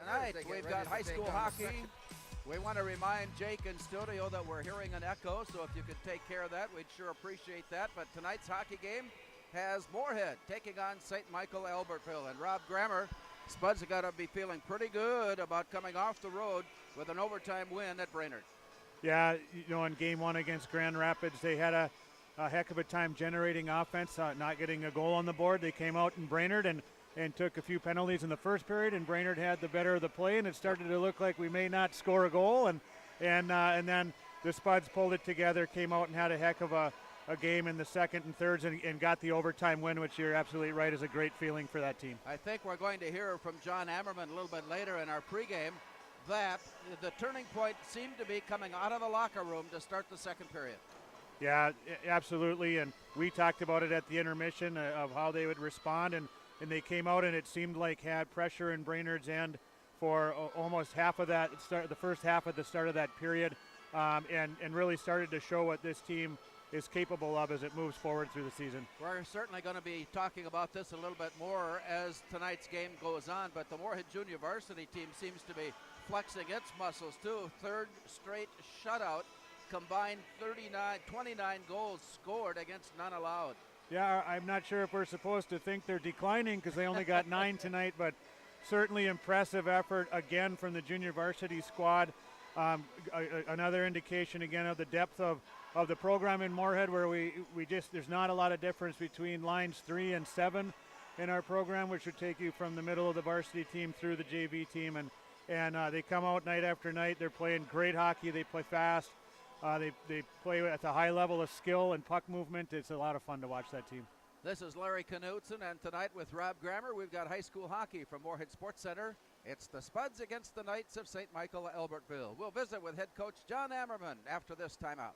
Tonight, we've got high school hockey. We want to remind Jake in studio that we're hearing an echo, so if you could take care of that, we'd sure appreciate that. But tonight's hockey game has Moorhead taking on St. Michael Albertville. And Rob Grammer, Spuds have got to be feeling pretty good about coming off the road with an overtime win at Brainerd. Yeah, in game one against Grand Rapids, they had a heck of a time generating offense, not getting a goal on the board. They came out in Brainerd and took a few penalties in the first period, and Brainerd had the better of the play, and it started to look like we may not score a goal, and then the Spuds pulled it together, came out and had a heck of a game in the second and thirds and got the overtime win, which you're absolutely right is a great feeling for that team. I think we're going to hear from John Ammerman a little bit later in our pregame that the turning point seemed to be coming out of the locker room to start the second period. Yeah, absolutely, and we talked about it at the intermission of how they would respond, and they came out and it seemed like had pressure in Brainerd's end for almost half of that the first half of the start of that period, and really started to show what this team is capable of as it moves forward through the season. We're certainly going to be talking about this a little bit more as tonight's game goes on, but the Moorhead Junior Varsity team seems to be flexing its muscles too. Third straight shutout, combined 29 goals scored against none allowed. Yeah, I'm not sure if we're supposed to think they're declining because they only got 9 tonight, but certainly impressive effort again from the junior varsity squad. Another indication again of the depth of the program in Moorhead, where we just there's not a lot of difference between lines 3 and 7 in our program, which would take you from the middle of the varsity team through the JV team, and they come out night after night. They're playing great hockey. They play fast. They play at a high level of skill and puck movement. It's a lot of fun to watch that team. This is Larry Knutson, and tonight with Rob Grammer, we've got high school hockey from Moorhead Sports Center. It's the Spuds against the Knights of St. Michael Albertville. We'll visit with head coach John Ammerman after this timeout.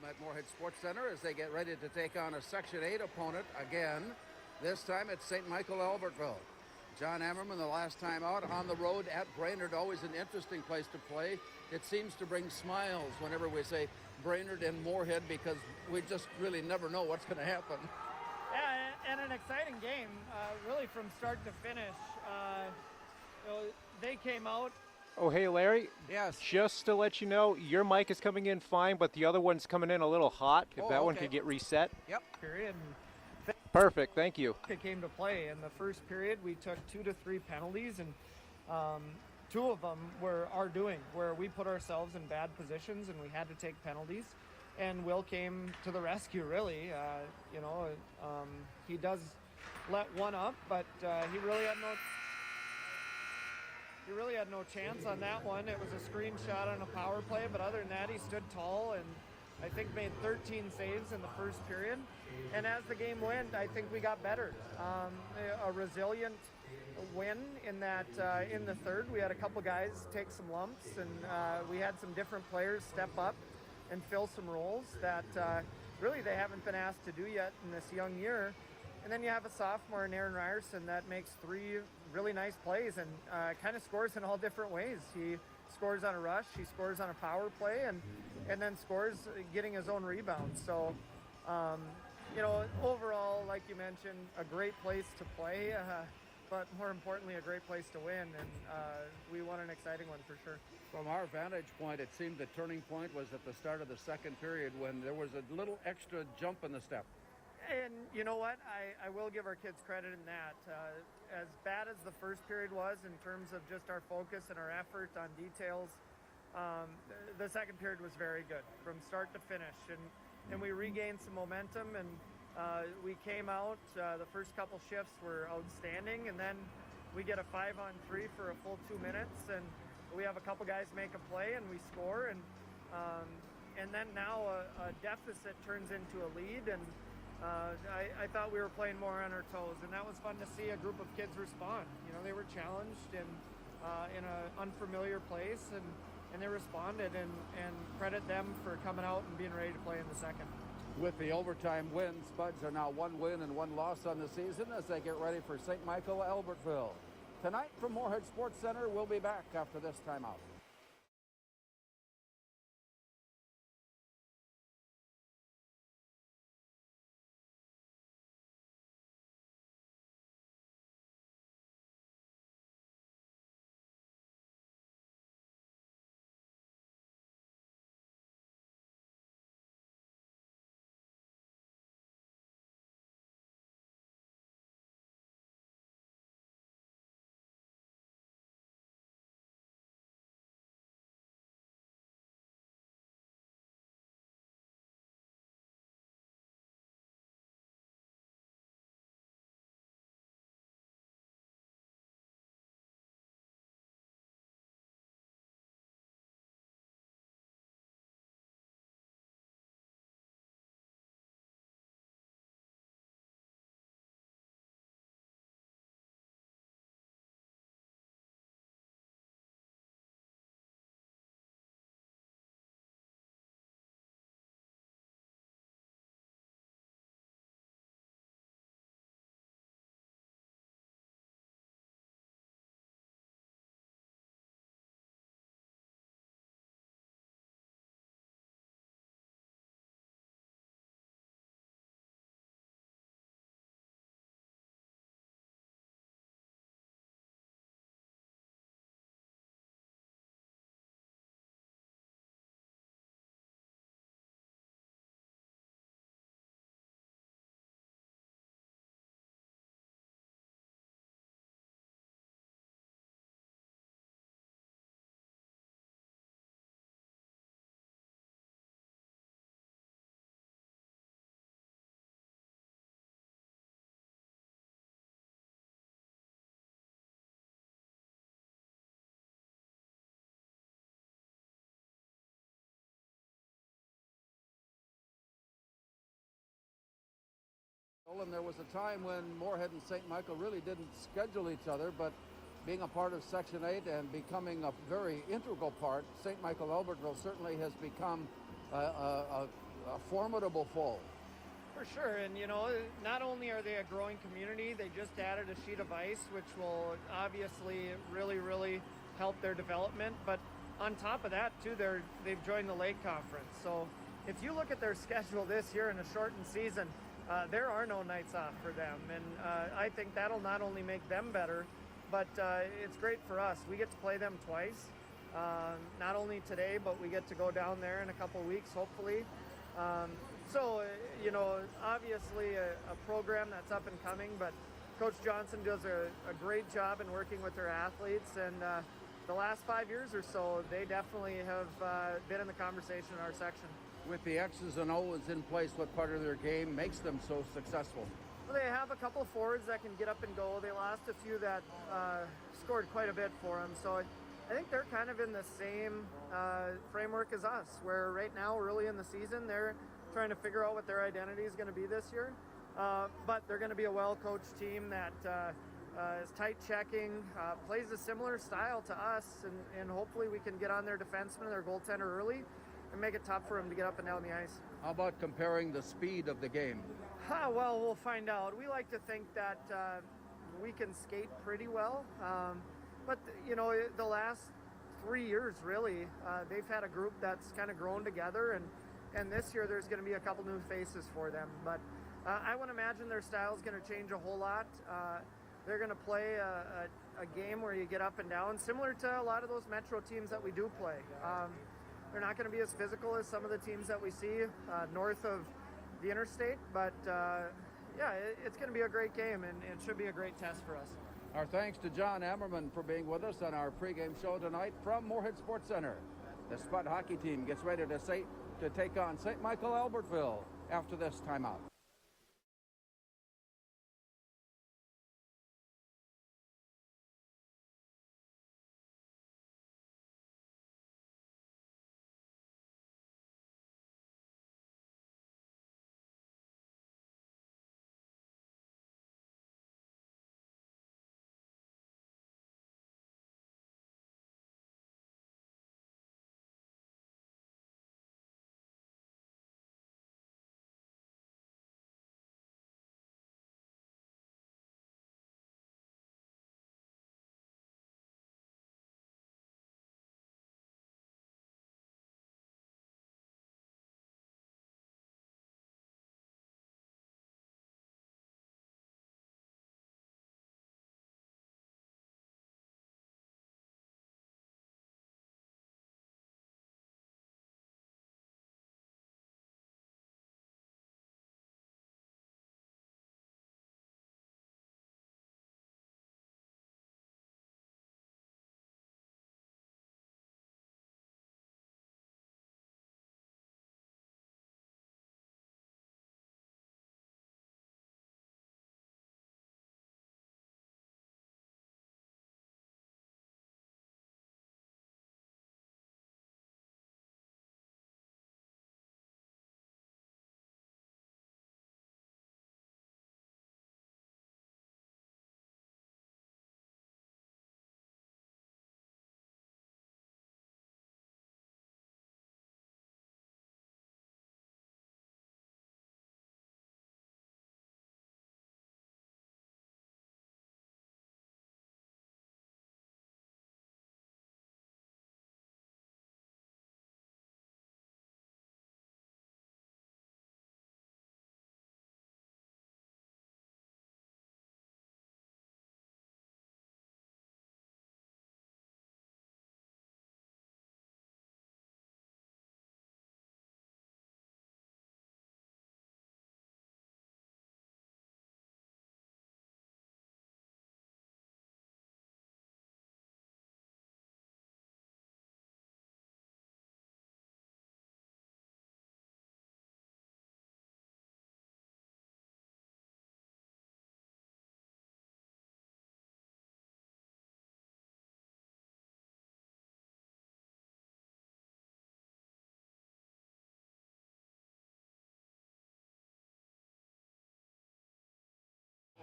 At Moorhead Sports Center as they get ready to take on a Section 8 opponent again. This time it's St. Michael Albertville. John Ammerman, the last time out on the road at Brainerd, always an interesting place to play. It seems to bring smiles whenever we say Brainerd and Moorhead because we just really never know what's going to happen. Yeah, and an exciting game, really from start to finish. They came out. Oh, hey, Larry. Yes. Just to let you know, your mic is coming in fine, but the other one's coming in a little hot. If that one could get reset. Yep. Period. Perfect. Thank you. It came to play. In the first period, we took 2 to 3 penalties, and 2 of them were our doing, where we put ourselves in bad positions and we had to take penalties. and Will came to the rescue, really. He does let one up, but he really had no chance on that one. It was a screen shot on a power play, but other than that, he stood tall and I think made 13 saves in the first period. And as the game went, I think we got better. A resilient win in that in the third, we had a couple guys take some lumps, and we had some different players step up and fill some roles that really they haven't been asked to do yet in this young year. And then you have a sophomore in Aaron Ryerson that makes 3 really nice plays and kind of scores in all different ways. He scores on a rush, he scores on a power play, and then scores getting his own rebounds. So, overall, like you mentioned, a great place to play, but more importantly, a great place to win. And we won an exciting one for sure. From our vantage point, it seemed the turning point was at the start of the second period when there was a little extra jump in the step. And you know what? I will give our kids credit in that. As bad as the first period was in terms of just our focus and our effort on details, the second period was very good from start to finish. And we regained some momentum, and we came out. The first couple shifts were outstanding, and then we get a 5-on-3 for a full 2 minutes, and we have a couple guys make a play, and we score. And then now a deficit turns into a lead, and I thought we were playing more on our toes, and that was fun to see a group of kids respond. They were challenged and in an unfamiliar place, and they responded, and credit them for coming out and being ready to play in the second. With the overtime win, Spuds are now 1 win and 1 loss on the season as they get ready for St. Michael Albertville. Tonight from Moorhead Sports Center, we'll be back after this timeout. And there was a time when Moorhead and St. Michael really didn't schedule each other, but being a part of Section 8 and becoming a very integral part, St. Michael Albertville certainly has become a formidable foe. For sure, and not only are they a growing community, they just added a sheet of ice, which will obviously really, really help their development. But on top of that, too, they've joined the Lake Conference. So if you look at their schedule this year in a shortened season, there are no nights off for them, and I think that'll not only make them better, but it's great for us. We get to play them twice, not only today, but we get to go down there in a couple weeks, hopefully. Obviously a program that's up and coming, but Coach Johnson does a great job in working with their athletes, and the last 5 years or so, they definitely have been in the conversation in our section. With the X's and O's in place, what part of their game makes them so successful? Well, they have a couple of forwards that can get up and go. They lost a few that scored quite a bit for them. So I think they're kind of in the same framework as us, where right now, early in the season, they're trying to figure out what their identity is going to be this year. But they're going to be a well-coached team that is tight checking, plays a similar style to us, and hopefully we can get on their defenseman, their goaltender early, and make it tough for them to get up and down the ice. How about comparing the speed of the game? Well, we'll find out. We like to think that we can skate pretty well, but you know, the last 3 years really, they've had a group that's kind of grown together, and this year there's going to be a couple new faces for them. But I would imagine their style is going to change a whole lot. They're going to play a game where you get up and down, similar to a lot of those Metro teams that we do play. They're not going to be as physical as some of the teams that we see north of the interstate, but yeah, it's going to be a great game, and it should be a great test for us. Our thanks to John Ammerman for being with us on our pregame show tonight from Moorhead Sports Center. The Spud hockey team gets ready to take on St. Michael Albertville after this timeout.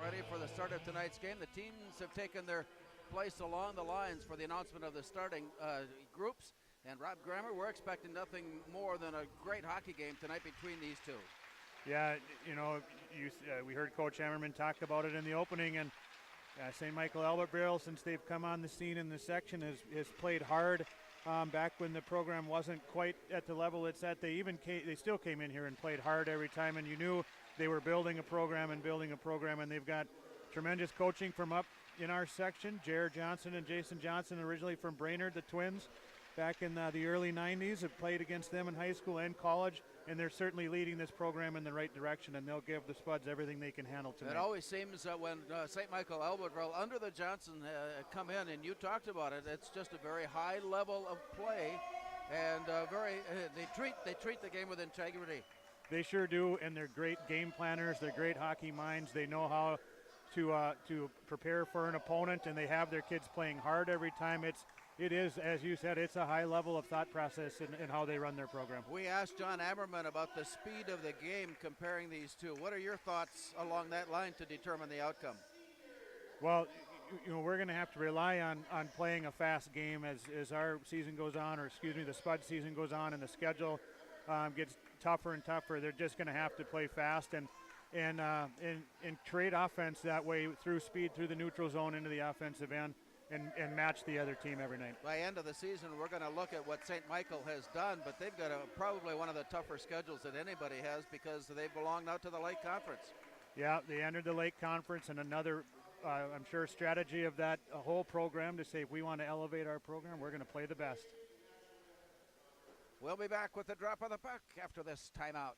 Ready for the start of tonight's game. The teams have taken their place along the lines for the announcement of the starting groups. And Rob Grammer, we're expecting nothing more than a great hockey game tonight between these two. Yeah, you know, we heard Coach Ammerman talk about it in the opening, and St. Michael Albertville, since they've come on the scene in the section, has played hard. Back when the program wasn't quite at the level it's at, they still came in here and played hard every time, and you knew they were building a program, and they've got tremendous coaching from up in our section. Jared Johnson and Jason Johnson, originally from Brainerd, the twins. back in the early 90s. Have played against them in high school and college, and they're certainly leading this program in the right direction, and they'll give the Spuds everything they can handle tonight. It always seems that when St. Michael Albertville under the Johnson come in, and you talked about it, it's just a very high level of play, and they treat the game with integrity. They sure do, and they're great game planners. They're great hockey minds. They know how to prepare for an opponent, and they have their kids playing hard every time. It is, as you said, it's a high level of thought process in how they run their program. We asked John Ammerman about the speed of the game comparing these two. What are your thoughts along that line to determine the outcome? Well, we're going to have to rely on playing a fast game as our season goes on, or excuse me, the Spud season goes on, and the schedule gets tougher and tougher. They're just going to have to play fast and create offense that way through speed, through the neutral zone into the offensive end, and match the other team every night. By end of the season, we're going to look at what St. Michael has done, but they've got probably one of the tougher schedules that anybody has because they belong now to the Lake Conference. Yeah, they entered the Lake Conference, and another, I'm sure, strategy of that whole program to say if we want to elevate our program, we're going to play the best. We'll be back with the drop of the puck after this timeout.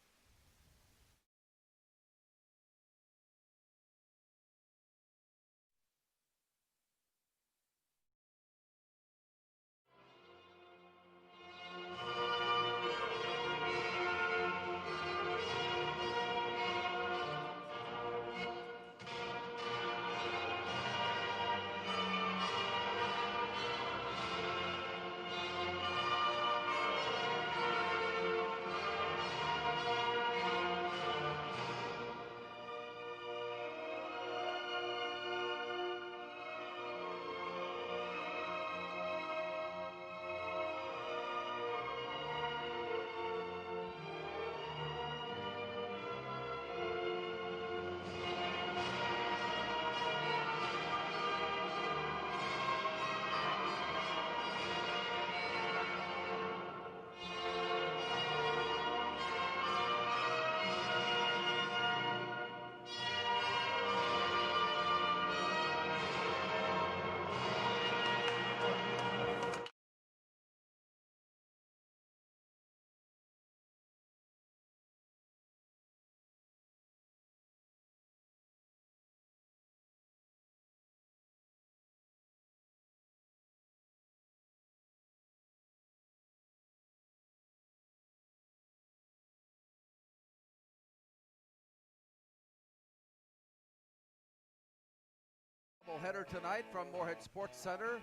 Header tonight from Moorhead Sports Center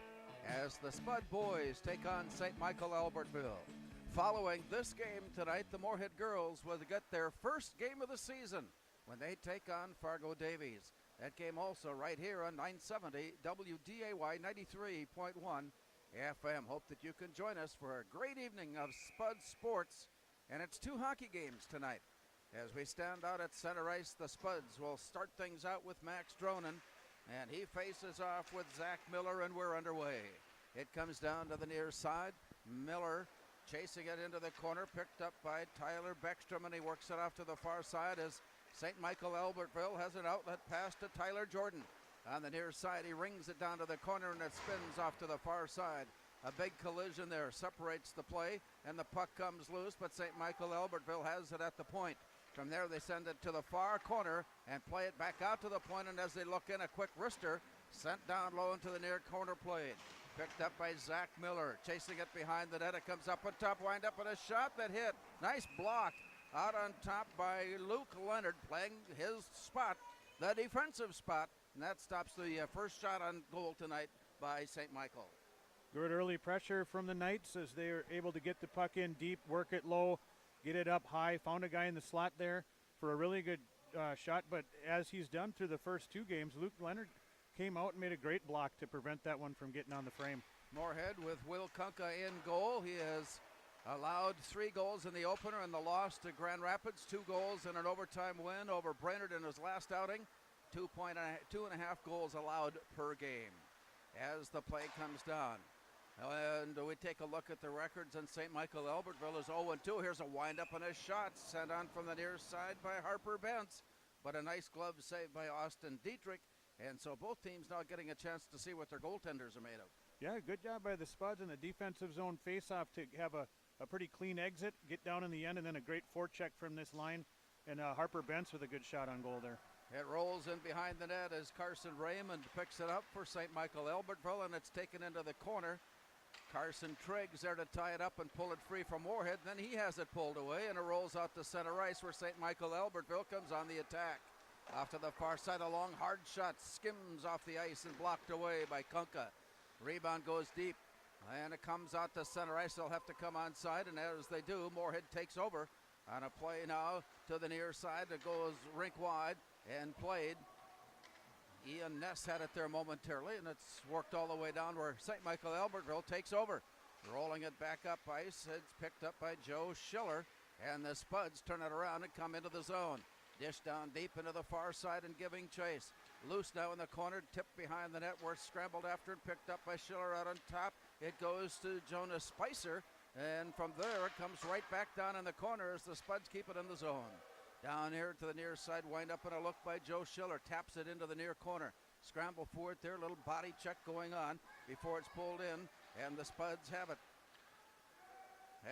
as the Spud boys take on St. Michael Albertville. Following this game tonight, the Moorhead girls will get their first game of the season when they take on Fargo Davies. That game also right here on 970 WDAY 93.1 FM. Hope that you can join us for a great evening of Spud sports, and it's two hockey games tonight. As we stand out at center ice, the Spuds will start things out with Max Dronen, and he faces off with Zach Miller, and we're underway. It comes down to the near side. Miller chasing it into the corner, picked up by Tyler Beckstrom, and he works it off to the far side as St. Michael Albertville has an outlet pass to Tyler Jordan. On the near side, he rings it down to the corner, and it spins off to the far side. A big collision there separates the play, and the puck comes loose, but St. Michael Albertville has it at the point. From there, they send it to the far corner and play it back out to the point, and as they look in, a quick wrister sent down low into the near corner plate. Picked up by Zach Miller, chasing it behind the net. It comes up on top, wind up, and a shot that hit. Nice block out on top by Luke Leonard, playing his spot, the defensive spot, and that stops the first shot on goal tonight by St. Michael. Good early pressure from the Knights as they are able to get the puck in deep, work it low, get it up high. Found a guy in the slot there for a really good shot, but as he's done through the first two games, Luke Leonard came out and made a great block to prevent that one from getting on the frame. Moorhead with Will Kunka in goal. He has allowed 3 goals in the opener and the loss to Grand Rapids, 2 goals and an overtime win over Brainerd in his last outing. 2.5 goals allowed per game as the play comes down. And we take a look at the records, and St. Michael Albertville is 0-2. Here's a windup and a shot sent on from the near side by Harper Bentz, but a nice glove save by Austin Dietrich. And so both teams now getting a chance to see what their goaltenders are made of. Yeah, good job by the Spuds in the defensive zone face-off to have a pretty clean exit, get down in the end, and then a great forecheck from this line. And Harper Bentz with a good shot on goal there. It rolls in behind the net as Carson Raymond picks it up for St. Michael Albertville, and it's taken into the corner. Carson Triggs there to tie it up and pull it free from Moorhead. Then he has it pulled away, and it rolls out to center ice where St. Michael Albertville comes on the attack. Off to the far side, a long hard shot skims off the ice and blocked away by Kunka. Rebound goes deep, and it comes out to center ice. They'll have to come onside, and as they do, Moorhead takes over on a play now to the near side. It goes rink wide and played. Ian Ness had it there momentarily, and it's worked all the way down where St. Michael Albertville takes over. Rolling it back up ice, it's picked up by Joe Schiller, and the Spuds turn it around and come into the zone. Dish down deep into the far side and giving chase. Loose now in the corner, tipped behind the net. Worth scrambled after and picked up by Schiller out on top. It goes to Jonas Spicer, and from there it comes right back down in the corner as the Spuds keep it in the zone. Down here to the near side, wind up and a look by Joe Schiller. Taps it into the near corner. Scramble for it there, little body check going on before it's pulled in, and the Spuds have it.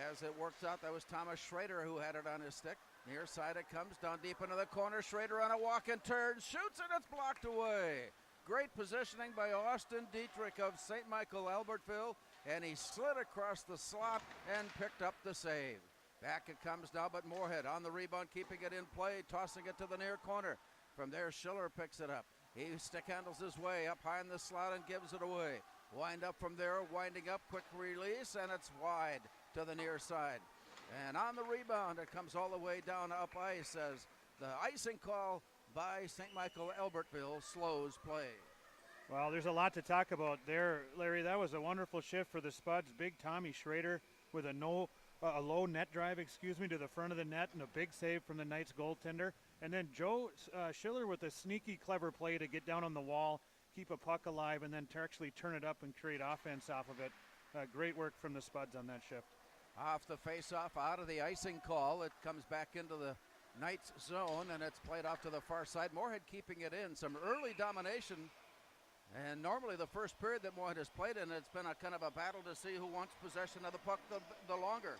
As it works out, that was Thomas Schrader who had it on his stick. Near side it comes, down deep into the corner. Schrader on a walk and turn, shoots and it's blocked away. Great positioning by Austin Dietrich of St. Michael Albertville, and he slid across the slot and picked up the save. Back it comes now, but Moorhead on the rebound, keeping it in play, tossing it to the near corner. From there, Schiller picks it up. He stick handles his way up high in the slot and gives it away. Wind up from there, winding up, quick release, and it's wide to the near side. And on the rebound, it comes all the way down up ice as the icing call by St. Michael Albertville slows play. Well, there's a lot to talk about there, Larry. That was a wonderful shift for the Spuds. Big Tommy Schrader with a low net drive, to the front of the net, and a big save from the Knights goaltender. And then Joe Schiller with a sneaky, clever play to get down on the wall, keep a puck alive, and then to actually turn it up and create offense off of it. Great work from the Spuds on that shift. Off the face-off, out of the icing call, it comes back into the Knights zone, and it's played off to the far side. Moorhead keeping it in. Some early domination, and normally the first period that Moorhead has played in, it's been a kind of a battle to see who wants possession of the puck the longer.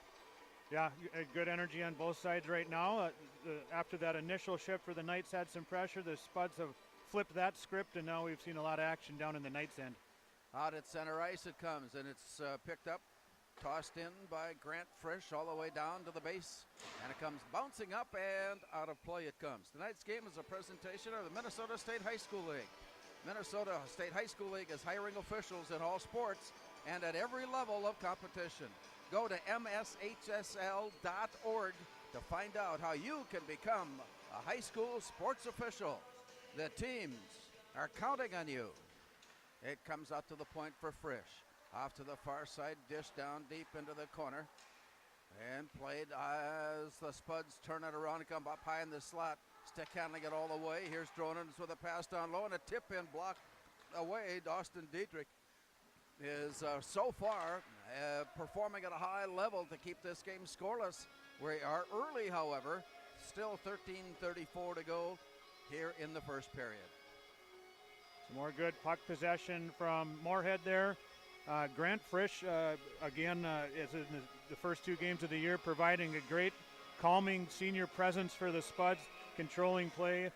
Yeah, good energy on both sides right now. After that initial shift where the Knights had some pressure, the Spuds have flipped that script, and now we've seen a lot of action down in the Knights end. Out at center ice it comes, and it's picked up, tossed in by Grant Frisch all the way down to the base, and it comes bouncing up and out of play it comes. Tonight's game is a presentation of the Minnesota State High School League. Minnesota State High School League is hiring officials in all sports and at every level of competition. Go to mshsl.org to find out how you can become a high school sports official. The teams are counting on you. It comes out to the point for Frisch. Off to the far side, dish down deep into the corner. And played as the Spuds turn it around and come up high in the slot. Stick handling it all the way. Here's Dronins with a pass down low and a tip in blocked away. Austin Dietrich is so far performing at a high level to keep this game scoreless. We are early, however. Still 13:34 to go here in the first period. Some more good puck possession from Moorhead there. Grant Frisch, again, is in the first two games of the year, providing a great calming senior presence for the Spuds, controlling play.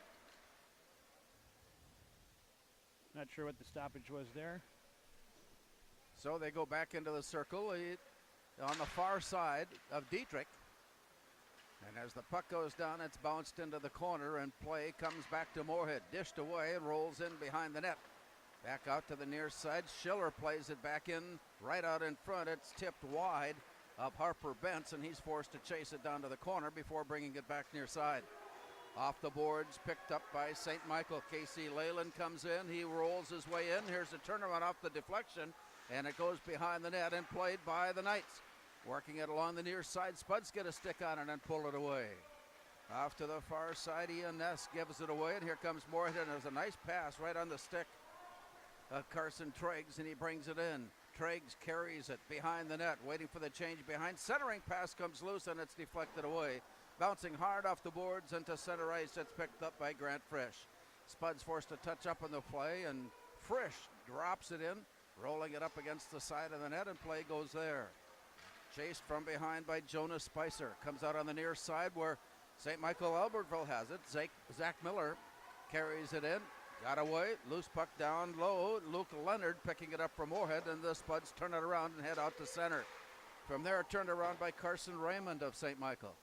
Not sure what the stoppage was there. So they go back into the circle on the far side of Dietrich. And as the puck goes down, it's bounced into the corner, and play comes back to Moorhead. Dished away and rolls in behind the net. Back out to the near side. Schiller plays it back in, right out in front. It's tipped wide of Harper Bentz, and he's forced to chase it down to the corner before bringing it back near side. Off the boards, picked up by St. Michael. Casey Leyland comes in. He rolls his way in. Here's a turnaround off the deflection, and it goes behind the net and played by the Knights. Working it along the near side. Spuds get a stick on it and pull it away. Off to the far side, Ian Ness gives it away, and here comes Moorhead, and there's a nice pass right on the stick of Carson Triggs, and he brings it in. Triggs carries it behind the net, waiting for the change behind. Centering pass comes loose, and it's deflected away. Bouncing hard off the boards into center ice. It's picked up by Grant Frisch. Spuds forced to touch up on the play, and Frisch drops it in. rolling it up against the side of the net, and play goes there. Chased from behind by Jonas Spicer. Comes out on the near side where St. Michael Albertville has it. Zach Miller carries it in. Got away. Loose puck down low. Luke Leonard picking it up from Moorhead, and the Spuds turn it around and head out to center. From there, turned around by Carson Raymond of St. Michael.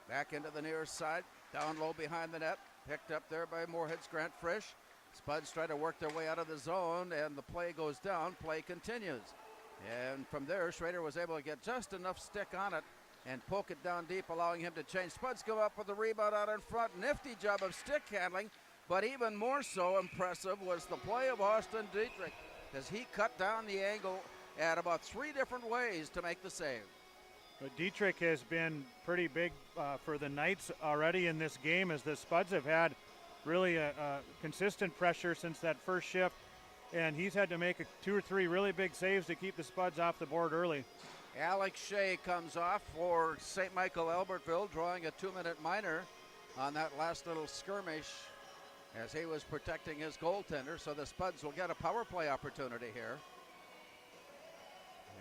Back into the near side. Down low behind the net. Picked up there by Moorhead's Grant Frisch. Spuds try to work their way out of the zone, and the play goes down. Play continues. And from there, Schrader was able to get just enough stick on it and poke it down deep, allowing him to change. Spuds come up with the rebound out in front. Nifty job of stick handling, but even more so impressive was the play of Austin Dietrich, as he cut down the angle at about 3 different ways to make the save. But Dietrich has been pretty big for the Knights already in this game, as the Spuds have had really a consistent pressure since that first shift. And he's had to make 2 or 3 really big saves to keep the Spuds off the board early. Alex Shea comes off for St. Michael Albertville, drawing a 2-minute minor on that last little skirmish as he was protecting his goaltender. So the Spuds will get a power play opportunity here.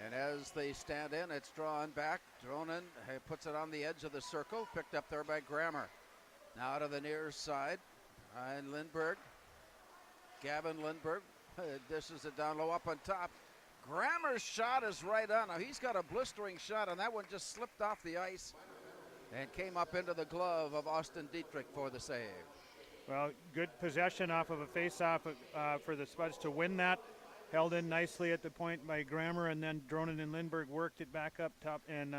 And as they stand in, it's drawn back. Dronen puts it on the edge of the circle, picked up there by Grammer. Now to the near side, Ryan Lindberg. Gavin Lindberg dishes it down low up on top. Grammer's shot is right on. Now he's got a blistering shot, and that one just slipped off the ice and came up into the glove of Austin Dietrich for the save. Well, good possession off of a face-off for the Spuds to win that. Held in nicely at the point by Grammer, and then Dronen and Lindberg worked it back up top. And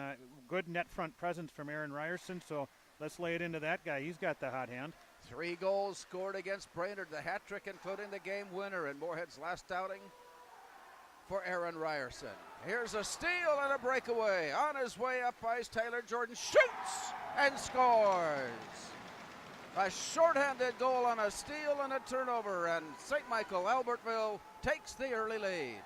good net front presence from Aaron Ryerson, so let's lay it into that guy. He's got the hot hand. 3 goals scored against Brainerd, the hat trick including the game winner in Moorhead's last outing for Aaron Ryerson. Here's a steal and a breakaway. On his way up ice, Tyler Jordan shoots and scores. A shorthanded goal on a steal and a turnover, and St. Michael Albertville takes the early lead.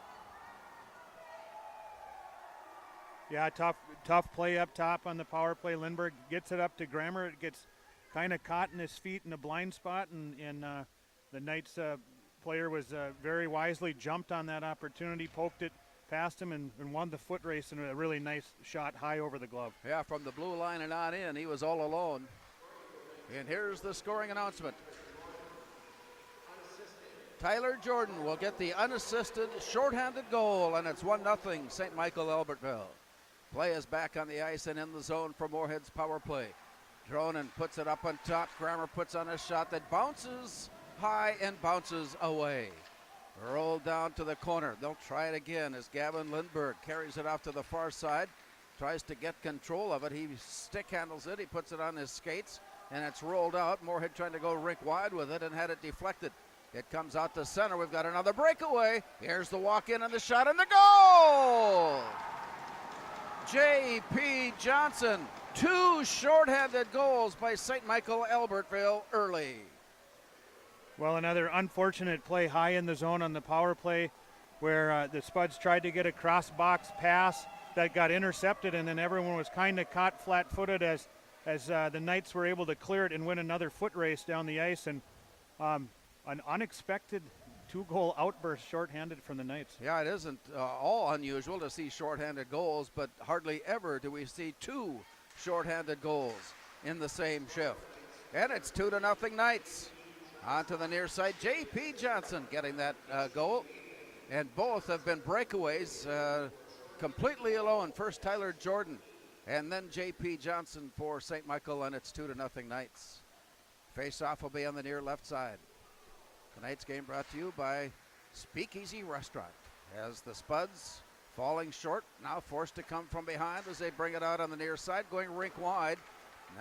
Yeah, tough play up top on the power play. Lindberg gets it up to Grammer. It gets kind of caught in his feet in a blind spot, and the Knights player was very wisely jumped on that opportunity, poked it past him, and won the foot race in a really nice shot high over the glove. Yeah, from the blue line and on in, he was all alone. And here's the scoring announcement. Tyler Jordan will get the unassisted shorthanded goal, and it's 1-0 St. Michael Albertville. Play is back on the ice and in the zone for Moorhead's power play. Dronen puts it up on top. Grammer puts on a shot that bounces high and bounces away. Rolled down to the corner. They'll try it again as Gavin Lindberg carries it off to the far side. Tries to get control of it. He stick handles it. He puts it on his skates, and it's rolled out. Moorhead trying to go rink wide with it and had it deflected. It comes out to center. We've got another breakaway. Here's the walk-in and the shot and the goal! J.P. Johnson. 2 shorthanded goals by St. Michael Albertville early. Well, another unfortunate play high in the zone on the power play where the Spuds tried to get a cross-box pass that got intercepted, and then everyone was kind of caught flat-footed as the Knights were able to clear it and win another foot race down the ice. And an unexpected 2-goal outburst shorthanded from the Knights. Yeah, it isn't all unusual to see shorthanded goals, but hardly ever do we see 2 shorthanded goals in the same shift. And it's 2-0 Knights. On to the near side, J.P. Johnson getting that goal. And both have been breakaways completely alone. First Tyler Jordan, and then J.P. Johnson for St. Michael, and it's 2-0 Knights. Face-off will be on the near left side. Tonight's game brought to you by Speakeasy Restaurant. As the Spuds falling short, now forced to come from behind as they bring it out on the near side, going rink wide,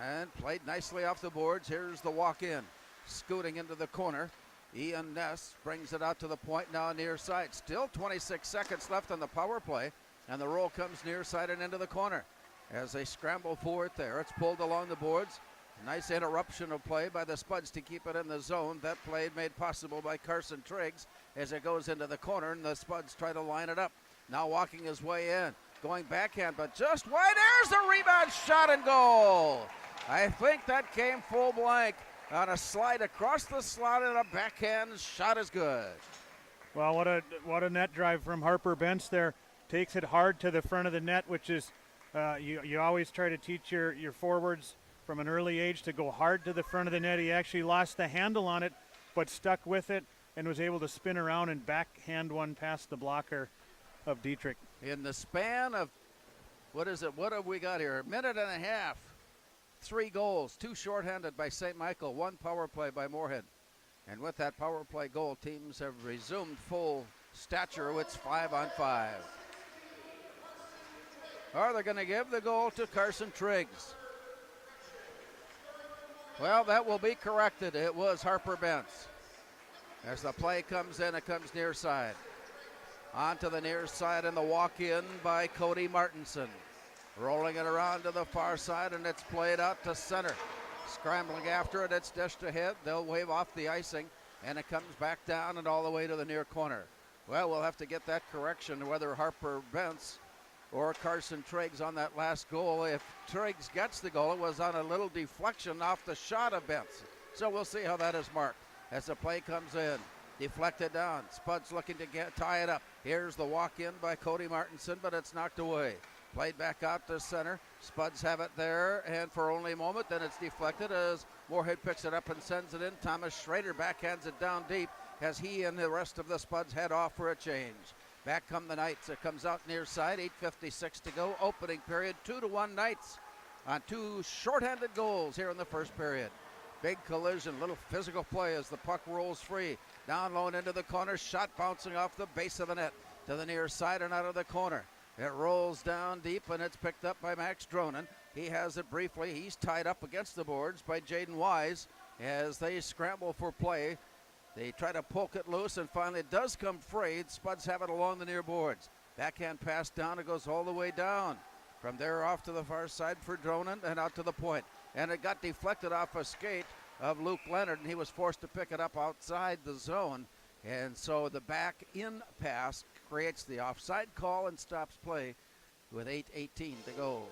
and played nicely off the boards. Here's the walk-in, scooting into the corner. Ian Ness brings it out to the point now near side. Still 26 seconds left on the power play, and the roll comes near side and into the corner. As they scramble for it there, it's pulled along the boards. Nice interruption of play by the Spuds to keep it in the zone. That play made possible by Carson Triggs as it goes into the corner, and the Spuds try to line it up. Now walking his way in, going backhand, but just wide. There's the rebound, shot, and goal. I think that came full blank on a slide across the slot, and a backhand shot is good. Well, what a net drive from Harper Bentz there. Takes it hard to the front of the net, which is you always try to teach your forwards from an early age to go hard to the front of the net. He actually lost the handle on it, but stuck with it and was able to spin around and backhand one past the blocker of Dietrich. In the span of, what have we got here? A minute and a half. 3 goals, 2 shorthanded by St. Michael, 1 power play by Moorhead. And with that power play goal, teams have resumed full stature. It's 5-on-5. Are they going to give the goal to Carson Triggs? Well, that will be corrected. It was Harper Bentz. As the play comes in, it comes near side. Onto the near side and the walk-in by Cody Martinson. Rolling it around to the far side, and it's played out to center. Scrambling after it, it's dished ahead. They'll wave off the icing, and it comes back down and all the way to the near corner. Well, we'll have to get that correction, whether Harper Bentz or Carson Triggs on that last goal. If Triggs gets the goal, it was on a little deflection off the shot of Bentz. So we'll see how that is marked as the play comes in. Deflected down. Spuds looking to tie it up. Here's the walk-in by Cody Martinson, but it's knocked away. Played back out to center. Spuds have it there, and for only a moment, then it's deflected as Moorhead picks it up and sends it in. Thomas Schrader backhands it down deep as he and the rest of the Spuds head off for a change. Back come the Knights. It comes out near side. 8:56 to go. Opening period. 2-1 Knights on 2 shorthanded goals here in the first period. Big collision. Little physical play as the puck rolls free. Down low and into the corner. Shot bouncing off the base of the net to the near side and out of the corner. It rolls down deep, and it's picked up by Max Dronen. He has it briefly. He's tied up against the boards by Jaden Wise as they scramble for play. They try to poke it loose, and finally it does come free. Spuds have it along the near boards. Backhand pass down. It goes all the way down. From there off to the far side for Dronen and out to the point. And it got deflected off a skate of Luke Leonard, and he was forced to pick it up outside the zone. And so the back-in pass creates the offside call and stops play with 8:18 to go.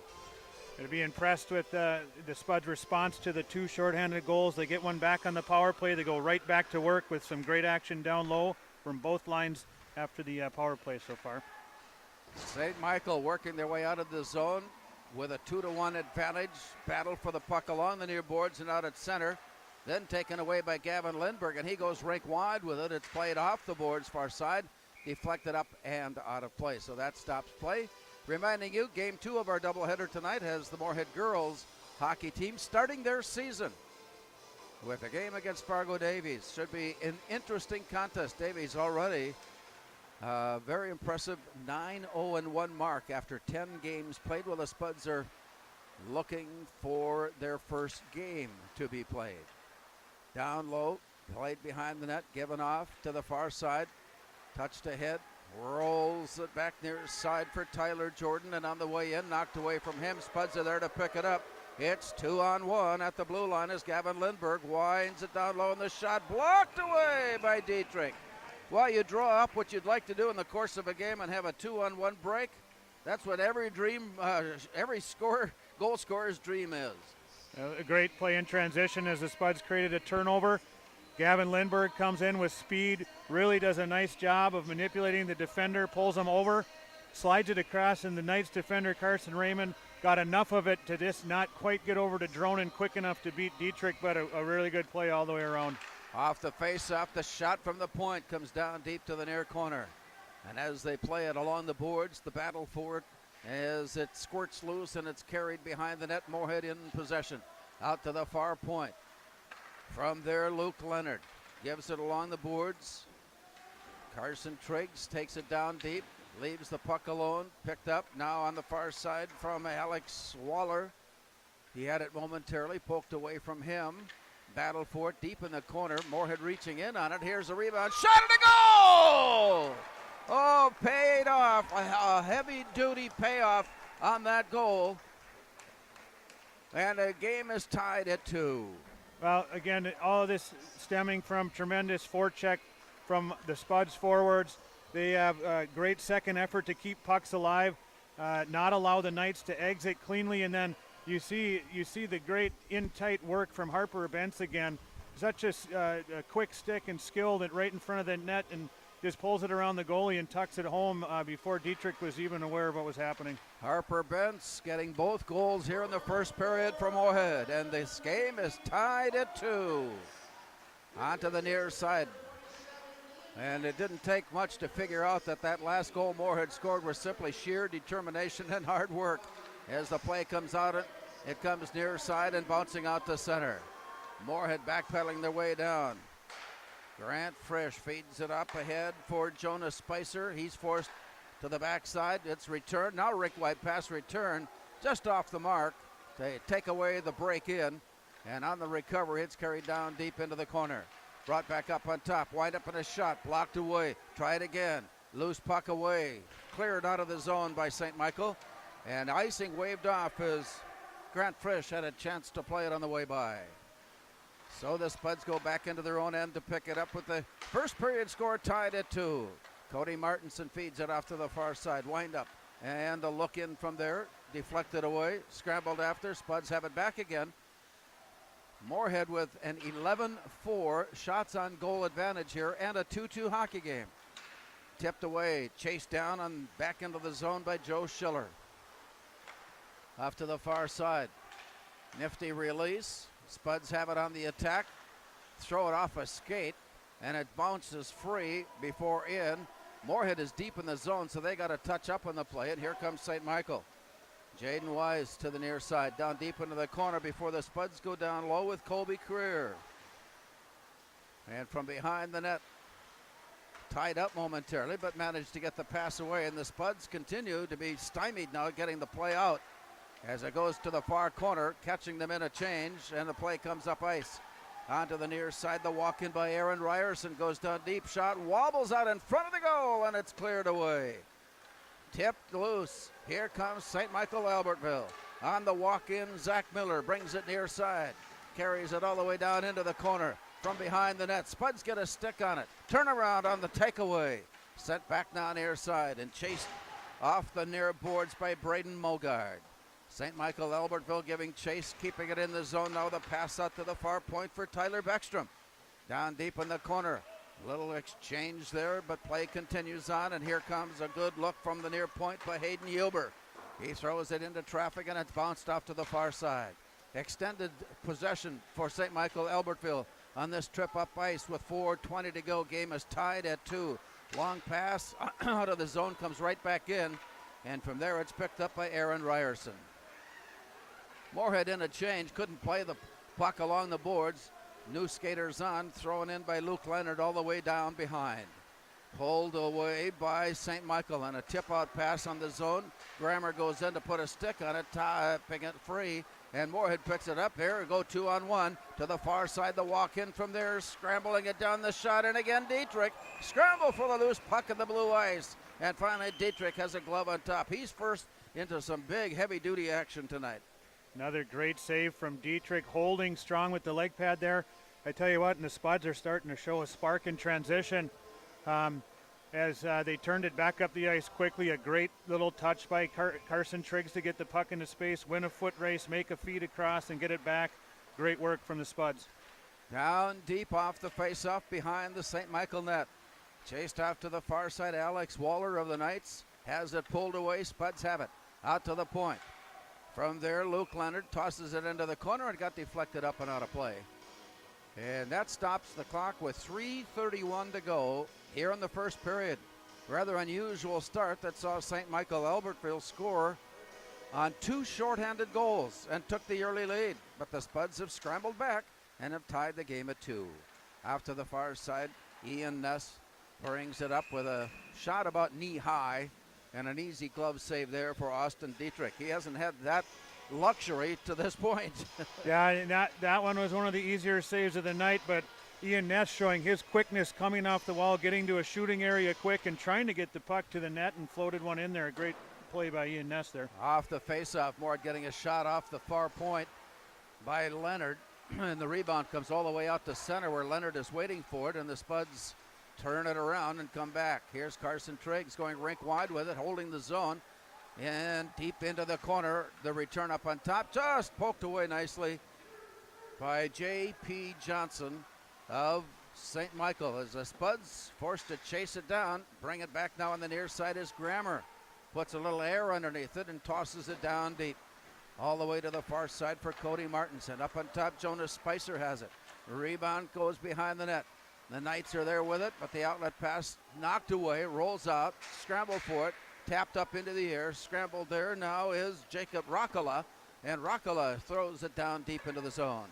Going to be impressed with the Spuds' response to the 2 shorthanded goals. They get one back on the power play. They go right back to work with some great action down low from both lines after the power play so far. St. Michael working their way out of the zone with a 2-1 advantage. Battle for the puck along the near boards and out at center. Then taken away by Gavin Lindberg, and he goes rink wide with it. It's played off the boards far side, deflected up and out of play. So that stops play. Reminding you, game 2 of our doubleheader tonight has the Moorhead girls hockey team starting their season with a game against Fargo Davies. Should be an interesting contest. Davies already very impressive 9-0-1 mark after 10 games played. Well, the Spuds are looking for their first game to be played. Down low, played behind the net, given off to the far side. Touched ahead, rolls it back near side for Tyler Jordan, and on the way in, knocked away from him. Spuds are there to pick it up. It's 2-on-1 at the blue line as Gavin Lindberg winds it down low, and the shot blocked away by Dietrich. Well, you draw up what you'd like to do in the course of a game and have a 2-on-1 break. That's what every goal scorer's dream is. A great play in transition as the Spuds created a turnover. Gavin Lindberg comes in with speed, really does a nice job of manipulating the defender, pulls him over, slides it across, and the Knights defender Carson Raymond got enough of it to just not quite get over to Dronen quick enough to beat Dietrich, but a really good play all the way around. Off the face-off, the shot from the point comes down deep to the near corner. And as they play it along the boards, the battle for it as it squirts loose and it's carried behind the net. Moorhead in possession. Out to the far point. From there, Luke Leonard gives it along the boards. Carson Triggs takes it down deep, leaves the puck alone, picked up now on the far side from Alex Waller. He had it momentarily, poked away from him. Battle for it deep in the corner. Moorhead reaching in on it. Here's a rebound. Shot and a goal! Oh, paid off. A heavy-duty payoff on that goal. And the game is tied at 2. Well, again, all of this stemming from tremendous forecheck from the Spuds forwards. They have a great second effort to keep pucks alive, not allow the Knights to exit cleanly, and then you see the great in-tight work from Harper Bentz again. Such a quick stick and skill that right in front of the net, and just pulls it around the goalie and tucks it home before Dietrich was even aware of what was happening. Harper Bentz getting both goals here in the first period for Moorhead, and this game is tied at 2. Onto the near side. And it didn't take much to figure out that last goal Moorhead scored was simply sheer determination and hard work. As the play comes out, it comes near side and bouncing out to center. Moorhead backpedaling their way down. Grant Frisch feeds it up ahead for Jonas Spicer. He's forced to the backside. It's returned. Now Rick White pass return just off the mark to take away the break in. And on the recovery, it's carried down deep into the corner. Brought back up on top. White up in a shot. Blocked away. Try it again. Loose puck away. Cleared out of the zone by St. Michael. And icing waved off as Grant Frisch had a chance to play it on the way by. So the Spuds go back into their own end to pick it up with the first period score tied at 2. Cody Martinson feeds it off to the far side. Wind up. And a look in from there. Deflected away. Scrambled after. Spuds have it back again. Moorhead with an 11-4 shots on goal advantage here and a 2-2 hockey game. Tipped away. Chased down and back into the zone by Joe Schiller. Off to the far side. Nifty release. Spuds have it on the attack. Throw it off a skate, and it bounces free before in. Moorhead is deep in the zone, so they got to touch up on the play, and here comes St. Michael. Jaden Wise to the near side, down deep into the corner before the Spuds go down low with Colby Career. And from behind the net, tied up momentarily, but managed to get the pass away, and the Spuds continue to be stymied now getting the play out. As it goes to the far corner, catching them in a change, and the play comes up ice. Onto the near side, the walk-in by Aaron Ryerson goes down deep, shot, wobbles out in front of the goal, and it's cleared away. Tipped loose. Here comes St. Michael Albertville. On the walk-in, Zach Miller brings it near side. Carries it all the way down into the corner. From behind the net, Spuds get a stick on it. Turnaround on the takeaway. Sent back now near side and chased off the near boards by Braden Mogard. St. Michael Albertville giving chase, keeping it in the zone. Now the pass out to the far point for Tyler Beckstrom. Down deep in the corner. Little exchange there, but play continues on, and here comes a good look from the near point by Hayden Huber. He throws it into traffic, and it's bounced off to the far side. Extended possession for St. Michael Albertville on this trip up ice with 4:20 to go. Game is tied at 2. Long pass out of the zone, comes right back in, and from there it's picked up by Aaron Ryerson. Moorhead in a change, couldn't play the puck along the boards. New skaters on, thrown in by Luke Leonard all the way down behind. Pulled away by St. Michael, and a tip-out pass on the zone. Grammer goes in to put a stick on it, tapping it free, and Moorhead picks it up. Here we go 2-on-1 to the far side. The walk-in from there, scrambling it down the shot, and again Dietrich. Scramble for the loose puck in the blue ice, and finally Dietrich has a glove on top. He's first into some big, heavy-duty action tonight. Another great save from Dietrich, holding strong with the leg pad there. I tell you what, and the Spuds are starting to show a spark in transition as they turned it back up the ice quickly. A great little touch by Carson Triggs to get the puck into space, win a foot race, make a feed across, and get it back. Great work from the Spuds. Down deep off the face-off behind the St. Michael net. Chased off to the far side. Alex Waller of the Knights has it pulled away. Spuds have it out to the point. From there, Luke Leonard tosses it into the corner and got deflected up and out of play. And that stops the clock with 3:31 to go here in the first period. Rather unusual start that saw St. Michael Albertville score on 2 shorthanded goals and took the early lead. But the Spuds have scrambled back and have tied the game at 2. Out to the far side, Ian Ness brings it up with a shot about knee high. And an easy glove save there for Austin Dietrich. He hasn't had that luxury to this point. Yeah, and that one was one of the easier saves of the night, but Ian Ness showing his quickness coming off the wall, getting to a shooting area quick and trying to get the puck to the net and floated one in there. A great play by Ian Ness there. Off the faceoff, Mort getting a shot off the far point by Leonard. And the rebound comes all the way out to center where Leonard is waiting for it, and the Spuds turn it around and come back. Here's Carson Triggs going rink wide with it, holding the zone. And deep into the corner, the return up on top, just poked away nicely by J.P. Johnson of St. Michael as the Spuds forced to chase it down. Bring it back now on the near side is Grammer. Puts a little air underneath it and tosses it down deep. All the way to the far side for Cody Martinson. Up on top, Jonas Spicer has it. Rebound goes behind the net. The Knights are there with it, but the outlet pass knocked away, rolls out, scramble for it, tapped up into the air. Scrambled there now is Jacob Rockala, and Rockala throws it down deep into the zone.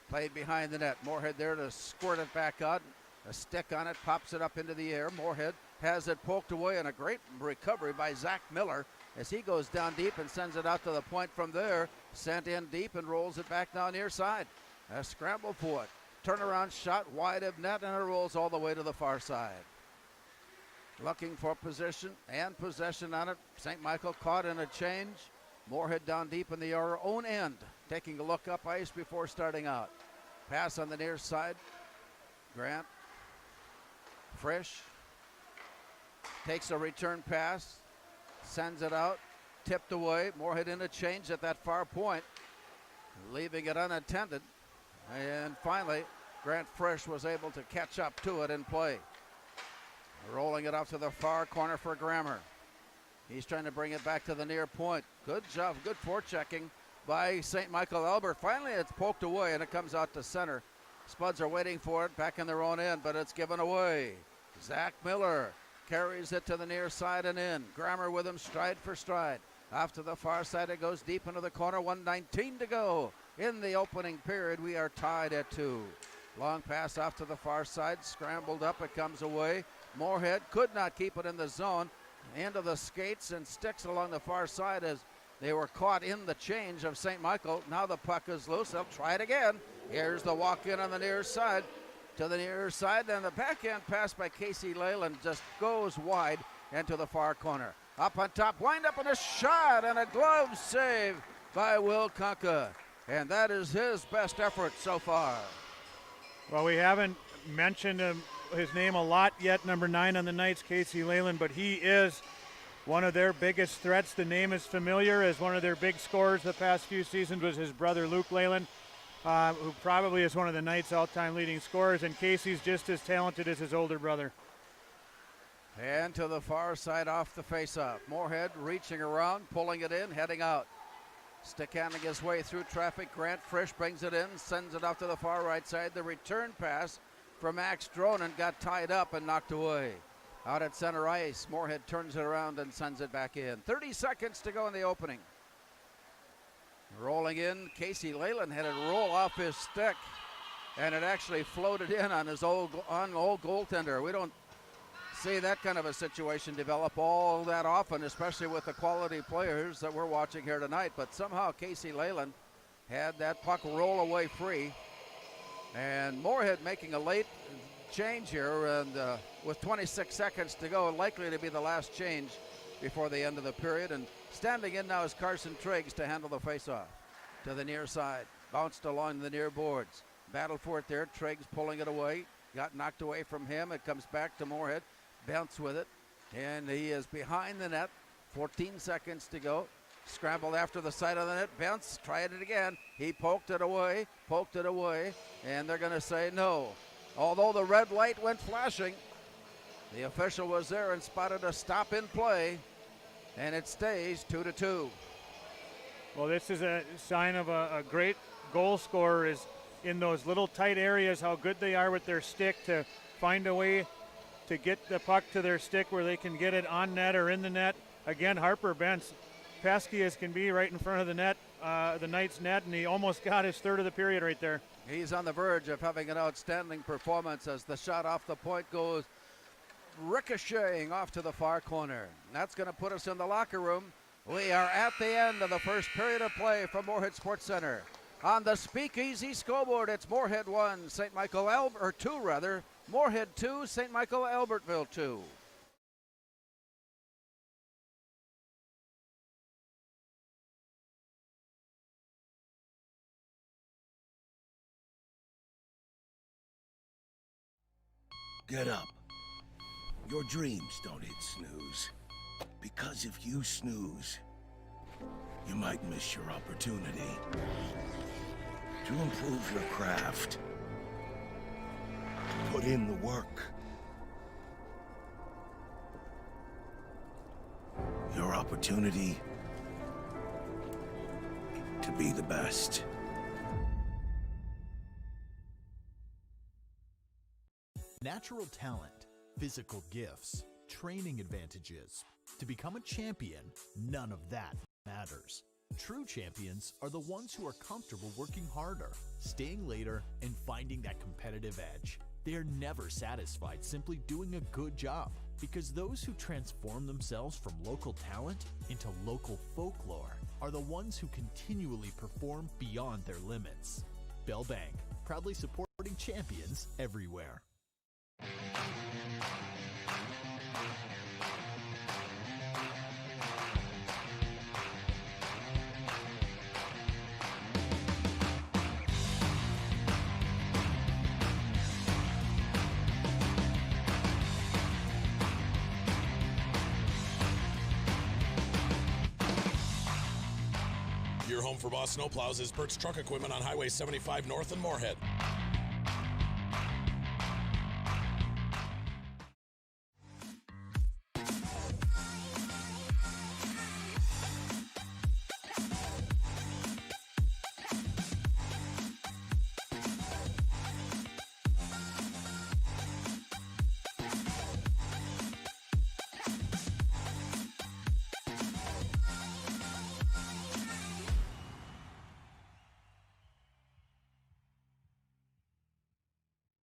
Played behind the net. Moorhead there to squirt it back out. A stick on it, pops it up into the air. Moorhead has it poked away, and a great recovery by Zach Miller as he goes down deep and sends it out to the point from there. Sent in deep and rolls it back down near side. A scramble for it. Turnaround shot wide of net, and it rolls all the way to the far side. Looking for position and possession on it. St. Michael caught in a change. Moorhead down deep in the own end. Taking a look up ice before starting out. Pass on the near side. Grant. Frisch. Takes a return pass. Sends it out. Tipped away. Moorhead in a change at that far point. Leaving it unattended. And finally, Grant Frisch was able to catch up to it and play. Rolling it off to the far corner for Grammer. He's trying to bring it back to the near point. Good job, good forechecking by St. Michael Albert. Finally, it's poked away and it comes out to center. Spuds are waiting for it back in their own end, but it's given away. Zach Miller carries it to the near side and in. Grammer with him stride for stride. Off to the far side, it goes deep into the corner. 1:19 to go. In the opening period, we are tied at 2. Long pass off to the far side, scrambled up, it comes away. Moorhead could not keep it in the zone. Into the skates and sticks along the far side as they were caught in the change of St. Michael. Now the puck is loose, they'll try it again. Here's the walk-in on the near side. To the near side, and the backhand pass by Casey Leyland just goes wide into the far corner. Up on top, wind up and a shot and a glove save by Will Conka. And that is his best effort so far. Well, we haven't mentioned his name a lot yet, number 9 on the Knights, Casey Leyland, but he is one of their biggest threats. The name is familiar as one of their big scorers the past few seasons was his brother Luke Leyland, who probably is one of the Knights' all-time leading scorers, and Casey's just as talented as his older brother. And to the far side off the face-off. Moorhead reaching around, pulling it in, heading out. Stick-handing his way through traffic. Grant Frisch brings it in, sends it off to the far right side. The return pass from Max Dronen got tied up and knocked away. Out at center ice, Moorhead turns it around and sends it back in. 30 seconds to go in the opening. Rolling in, Casey Leyland had it roll off his stick, and it actually floated in on his old goaltender. We don't see that kind of a situation develop all that often, especially with the quality players that we're watching here tonight. But somehow Casey Leyland had that puck roll away free. And Moorhead making a late change here, and with 26 seconds to go, likely to be the last change before the end of the period. And standing in now is Carson Triggs to handle the faceoff. To the near side, bounced along the near boards. Battle for it there, Triggs pulling it away. Got knocked away from him. It comes back to Moorhead. Bounce with it, and he is behind the net. 14 seconds to go. Scrambled after the side of the net. Bounce, tried it again. He poked it away, and they're going to say no. Although the red light went flashing, the official was there and spotted a stop in play, and it stays 2-2. Well, this is a sign of a great goal scorer, is in those little tight areas, how good they are with their stick to find a way to get the puck to their stick where they can get it on net or in the net. Again, Harper Bentz, pesky as can be right in front of the net, the Knights net, and he almost got his third of the period right there. He's on the verge of having an outstanding performance as the shot off the point goes ricocheting off to the far corner. That's going to put us in the locker room. We are at the end of the first period of play from Moorhead Sports Center. On the Speakeasy scoreboard, it's Moorhead 1, St. Michael 2, Moorhead 2, St. Michael Albertville 2. Get up. Your dreams don't hit snooze. Because if you snooze, you might miss your opportunity to improve your craft. put in the work. Your opportunity to be the best. Natural talent, physical gifts, training advantages. To become a champion, none of that matters. True champions are the ones who are comfortable working harder, staying later, and finding that competitive edge. They are never satisfied simply doing a good job, because those who transform themselves from local talent into local folklore are the ones who continually perform beyond their limits. Bell Bank, proudly supporting champions everywhere. Your home for Boss Snowplows is Burt's Truck Equipment on Highway 75 North in Moorhead.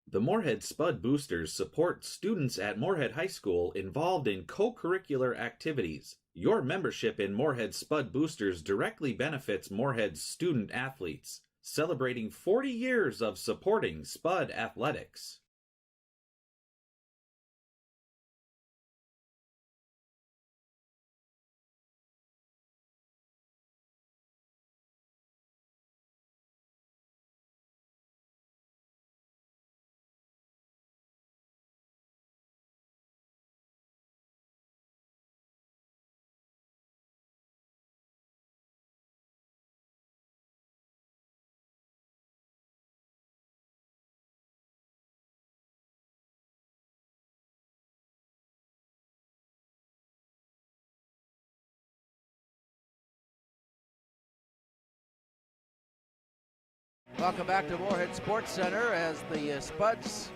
The Moorhead Spud Boosters support students at Moorhead High School involved in co-curricular activities. Your membership in Moorhead Spud Boosters directly benefits Moorhead's student athletes, celebrating 40 years of supporting Spud athletics. Welcome back to Moorhead Sports Center as the Spuds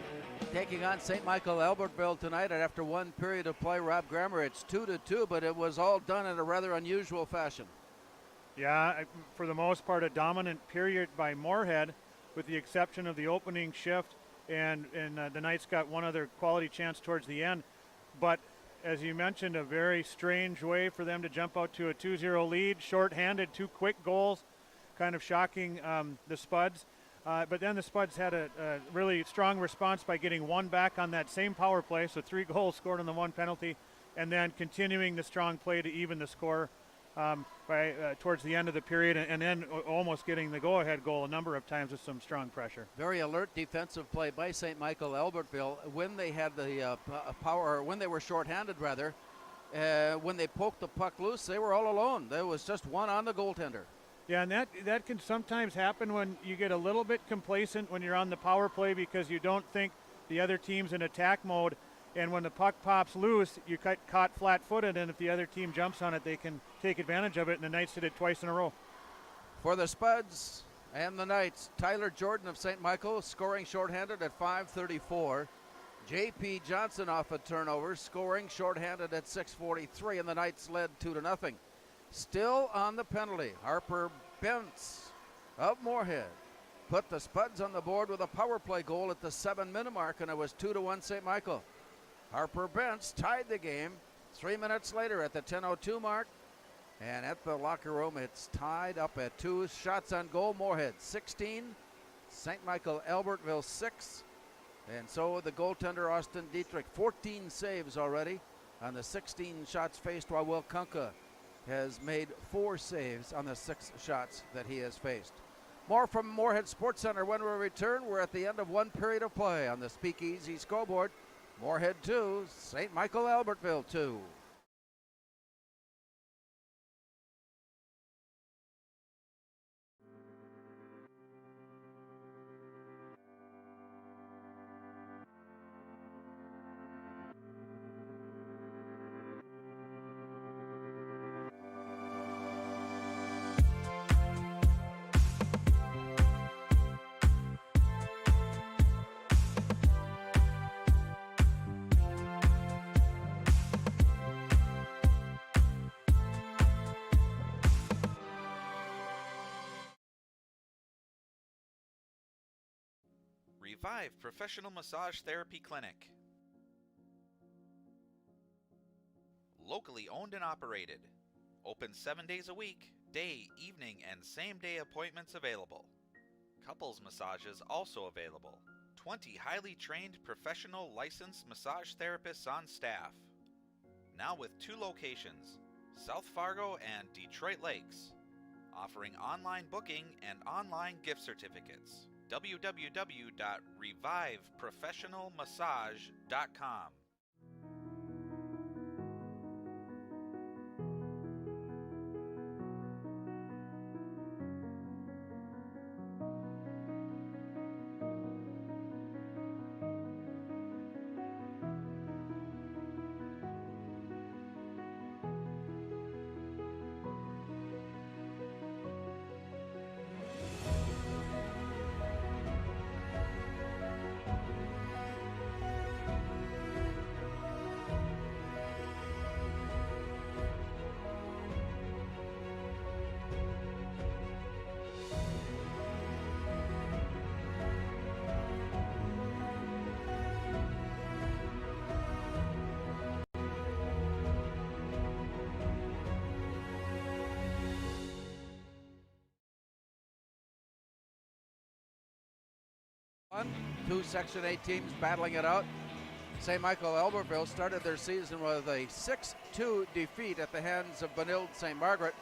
taking on St. Michael Albertville tonight. And after one period of play, Rob Grammer, it's 2-2, but it was all done in a rather unusual fashion. Yeah, for the most part, a dominant period by Moorhead, with the exception of the opening shift, and the Knights got one other quality chance towards the end. But as you mentioned, a very strange way for them to jump out to a 2-0 lead, shorthanded, 2 quick goals, kind of shocking the Spuds. But then the Spuds had a really strong response by getting one back on that same power play, so 3 goals scored on the 1 penalty, and then continuing the strong play to even the score by towards the end of the period, and then almost getting the go-ahead goal a number of times with some strong pressure. Very alert defensive play by St. Michael Albertville when they had the power, or when they were shorthanded rather. When they poked the puck loose, they were all alone. There was just one on the goaltender. Yeah, and that can sometimes happen when you get a little bit complacent when you're on the power play because you don't think the other team's in attack mode. And when the puck pops loose, you get caught flat-footed, and if the other team jumps on it, they can take advantage of it, and the Knights did it twice in a row. For the Spuds and the Knights, Tyler Jordan of St. Michael scoring shorthanded at 5:34. J.P. Johnson off a turnover, scoring shorthanded at 6:43, and the Knights led 2-0. Still on the penalty, Harper Bentz of Moorhead put the Spuds on the board with a power play goal at the 7-minute mark, and it was 2-1 St. Michael. Harper Bentz tied the game 3 minutes later at the 10:02 mark, and at the locker room it's tied up at 2. Shots on goal, Moorhead 16, St. Michael Albertville 6, and so the goaltender Austin Dietrich 14 saves already on the 16 shots faced, while Will Kunka has made 4 saves on the 6 shots that he has faced. More from Moorhead Sports Center when we return. We're at the end of one period of play on the Speakeasy scoreboard. Moorhead 2, St. Michael Albertville 2. Revive Professional Massage Therapy Clinic. Locally owned and operated. Open 7 days a week, day, evening, and same-day appointments available. Couples massages also available. 20 highly trained professional licensed massage therapists on staff. Now with 2 locations, South Fargo and Detroit Lakes. Offering online booking and online gift certificates. www.reviveprofessionalmassage.com. Two Section 8 teams battling it out. St. Michael Albertville started their season with a 6-2 defeat at the hands of Benilde St. Margaret.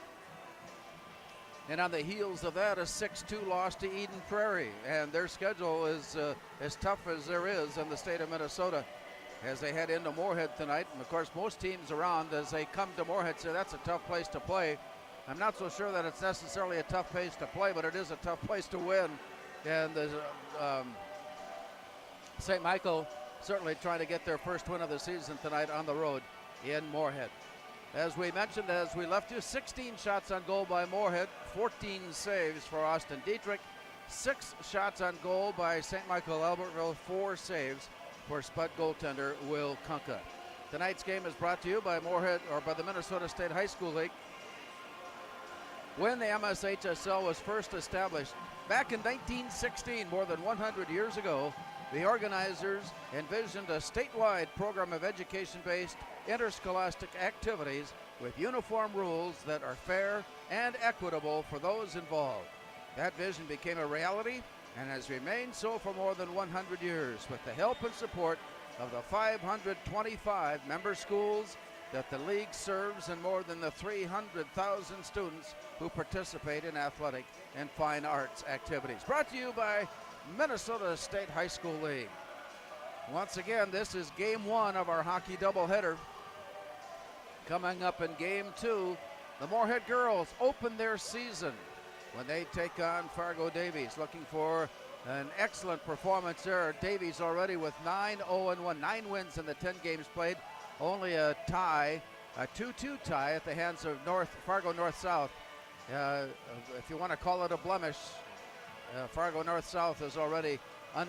And on the heels of that, a 6-2 loss to Eden Prairie. And their schedule is as tough as there is in the state of Minnesota as they head into Moorhead tonight. And of course, most teams around, as they come to Moorhead, say that's a tough place to play. I'm not so sure that it's necessarily a tough place to play, but it is a tough place to win. And there's St. Michael certainly trying to get their first win of the season tonight on the road in Moorhead. As we mentioned, as we left you, 16 shots on goal by Moorhead, 14 saves for Austin Dietrich, 6 shots on goal by St. Michael Albertville, 4 saves for Spud goaltender Will Kunka. Tonight's game is brought to you by Moorhead, or by the Minnesota State High School League. When the MSHSL was first established back in 1916, more than 100 years ago, the organizers envisioned a statewide program of education-based interscholastic activities with uniform rules that are fair and equitable for those involved. That vision became a reality and has remained so for more than 100 years with the help and support of the 525 member schools that the league serves and more than the 300,000 students who participate in athletic and fine arts activities. Brought to you by Minnesota State High School League. Once again, this is game 1 of our hockey doubleheader. Coming up in game 2, the Moorhead girls open their season when they take on Fargo Davies, looking for an excellent performance there. Davies already with 9-0-1, 9 wins in the 10 games played. Only a tie, a 2-2 tie at the hands of Fargo North-South. If you want to call it a blemish, Fargo North-South is already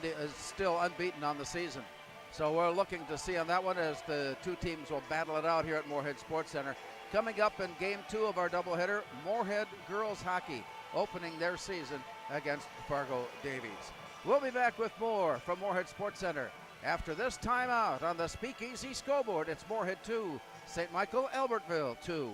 is still unbeaten on the season. So we're looking to see on that one as the two teams will battle it out here at Moorhead Sports Center. Coming up in game 2 of our doubleheader, Moorhead girls hockey opening their season against Fargo Davies. We'll be back with more from Moorhead Sports Center after this timeout on the Speakeasy scoreboard. It's Moorhead 2, St. Michael Albertville 2.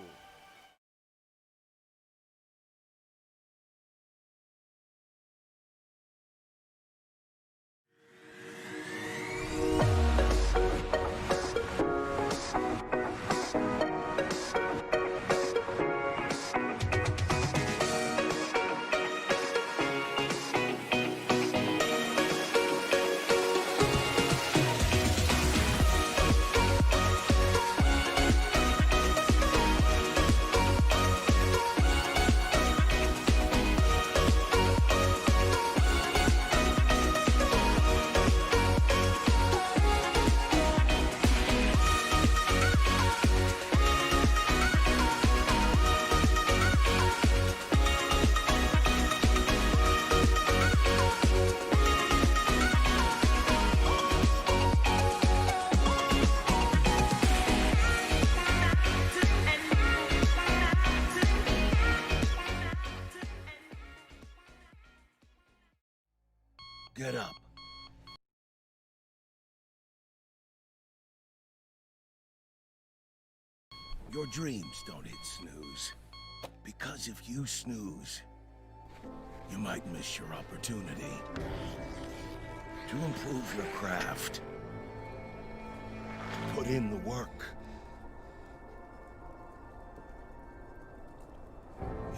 Get up. Your dreams don't hit snooze. Because if you snooze, you might miss your opportunity to improve your craft. To put in the work.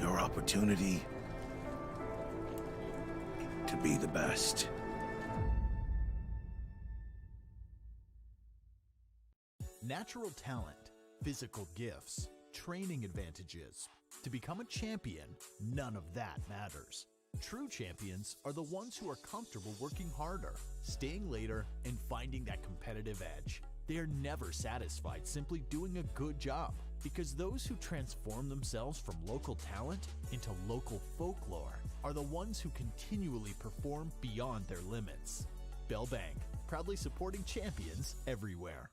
Your opportunity to be the best. Natural talent, physical gifts, training advantages. To become a champion, none of that matters. True champions are the ones who are comfortable working harder, staying later, and finding that competitive edge. They are never satisfied simply doing a good job, because those who transform themselves from local talent into local folklore are the ones who continually perform beyond their limits. Bell Bank, proudly supporting champions everywhere.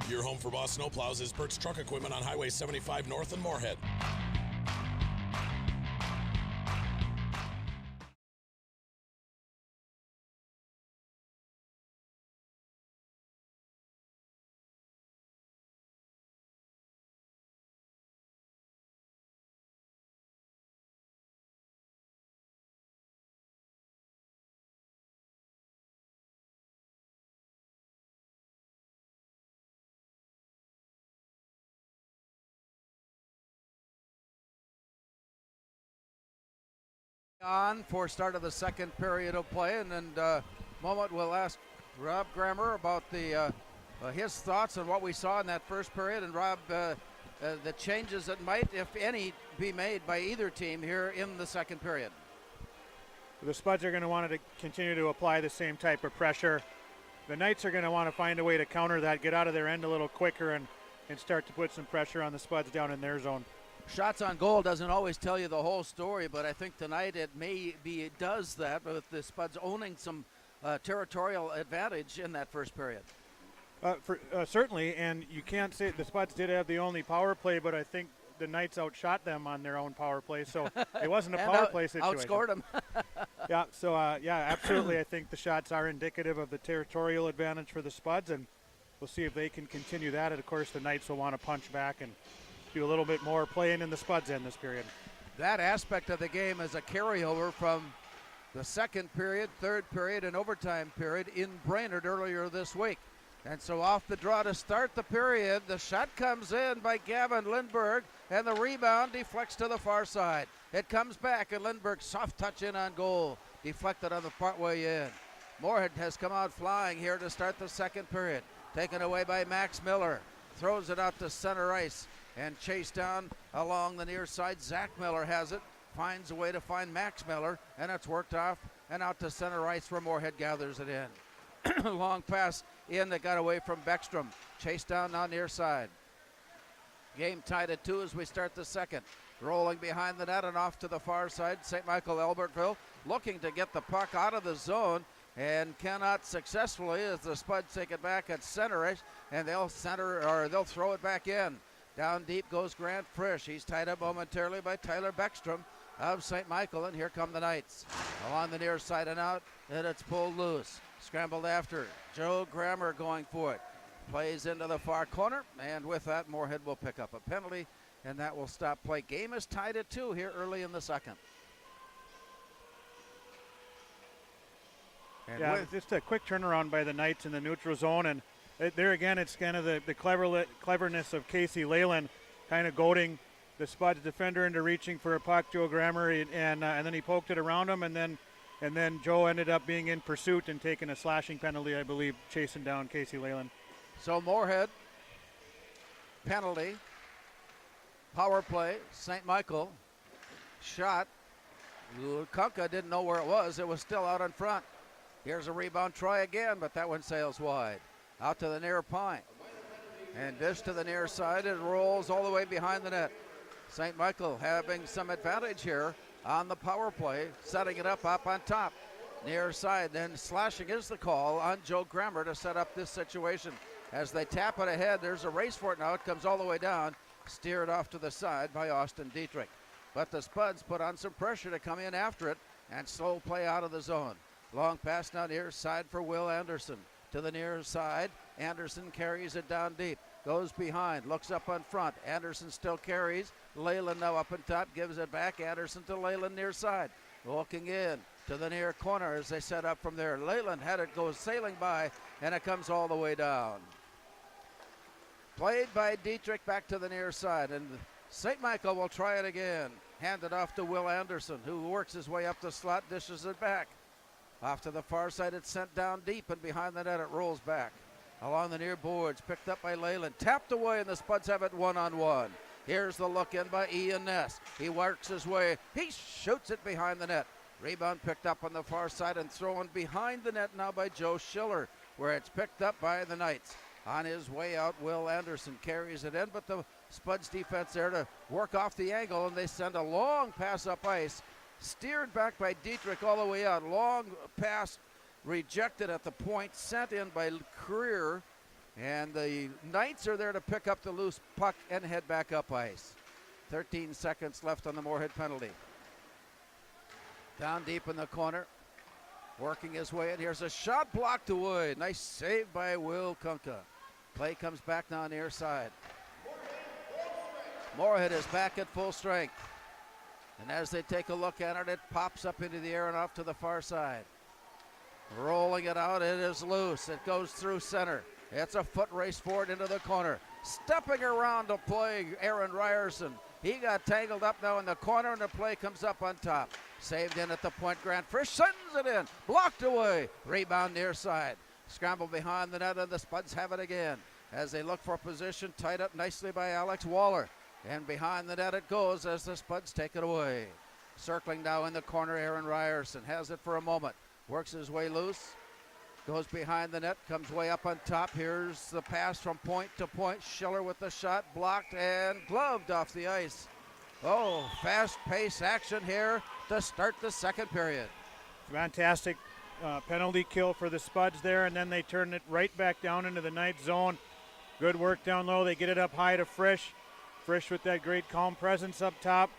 Your home for Boss Snowplows is Burt's Truck Equipment on Highway 75 North in Moorhead. On for start of the second period of play, and in a moment we'll ask Rob Grammer about his thoughts on what we saw in that first period, and Rob, the changes that might, if any, be made by either team here in the second period. The Spuds are going to want to continue to apply the same type of pressure. The Knights are going to want to find a way to counter that, get out of their end a little quicker, and start to put some pressure on the Spuds down in their zone. Shots on goal doesn't always tell you the whole story, but I think tonight it does that, with the Spuds owning some territorial advantage in that first period. Certainly, and you can't say the Spuds did have the only power play, but I think the Knights outshot them on their own power play, so it wasn't a power play situation. Outscored them. Yeah, so absolutely, I think the shots are indicative of the territorial advantage for the Spuds, and we'll see if they can continue that. And of course, the Knights will want to punch back and do a little bit more playing in the Spuds end this period. That aspect of the game is a carryover from the second period, third period, and overtime period in Brainerd earlier this week. And so off the draw to start the period, the shot comes in by Gavin Lindberg, and the rebound deflects to the far side. It comes back, and Lindberg soft touch in on goal, deflected on the partway in. Moorhead has come out flying here to start the second period. Taken away by Max Miller, throws it out to center ice, and chased down along the near side. Zach Miller has it, finds a way to find Max Miller, and it's worked off and out to center ice where Moorhead gathers it in. Long pass in that got away from Beckstrom. Chased down on near side. Game tied at 2 as we start the second. Rolling behind the net and off to the far side. St. Michael Albertville looking to get the puck out of the zone and cannot successfully, as the Spuds take it back at center ice, and they'll throw it back in. Down deep goes Grant Frisch. He's tied up momentarily by Tyler Beckstrom of St. Michael, and here come the Knights. Along the near side and out, and it's pulled loose. Scrambled after. Joe Grammer going for it. Plays into the far corner, and with that, Moorhead will pick up a penalty, and that will stop play. Game is tied at 2 here early in the second. And just a quick turnaround by the Knights in the neutral zone, and there again, it's kind of the cleverness of Casey Leyland kind of goading the Spuds defender into reaching for a puck, Joe Grammer, and then he poked it around him, and then Joe ended up being in pursuit and taking a slashing penalty, I believe, chasing down Casey Leyland. So Moorhead, penalty, power play, St. Michael, shot. Kunka didn't know where it was. It was still out in front. Here's a rebound, try again, but that one sails wide. Out to the near point. And dish to the near side. It rolls all the way behind the net. St. Michael having some advantage here on the power play, setting it up on top. Near side, then slashing is the call on Joe Grammer to set up this situation. As they tap it ahead, there's a race for it now. It comes all the way down, steered off to the side by Austin Dietrich. But the Spuds put on some pressure to come in after it and slow play out of the zone. Long pass now near side for Will Anderson. To the near side, Anderson carries it down deep. Goes behind, looks up on front. Anderson still carries. Leyland now up on top, gives it back. Anderson to Leyland near side. Walking in to the near corner as they set up from there. Leyland had it go sailing by, and it comes all the way down. Played by Dietrich back to the near side, and St. Michael will try it again. Handed off to Will Anderson, who works his way up the slot, dishes it back. Off to the far side, it's sent down deep, and behind the net it rolls back. Along the near boards, picked up by Leyland, tapped away, and the Spuds have it one-on-one. Here's the look in by Ian Ness. He works his way, he shoots it behind the net. Rebound picked up on the far side and thrown behind the net now by Joe Schiller, where it's picked up by the Knights. On his way out, Will Anderson carries it in, but the Spuds defense there to work off the angle, and they send a long pass up ice. Steered back by Dietrich all the way out. Long pass rejected at the point, sent in by Creer. And the Knights are there to pick up the loose puck and head back up ice. 13 seconds left on the Moorhead penalty. Down deep in the corner. Working his way in. Here's a shot blocked away. Nice save by Will Kunka. Play comes back now near side. Moorhead is back at full strength. And as they take a look at it, it pops up into the air and off to the far side. Rolling it out, it is loose. It goes through center. It's a foot race forward into the corner. Stepping around to play Aaron Ryerson. He got tangled up now in the corner, and the play comes up on top. Saved in at the point. Grant Frisch sends it in. Blocked away. Rebound near side. Scramble behind the net, and the Spuds have it again. As they look for position, tied up nicely by Alex Waller. And behind the net it goes as the Spuds take it away. Circling now in the corner, Aaron Ryerson has it for a moment. Works his way loose. Goes behind the net, comes way up on top. Here's the pass from point to point. Schiller with the shot, blocked and gloved off the ice. Oh, fast-paced action here to start the second period. Fantastic penalty kill for the Spuds there, and then they turn it right back down into the Knights zone. Good work down low. They get it up high to Frisch. Frisch with that great calm presence up top.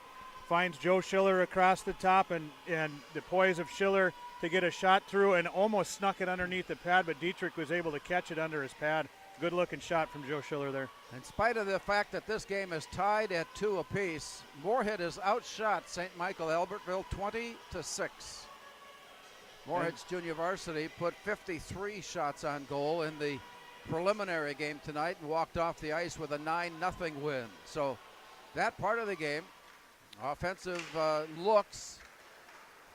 Finds Joe Schiller across the top, and the poise of Schiller to get a shot through and almost snuck it underneath the pad, but Dietrich was able to catch it under his pad. Good looking shot from Joe Schiller there. In spite of the fact that this game is tied at 2 apiece, Moorhead has outshot St. Michael Albertville 20-6. Moorhead's junior varsity put 53 shots on goal in the preliminary game tonight and walked off the ice with a 9-0 win. So that part of the game, offensive looks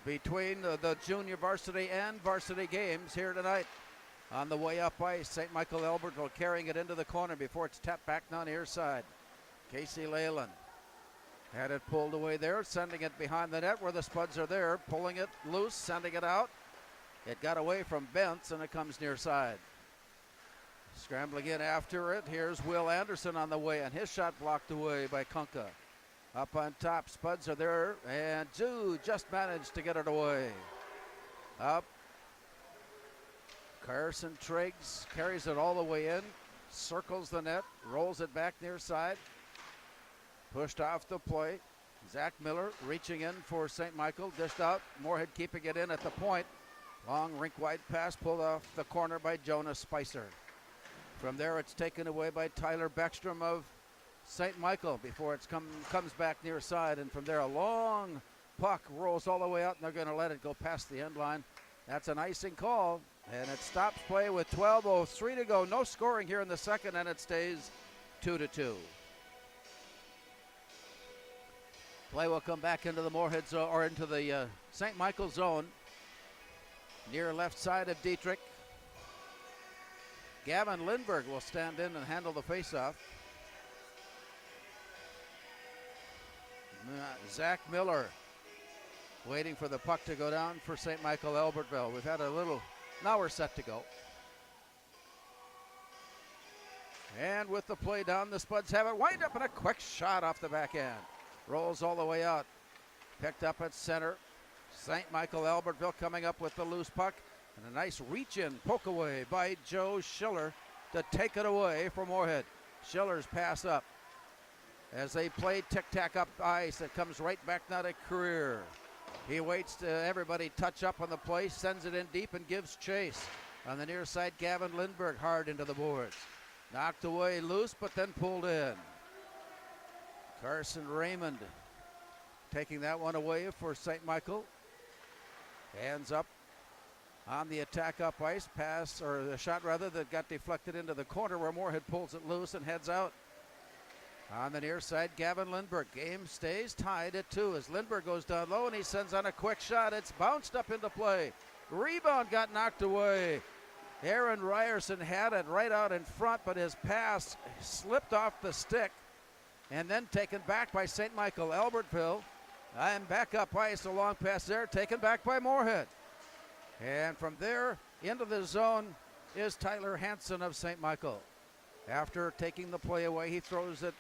between the junior varsity and varsity games here tonight. On the way up ice, St. Michael Albertville carrying it into the corner before it's tapped back down near side. Casey Leyland had it pulled away there, sending it behind the net where the Spuds are there, pulling it loose, sending it out. It got away from Bentz, and it comes near side. Scrambling in after it, here's Will Anderson on the way, and his shot blocked away by Kunka. Up on top, Spuds are there, and Jude just managed to get it away. Up. Carson Triggs carries it all the way in, circles the net, rolls it back near side. Pushed off the play. Zach Miller reaching in for St. Michael, dished out. Moorhead keeping it in at the point. Long rink-wide pass pulled off the corner by Jonas Spicer. From there, it's taken away by Tyler Beckstrom of St. Michael before it comes back near side. And from there, a long puck rolls all the way out, and they're going to let it go past the end line. That's an icing call, and it stops play with 12:03 to go. No scoring here in the second, and it stays 2-2. Play will come back into the Moorhead zone, or into the St. Michael zone. Near left side of Dietrich. Gavin Lindberg will stand in and handle the faceoff. Zach Miller waiting for the puck to go down for St. Michael Albertville. We've had a little, now we're set to go. And with the play down, the Spuds have it. Wind up and a quick shot off the back end. Rolls all the way out. Picked up at center. St. Michael Albertville coming up with the loose puck. And a nice reach-in poke away by Joe Schiller to take it away from Moorhead. Schiller's pass up. As they play tic-tac up ice, it comes right back now to Career. He waits to everybody touch up on the play, sends it in deep and gives chase. On the near side, Gavin Lindbergh hard into the boards. Knocked away loose, but then pulled in. Carson Raymond taking that one away for St. Michael. Hands up on the attack up ice. Pass, or the shot rather, that got deflected into the corner where Moorhead pulls it loose and heads out. On the near side, Gavin Lindbergh. Game stays tied at 2 as Lindbergh goes down low and he sends on a quick shot. It's bounced up into play. Rebound got knocked away. Aaron Ryerson had it right out in front, but his pass slipped off the stick and then taken back by St. Michael Albertville. And back up ice, a long pass there, taken back by Moorhead. And from there into the zone is Tyler Hansen of St. Michael. After taking the play away, he throws it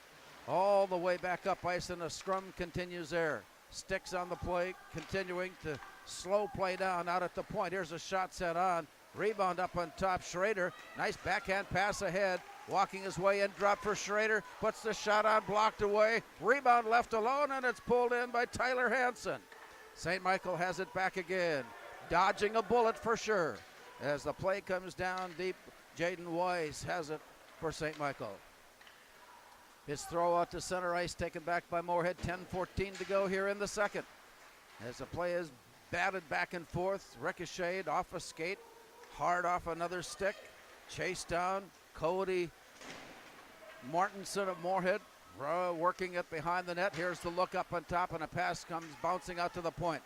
all the way back up ice, and the scrum continues there. Sticks on the play, continuing to slow play down out at the point. Here's a shot set on. Rebound up on top, Schrader. Nice backhand pass ahead. Walking his way in, drop for Schrader. Puts the shot on, blocked away. Rebound left alone, and it's pulled in by Tyler Hansen. St. Michael has it back again. Dodging a bullet for sure. As the play comes down deep, Jaden Wise has it for St. Michael. His throw out to center ice taken back by Moorhead. 10-14 to go here in the second. As the play is batted back and forth, ricocheted off a skate, hard off another stick, chased down. Cody Martinson of Moorhead working it behind the net. Here's the look up on top, and a pass comes bouncing out to the point.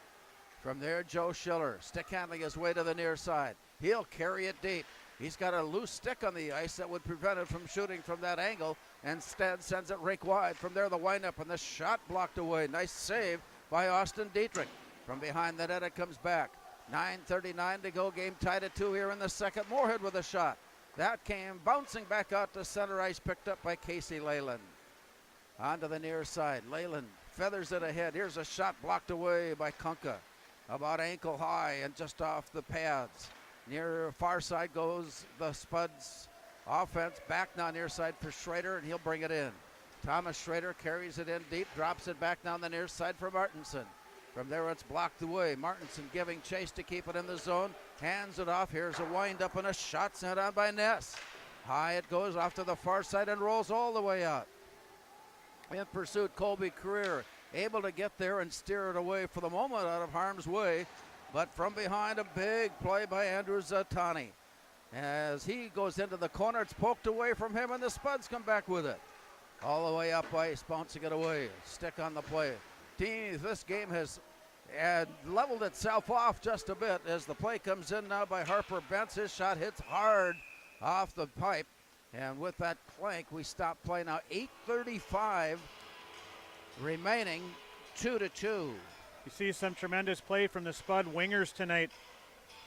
From there, Joe Schiller stick handling his way to the near side. He'll carry it deep. He's got a loose stick on the ice that would prevent him from shooting from that angle. Instead, sends it rink wide. From there, the windup, and the shot blocked away. Nice save by Austin Dietrich. From behind the net, it comes back. 9:39 to go. Game tied at 2 here in the second. Moorhead with a shot. That came bouncing back out to center ice, picked up by Casey Leyland. Onto the near side. Leyland feathers it ahead. Here's a shot blocked away by Kunka. About ankle high and just off the pads. Near far side goes the Spuds offense. Back now near side for Schrader, and he'll bring it in. Thomas Schrader carries it in deep, drops it back down the near side for Martinson. From there, it's blocked away. Martinson giving chase to keep it in the zone. Hands it off. Here's a wind up and a shot sent on by Ness. High it goes off to the far side and rolls all the way out. In pursuit, Colby Career able to get there and steer it away for the moment out of harm's way. But from behind, a big play by Andrew Zatani. As he goes into the corner, it's poked away from him, and the Spuds come back with it. All the way up ice, bouncing it away. Stick on the play. This game has leveled itself off just a bit as the play comes in now by Harper Bentz. His shot hits hard off the pipe. And with that clank, we stop play now. 8:35 remaining, 2-2. You see some tremendous play from the Spud wingers tonight.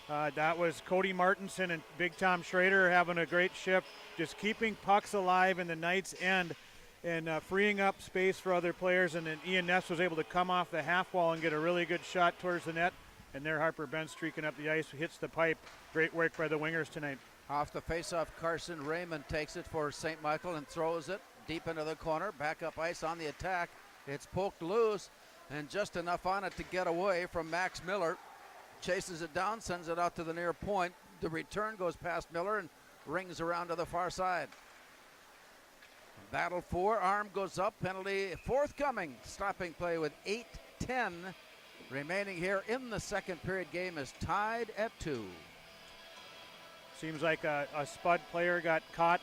That was Cody Martinson and Big Tom Schrader having a great shift, just keeping pucks alive in the Knights' end and freeing up space for other players. And then Ian Ness was able to come off the half wall and get a really good shot towards the net. And there Harper Bentz streaking up the ice, hits the pipe. Great work by the wingers tonight. Off the faceoff, Carson Raymond takes it for St. Michael and throws it deep into the corner. Back up ice on the attack. It's poked loose and just enough on it to get away from Max Miller. Chases it down, sends it out to the near point. The return goes past Miller and rings around to the far side. Battle for, arm goes up, penalty forthcoming. Stopping play with 8:10 remaining here in the second period. Game is tied at 2. Seems like a Spud player got caught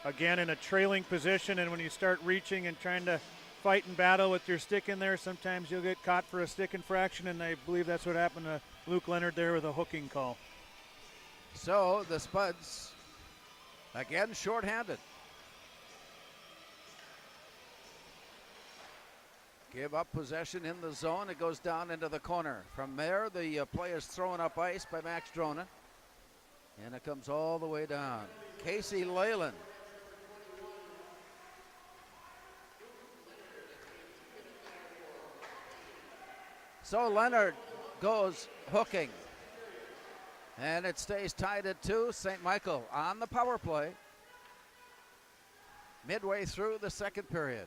again in a trailing position, and when you start reaching and trying to fight and battle with your stick in there, sometimes you'll get caught for a stick infraction, and I believe that's what happened to Luke Leonard there with a hooking call. So the Spuds again shorthanded. Give up possession in the zone. It goes down into the corner. From there, the play is thrown up ice by Max Drona. And it comes all the way down. Casey Leyland. So Leonard goes hooking. And it stays tied at 2. St. Michael on the power play. Midway through the second period.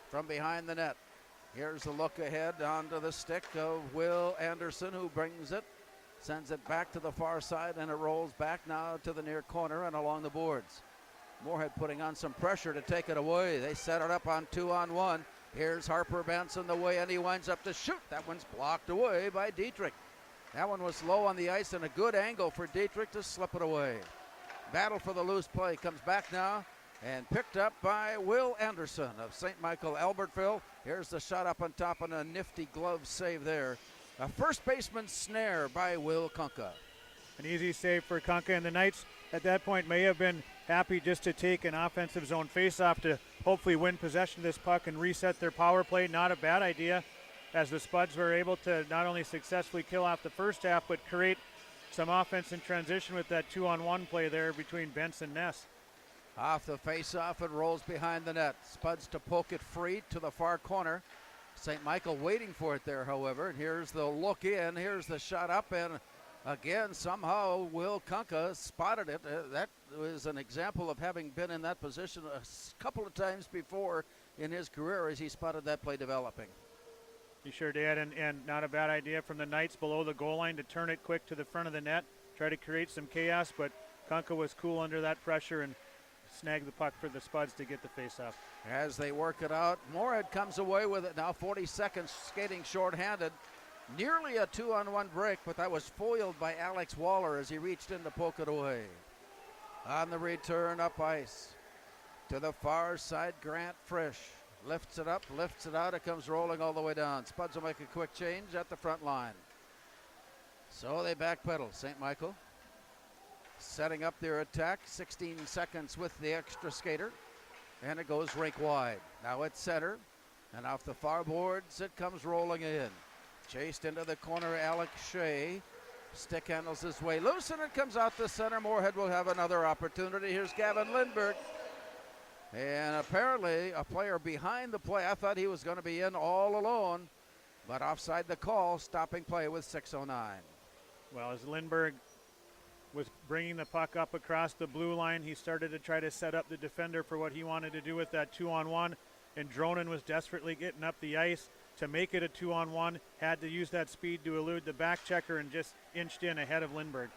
From behind the net. Here's a look ahead onto the stick of Will Anderson, who brings it. Sends it back to the far side, and it rolls back now to the near corner and along the boards. Moorhead putting on some pressure to take it away. They set it up on 2-on-1. Here's Harper Benson the way, and he winds up to shoot. That one's blocked away by Dietrich. That one was low on the ice and a good angle for Dietrich to slip it away. Battle for the loose play comes back now and picked up by Will Anderson of St. Michael Albertville. Here's the shot up on top and a nifty glove save there. A first baseman snare by Will Kunka. An easy save for Kunka, and the Knights at that point may have been happy just to take an offensive zone faceoff to hopefully win possession of this puck and reset their power play. Not a bad idea, as the Spuds were able to not only successfully kill off the first half, but create some offense in transition with that 2-on-1 play there between Benson and Ness. Off the face-off, it rolls behind the net. Spuds to poke it free to the far corner. St. Michael waiting for it there, however. And here's the look in. Here's the shot up, and again, somehow Will Kunka spotted it. That was an example of having been in that position a couple of times before in his career as he spotted that play developing. He sure did, and not a bad idea from the Knights below the goal line to turn it quick to the front of the net, try to create some chaos, but Kunka was cool under that pressure and snagged the puck for the Spuds to get the face-off. As they work it out, Moorhead comes away with it now, 40 seconds, skating shorthanded. Nearly a 2-on-1 break, but that was foiled by Alex Waller as he reached in to poke it away. On the return up ice. To the far side, Grant Frisch lifts it up, lifts it out, it comes rolling all the way down. Spuds will make a quick change at the front line. So they backpedal, St. Michael. Setting up their attack, 16 seconds with the extra skater. And it goes rink wide. Now it's center, and off the far boards it comes rolling in. Chased into the corner, Alex Shea. Stick handles his way loose, and it comes out the center. Moorhead will have another opportunity. Here's Gavin Lindberg. And apparently a player behind the play. I thought he was going to be in all alone, but offside the call, stopping play with 6:09. Well, as Lindberg was bringing the puck up across the blue line, he started to try to set up the defender for what he wanted to do with that 2-on-1, and Dronen was desperately getting up the ice to make it a 2-on-1, had to use that speed to elude the back checker and just inched in ahead of Lindberg.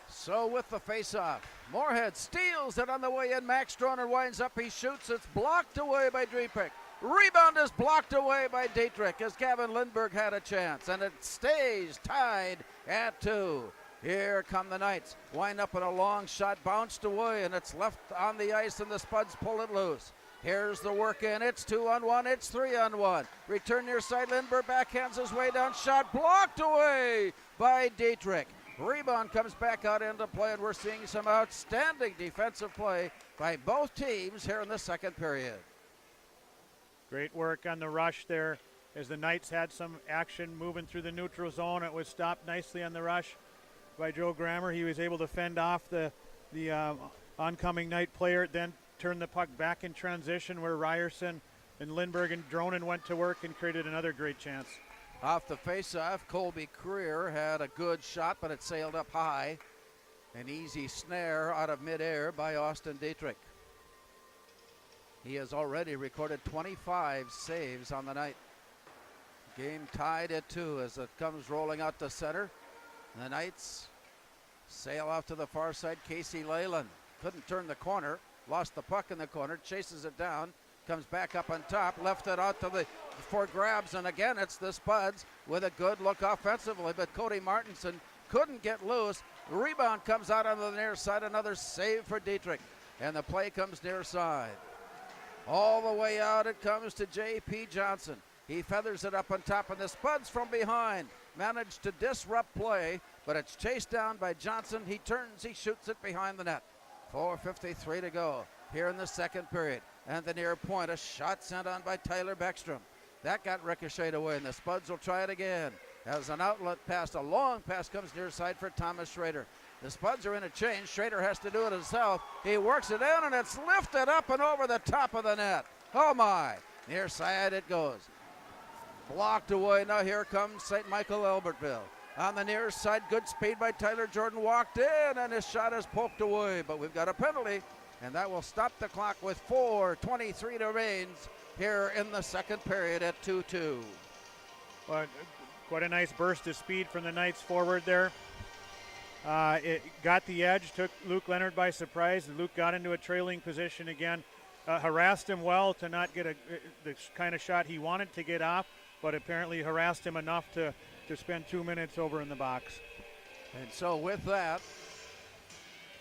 So with the face-off, Moorhead steals it on the way in. Max Dronen winds up, he shoots, it's blocked away by Dietrich. Rebound is blocked away by Dietrich as Gavin Lindberg had a chance, and it stays tied at 2. Here come the Knights. Wind up in a long shot, bounced away, and it's left on the ice, and the Spuds pull it loose. Here's the work in. It's 2-on-1. It's 3-on-1. Return near side. Lindberg backhands his way down. Shot blocked away by Dietrich. Rebound comes back out into play, and we're seeing some outstanding defensive play by both teams here in the second period. Great work on the rush there as the Knights had some action moving through the neutral zone. It was stopped nicely on the rush by Joe Grammer. He was able to fend off the oncoming Knight player, then turn the puck back in transition where Ryerson and Lindberg and Dronen went to work and created another great chance. Off the face-off, Colby Creer had a good shot, but it sailed up high. An easy snare out of midair by Austin Dietrich. He has already recorded 25 saves on the night. Game tied at 2 as it comes rolling out to center. The Knights sail off to the far side. Casey Leyland couldn't turn the corner, lost the puck in the corner, chases it down, comes back up on top, left it out to the for grabs, and again it's the Spuds with a good look offensively, but Cody Martinson couldn't get loose. The rebound comes out on the near side, another save for Dietrich, and the play comes near side. All the way out it comes to J.P. Johnson. He feathers it up on top, and the Spuds from behind managed to disrupt play, but it's chased down by Johnson. He turns, he shoots it behind the net. 4:53 to go here in the second period. And the near point, a shot sent on by Tyler Beckstrom. That got ricocheted away, and the Spuds will try it again. As an outlet pass, a long pass comes near side for Thomas Schrader. The Spuds are in a change. Schrader has to do it himself. He works it in, and it's lifted up and over the top of the net. Oh, my. Near side it goes. Blocked away. Now here comes St. Michael Albertville. On the near side, good speed by Tyler Jordan. Walked in, and his shot is poked away. But we've got a penalty, and that will stop the clock with 4:23 remains here in the second period at 2-2. Well, quite a nice burst of speed from the Knights forward there. It got the edge, took Luke Leonard by surprise. Luke got into a trailing position again, harassed him well to not get the kind of shot he wanted to get off, but apparently harassed him enough to spend 2 minutes over in the box. And so with that,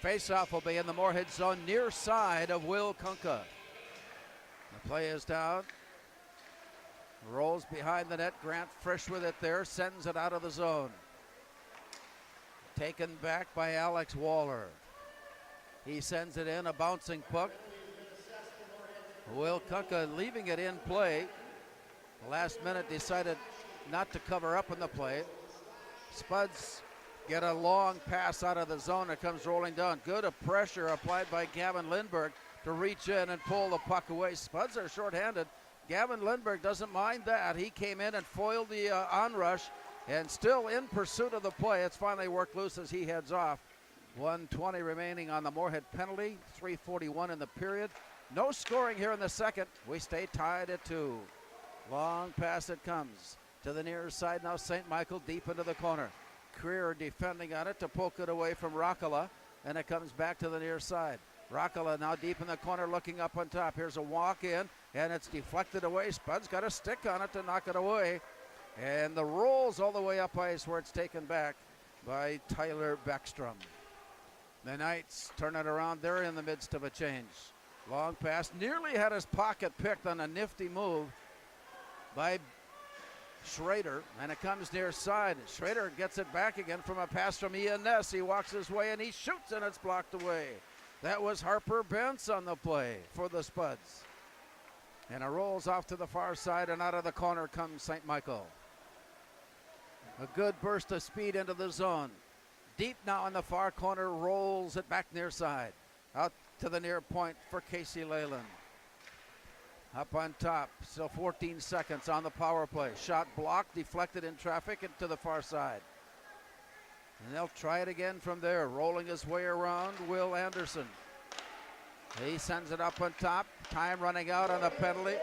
faceoff will be in the Moorhead zone near side of Will Kunka. The play is down. Rolls behind the net. Grant Frisch with it there. Sends it out of the zone. Taken back by Alex Waller. He sends it in, a bouncing puck. Will Kunka leaving it in play. Last minute decided not to cover up in the play. Spuds get a long pass out of the zone. It comes rolling down. Good pressure applied by Gavin Lindberg to reach in and pull the puck away. Spuds are shorthanded. Gavin Lindberg doesn't mind that. He came in and foiled the onrush and still in pursuit of the play. It's finally worked loose as he heads off. 1:20 remaining on the Moorhead penalty. 3:41 in the period. No scoring here in the second. We stay tied at 2. Long pass it comes. To the near side now, St. Michael deep into the corner. Creer defending on it to poke it away from Rockala, and it comes back to the near side. Rockala now deep in the corner looking up on top. Here's a walk in, and it's deflected away. Spud's got a stick on it to knock it away. And the rolls all the way up ice where it's taken back by Tyler Beckstrom. The Knights turn it around. They're in the midst of a change. Long pass, nearly had his pocket picked on a nifty move by Schrader, and it comes near side. Schrader gets it back again from a pass from Ian Ness. He walks his way and he shoots, and it's blocked away. That was Harper Bentz on the play for the Spuds. And it rolls off to the far side, and out of the corner comes St. Michael. A good burst of speed into the zone. Deep now in the far corner, rolls it back near side. Out to the near point for Casey Leyland. Up on top, still 14 seconds on the power play. Shot blocked, deflected in traffic and to the far side. And they'll try it again from there. Rolling his way around, Will Anderson. He sends it up on top. Time running out on the penalty.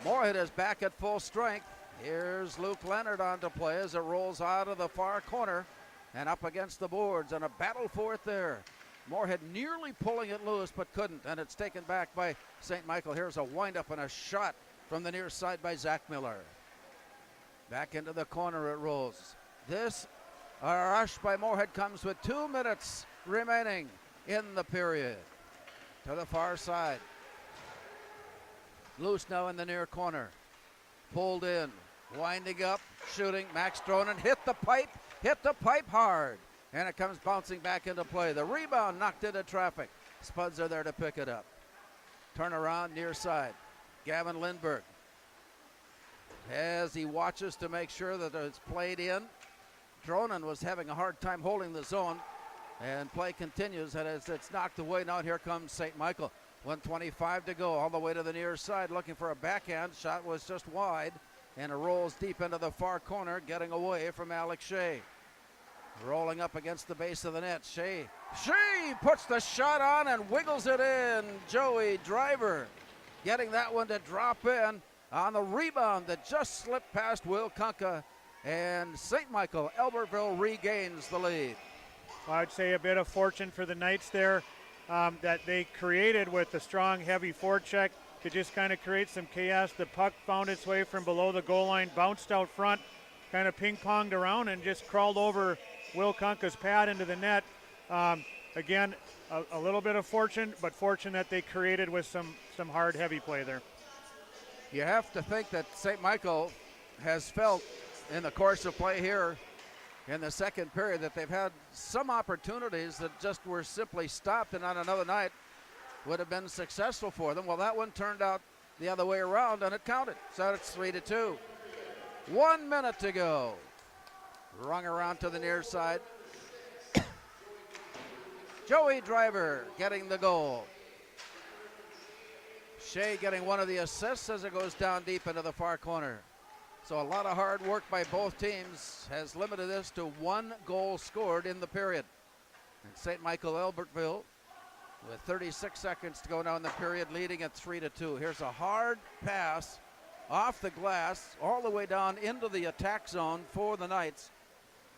Moorhead is back at full strength. Here's Luke Leonard on to play as it rolls out of the far corner and up against the boards, and a battle for it there. Moorhead nearly pulling it loose but couldn't, and it's taken back by St. Michael. Here's a windup and a shot from the near side by Zach Miller. Back into the corner it rolls. This rush by Moorhead comes with 2 minutes remaining in the period. To the far side. Loose now in the near corner. Pulled in, winding up, shooting. Max Dronen hit the pipe hard. And it comes bouncing back into play. The rebound knocked into traffic. Spuds are there to pick it up. Turn around near side. Gavin Lindberg, as he watches to make sure that it's played in. Dronen was having a hard time holding the zone. And play continues, and as it's knocked away, now here comes St. Michael. 1:25 to go, all the way to the near side, looking for a backhand. Shot was just wide, and it rolls deep into the far corner, getting away from Alex Shea. Rolling up against the base of the net, Shea puts the shot on and wiggles it in. Joey Driver getting that one to drop in on the rebound that just slipped past Will Kunka, and St. Michael Albertville regains the lead. I'd say a bit of fortune for the Knights there that they created with the strong, heavy forecheck to just kind of create some chaos. The puck found its way from below the goal line, bounced out front, kind of ping-ponged around, and just crawled over Will Kunka's pad into the net. Again, a little bit of fortune, but fortune that they created with some hard, heavy play there. You have to think that St. Michael has felt in the course of play here in the second period that they've had some opportunities that just were simply stopped, and on another night would have been successful for them. Well, that one turned out the other way around, and it counted. So it's 3-2. 1 minute to go. Rung around to the near side. Joey Driver getting the goal. Shea getting one of the assists as it goes down deep into the far corner. So a lot of hard work by both teams has limited this to 1 goal scored in the period. And St. Michael Albertville, with 36 seconds to go down the period, leading at 3-2. Here's a hard pass off the glass all the way down into the attack zone for the Knights.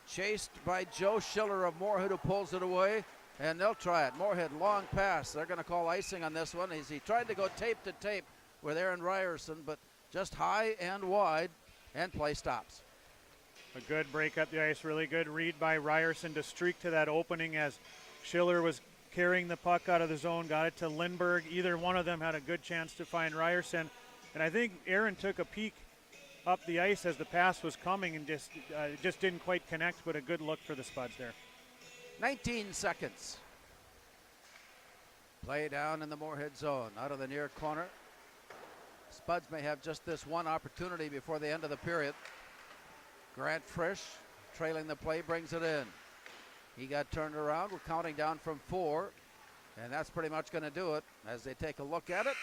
Chased by Joe Schiller of Moorhead, who pulls it away, and they'll try it. Moorhead, long pass. They're going to call icing on this one. He tried to go tape to tape with Aaron Ryerson, but just high and wide, and play stops. A good break up the ice, really good read by Ryerson to streak to that opening as Schiller was carrying the puck out of the zone, got it to Lindberg. Either one of them had a good chance to find Ryerson. And I think Aaron took a peek up the ice as the pass was coming and just didn't quite connect, but a good look for the Spuds there. 19 seconds. Play down in the Moorhead zone, out of the near corner. Spuds may have just this one opportunity before the end of the period. Grant Frisch, trailing the play, brings it in. He got turned around. We're counting down from 4, and that's pretty much going to do it as they take a look at it.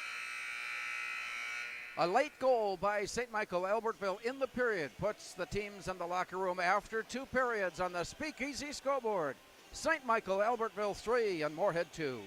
A late goal by St. Michael Albertville in the period puts the teams in the locker room after 2 periods on the Speakeasy scoreboard. St. Michael Albertville 3 and Moorhead 2.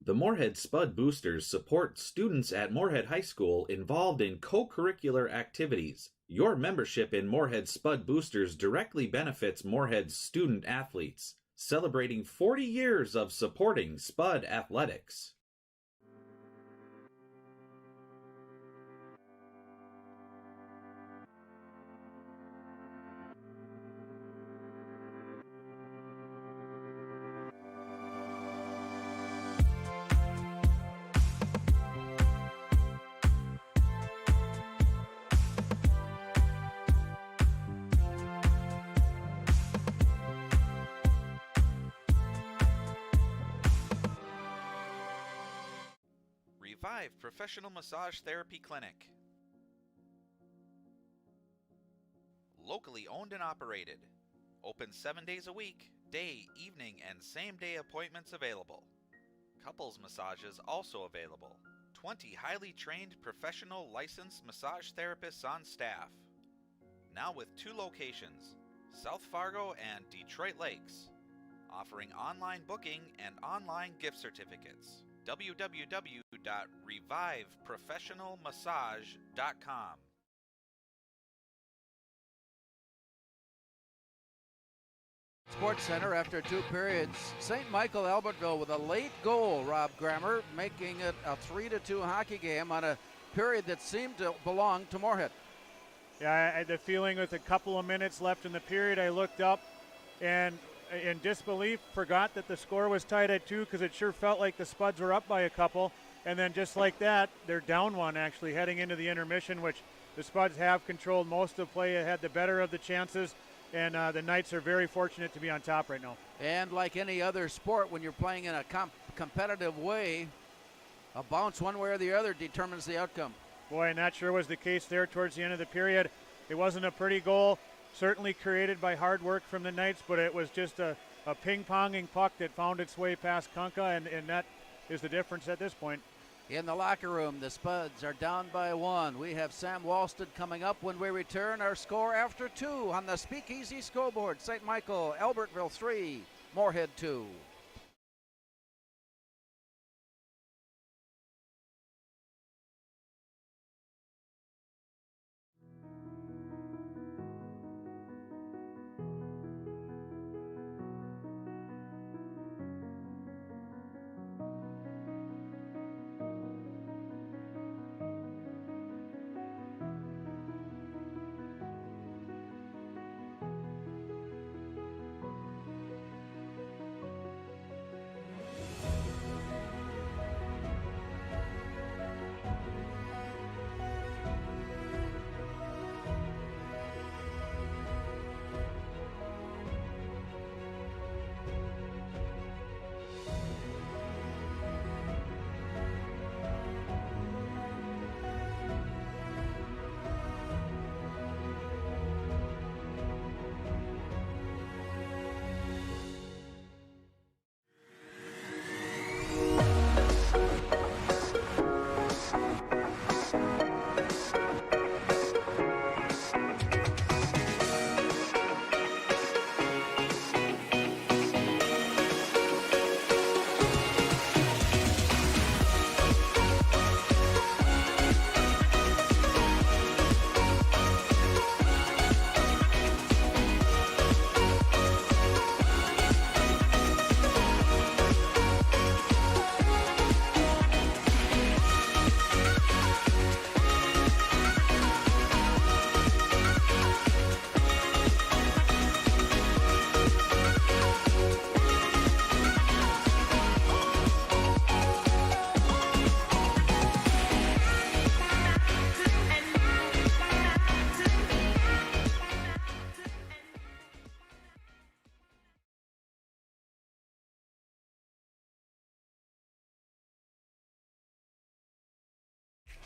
The Moorhead Spud Boosters support students at Moorhead High School involved in co-curricular activities. Your membership in Moorhead Spud Boosters directly benefits Moorhead's student athletes, celebrating 40 years of supporting Spud athletics. Revive Professional Massage Therapy Clinic. Locally owned and operated. Open 7 days a week, day, evening, and same-day appointments available. Couples massages also available. 20 highly trained professional licensed massage therapists on staff. Now with 2 locations, South Fargo and Detroit Lakes. Offering online booking and online gift certificates. www.reviveprofessionalmassage.com. Sports Center after 2 periods. St. Michael Albertville with a late goal, Rob Grammer, making it a 3-2 hockey game on a period that seemed to belong to Moorhead. Yeah, I had the feeling with a couple of minutes left in the period, I looked up and in disbelief forgot that the score was tied at 2 because it sure felt like the Spuds were up by a couple. And then just like that, they're down 1 actually heading into the intermission, which the Spuds have controlled most of play, had the better of the chances. And the Knights are very fortunate to be on top right now. And like any other sport, when you're playing in a competitive way, a bounce one way or the other determines the outcome. Boy, and that sure was the case there towards the end of the period. It wasn't a pretty goal, certainly created by hard work from the Knights, but it was just a ping-ponging puck that found its way past Kunka, and that is the difference at this point. In the locker room, the Spuds are down by 1. We have Sam Walston coming up when we return. Our score after 2 on the Speakeasy scoreboard. St. Michael, Albertville 3, Moorhead 2.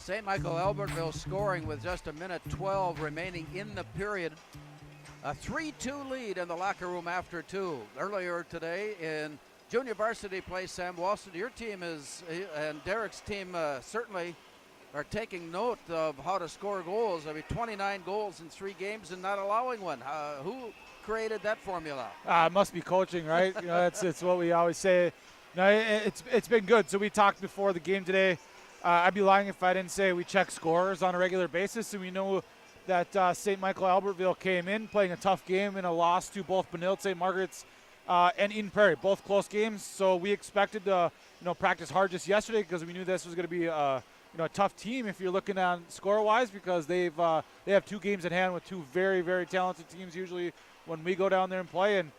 St. Michael Albertville scoring with just a minute 12 remaining in the period. A 3-2 lead in the locker room after 2. Earlier today in junior varsity play, Sam Walston, your team and Derek's team certainly are taking note of how to score goals. I mean, 29 goals in 3 games and not allowing one. Who created that formula? It must be coaching, right? It's what we always say. No, it's been good. So we talked before the game today. I'd be lying if I didn't say we check scores on a regular basis, and we know that St. Michael Albertville came in playing a tough game in a loss to both Benilde St. Margaret's and Eden Prairie, both close games. So we expected to practice hard just yesterday because we knew this was going to be a tough team if you're looking on score-wise, because they have 2 games at hand with 2 very, very talented teams usually when we go down there and play. And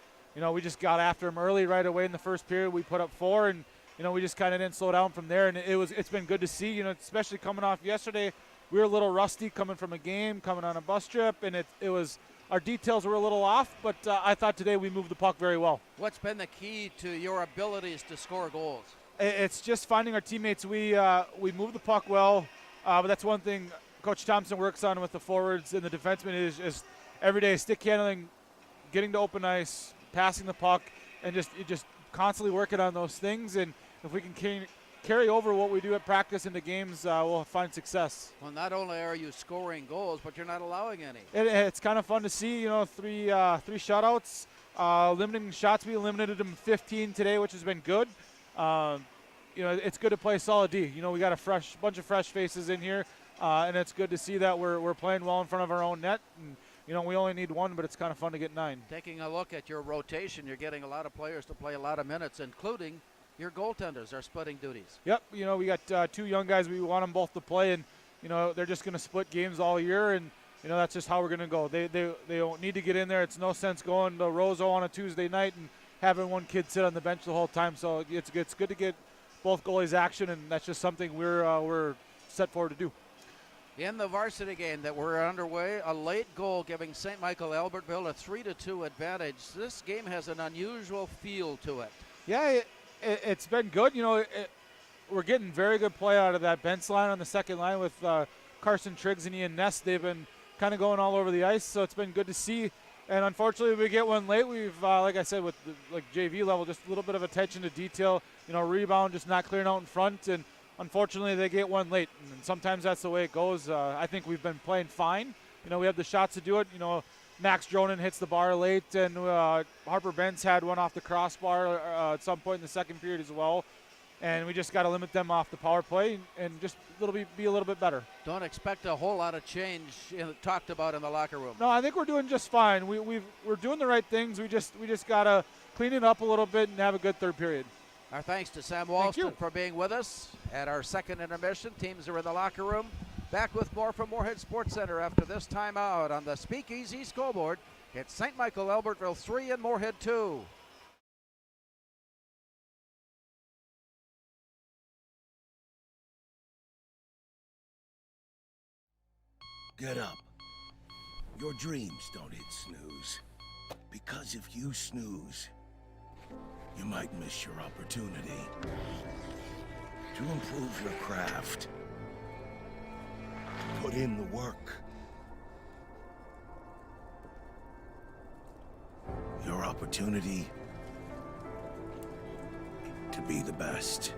we just got after them early right away in the first period. We put up 4, and we just kind of didn't slow down from there. And it's been good to see, especially coming off yesterday. We were a little rusty coming from a game, coming on a bus trip, and it was our details were a little off, but I thought today we moved the puck very well. What's been the key to your abilities to score goals? It's just finding our teammates. We move the puck well, but that's one thing Coach Thompson works on with the forwards and the defensemen is every day stick handling, getting to open ice, passing the puck, and just constantly working on those things. And if we can carry over what we do at practice into games, we'll find success. Well, not only are you scoring goals, but you're not allowing any. It's kind of fun to see, 3 shutouts, limiting shots. We limited them 15 today, which has been good. It's good to play solid D. We got a bunch of fresh faces in here, and it's good to see that we're playing well in front of our own net. And we only need 1, but it's kind of fun to get 9. Taking a look at your rotation, you're getting a lot of players to play a lot of minutes, including your goaltenders are splitting duties. Yep, we got 2 young guys. We want them both to play, and they're just going to split games all year, and that's just how we're going to go. They don't need to get in there. It's no sense going to Roseau on a Tuesday night and having one kid sit on the bench the whole time. So it's good to get both goalies action, and that's just something we're set forward to do. In the varsity game that we're underway, a late goal giving St. Michael Albertville a 3-2 advantage. This game has an unusual feel to it. Yeah, it's been good. We're getting very good play out of that bench line on the second line with Carson Triggs and Ian Ness. They've been kind of going all over the ice, so it's been good to see. And unfortunately, we get one late. We've, like I said, with the JV level, just a little bit of attention to detail. Rebound just not clearing out in front, and unfortunately, they get one late. And sometimes that's the way it goes. I think we've been playing fine. We have the shots to do it. Max Dronin hits the bar late, and Harper Benz had one off the crossbar at some point in the second period as well. And we just got to limit them off the power play and just be a little bit better. Don't expect a whole lot of change talked about in the locker room. No, I think we're doing just fine. We're doing the right things. We just got to clean it up a little bit and have a good third period. Our thanks to Sam Walston for being with us at our second intermission. Teams are in the locker room. Back with more from Moorhead Sports Center after this timeout on the Speakeasy scoreboard. It's St. Michael Albertville 3 and Moorhead 2. Get up. Your dreams don't hit snooze. Because if you snooze, you might miss your opportunity to improve your craft. Put in the work. Your opportunity to be the best.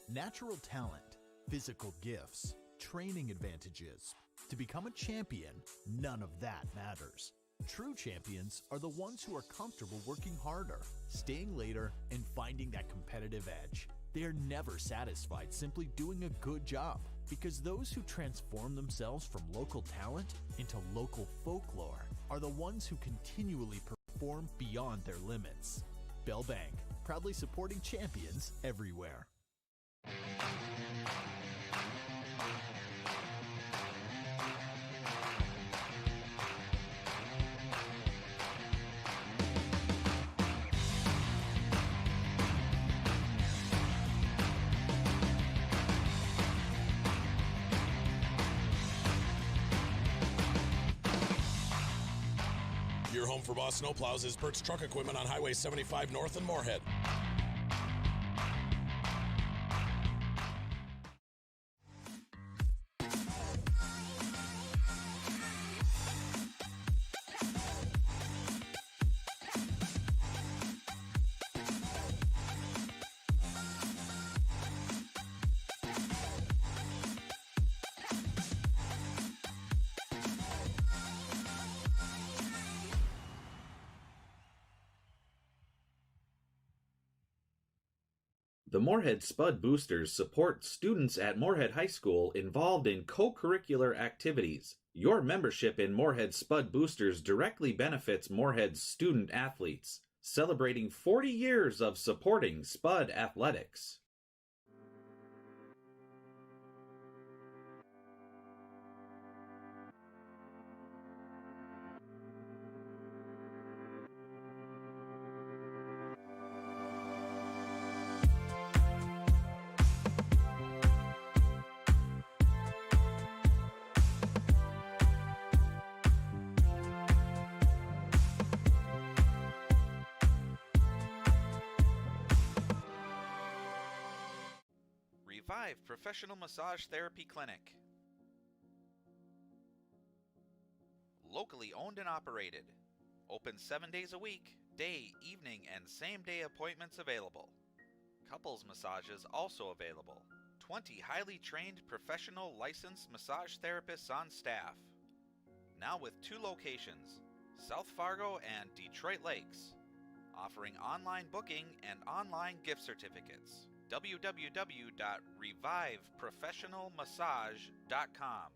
Natural talent, physical gifts, training advantages. To become a champion, none of that matters. True champions are the ones who are comfortable working harder, staying later, and finding that competitive edge. They are never satisfied simply doing a good job, because those who transform themselves from local talent into local folklore are the ones who continually perform beyond their limits. Bell Bank, proudly supporting champions everywhere. Your home for Boss Snowplows is Burt's Truck Equipment on Highway 75 North in Moorhead. The Moorhead Spud Boosters support students at Moorhead High School involved in co-curricular activities. Your membership in Moorhead Spud Boosters directly benefits Moorhead's student athletes, celebrating 40 years of supporting Spud athletics. Revive Professional Massage Therapy Clinic. Locally owned and operated. Open 7 days a week, day, evening, and same-day appointments available. Couples massages also available. 20 highly trained professional licensed massage therapists on staff. Now with 2 locations, South Fargo and Detroit Lakes. Offering online booking and online gift certificates. www.reviveprofessionalmassage.com.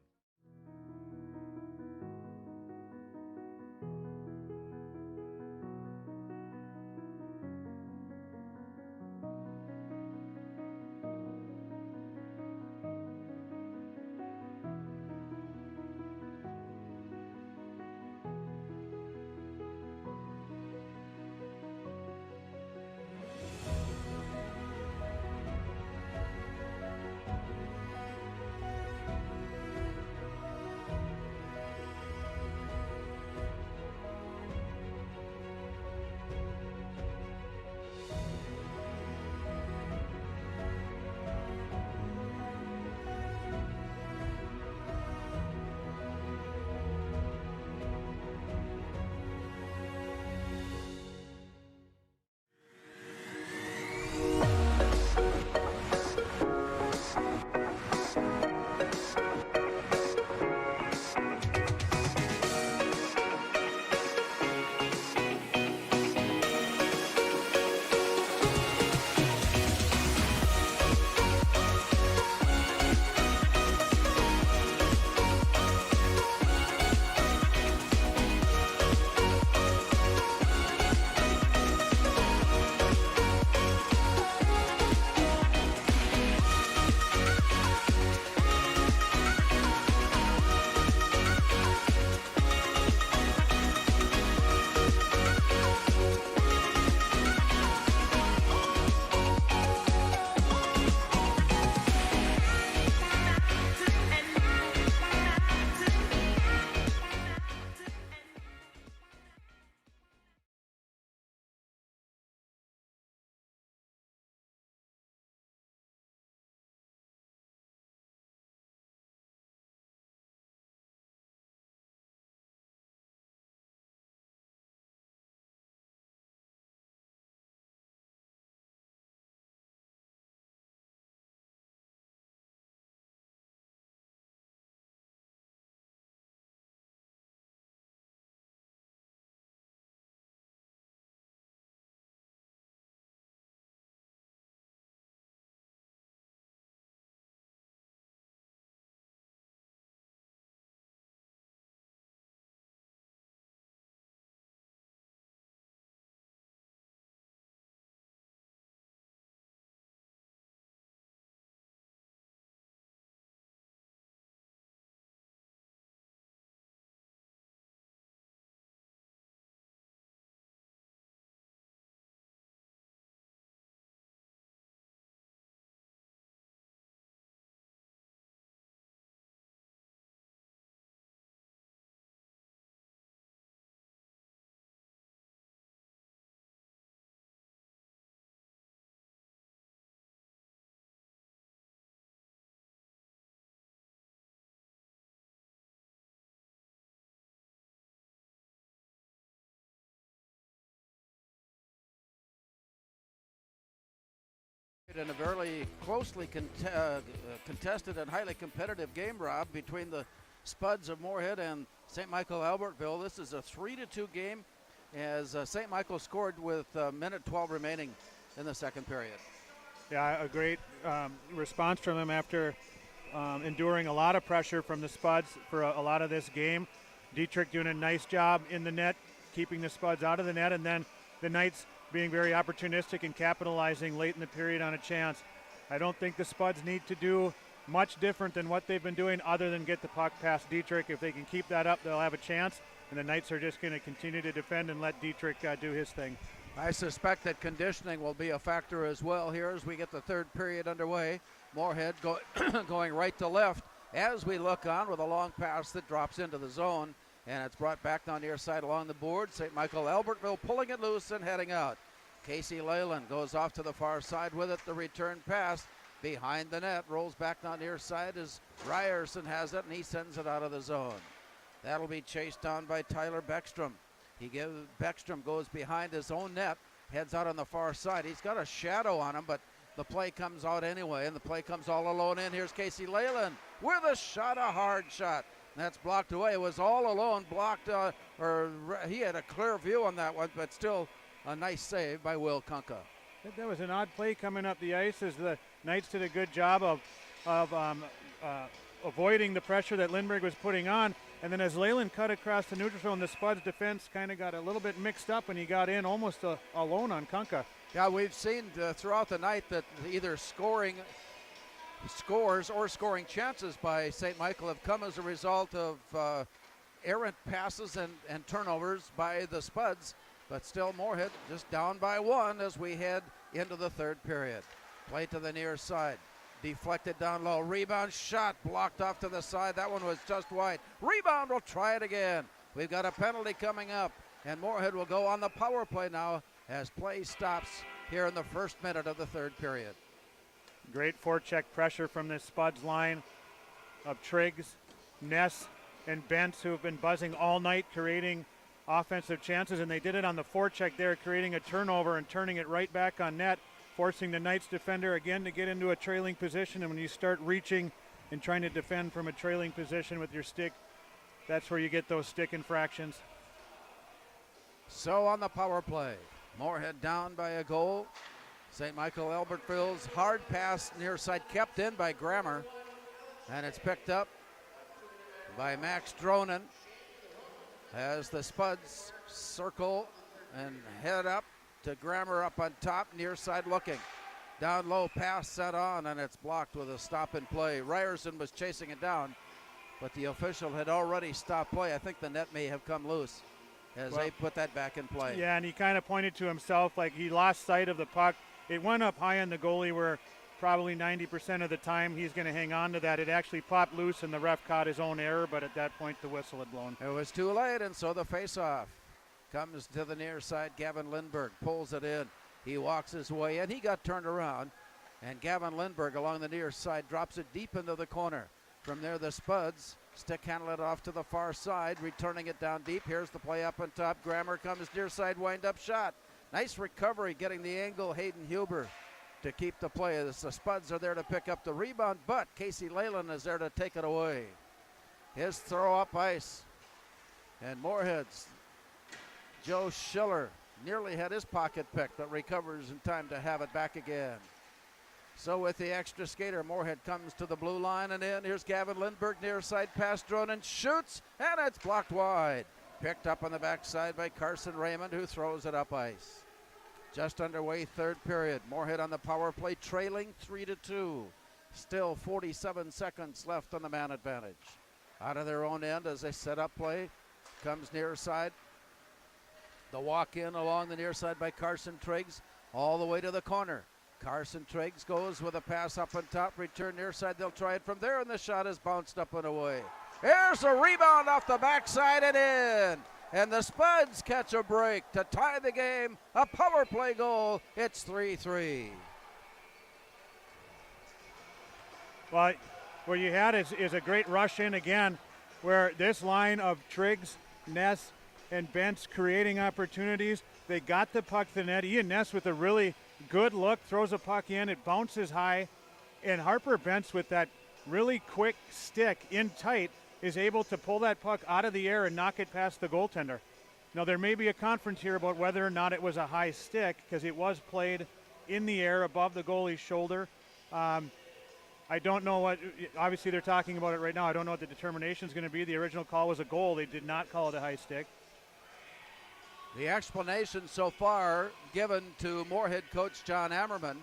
In a very closely contested and highly competitive game, Rob, between the Spuds of Moorhead and St. Michael Albertville. This is a 3-2 game as St. Michael scored with minute 12 remaining in the second period. Yeah, a great response from him after enduring a lot of pressure from the Spuds for a lot of this game. Dietrich doing a nice job in the net, keeping the Spuds out of the net, and then the Knights being very opportunistic and capitalizing late in the period on a chance. I don't think the Spuds need to do much different than what they've been doing other than get the puck past Dietrich. If they can keep that up, they'll have a chance, and the Knights are just going to continue to defend and let Dietrich do his thing. I suspect that conditioning will be a factor as well here as we get the third period underway. Moorhead going right to left as we look on with a long pass that drops into the zone, and it's brought back down the near side along the board. St. Michael Albertville pulling it loose and heading out. Casey Leyland goes off to the far side with it. The return pass behind the net rolls back down near side as Ryerson has it, and he sends it out of the zone. That'll be chased down by Tyler Beckstrom. Beckstrom goes behind his own net, heads out on the far side. He's got a shadow on him, but the play comes out anyway, and the play comes all alone in. Here's Casey Leyland with a shot, a hard shot. That's blocked away. It was all alone, blocked, he had a clear view on that one, but still a nice save by Will Kunka. That was an odd play coming up the ice as the Knights did a good job of avoiding the pressure that Lindbergh was putting on. And then as Leyland cut across the neutral zone, the Spuds defense kind of got a little bit mixed up when he got in almost alone on Kunka. Yeah, we've seen throughout the night that either scores or scoring chances by St. Michael have come as a result of errant passes and turnovers by the Spuds. But still Moorhead just down by one as we head into the third period. Play to the near side. Deflected down low. Rebound shot blocked off to the side. That one was just wide. Rebound, we'll try it again. We've got a penalty coming up, and Moorhead will go on the power play now as play stops here in the first minute of the third period. Great forecheck pressure from this Spuds line of Triggs, Ness, and Bentz, who have been buzzing all night, creating offensive chances, and they did it on the forecheck there, creating a turnover and turning it right back on net, forcing the Knights defender again to get into a trailing position. And when you start reaching and trying to defend from a trailing position with your stick, that's where you get those stick infractions. So on the power play, Moorhead down by a goal. St. Michael Albertville's hard pass near side kept in by Grammer, and it's picked up by Max Dronen as the Spuds circle and head up to Grammer up on top, near side looking. Down low, pass set on, and it's blocked with a stop and play. Ryerson was chasing it down, but the official had already stopped play. I think the net may have come loose as they put that back in play. Yeah, and he kind of pointed to himself like he lost sight of the puck. It went up high on the goalie where probably 90% of the time he's going to hang on to that. It actually popped loose and the ref caught his own error, but at that point the whistle had blown. It was too late, and so the face-off comes to the near side. Gavin Lindbergh pulls it in. He walks his way in. He got turned around, and Gavin Lindbergh along the near side drops it deep into the corner. From there, the Spuds stick handle it off to the far side, returning it down deep. Here's the play up on top. Grammer comes near side, wind-up shot. Nice recovery, getting the angle. Hayden Huber to keep the play. The Spuds are there to pick up the rebound, but Casey Leyland is there to take it away. His throw up ice. And Moorhead's Joe Schiller nearly had his pocket picked, but recovers in time to have it back again. So with the extra skater, Moorhead comes to the blue line and in. Here's Gavin Lindbergh, near side pass, Dronen shoots, and it's blocked wide. Picked up on the backside by Carson Raymond, who throws it up ice. Just underway, third period. Moorhead on the power play, trailing 3-2. Still 47 seconds left on the man advantage. Out of their own end as they set up play. Comes near side. The walk in along the near side by Carson Triggs, all the way to the corner. Carson Triggs goes with a pass up on top, return near side. They'll try it from there, and the shot is bounced up and away. Here's a rebound off the backside and in. And the Spuds catch a break to tie the game. A power play goal. It's 3-3. Well, what you had is a great rush in again, where this line of Triggs, Ness, and Bentz creating opportunities. They got the puck to the net. Ian Ness with a really good look, throws a puck in. It bounces high. And Harper Bentz with that really quick stick in tight is able to pull that puck out of the air and knock it past the goaltender. Now, there may be a conference here about whether or not it was a high stick, because it was played in the air above the goalie's shoulder. I don't know what, obviously they're talking about it right now. I don't know what the determination is going to be. The original call was a goal. They did not call it a high stick. The explanation so far given to Moorhead coach John Ammerman.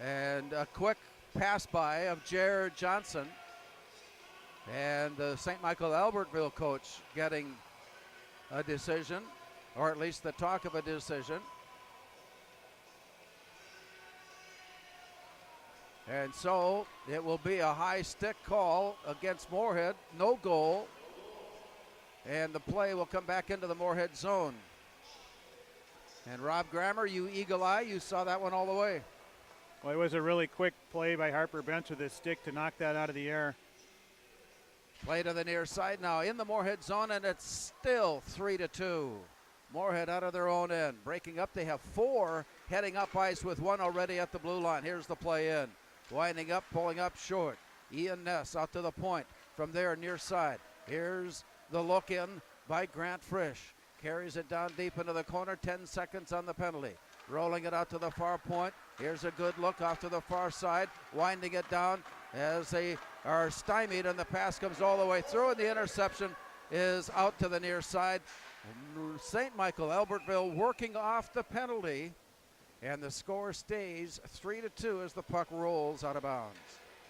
And a quick pass by of Jared Johnson. And the St. Michael Albertville coach getting a decision, or at least the talk of a decision. And so it will be a high stick call against Moorhead, no goal. And the play will come back into the Moorhead zone. And Rob Grammer, you eagle eye, you saw that one all the way. Well, it was a really quick play by Harper Bench with his stick to knock that out of the air. Play to the near side now in the Moorhead zone, and it's still 3-2. Moorhead out of their own end. Breaking up, they have 4 heading up ice with 1 already at the blue line. Here's the play in. Winding up, pulling up short. Ian Ness out to the point. From there, near side. Here's the look in by Grant Frisch. Carries it down deep into the corner. 10 seconds on the penalty. Rolling it out to the far point. Here's a good look off to the far side. Winding it down as they are stymied, and the pass comes all the way through, and the interception is out to the near side. St. Michael Albertville working off the penalty, and the score stays 3-2 as the puck rolls out of bounds.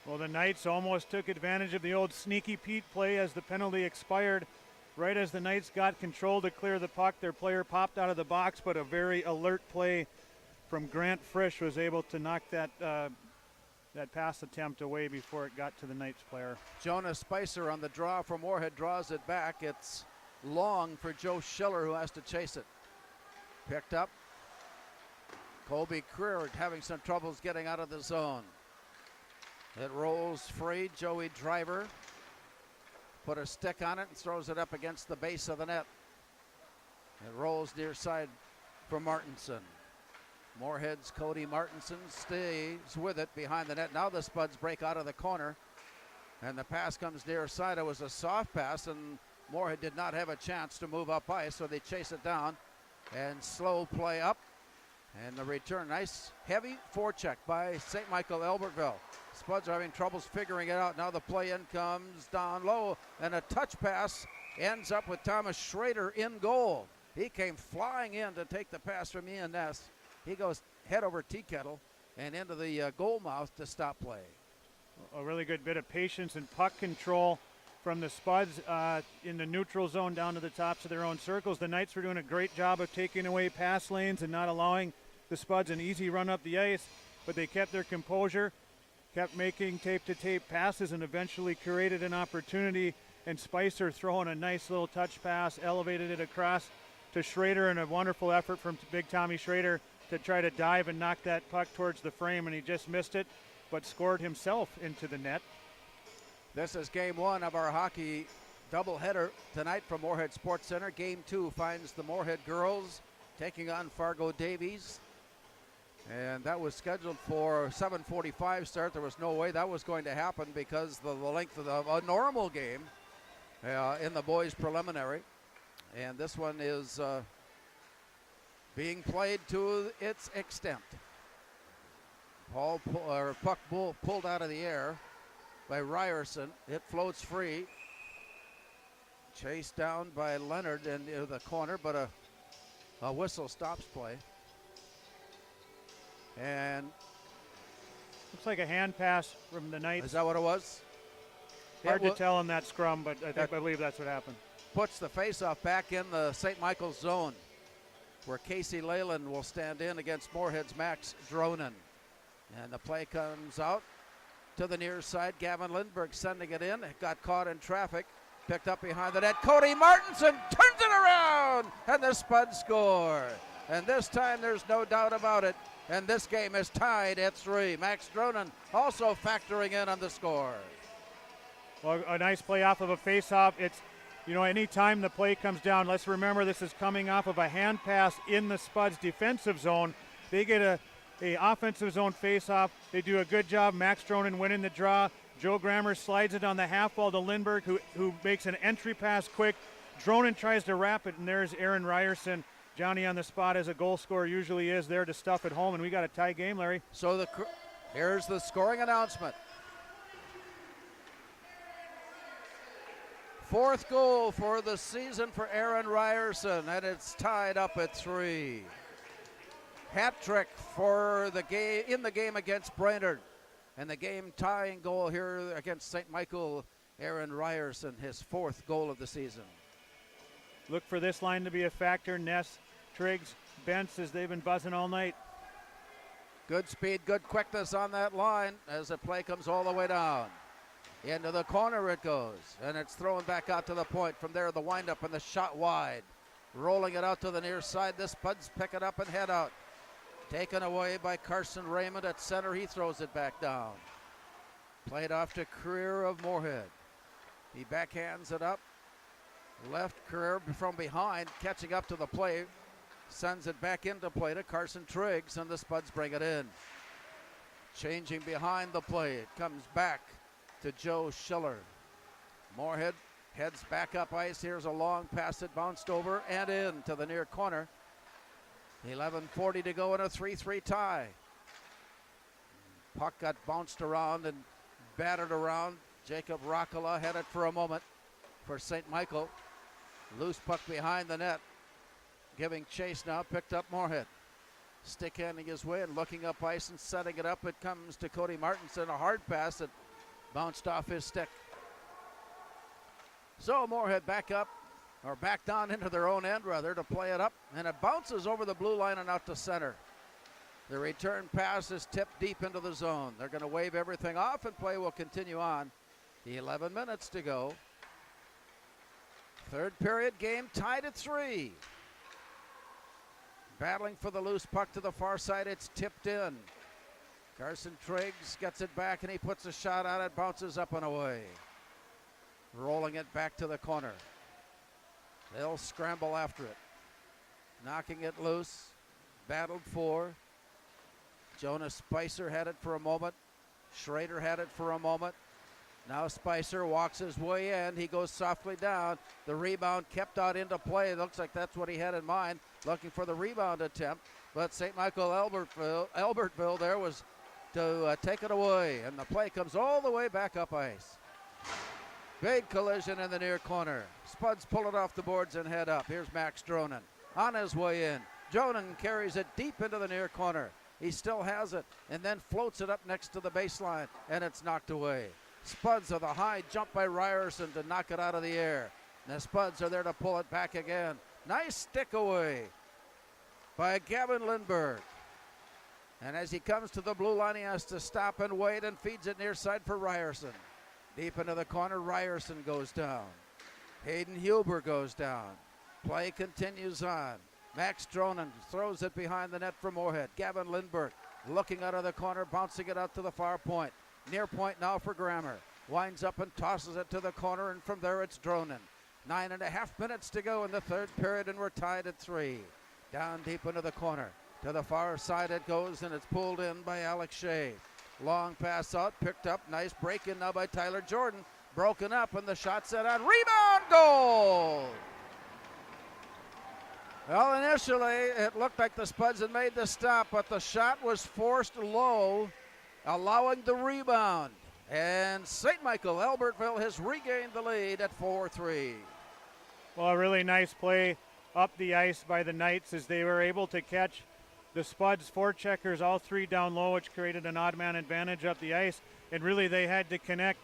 Well, the Knights almost took advantage of the old sneaky Pete play as the penalty expired. Right as the Knights got control to clear the puck, their player popped out of the box, but a very alert play from Grant Frisch was able to knock that pass attempt away before it got to the Knights player. Jonas Spicer on the draw for Moorhead draws it back. It's long for Joe Schiller, who has to chase it. Picked up. Colby Creer having some troubles getting out of the zone. It rolls free. Joey Driver put a stick on it and throws it up against the base of the net. It rolls near side for Martinson. Moorhead's Cody Martinson stays with it behind the net. Now the Spuds break out of the corner, and the pass comes near side. It was a soft pass, and Moorhead did not have a chance to move up ice, so they chase it down and slow play up. And the return, nice heavy forecheck by St. Michael Albertville. Spuds are having troubles figuring it out. Now the play in comes down low, and a touch pass ends up with Thomas Schrader in goal. He came flying in to take the pass from Ian Ness. He goes head over tea kettle and into the goal mouth to stop play. A really good bit of patience and puck control from the Spuds in the neutral zone down to the tops of their own circles. The Knights were doing a great job of taking away pass lanes and not allowing the Spuds an easy run up the ice, but they kept their composure, kept making tape-to-tape passes, and eventually created an opportunity, and Spicer throwing a nice little touch pass, elevated it across to Schrader, and a wonderful effort from Big Tommy Schrader to try to dive and knock that puck towards the frame, and he just missed it, but scored himself into the net. This is game 1 of our hockey doubleheader tonight from Moorhead Sports Center. Game 2 finds the Moorhead girls taking on Fargo Davies. And that was scheduled for 7:45 start. There was no way that was going to happen because of the length of a normal game in the boys preliminary. And this one is being played to its extent. Puck pulled out of the air by Ryerson. It floats free. Chased down by Leonard into the corner, but a whistle stops play. And looks like a hand pass from the Knights. Is that what it was? Hard to tell in that scrum, but I believe that's what happened. Puts the faceoff back in the St. Michael's zone, where Casey Leyland will stand in against Moorhead's Max Dronen. And the play comes out to the near side. Gavin Lindberg sending it in. It got caught in traffic. Picked up behind the net. Cody Martinson turns it around, and the Spuds score. And this time there's no doubt about it. And this game is tied at 3. Max Dronen also factoring in on the score. Well, a nice play off of a face-off. It's, anytime the play comes down, let's remember this is coming off of a hand pass in the Spuds defensive zone. They get a offensive zone face-off. They do a good job. Max Dronen winning the draw. Joe Grammer slides it on the half wall to Lindberg, who makes an entry pass quick. Dronen tries to wrap it, and there's Aaron Ryerson Johnny on the spot, as a goal scorer usually is, there to stuff it home, and we got a tie game, Larry. So here's the scoring announcement. 4th goal for the season for Aaron Ryerson, and it's tied up at 3. Hat trick for the game in the game against Brainerd, and the game tying goal here against St. Michael. Aaron Ryerson, his 4th goal of the season. Look for this line to be a factor. Ness, Triggs, Bentz, as they've been buzzing all night. Good speed, good quickness on that line as the play comes all the way down. Into the corner it goes, and it's thrown back out to the point. From there, the windup and the shot wide. Rolling it out to the near side. The Spuds pick it up and head out. Taken away by Carson Raymond at center. He throws it back down. Played off to Career of Moorhead. He backhands it up. Left Career from behind, catching up to the play. Sends it back into play to Carson Triggs, and the Spuds bring it in. Changing behind the play. It comes back to Joe Schiller. Moorhead heads back up ice. Here's a long pass that bounced over and in to the near corner. 11:40 to go in a 3-3 tie. Puck got bounced around and battered around. Jacob Rockala had it for a moment for St. Michael. Loose puck behind the net. Giving chase now, picked up Moorhead. Stick handing his way and looking up ice and setting it up. It comes to Cody Martinson, a hard pass that bounced off his stick. So Moorhead back up, or back down into their own end rather, to play it up, and it bounces over the blue line and out to center. The return pass is tipped deep into the zone. They're going to wave everything off and play will continue on. 11 minutes to go. 3rd period game tied at 3. Battling for the loose puck to the far side. It's tipped in. Carson Triggs gets it back and he puts a shot on it. Bounces up and away. Rolling it back to the corner. They'll scramble after it. Knocking it loose. Battled for. Jonas Spicer had it for a moment. Schrader had it for a moment. Now Spicer walks his way in. He goes softly down. The rebound kept out into play. It looks like that's what he had in mind, looking for the rebound attempt. But St. Michael Albertville there was to take it away. And the play comes all the way back up ice. Big collision in the near corner. Spuds pull it off the boards and head up. Here's Max Dronen on his way in. Dronen carries it deep into the near corner. He still has it and then floats it up next to the baseline, and it's knocked away. Spuds with a high jump by Ryerson to knock it out of the air. And the Spuds are there to pull it back again. Nice stick away by Gavin Lindberg. And as he comes to the blue line, he has to stop and wait and feeds it near side for Ryerson. Deep into the corner, Ryerson goes down. Hayden Huber goes down. Play continues on. Max Dronen throws it behind the net for Moorhead. Gavin Lindberg looking out of the corner, bouncing it out to the far point. Near point now for Grammer. Winds up and tosses it to the corner, and from there it's Dronen. 9.5 minutes to go in the 3rd period, and we're tied at 3. Down deep into the corner. To the far side it goes, and it's pulled in by Alex Shea. Long pass out, picked up. Nice break in now by Tyler Jordan. Broken up, and the shot set on. Rebound, goal! Well, initially it looked like the Spuds had made the stop, but the shot was forced low, allowing the rebound. And St. Michael Albertville has regained the lead at 4-3. Well, a really nice play up the ice by the Knights as they were able to catch the Spuds forecheckers, all 3 down low, which created an odd man advantage up the ice. And really they had to connect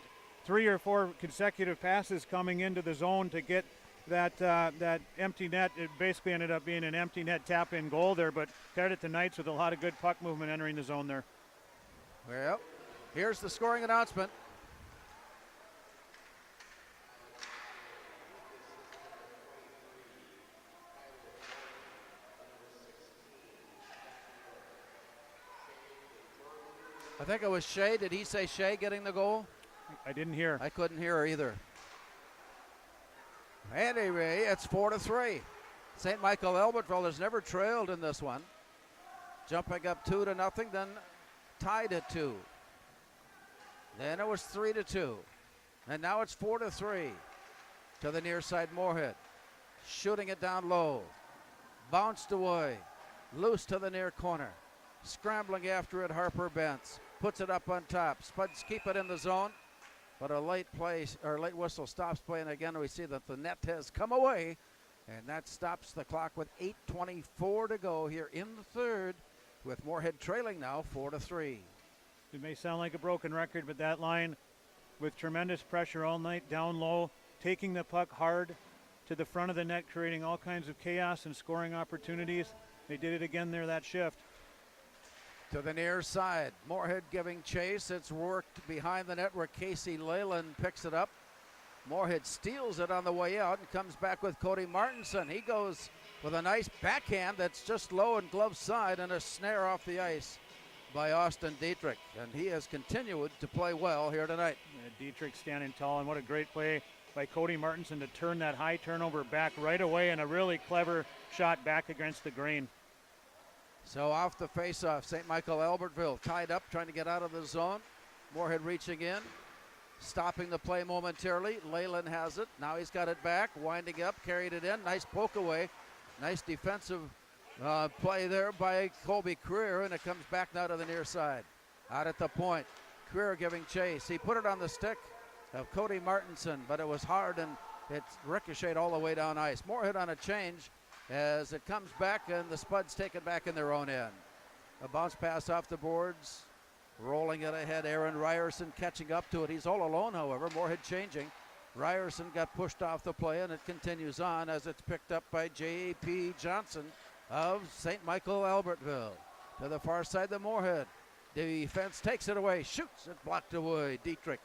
3 or 4 consecutive passes coming into the zone to get that empty net. It basically ended up being an empty net tap-in goal there, but credit to Knights with a lot of good puck movement entering the zone there. Well, here's the scoring announcement. I think it was Shea. Did he say Shea getting the goal? I didn't hear. I couldn't hear either. Anyway, it's 4-3. St. Michael Albertville has never trailed in this one. Jumping up 2-0, then tied at 2. Then it was 3-2. And now it's 4-3 to the near side Moorhead. Shooting it down low. Bounced away. Loose to the near corner. Scrambling after it, Harper Bentz. Puts it up on top. Spuds keep it in the zone. But a late whistle stops play, and again we see that the net has come away, and that stops the clock with 8:24 to go here in the third, with Moorhead trailing now 4-3. It may sound like a broken record, but that line, with tremendous pressure all night down low, taking the puck hard to the front of the net, creating all kinds of chaos and scoring opportunities. They did it again there that shift. To the near side, Moorhead giving chase. It's worked behind the net where Casey Leyland picks it up. Moorhead steals it on the way out and comes back with Cody Martinson. He goes with a nice backhand that's just low and glove side, and a snare off the ice by Austin Dietrich. And he has continued to play well here tonight. Dietrich standing tall, and what a great play by Cody Martinson to turn that high turnover back right away, and a really clever shot back against the grain. So off the faceoff, St. Michael Albertville tied up, trying to get out of the zone. Moorhead reaching in, stopping the play momentarily. Leyland has it. Now he's got it back, winding up, carried it in. Nice poke away. Nice defensive play there by Colby Creer, and it comes back now to the near side. Out at the point, Creer giving chase. He put it on the stick of Cody Martinson, but it was hard, and it ricocheted all the way down ice. Moorhead on a change as it comes back, and the Spuds take it back in their own end. A bounce pass off the boards, rolling it ahead. Aaron Ryerson catching up to it. He's all alone, however. Moorhead changing. Ryerson got pushed off the play, and it continues on as it's picked up by J.P. Johnson of St. Michael Albertville. To the far side, the Moorhead defense takes it away, shoots it, blocked away. Dietrich,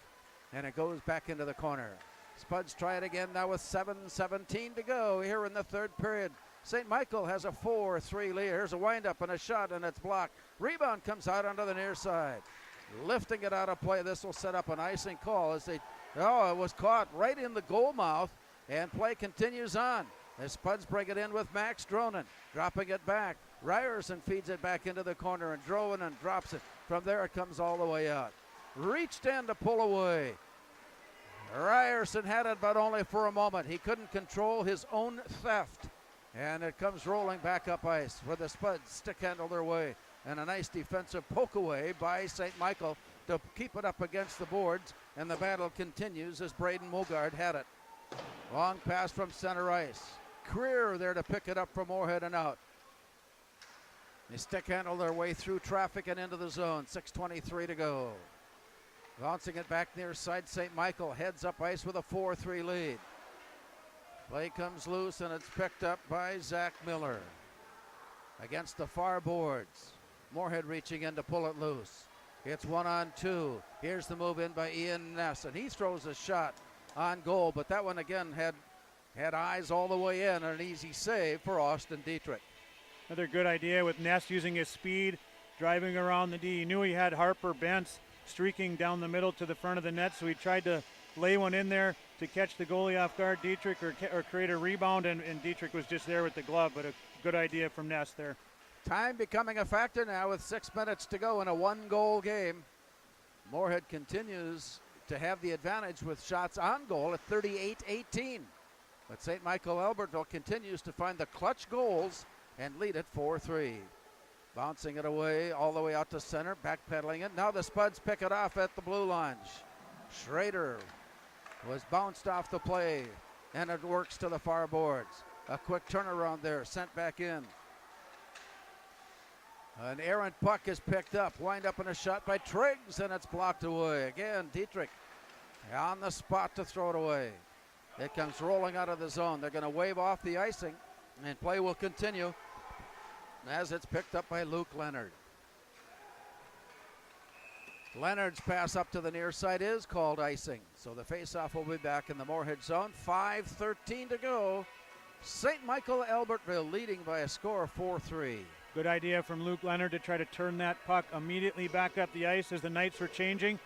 and it goes back into the corner. Spuds try it again now with 7:17 to go here in the third period. St. Michael has a 4-3 lead. Here's a windup and a shot, and it's blocked. Rebound comes out onto the near side. Lifting it out of play. This will set up an icing call as it was caught right in the goal mouth, and play continues on. As Spuds bring it in with Max Dronen, dropping it back. Ryerson feeds it back into the corner, and Dronen drops it. From there it comes all the way out. Reached in to pull away. Ryerson had it, but only for a moment. He couldn't control his own theft. And it comes rolling back up ice where the Spuds stick handle their way. And a nice defensive poke away by St. Michael to keep it up against the boards. And the battle continues as Braden Mogard had it. Long pass from center ice. Creer there to pick it up from Moorhead and out. They stick handle their way through traffic and into the zone. 6:23 to go. Bouncing it back near side, St. Michael heads up ice with a 4-3 lead. Play comes loose, and it's picked up by Zach Miller. Against the far boards. Moorhead reaching in to pull it loose. It's 1-on-2. Here's the move in by Ian Ness, and he throws a shot on goal, but that one again had eyes all the way in, and an easy save for Austin Dietrich. Another good idea with Ness using his speed, driving around the D. He knew he had Harper Bentz streaking down the middle to the front of the net, so he tried to lay one in there to catch the goalie off guard, Dietrich, or create a rebound, and Dietrich was just there with the glove, but a good idea from Ness there. Time becoming a factor now with 6 minutes to go in a one-goal game. Moorhead continues to have the advantage with shots on goal at 38-18. But St. Michael Albertville continues to find the clutch goals and lead it 4-3. Bouncing it away all the way out to center, backpedaling it. Now the Spuds pick it off at the blue line. Schrader was bounced off the play, and it works to the far boards. A quick turnaround there, sent back in. An errant puck is picked up, wind up in a shot by Triggs, and it's blocked away. Again, Dietrich on the spot to throw it away. It comes rolling out of the zone. They're going to wave off the icing, and play will continue as it's picked up by Luke Leonard. Leonard's pass up to the near side is called icing. So the faceoff will be back in the Moorhead zone. 5:13 to go. St. Michael Albertville leading by a score of 4-3. Good idea from Luke Leonard to try to turn that puck immediately back up the ice as the Knights were changing.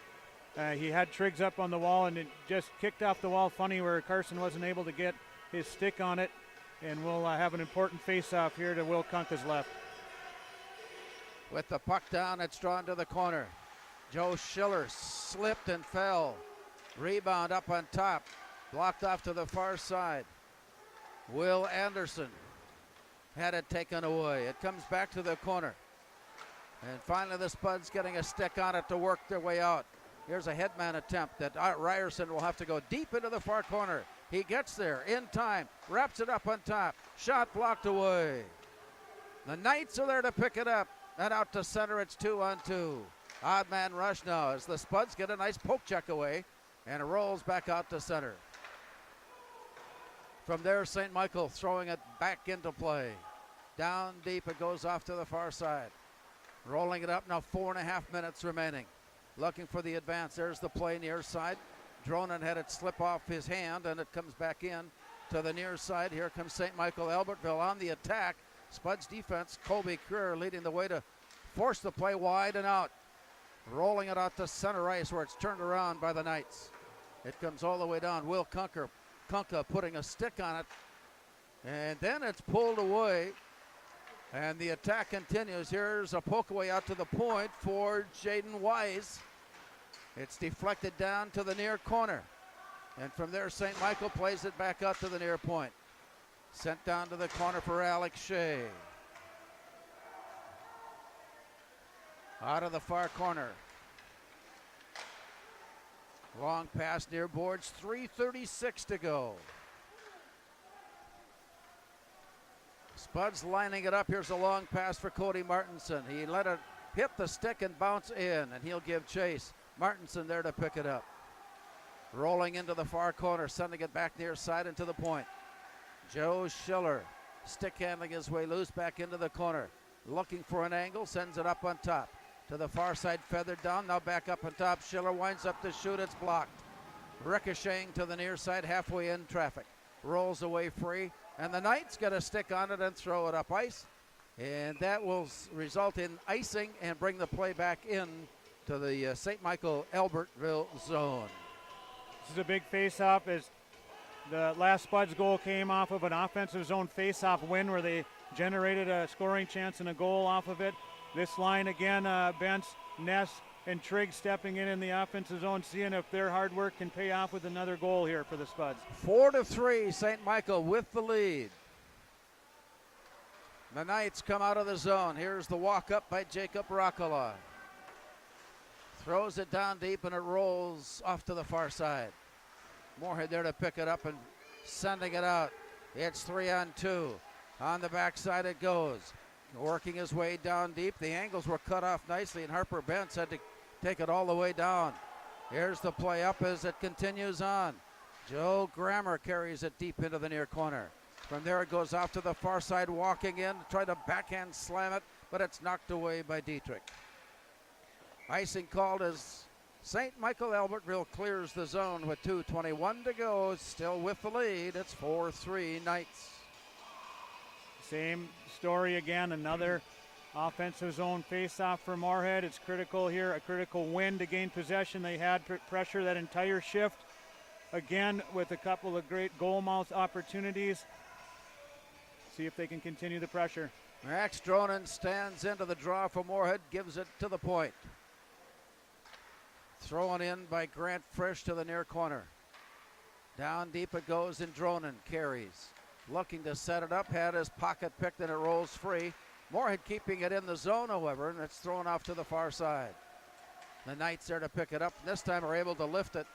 He had Triggs up on the wall, and it just kicked off the wall funny where Carson wasn't able to get his stick on it. And we'll have an important face-off here to Will Kunka's left. With the puck down, it's drawn to the corner. Joe Schiller slipped and fell. Rebound up on top. Blocked off to the far side. Will Anderson had it taken away. It comes back to the corner. And finally the Spuds getting a stick on it to work their way out. Here's a headman attempt that Ryerson will have to go deep into the far corner. He gets there in time, wraps it up on top. Shot blocked away. The Knights are there to pick it up. And out to center, it's 2-on-2. Odd man rush now as the Spuds get a nice poke check away. And it rolls back out to center. From there, St. Michael throwing it back into play. Down deep, it goes off to the far side. Rolling it up now, 4.5 minutes remaining. Looking for the advance. There's the play near side. Dronan had it slip off his hand, and it comes back in to the near side. Here comes St. Michael Albertville on the attack. Spuds defense, Colby Creer leading the way to force the play wide and out. Rolling it out to center ice where it's turned around by the Knights. It comes all the way down. Will Kunka putting a stick on it. And then it's pulled away. And the attack continues. Here's a poke away out to the point for Jaden Wise. It's deflected down to the near corner. And from there, St. Michael plays it back out to the near point. Sent down to the corner for Alex Shea. Out of the far corner. Long pass near boards, 3:36 to go. Spuds lining it up. Here's a long pass for Cody Martinson. He let it hit the stick and bounce in, and he'll give chase. Martinson there to pick it up. Rolling into the far corner, sending it back near side and to the point. Joe Schiller stick handling his way loose back into the corner. Looking for an angle, sends it up on top. To the far side, feathered down, now back up on top. Schiller winds up to shoot, it's blocked. Ricocheting to the near side, halfway in traffic. Rolls away free, and the Knights get a stick on it and throw it up ice. And that will result in icing and bring the play back in to the St. Michael Albertville zone. This is a big face-off as the last Spuds goal came off of an offensive zone face-off win where they generated a scoring chance and a goal off of it. This line again, Bentz, Ness, and Trigg stepping in the offensive zone, seeing if their hard work can pay off with another goal here for the Spuds. 4-3, St. Michael with the lead. The Knights come out of the zone. Here's the walk up by Jacob Rockala. Throws it down deep and it rolls off to the far side. Moorhead there to pick it up and sending it out. It's 3-on-2. On the backside it goes. Working his way down deep. The angles were cut off nicely and Harper Bentz had to take it all the way down. Here's the play up as it continues on. Joe Grammer carries it deep into the near corner. From there it goes off to the far side, walking in, try to backhand slam it, but it's knocked away by Dietrich. Icing called as St. Michael Albertville clears the zone with 2:21 to go. Still with the lead. It's 4-3 Knights. Same story again, another offensive zone face-off for Moorhead. It's critical here, a critical win to gain possession. They had pressure that entire shift. Again, with a couple of great goal mouth opportunities. See if they can continue the pressure. Max Dronan stands into the draw for Moorhead, gives it to the point. Thrown in by Grant Frisch to the near corner. Down deep it goes and Dronan carries. Looking to set it up, had his pocket picked and it rolls free. Moorhead keeping it in the zone, however, and it's thrown off to the far side. The Knights there to pick it up. This time are able to lift it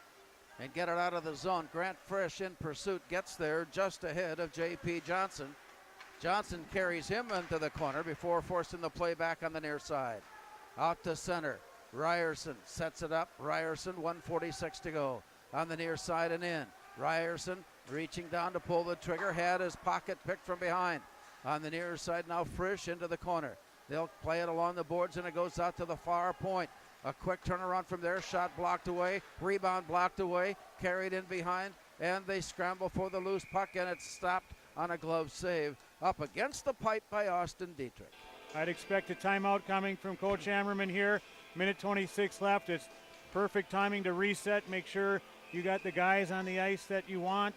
and get it out of the zone. Grant Frisch in pursuit gets there just ahead of J.P. Johnson. Johnson carries him into the corner before forcing the play back on the near side. Out to center. Ryerson sets it up. Ryerson, 1:46 to go. On the near side and in. Ryerson reaching down to pull the trigger. Had his pocket picked from behind. On the near side now Frisch into the corner. They'll play it along the boards and it goes out to the far point. A quick turnaround from there. Shot blocked away. Rebound blocked away. Carried in behind. And they scramble for the loose puck and it's stopped on a glove save. Up against the pipe by Austin Dietrich. I'd expect a timeout coming from Coach Hammerman here. Minute 26 left. It's perfect timing to reset. Make sure you got the guys on the ice that you want.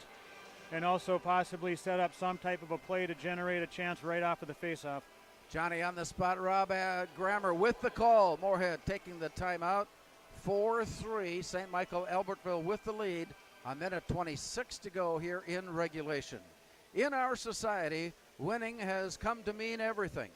And also possibly set up some type of a play to generate a chance right off of the faceoff. Johnny on the spot. Rob Grammer with the call. Moorhead taking the timeout. 4-3. St. Michael Albertville with the lead. A minute 26 to go here in regulation. In our society, winning has come to mean everything.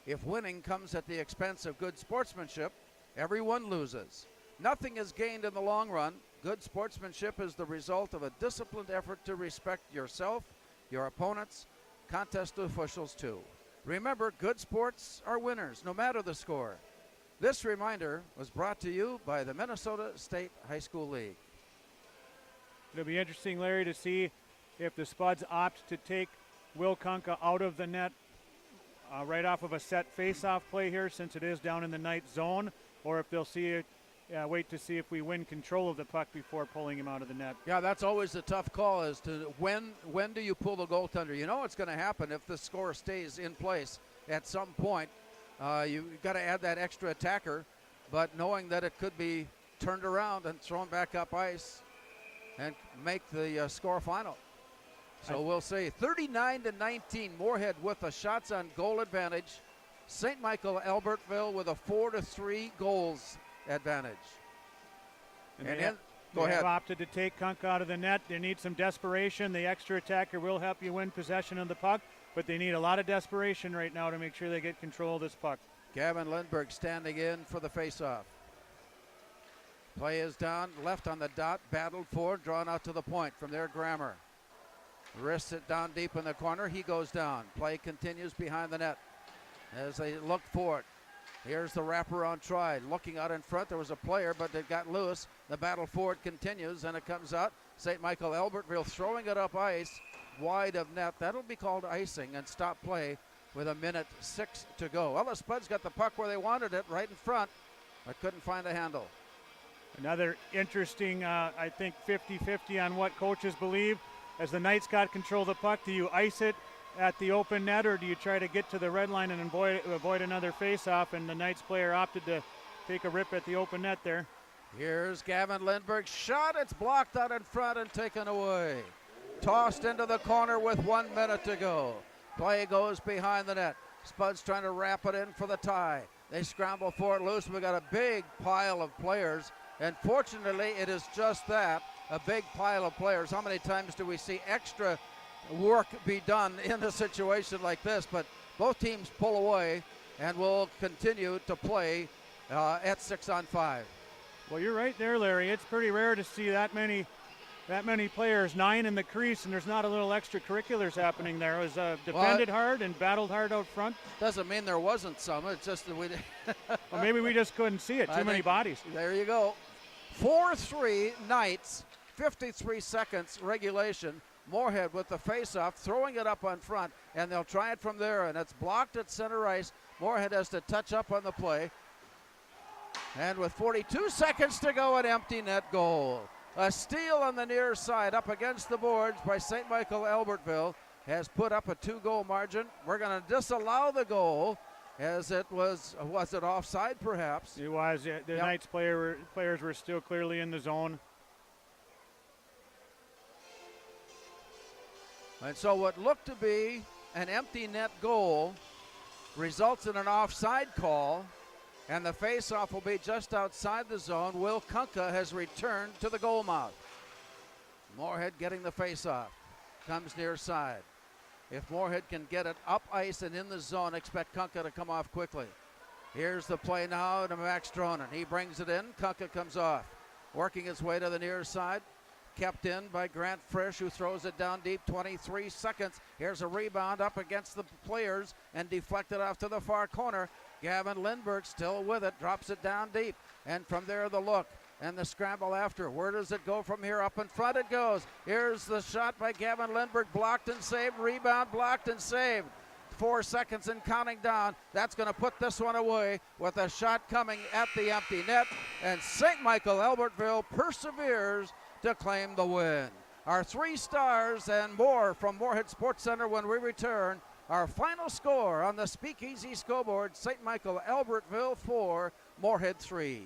If winning comes at the expense of good sportsmanship, everyone loses. Nothing is gained in the long run. Good sportsmanship is the result of a disciplined effort to respect yourself, your opponents, contest officials too. Remember, good sports are winners, no matter the score. This reminder was brought to you by the Minnesota State High School League. It'll be interesting, Larry, to see if the Spuds opt to take Will Kunka out of the net right off of a set face-off play here, since it is down in the night zone, or if they'll see it, wait to see if we win control of the puck before pulling him out of the net. Yeah, that's always the tough call, as to when do you pull the goaltender. You know what's going to happen if the score stays in place at some point. You've got to add that extra attacker, but knowing that it could be turned around and thrown back up ice and make the score final. So we'll see. 39-19, Moorhead with a shots on goal advantage. St. Michael Albertville with a 4-3 goals advantage. And they have opted to take Kunka out of the net. They need some desperation. The extra attacker will help you win possession of the puck, but they need a lot of desperation right now to make sure they get control of this puck. Gavin Lindberg standing in for the faceoff. Play is down, left on the dot, battled for, drawn out to the point. From there, Grammer wrists it down deep in the corner. He goes down. Play continues behind the net as they look for it. Here's the wraparound try. Looking out in front, there was a player, but it got loose. The battle for it continues, and it comes out. St. Michael Albertville throwing it up ice, wide of net. That'll be called icing and stop play with 1:06 to go. Well, the Spuds got the puck where they wanted it, right in front, but couldn't find a handle. Another interesting, I think, 50-50 on what coaches believe. As the Knights got control of the puck, do you ice it at the open net, or do you try to get to the red line and avoid another face-off? And the Knights player opted to take a rip at the open net there. Here's Gavin Lindberg's shot. It's blocked out in front and taken away. Tossed into the corner with 1 minute to go. Play goes behind the net. Spuds trying to wrap it in for the tie. They scramble for it loose. We got a big pile of players, and fortunately it is just that, a big pile of players. How many times do we see extra work be done in a situation like this? But both teams pull away and will continue to play at 6-on-5. Well, you're right there, Larry. It's pretty rare to see that many players, 9 in the crease, and there's not a little extracurriculars happening there. It was defended hard and battled hard out front. Doesn't mean there wasn't some. It's just that we well, maybe we just couldn't see it. Too many bodies. There you go. 4-3 Knights, 53 seconds regulation. Moorhead with the face-off, throwing it up on front, and they'll try it from there, and it's blocked at center ice. Moorhead has to touch up on the play. And with 42 seconds to go, an empty net goal. A steal on the near side up against the boards by St. Michael Albertville has put up a 2-goal margin. We're going to disallow the goal, as it was it offside perhaps? It was. The Knights players were still clearly in the zone. And so what looked to be an empty net goal results in an offside call, and the faceoff will be just outside the zone. Will Kunka has returned to the goal mouth. Moorhead getting the faceoff. Comes near side. If Moorhead can get it up ice and in the zone, expect Kunka to come off quickly. Here's the play now to Max Dronen. He brings it in. Kunka comes off. Working his way to the near side. Kept in by Grant Frisch, who throws it down deep. 23 seconds. Here's a rebound up against the players and deflected off to the far corner. Gavin Lindberg still with it, drops it down deep. And from there, the look and the scramble after. Where does it go from here? Up in front it goes. Here's the shot by Gavin Lindberg, blocked and saved. Rebound, blocked and saved. 4 seconds and counting down. That's going to put this one away with a shot coming at the empty net. And St. Michael Albertville perseveres to claim the win. Our 3 stars and more from Moorhead Sports Center when we return. Our final score on the Speakeasy scoreboard, St. Michael Albertville 4, Moorhead 3.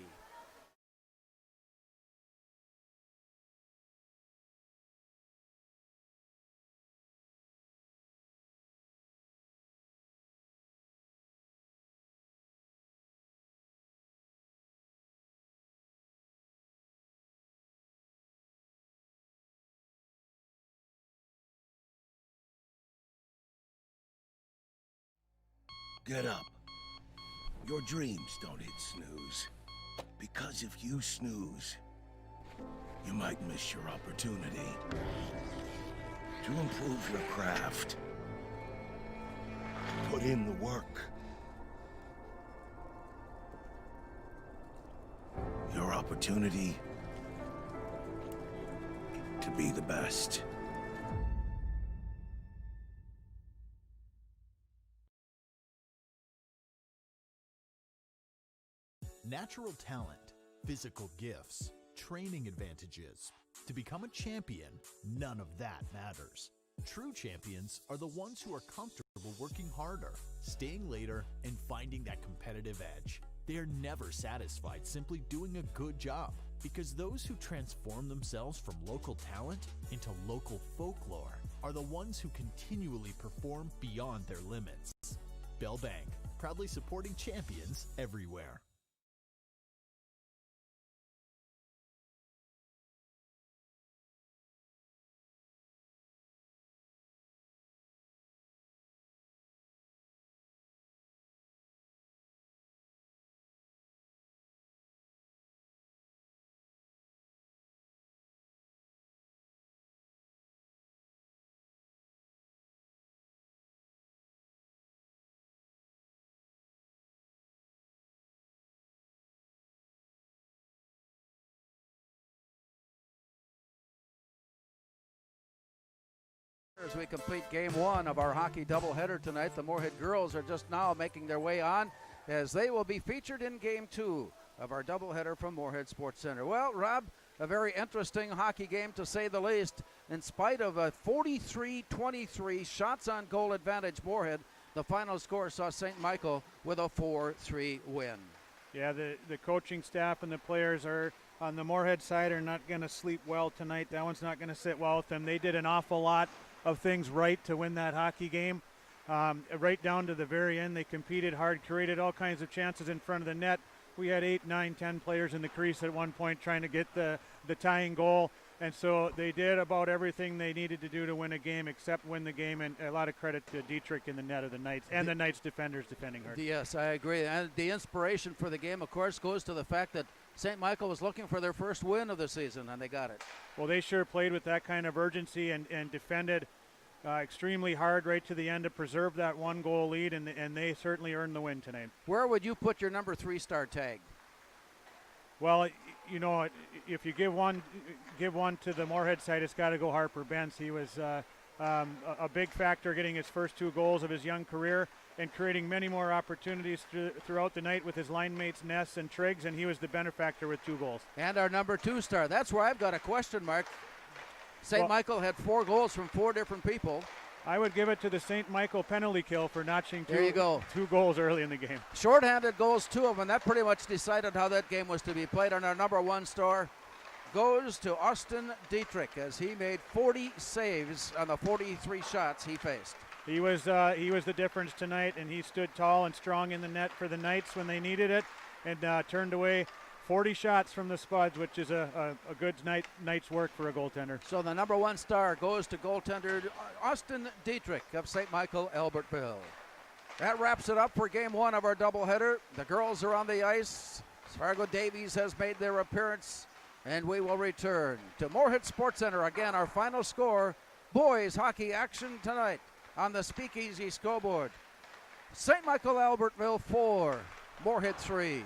Get up. Your dreams don't hit snooze. Because if you snooze, you might miss your opportunity to improve your craft. Put in the work. Your opportunity to be the best. Natural talent, physical gifts, training advantages. To become a champion, none of that matters. True champions are the ones who are comfortable working harder, staying later, and finding that competitive edge. They are never satisfied simply doing a good job, because those who transform themselves from local talent into local folklore are the ones who continually perform beyond their limits. Bell Bank, proudly supporting champions everywhere. As we complete game one of our hockey doubleheader tonight, the Moorhead girls are just now making their way on as they will be featured in game two of our doubleheader from Moorhead Sports Center. Well, Rob, a very interesting hockey game to say the least. In spite of a 43-23 shots on goal advantage Moorhead, the final score saw St. Michael with a 4-3 win. Yeah, the coaching staff and the players are on the Moorhead side are not going to sleep well tonight. That one's not going to sit well with them. They did an awful lot of things right to win that hockey game. Right down to the very end, they competed hard, created all kinds of chances in front of the net. We had 8, 9, 10 players in the crease at one point trying to get the tying goal. And so they did about everything they needed to do to win a game except win the game, and a lot of credit to Dietrich in the net of the Knights and the Knights defenders defending hard. Yes, I agree. And the inspiration for the game, of course, goes to the fact that St. Michael was looking for their first win of the season, and they got it. Well, they sure played with that kind of urgency and defended extremely hard right to the end to preserve that one-goal lead, and they certainly earned the win tonight. Where would you put your number 3-star tag? Well, you know, if you give one to the Moorhead side, it's got to go Harper Bentz. He was a big factor getting his first 2 goals of his young career and creating many more opportunities throughout the night with his line mates Ness and Triggs, and he was the benefactor with 2 goals. And our number 2-star. That's where I've got a question mark. St. Michael had 4 goals from 4 different people. I would give it to the St. Michael penalty kill for notching 2 goals early in the game. Shorthanded goals, 2 of them. That pretty much decided how that game was to be played. And our number 1 star goes to Austin Dietrich as he made 40 saves on the 43 shots he faced. He was the difference tonight, and he stood tall and strong in the net for the Knights when they needed it, and turned away 40 shots from the Spuds, which is a good night's work for a goaltender. So the number 1 star goes to goaltender Austin Dietrich of St. Michael Albertville. That wraps it up for game 1 of our doubleheader. The girls are on the ice. Fargo Davies has made their appearance, and we will return to Moorhead Sports Center. Again, our final score, boys hockey action tonight on the Speakeasy scoreboard. St. Michael Albertville 4, Moorhead 3.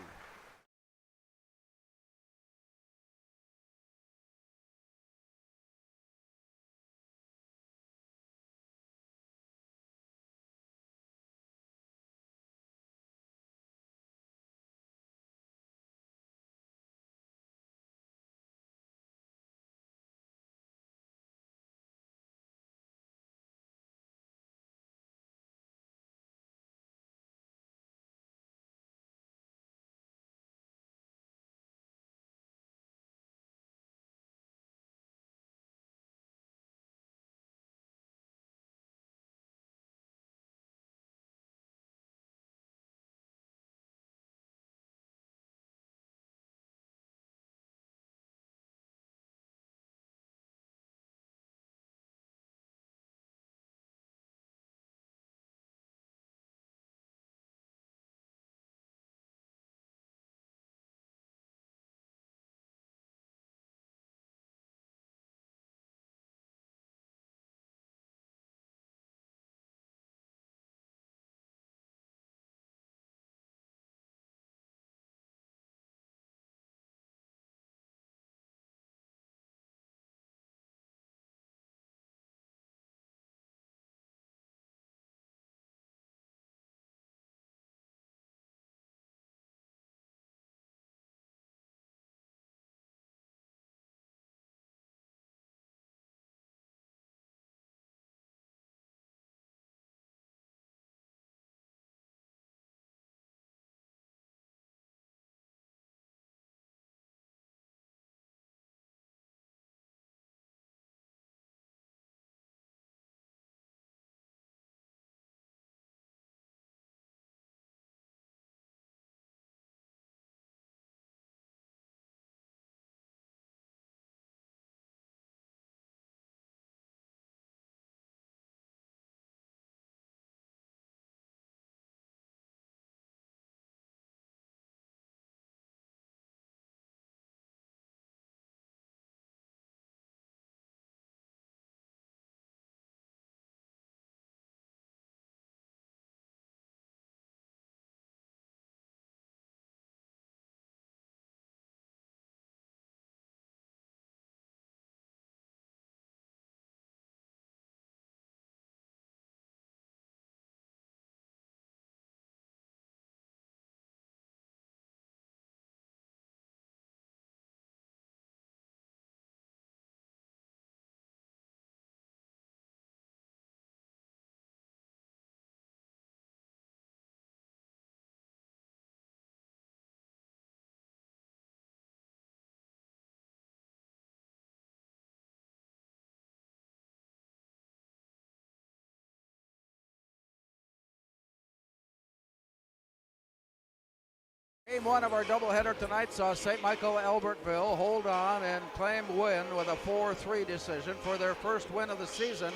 Game one of our doubleheader tonight saw St. Michael Albertville hold on and claim win with a 4-3 decision for their first win of the season.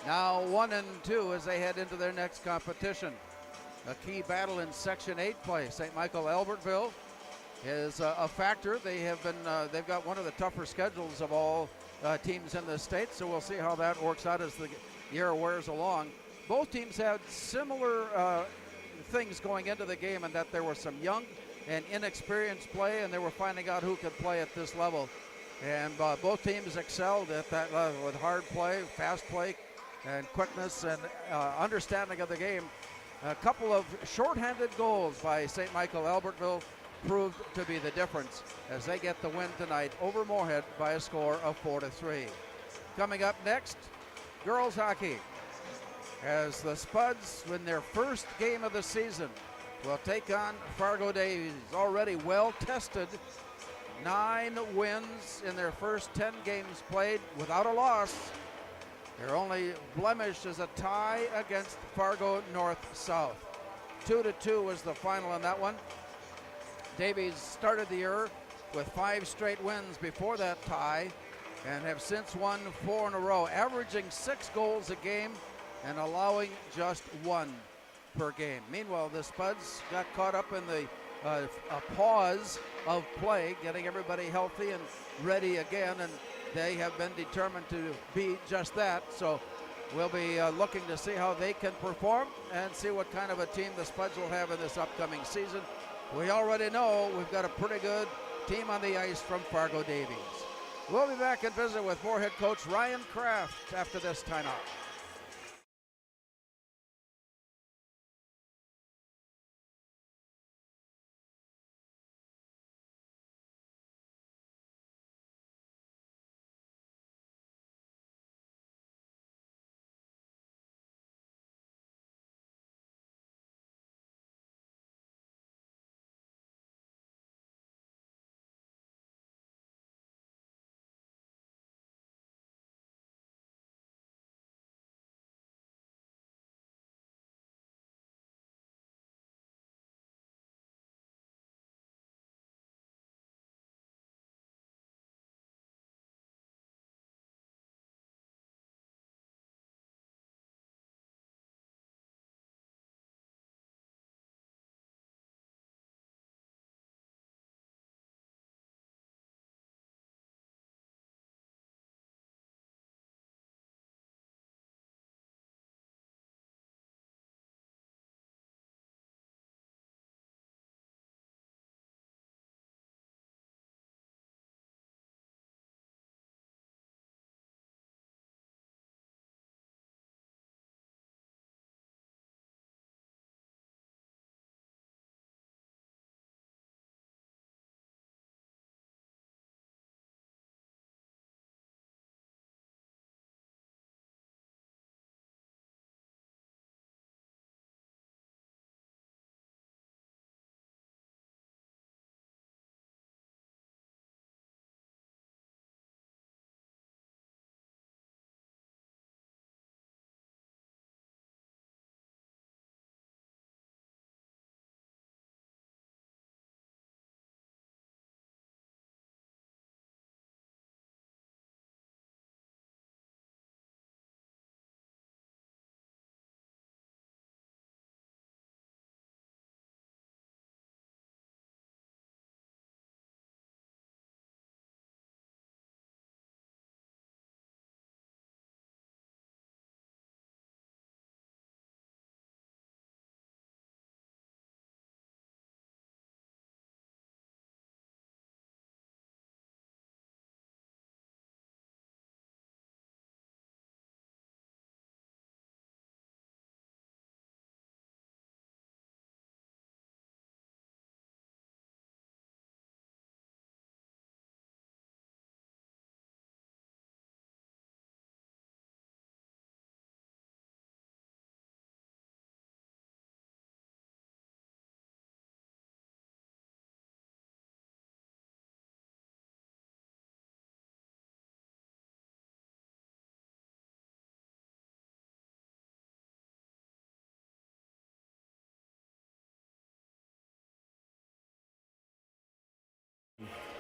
Now 1-2 as they head into their next competition. A key battle in Section 8 play. St. Michael Albertville is a factor. They've got one of the tougher schedules of all teams in the state, so we'll see how that works out as the year wears along. Both teams had similar things going into the game, and that there was some young and inexperienced play, and they were finding out who could play at this level. And both teams excelled at that level with hard play, fast play, and quickness and understanding of the game. A couple of shorthanded goals by St. Michael Albertville proved to be the difference as they get the win tonight over Moorhead by a score of 4-3. Coming up next, girls hockey, as the Spuds win their first game of the season will take on Fargo Davies, already well tested. 9 wins in their first 10 games played without a loss. Their only blemish is a tie against Fargo North-South. 2-2 was the final in that one. Davies started the year with 5 straight wins before that tie and have since won 4 in a row, averaging 6 goals a game and allowing just 1 per game. Meanwhile, the Spuds got caught up in the a pause of play, getting everybody healthy and ready again, and they have been determined to be just that. So we'll be looking to see how they can perform and see what kind of a team the Spuds will have in this upcoming season. We already know we've got a pretty good team on the ice from Fargo Davies. We'll be back and visit with Moorhead coach Ryan Kraft after this timeout.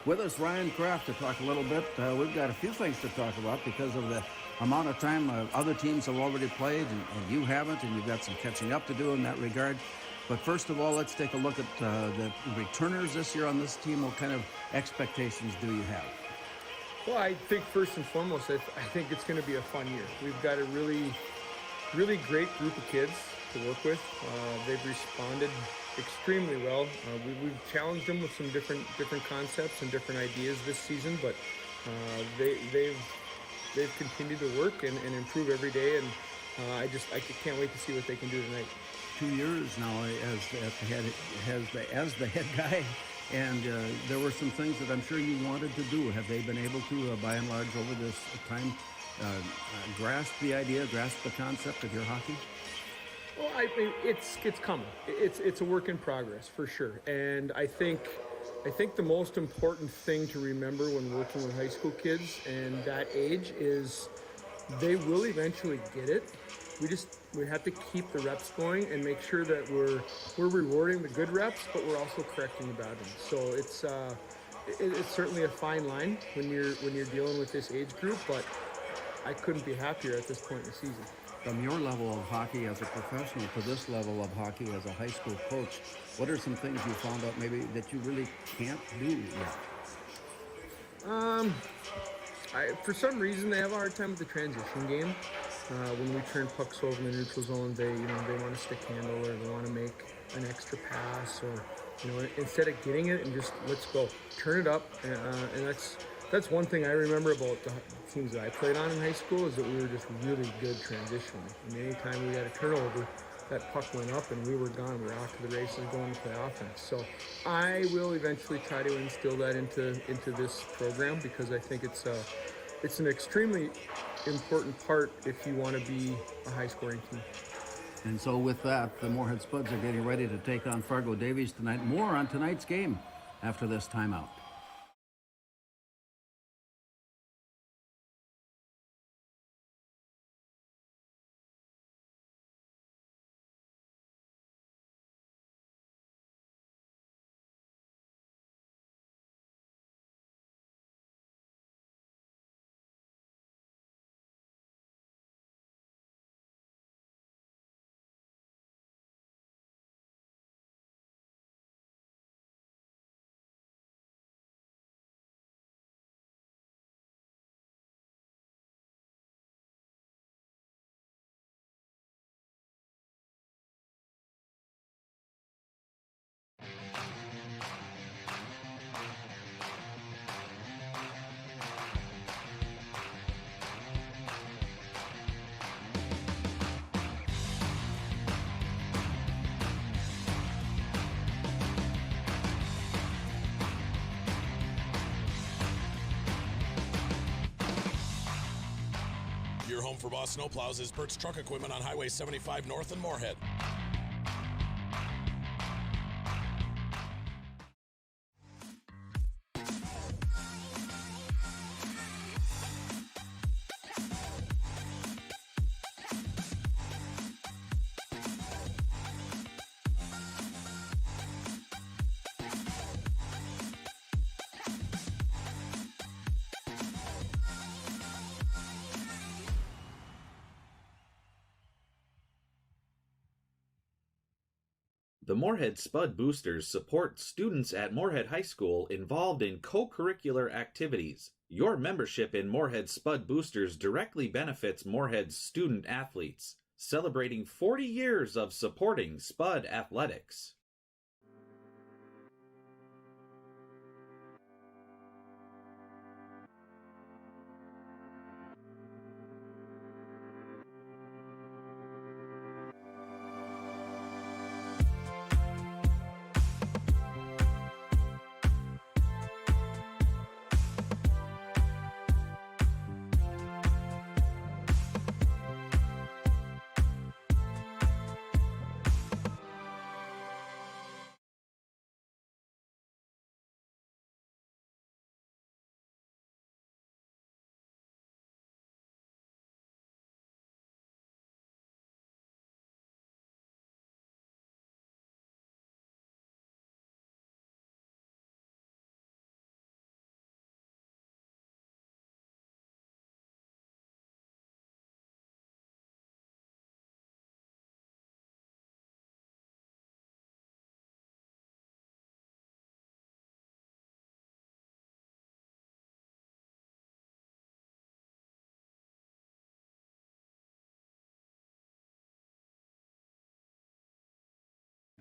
With us, Ryan Kraft, to talk a little bit. We've got a few things to talk about because of the amount of time other teams have already played and you haven't, and you've got some catching up to do in that regard. But first of all, let's take a look at the returners this year on this team. What kind of expectations do you have? Well, I think first and foremost, I think it's going to be a fun year. We've got a really great group of kids to work with. They've responded extremely well. We've challenged them with some different concepts and different ideas this season, but they've continued to work and improve every day, and I can't wait to see what they can do tonight. 2 years now as the head guy, and there were some things that I'm sure you wanted to do. Have they been able to, by and large, over this time, grasp the idea, grasp the concept of your hockey? Well, I mean, it's coming. It's a work in progress for sure, and I think the most important thing to remember when working with high school kids and that age is they will eventually get it. We have to keep the reps going and make sure that we're rewarding the good reps, but we're also correcting the bad ones. So it's certainly a fine line when you're dealing with this age group, but I couldn't be happier at this point in the season. From your level of hockey as a professional to this level of hockey as a high school coach, what are some things you found out maybe that you really can't do yet? For some reason, they have a hard time with the transition game. When we turn pucks over in the neutral zone, they want to stick handle or they want to make an extra pass, or instead of getting it and just let's go, turn it up, and that's one thing I remember about the teams that I played on in high school is that we were just really good transitioning. I mean, anytime we got a turnover, that puck went up and we were gone. We were off to the races going to play offense. So I will eventually try to instill that into this program because I think it's an extremely important part if you want to be a high-scoring team. And so with that, the Moorhead Spuds are getting ready to take on Fargo Davies tonight. More on tonight's game after this timeout. Your home for Boss Snowplows is Burt's Truck Equipment on Highway 75 North in Moorhead. The Moorhead Spud Boosters support students at Moorhead High School involved in co-curricular activities. Your membership in Moorhead Spud Boosters directly benefits Moorhead's student athletes, celebrating 40 years of supporting Spud athletics.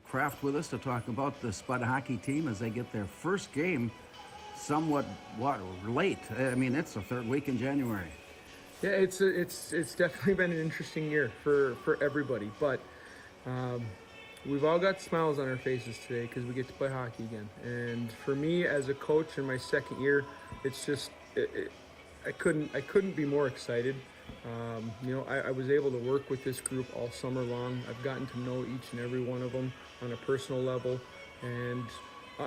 Kraft with us to talk about the Spud hockey team as they get their first game somewhat late. I mean, it's the third week in January. Yeah, it's definitely been an interesting year for everybody, but we've all got smiles on our faces today because we get to play hockey again. And for me as a coach in my second year, it's just I couldn't be more excited. I was able to work with this group all summer long. I've gotten to know each and every one of them on a personal level, and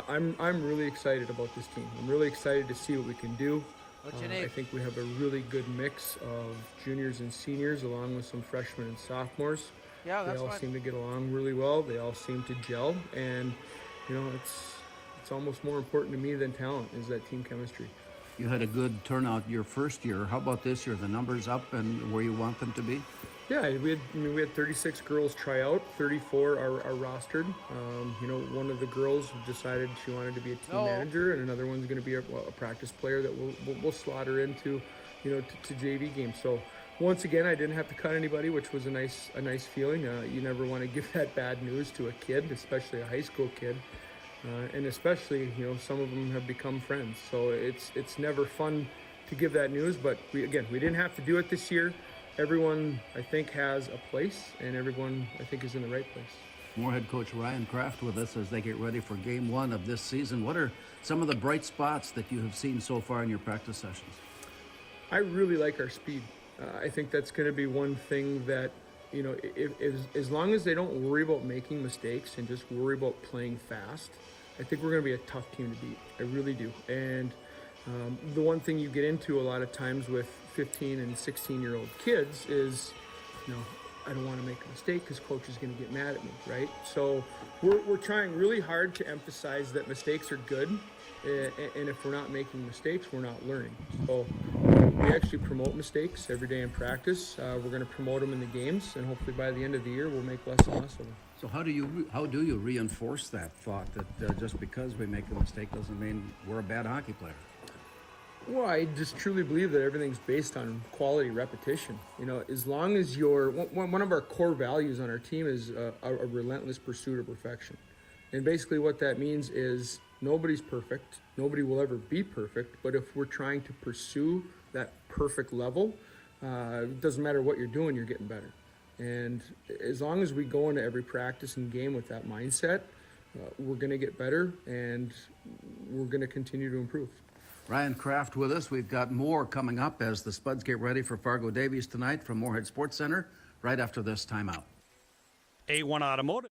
I'm really excited about this team. I'm really excited to see what we can do. I think we have a really good mix of juniors and seniors, along with some freshmen and sophomores. Yeah, that's They all fine. seem to get along really well. They all seem to gel, and it's almost more important to me than talent is that team chemistry. You had a good turnout your first year. How about this year? The numbers up and where you want them to be? Yeah, we had 36 girls try out, 34 are rostered. One of the girls decided she wanted to be a team manager, and another one's going to be a practice player that we'll slot her into, to JV games. So once again, I didn't have to cut anybody, which was a nice feeling. You never want to give that bad news to a kid, especially a high school kid. And especially, some of them have become friends. So it's never fun to give that news, but we didn't have to do it this year. Everyone, I think, has a place, and everyone, I think, is in the right place. Moorhead coach Ryan Kraft with us as they get ready for game one of this season. What are some of the bright spots that you have seen so far in your practice sessions? I really like our speed. I think that's going to be one thing that, as long as they don't worry about making mistakes and just worry about playing fast, I think we're going to be a tough team to beat. I really do. And the one thing you get into a lot of times with 15 and 16-year-old kids is, I don't want to make a mistake because coach is going to get mad at me, right? So we're trying really hard to emphasize that mistakes are good, and if we're not making mistakes, we're not learning. So we actually promote mistakes every day in practice. We're going to promote them in the games, and hopefully by the end of the year, we'll make less and less of them. So how do you reinforce that thought that just because we make a mistake doesn't mean we're a bad hockey player? Well, I just truly believe that everything's based on quality repetition. As long as one of our core values on our team is a relentless pursuit of perfection. And basically what that means is nobody's perfect. Nobody will ever be perfect. But if we're trying to pursue that perfect level, it doesn't matter what you're doing, you're getting better. And as long as we go into every practice and game with that mindset, we're going to get better and we're going to continue to improve. Ryan Kraft with us. We've got more coming up as the Spuds get ready for Fargo Davies tonight from Moorhead Sports Center right after this timeout. A1 Automotive.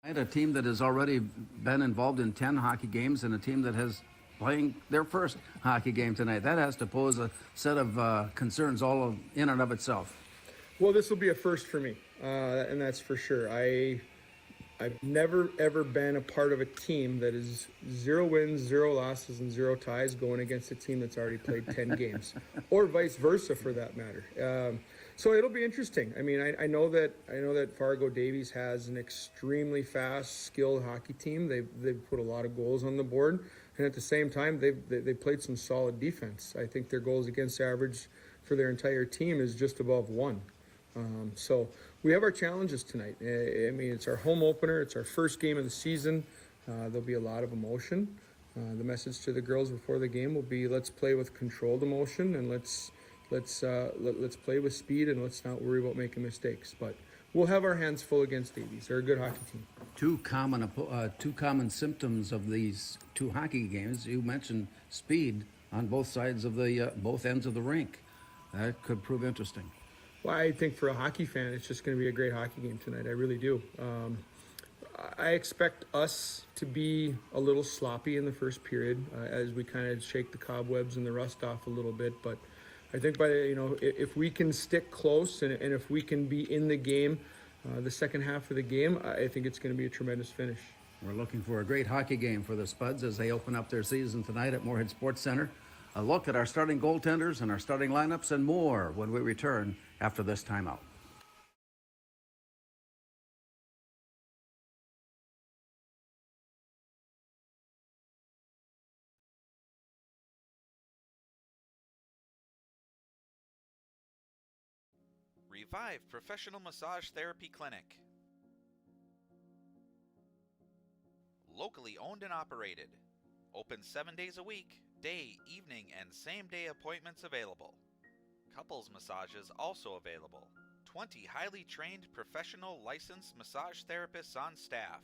A team that has already been involved in 10 hockey games and a team that has playing their first hockey game tonight. That has to pose a set of concerns all in and of itself. Well, this will be a first for me, and that's for sure. I've never, ever been a part of a team that is 0 wins, 0 losses, and 0 ties going against a team that's already played 10 games, or vice versa for that matter. So it'll be interesting. I mean, I know that Fargo Davies has an extremely fast, skilled hockey team. They've put a lot of goals on the board, and at the same time, they've played some solid defense. I think their goals against average for their entire team is just above 1. So we have our challenges tonight. I mean, it's our home opener. It's our first game of the season. There'll be a lot of emotion. The message to the girls before the game will be: let's play with controlled emotion, and let's play with speed, and let's not worry about making mistakes. But we'll have our hands full against Davies. They're a good hockey team. Two common symptoms of these two hockey games. You mentioned speed on both sides of the both ends of the rink. That could prove interesting. Well, I think for a hockey fan, it's just going to be a great hockey game tonight. I really do. I expect us to be a little sloppy in the first period as we kind of shake the cobwebs and the rust off a little bit. But I think if we can stick close and if we can be in the game the second half of the game, I think it's going to be a tremendous finish. We're looking for a great hockey game for the Spuds as they open up their season tonight at Moorhead Sports Center. A look at our starting goaltenders and our starting lineups and more when we return after this timeout. Revive Professional Massage Therapy Clinic. Locally owned and operated. Open 7 days a week, day, evening, and same-day appointments available. Couples massages also available. 20 highly trained professional licensed massage therapists on staff.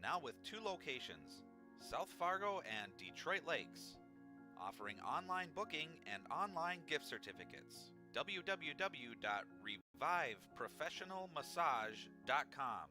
Now with 2 locations, South Fargo and Detroit Lakes. Offering online booking and online gift certificates. www.reviveprofessionalmassage.com.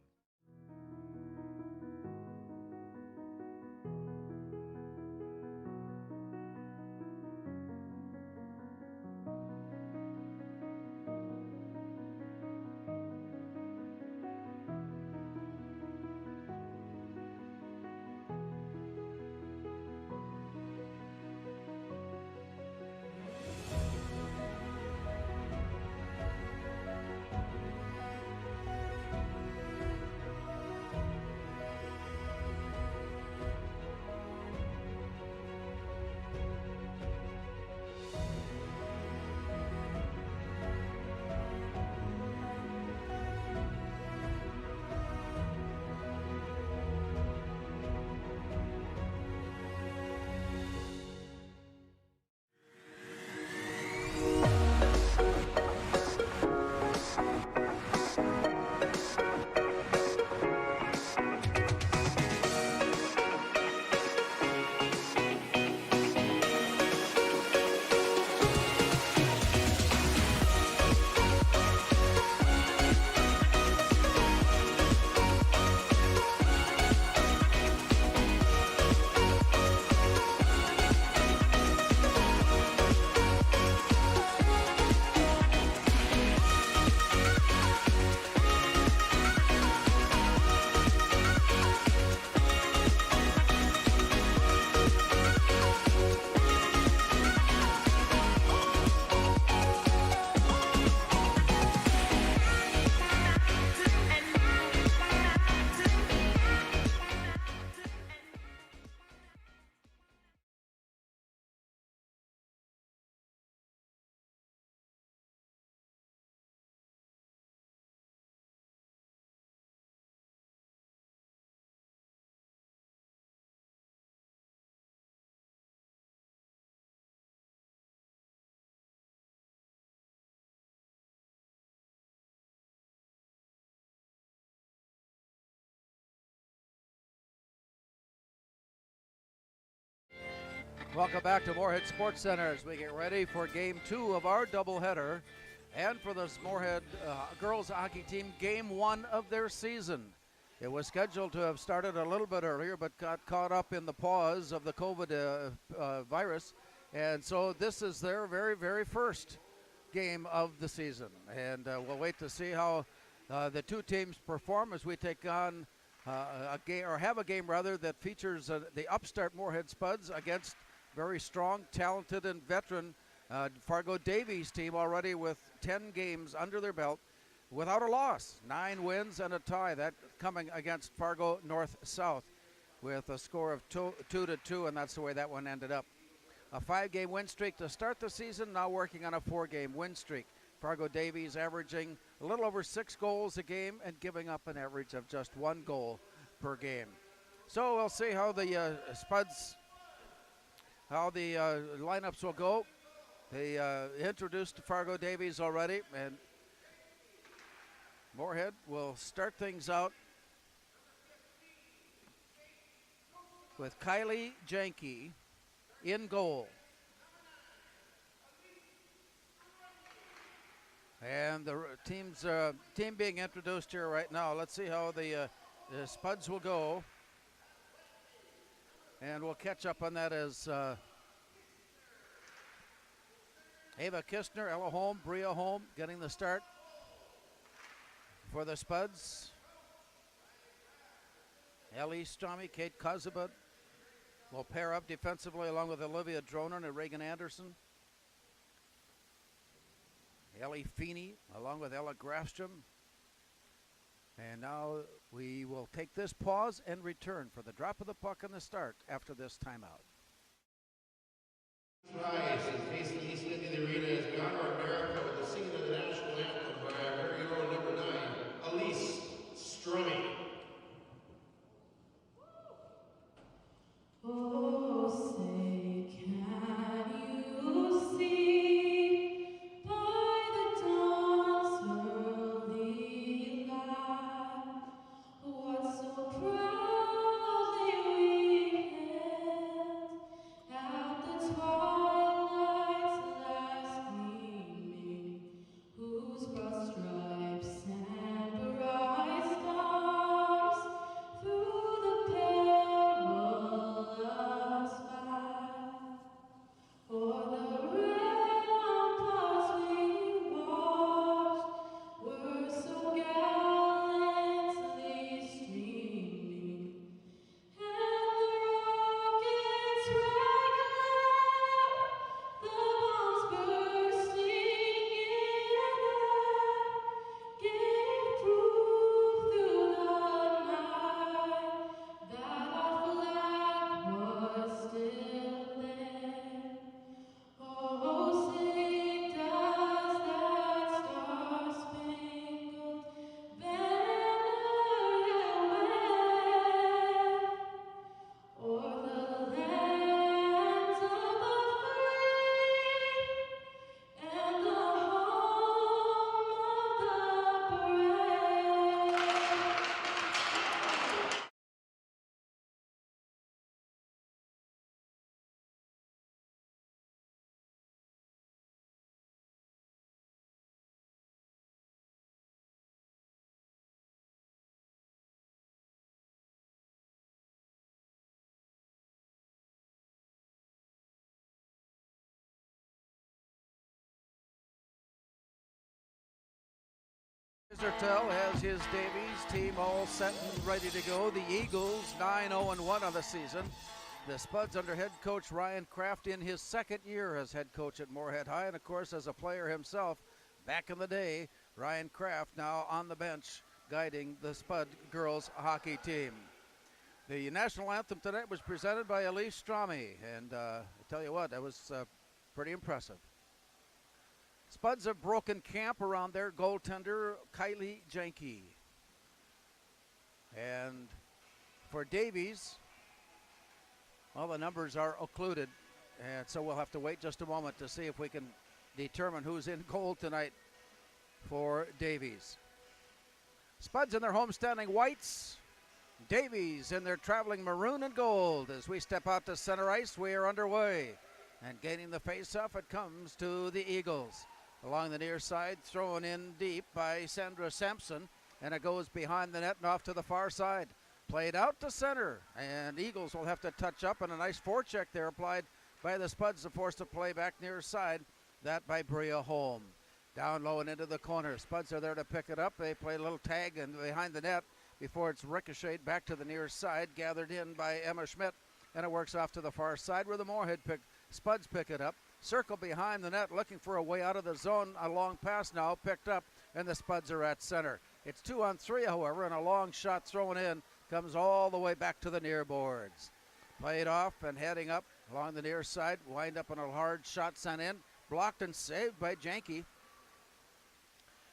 Welcome back to Moorhead Sports Center as we get ready for Game 2 of our doubleheader, and for the Moorhead girls hockey team, Game 1 of their season. It was scheduled to have started a little bit earlier, but got caught up in the pause of the COVID virus. And so this is their very, very first game of the season. And we'll wait to see how the two teams perform as we take on a game, or have a game rather, that features the upstart Moorhead Spuds against very strong, talented, and veteran Fargo Davies team, already with 10 games under their belt without a loss, 9 wins and a tie. That coming against Fargo North South with a score of 2-2, and that's the way that one ended up. A 5-game win streak to start the season, now working on a 4-game win streak. Fargo Davies averaging a little over 6 goals a game and giving up an average of just 1 goal per game. So we'll see how the Spuds, how the lineups will go. They introduced Fargo Davies already, and Moorhead will start things out with Kylie Janke in goal. And the team being introduced here right now. Let's see how the Spuds will go. And we'll catch up on that as Ava Kistner, Ella Holm, Bria Holm getting the start for the Spuds. Ellie Strami, Kate Kozubot will pair up defensively along with Olivia Droner and Reagan Anderson. Ellie Feeney along with Ella Grafstrom. And now we will take this pause and return for the drop of the puck and the start after this timeout. Rise and facing the east end of the arena is God of America with the singing of the national anthem by our very own number 9, Elise Strummy. Oh, say, can you see by the dawn's early light what so proudly we hailed at the twilight's last gleaming, whose broad stripes and bright stars through the perilous fight, o'er the ramparts we watched were so gallantly streaming, and the rockets regular, the bombs bursting in air, gave proof through the night that our flag was still there. Oh, sing does that star-spangled banner yet wave o'er the lands of the free and the home of the brave. Zertel has his Davies team all set and ready to go. The Eagles 9-0-1 on the season. The Spuds under head coach Ryan Kraft in his second year as head coach at Moorhead High, and of course as a player himself back in the day. Ryan Kraft now on the bench guiding the Spud girls hockey team. The national anthem tonight was presented by Elise Strami, and I tell you what, that was pretty impressive. Spuds have broken camp around their goaltender, Kylie Janke. And for Davies, well, the numbers are occluded, and so we'll have to wait just a moment to see if we can determine who's in goal tonight for Davies. Spuds in their homestanding whites, Davies in their traveling maroon and gold. As we step out to center ice, we are underway. And gaining the face-off, it comes to the Eagles. Along the near side, thrown in deep by Sandra Sampson. and it goes behind the net and off to the far side. Played out to center, and Eagles will have to touch up, and a nice forecheck there applied by the Spuds to force the play back near side. That by Bria Holm. Down low and into the corner. Spuds are there to pick it up. They play a little tag and behind the net before it's ricocheted back to the near side, gathered in by Emma Schmidt, and it works off to the far side where the Moorhead Spuds pick it up. Circle behind the net, looking for a way out of the zone. A long pass now picked up, and the Spuds are at center. It's 2-on-3, however, and a long shot thrown in comes all the way back to the near boards. Played off and heading up along the near side. Wind up on a hard shot sent in. Blocked and saved by Janke.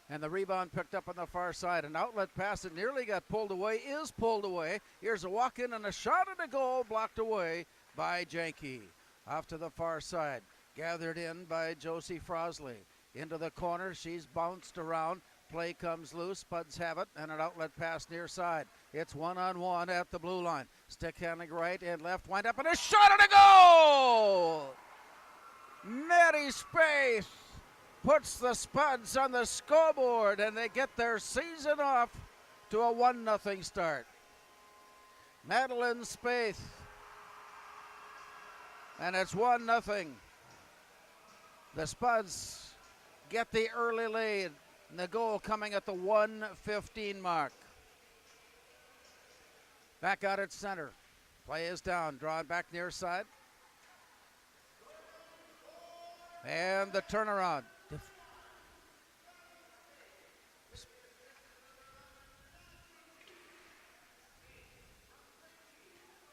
And the rebound picked up on the far side. An outlet pass that nearly got pulled away is pulled away. Here's a walk in and a shot and a goal blocked away by Janke. Off to the far side. Gathered in by Josie Frosley. Into the corner. She's bounced around. Play comes loose. Spuds have it. And an outlet pass near side. It's 1-on-1 at the blue line. Stick handling right and left. Wind up and a shot and a goal! Maddie Spaeth puts the Spuds on the scoreboard, and they get their season off to a 1-0 start. Madeline Spaeth, and it's 1-0. The Spuds get the early lead, and the goal coming at the 1:15 mark. Back out at center. Play is down, drawn back near side. And the turnaround.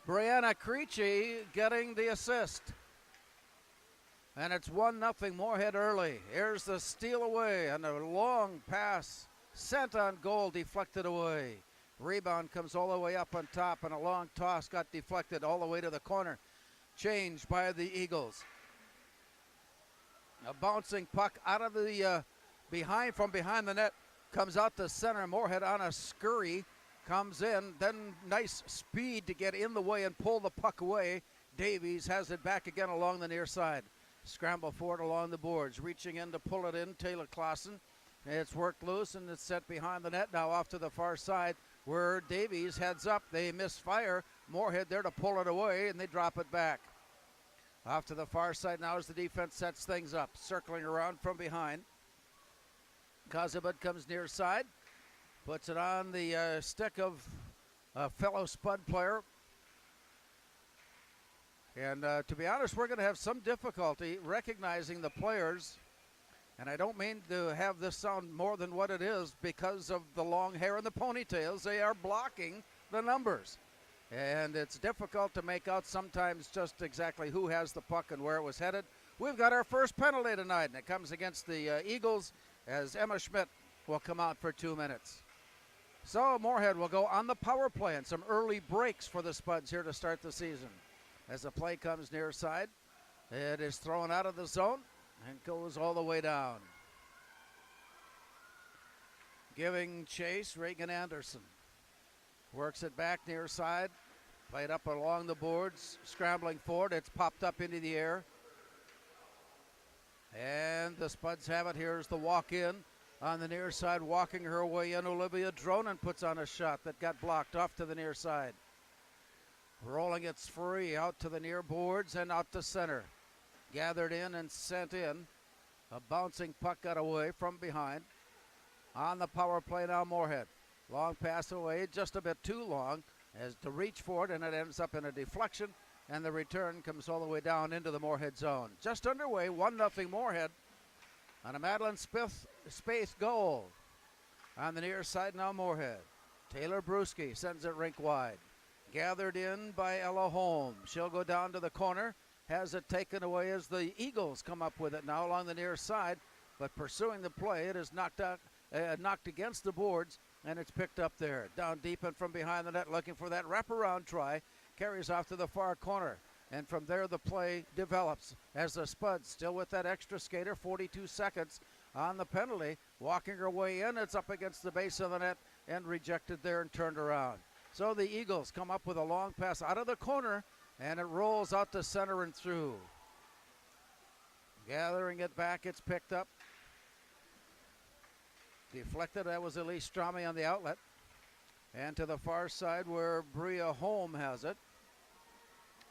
Brianna Creechy getting the assist. And it's 1-0 Moorhead early. Here's the steal away and a long pass sent on goal, deflected away. Rebound comes all the way up on top, and a long toss got deflected all the way to the corner. Changed by the Eagles. A bouncing puck out of the from behind the net, comes out to center. Moorhead on a scurry, comes in, then nice speed to get in the way and pull the puck away. Davies has it back again along the near side. Scramble for it along the boards, reaching in to pull it in. Taylor Clausen. It's worked loose and it's set behind the net now off to the far side where Davies heads up. They misfire. Moorhead there to pull it away, and they drop it back. Off to the far side now as the defense sets things up. Circling around from behind. Kozabud comes near side. Puts it on the stick of a fellow Spud player. And to be honest, we're going to have some difficulty recognizing the players. And I don't mean to have this sound more than what it is because of the long hair and the ponytails. They are blocking the numbers. And it's difficult to make out sometimes just exactly who has the puck and where it was headed. We've got our first penalty tonight, and it comes against the Eagles as Emma Schmidt will come out for 2 minutes. So Moorhead will go on the power play and some early breaks for the Spuds here to start the season. As the play comes near side, it is thrown out of the zone and goes all the way down. Giving chase, Reagan Anderson. Works it back near side. Played up along the boards. Scrambling forward. It's popped up into the air. And the Spuds have it. Here's the walk in. On the near side, walking her way in, Olivia Dronen puts on a shot that got blocked off to the near side. Rolling it free out to the near boards and out to center. Gathered in and sent in. A bouncing puck got away from behind. On the power play now, Moorhead. Long pass away, just a bit too long as to reach for it, and it ends up in a deflection, and the return comes all the way down into the Moorhead zone. Just underway, 1-0 Moorhead on a Madeline Spaeth goal. On the near side now, Moorhead. Taylor Bruschi sends it rink wide. Gathered in by Ella Holm. She'll go down to the corner. Has it taken away as the Eagles come up with it now along the near side. But pursuing the play, it is knocked against the boards, and it's picked up there. Down deep and from behind the net, looking for that wraparound try. Carries off to the far corner. And from there, the play develops as the Spuds, still with that extra skater, 42 seconds on the penalty. Walking her way in, it's up against the base of the net and rejected there and turned around. So the Eagles come up with a long pass out of the corner, and it rolls out to center and through. Gathering it back, it's picked up. Deflected. That was Elise Strami on the outlet. And to the far side where Bria Holm has it.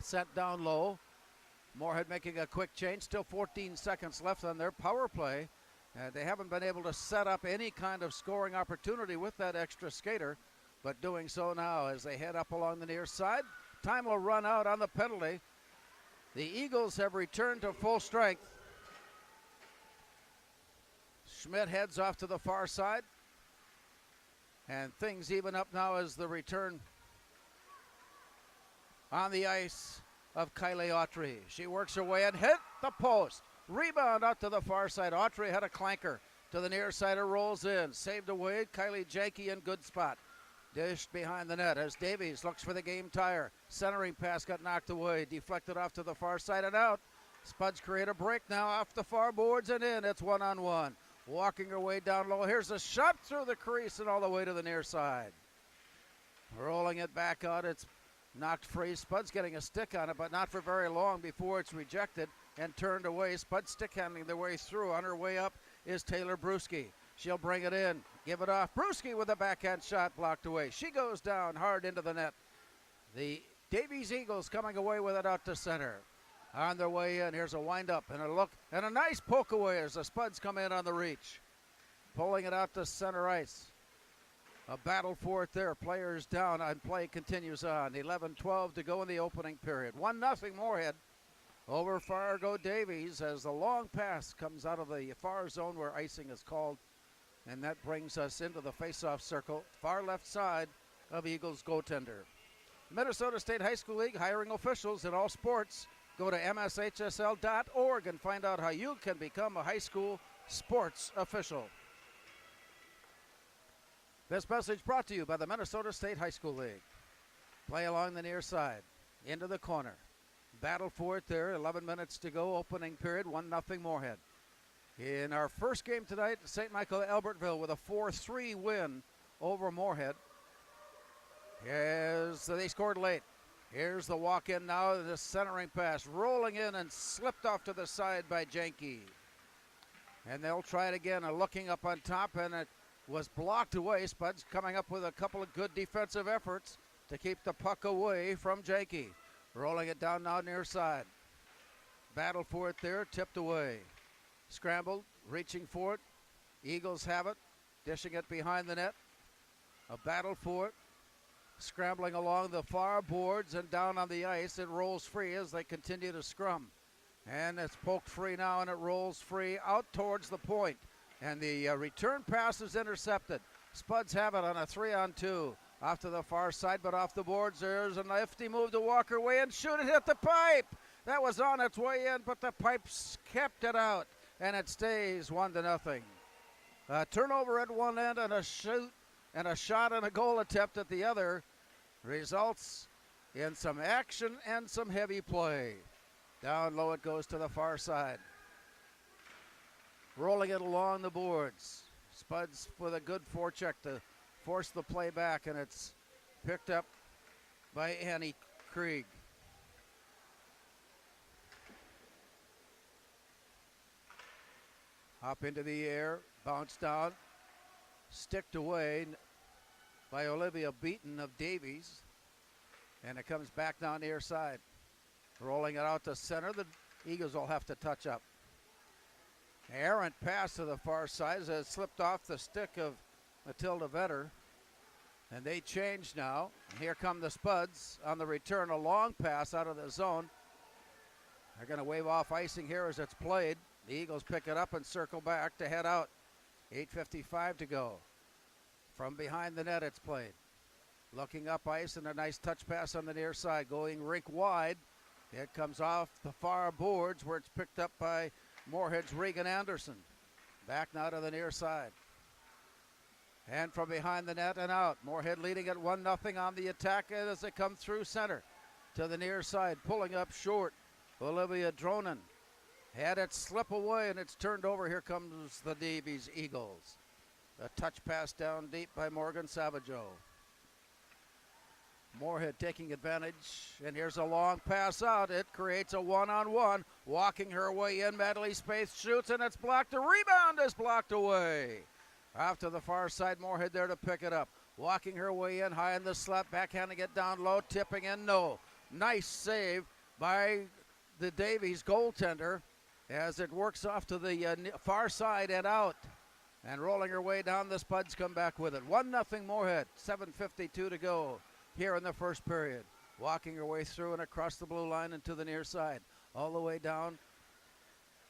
Sent down low. Moorhead making a quick change. Still 14 seconds left on their power play. They haven't been able to set up any kind of scoring opportunity with that extra skater, but doing so now as they head up along the near side. Time will run out on the penalty. The Eagles have returned to full strength. Schmidt heads off to the far side. And things even up now as the return on the ice of Kylie Autry. She works her way and hit the post. Rebound out to the far side. Autry had a clanker to the near side. It rolls in. Saved away. Kylie Janke in good spot. Dished behind the net as Davies looks for the game tire. Centering pass got knocked away. Deflected off to the far side and out. Spuds create a break now off the far boards and in. It's 1-on-1. Walking her way down low. Here's a shot through the crease and all the way to the near side. Rolling it back out. It's knocked free. Spuds getting a stick on it, but not for very long before it's rejected and turned away. Spuds stick handling their way through. On her way up is Taylor Bruschi. She'll bring it in. Give it off. Bruschi with a backhand shot blocked away. She goes down hard into the net. The Davies Eagles coming away with it out to center. On their way in, here's a windup and a look and a nice poke away as the Spuds come in on the reach. Pulling it out to center ice. A battle for it there. Players down and play continues on. 11-12 to go in the opening period. 1-0 Moorhead over Fargo Davies as the long pass comes out of the far zone where icing is called. And that brings us into the face-off circle, far left side of Eagles goaltender. Minnesota State High School League hiring officials in all sports. Go to mshsl.org and find out how you can become a high school sports official. This message brought to you by the Minnesota State High School League. Play along the near side, into the corner. Battle for it there, 11 minutes to go, opening period, 1-0 Moorhead. In our first game tonight, St. Michael Albertville with a 4-3 win over Moorhead. As they scored late. Here's the walk-in now, the centering pass, rolling in and slipped off to the side by Janke. And they'll try it again, looking up on top, and it was blocked away. Spuds coming up with a couple of good defensive efforts to keep the puck away from Janke. Rolling it down now near side. Battle for it there, tipped away. Scrambled, reaching for it. Eagles have it, dishing it behind the net. A battle for it. Scrambling along the far boards and down on the ice. It rolls free as they continue to scrum. And it's poked free now, and it rolls free out towards the point. And the return pass is intercepted. Spuds have it on a 3-on-2. Off to the far side, but off the boards. There's a nifty move to walk her way and shoot it. Hit the pipe. That was on its way in, but the pipes kept it out. And it stays 1-0. A turnover at one end and a shoot and a shot and a goal attempt at the other results in some action and some heavy play. Down low it goes to the far side. Rolling it along the boards. Spuds with a good forecheck to force the play back, and it's picked up by Annie Krieg. Up into the air, bounced down, sticked away by Olivia Beaton of Davies. And it comes back down near side. Rolling it out to center, the Eagles will have to touch up. Errant pass to the far side as it slipped off the stick of Matilda Vetter. And they change now. Here come the Spuds on the return, a long pass out of the zone. They're going to wave off icing here as it's played. The Eagles pick it up and circle back to head out. 8:55 to go. From behind the net it's played. Looking up ice and a nice touch pass on the near side. Going rink wide. It comes off the far boards where it's picked up by Moorhead's Regan Anderson. Back now to the near side. And from behind the net and out. Moorhead leading at 1-0 on the attack as they come through center. To the near side. Pulling up short. Olivia Dronen. Had it slip away and it's turned over. Here comes the Davies Eagles. A touch pass down deep by Morgan Savageau. Moorhead taking advantage, and here's a long pass out. It creates a one-on-one. Walking her way in, Madeline Spaeth shoots, and it's blocked. The rebound is blocked away. Off to the far side, Moorhead there to pick it up. Walking her way in, high in the slot, backhanding it down low, tipping in, no. Nice save by the Davies goaltender as it works off to the far side and out. And rolling her way down, the Spuds come back with it. 1-0 Moorhead, 7:52 to go here in the first period. Walking her way through and across the blue line and to the near side. All the way down,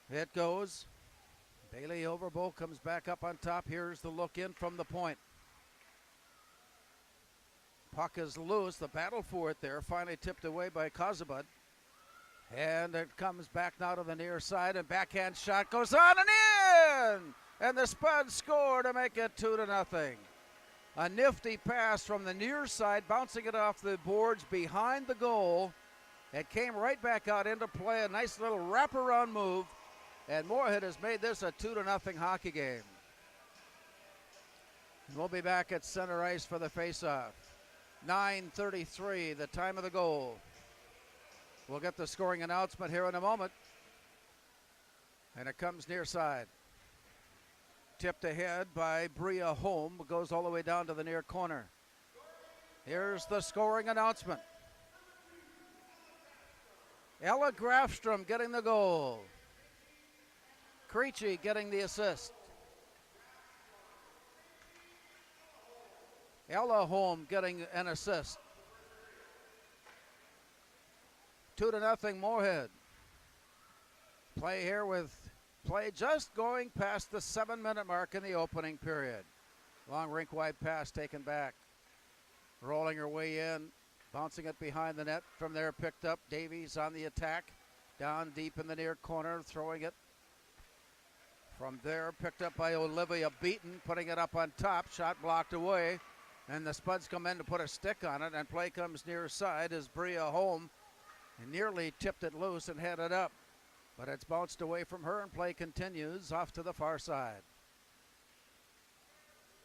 it goes. Bailey Overbo comes back up on top. Here's the look in from the point. Puck is loose. The battle for it there. Finally tipped away by Kozubud. And it comes back now to the near side. And backhand shot goes on and in! And the Spuds score to make it 2-0. A nifty pass from the near side, bouncing it off the boards behind the goal. It came right back out into play. A nice little wraparound move. And Moorhead has made this a 2-0 hockey game. We'll be back at center ice for the faceoff. 9:33, the time of the goal. We'll get the scoring announcement here in a moment. And it comes near side. Tipped ahead by Bria Holm. Goes all the way down to the near corner. Here's the scoring announcement. Ella Grafstrom getting the goal. Creechy getting the assist. Ella Holm getting an assist. 2-0 Moorhead. Play here with play just going past the 7-minute mark in the opening period. Long rink wide pass taken back. Rolling her way in, bouncing it behind the net. From there picked up. Davies on the attack. Down deep in the near corner, throwing it. From there picked up by Olivia Beaton, putting it up on top. Shot blocked away. And the Spuds come in to put a stick on it, and play comes near side as Bria Holm nearly tipped it loose and headed up. But it's bounced away from her, and play continues off to the far side.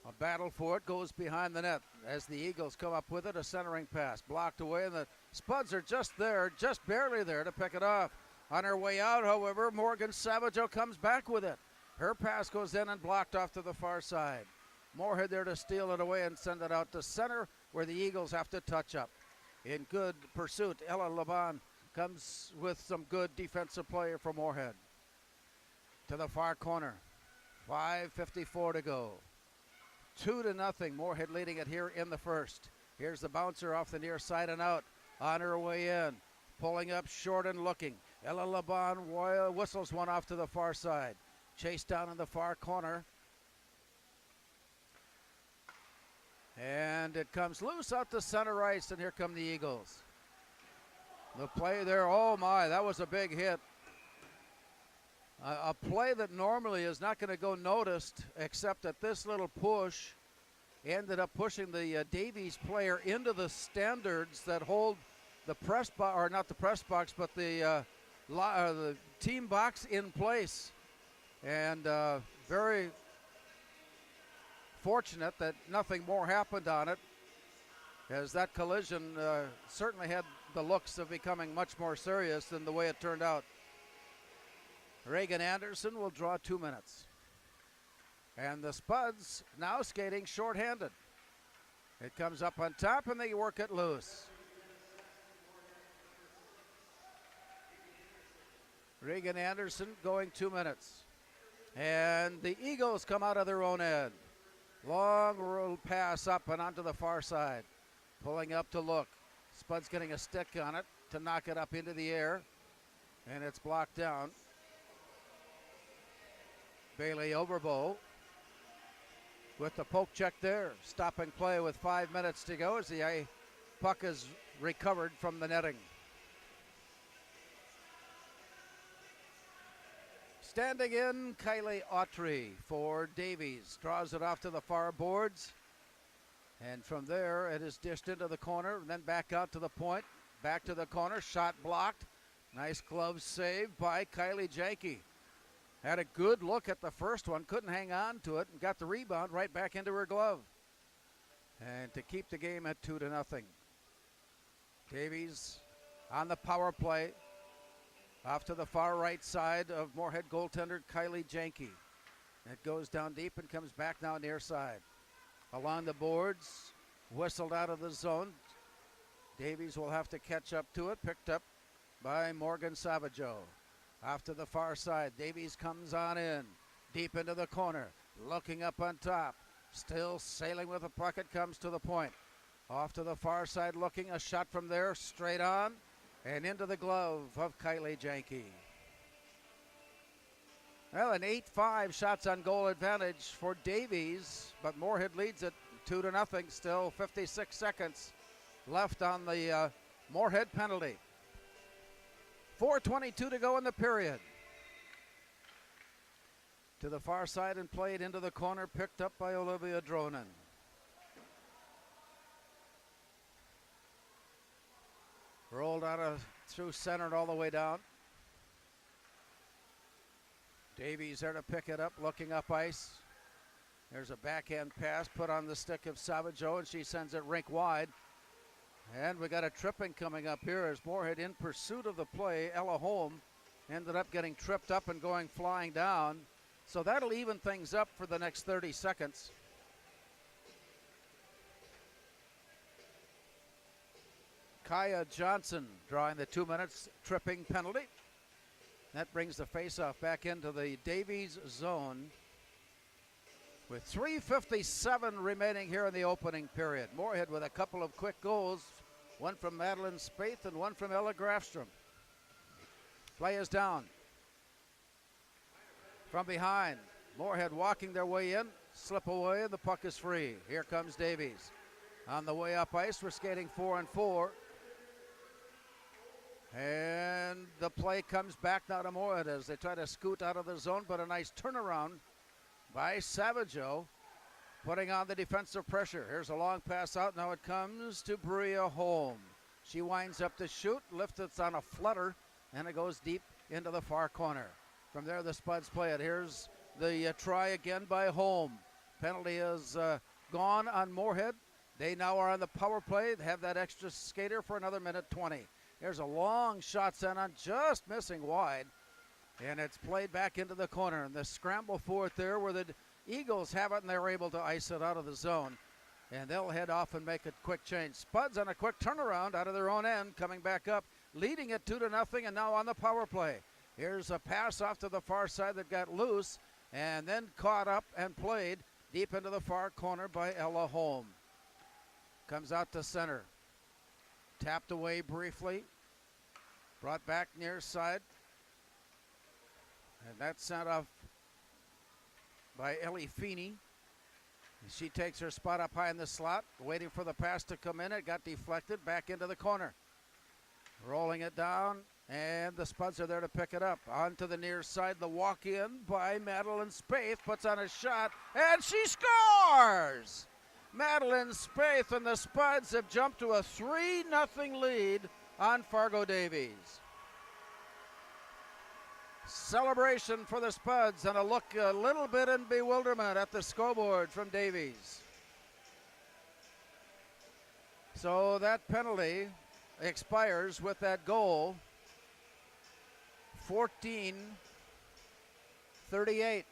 A battle for it goes behind the net as the Eagles come up with it. A centering pass blocked away, and the Spuds are just there, just barely there to pick it off. On her way out, however, Morgan Savageau comes back with it. Her pass goes in and blocked off to the far side. Moorhead there to steal it away and send it out to center where the Eagles have to touch up. In good pursuit, Ella Laban comes with some good defensive play from Moorhead. To the far corner. 5:54 to go. 2-0, Moorhead leading it here in the first. Here's the bouncer off the near side and out. On her way in. Pulling up short and looking. Ella Laban whistles one off to the far side. Chased down in the far corner. And it comes loose out to center ice, and here come the Eagles. The play there, oh my, that was a big hit. A play that normally is not going to go noticed, except that this little push ended up pushing the Davies player into the standards that hold the press box, or not the press box, but the team box in place. And very fortunate that nothing more happened on it, as that collision certainly had the looks of becoming much more serious than the way it turned out. Reagan Anderson will draw 2 minutes. And the Spuds now skating shorthanded. It comes up on top and they work it loose. Reagan Anderson going 2 minutes. And the Eagles come out of their own end. Long roll pass up and onto the far side. Pulling up to look. Spud's getting a stick on it to knock it up into the air. And it's blocked down. Bailey Overbo with the poke check there. Stopping play with 5 minutes to go as the puck is recovered from the netting. Standing in, Kylie Autry for Davies. Draws it off to the far boards. And from there, it is dished into the corner, and then back out to the point. Back to the corner, shot blocked. Nice glove save by Kylie Janke. Had a good look at the first one, couldn't hang on to it, and got the rebound right back into her glove. And to keep the game at 2-0. Davies on the power play. Off to the far right side of Moorhead goaltender Kylie Janke. It goes down deep and comes back now near side. Along the boards, whistled out of the zone. Davies will have to catch up to it, picked up by Morgan Savageau. Off to the far side, Davies comes on in, deep into the corner, looking up on top. Still sailing with the puck, it comes to the point. Off to the far side, looking, a shot from there, straight on, and into the glove of Kylie Janke. Well, an 8-5 shots on goal advantage for Davies, but Moorhead leads it 2-0. Still 56 seconds left on the Moorhead penalty. 4:22 to go in the period. To the far side and played into the corner, picked up by Olivia Dronen. Rolled out of through center and all the way down. Davies there to pick it up, looking up ice. There's a backhand pass put on the stick of Savageau, and she sends it rink wide. And we got a tripping coming up here as Moorhead in pursuit of the play. Ella Holm ended up getting tripped up and going flying down. So that'll even things up for the next 30 seconds. Kaya Johnson drawing the 2 minutes tripping penalty. That brings the faceoff back into the Davies zone with 3:57 remaining here in the opening period. Moorhead with a couple of quick goals, one from Madeline Spaeth and one from Ella Grafstrom. Play is down. From behind, Moorhead walking their way in, slip away, and the puck is free. Here comes Davies. On the way up ice, we're skating 4-on-4. And the play comes back now to Moorhead as they try to scoot out of the zone, but a nice turnaround by Savageau, putting on the defensive pressure. Here's a long pass out. Now it comes to Bria Holm. She winds up to shoot, lifts it on a flutter, and it goes deep into the far corner. From there, the Spuds play it. Here's the try again by Holm. Penalty is gone on Moorhead. They now are on the power play. They have that extra skater for another minute 20. There's a long shot sent on, just missing wide. And it's played back into the corner. And the scramble for it there where the Eagles have it, and they're able to ice it out of the zone. And they'll head off and make a quick change. Spuds on a quick turnaround out of their own end, coming back up, leading it 2-0, and now on the power play. Here's a pass off to the far side that got loose, and then caught up and played deep into the far corner by Ella Holm. Comes out to center. Tapped away briefly. Brought back near side. And that's sent off by Ellie Feeney. She takes her spot up high in the slot, waiting for the pass to come in. It got deflected back into the corner. Rolling it down, and the Spuds are there to pick it up. On to the near side, the walk-in by Madeline Spaeth, puts on a shot, and she scores! Madeline Spaeth and the Spuds have jumped to a 3-0 lead on Fargo Davies. Celebration for the Spuds and a look a little bit in bewilderment at the scoreboard from Davies. So that penalty expires with that goal. 14-38.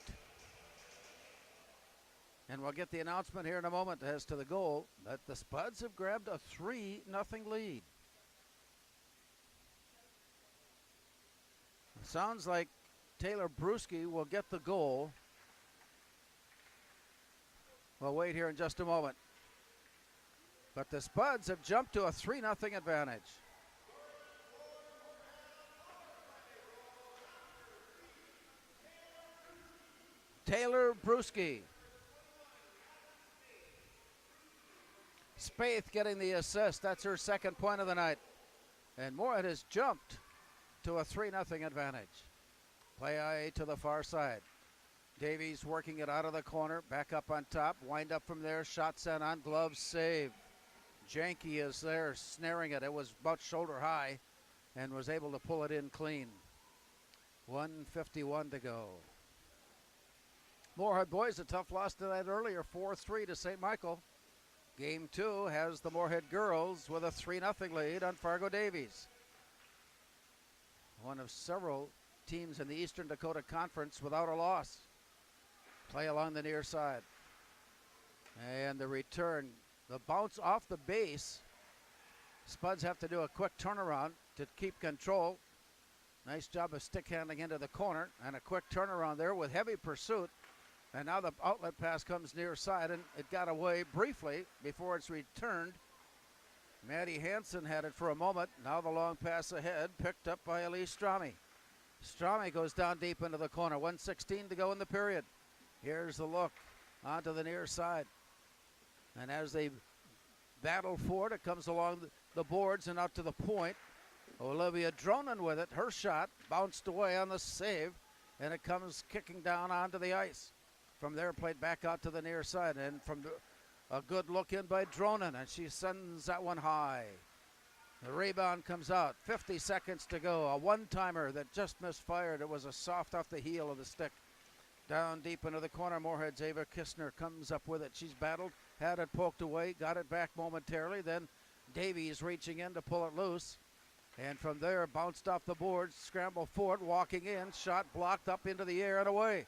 And we'll get the announcement here in a moment as to the goal that the Spuds have grabbed a 3-0 lead. Sounds like Taylor Bruschi will get the goal. We'll wait here in just a moment. But the Spuds have jumped to a 3-0 advantage. Taylor Bruschi. Spaeth getting the assist. That's her second point of the night. And Moorhead has jumped to a 3-0 advantage. Play IA to the far side. Davies working it out of the corner, back up on top, wind up from there, shot sent on, glove save. Janke is there snaring it. It was about shoulder high and was able to pull it in clean. 1:51 to go. Moorhead boys, a tough loss tonight earlier, 4-3 to St. Michael. Game 2 has the Moorhead girls with a 3-0 lead on Fargo Davies. One of several teams in the Eastern Dakota Conference without a loss. Play along the near side. And the return, the bounce off the base. Spuds have to do a quick turnaround to keep control. Nice job of stick handling into the corner and a quick turnaround there with heavy pursuit. And now the outlet pass comes near side, and it got away briefly before it's returned. Maddie Hansen had it for a moment. Now the long pass ahead, picked up by Elise Strami. Strami goes down deep into the corner. 1:16 to go in the period. Here's the look onto the near side. And as they battle for it, it comes along the boards and out to the point. Olivia Dronen with it. Her shot bounced away on the save, and it comes kicking down onto the ice. From there, played back out to the near side, and from a good look in by Dronen, and she sends that one high. The rebound comes out. 50 seconds to go. A one-timer that just misfired. It was a soft off the heel of the stick. Down deep into the corner, Moorhead's Ava Kistner comes up with it. She's battled, had it poked away, got it back momentarily. Then Davies reaching in to pull it loose. And from there, bounced off the boards, scramble for it, walking in, shot blocked up into the air and away.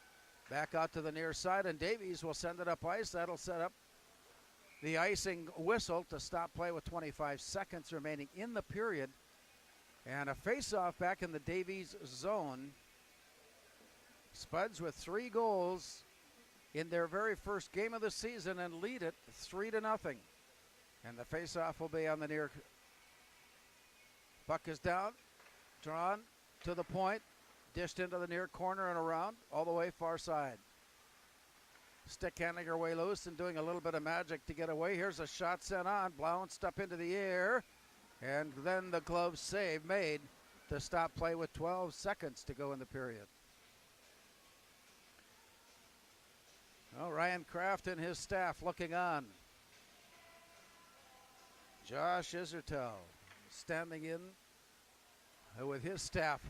Back out to the near side, and Davies will send it up ice. That'll set up the icing whistle to stop play with 25 seconds remaining in the period. And a face-off back in the Davies zone. Spuds with 3 goals in their very first game of the season and lead it 3-0. And the face-off will be on the near. Puck is down, drawn to the point, dished into the near corner and around, all the way far side. Stick handling her way loose and doing a little bit of magic to get away. Here's a shot sent on, bounced up into the air, and then the glove save made to stop play with 12 seconds to go in the period. Well, Ryan Kraft and his staff looking on. Josh Isertel standing in with his staff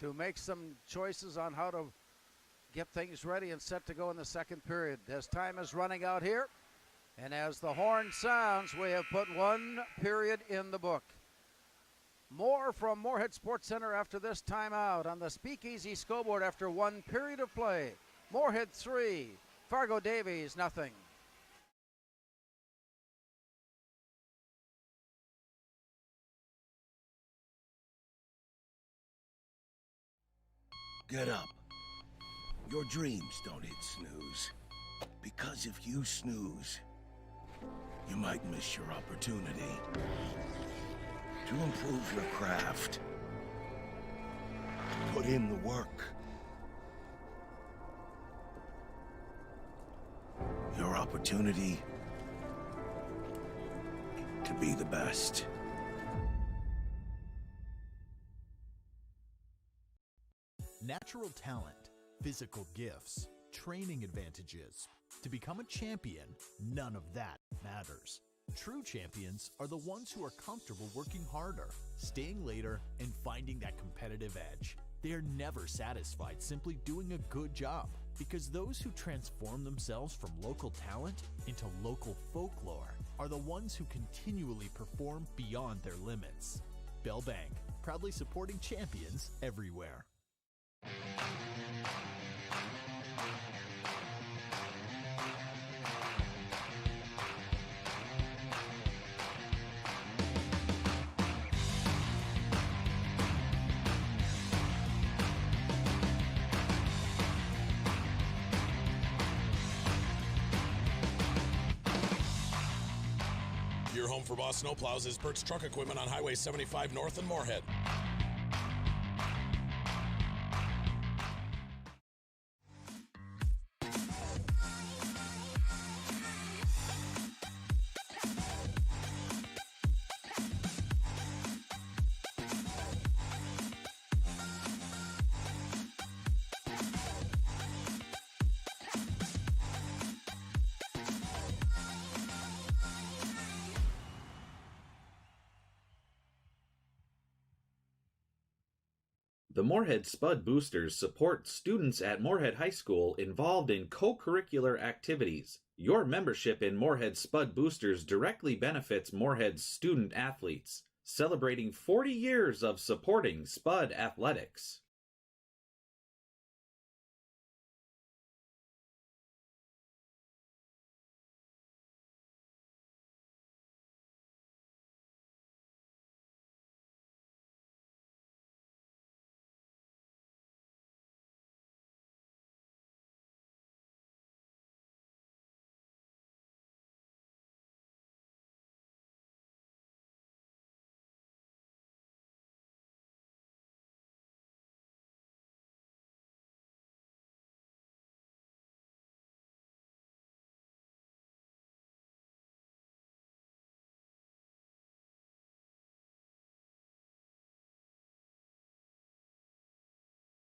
to make some choices on how to get things ready and set to go in the second period. As time is running out here, and as the horn sounds, we have put 1 period in the book. More from Moorhead Sports Center after this timeout on the Speakeasy scoreboard after 1 period of play. Moorhead 3, Fargo Davies nothing. Get up. Your dreams don't hit snooze. Because if you snooze, you might miss your opportunity to improve your craft, to put in the work. Your opportunity to be the best. Natural talent, physical gifts, training advantages. To become a champion, none of that matters. True champions are the ones who are comfortable working harder, staying later, and finding that competitive edge. They are never satisfied simply doing a good job, because those who transform themselves from local talent into local folklore are the ones who continually perform beyond their limits. Bell Bank, proudly supporting champions everywhere. Your home for Boss Snowplows is Burt's Truck Equipment on Highway 75 North in Moorhead. The Moorhead Spud Boosters support students at Moorhead High School involved in co-curricular activities. Your membership in Moorhead Spud Boosters directly benefits Moorhead's student athletes, celebrating 40 years of supporting Spud athletics.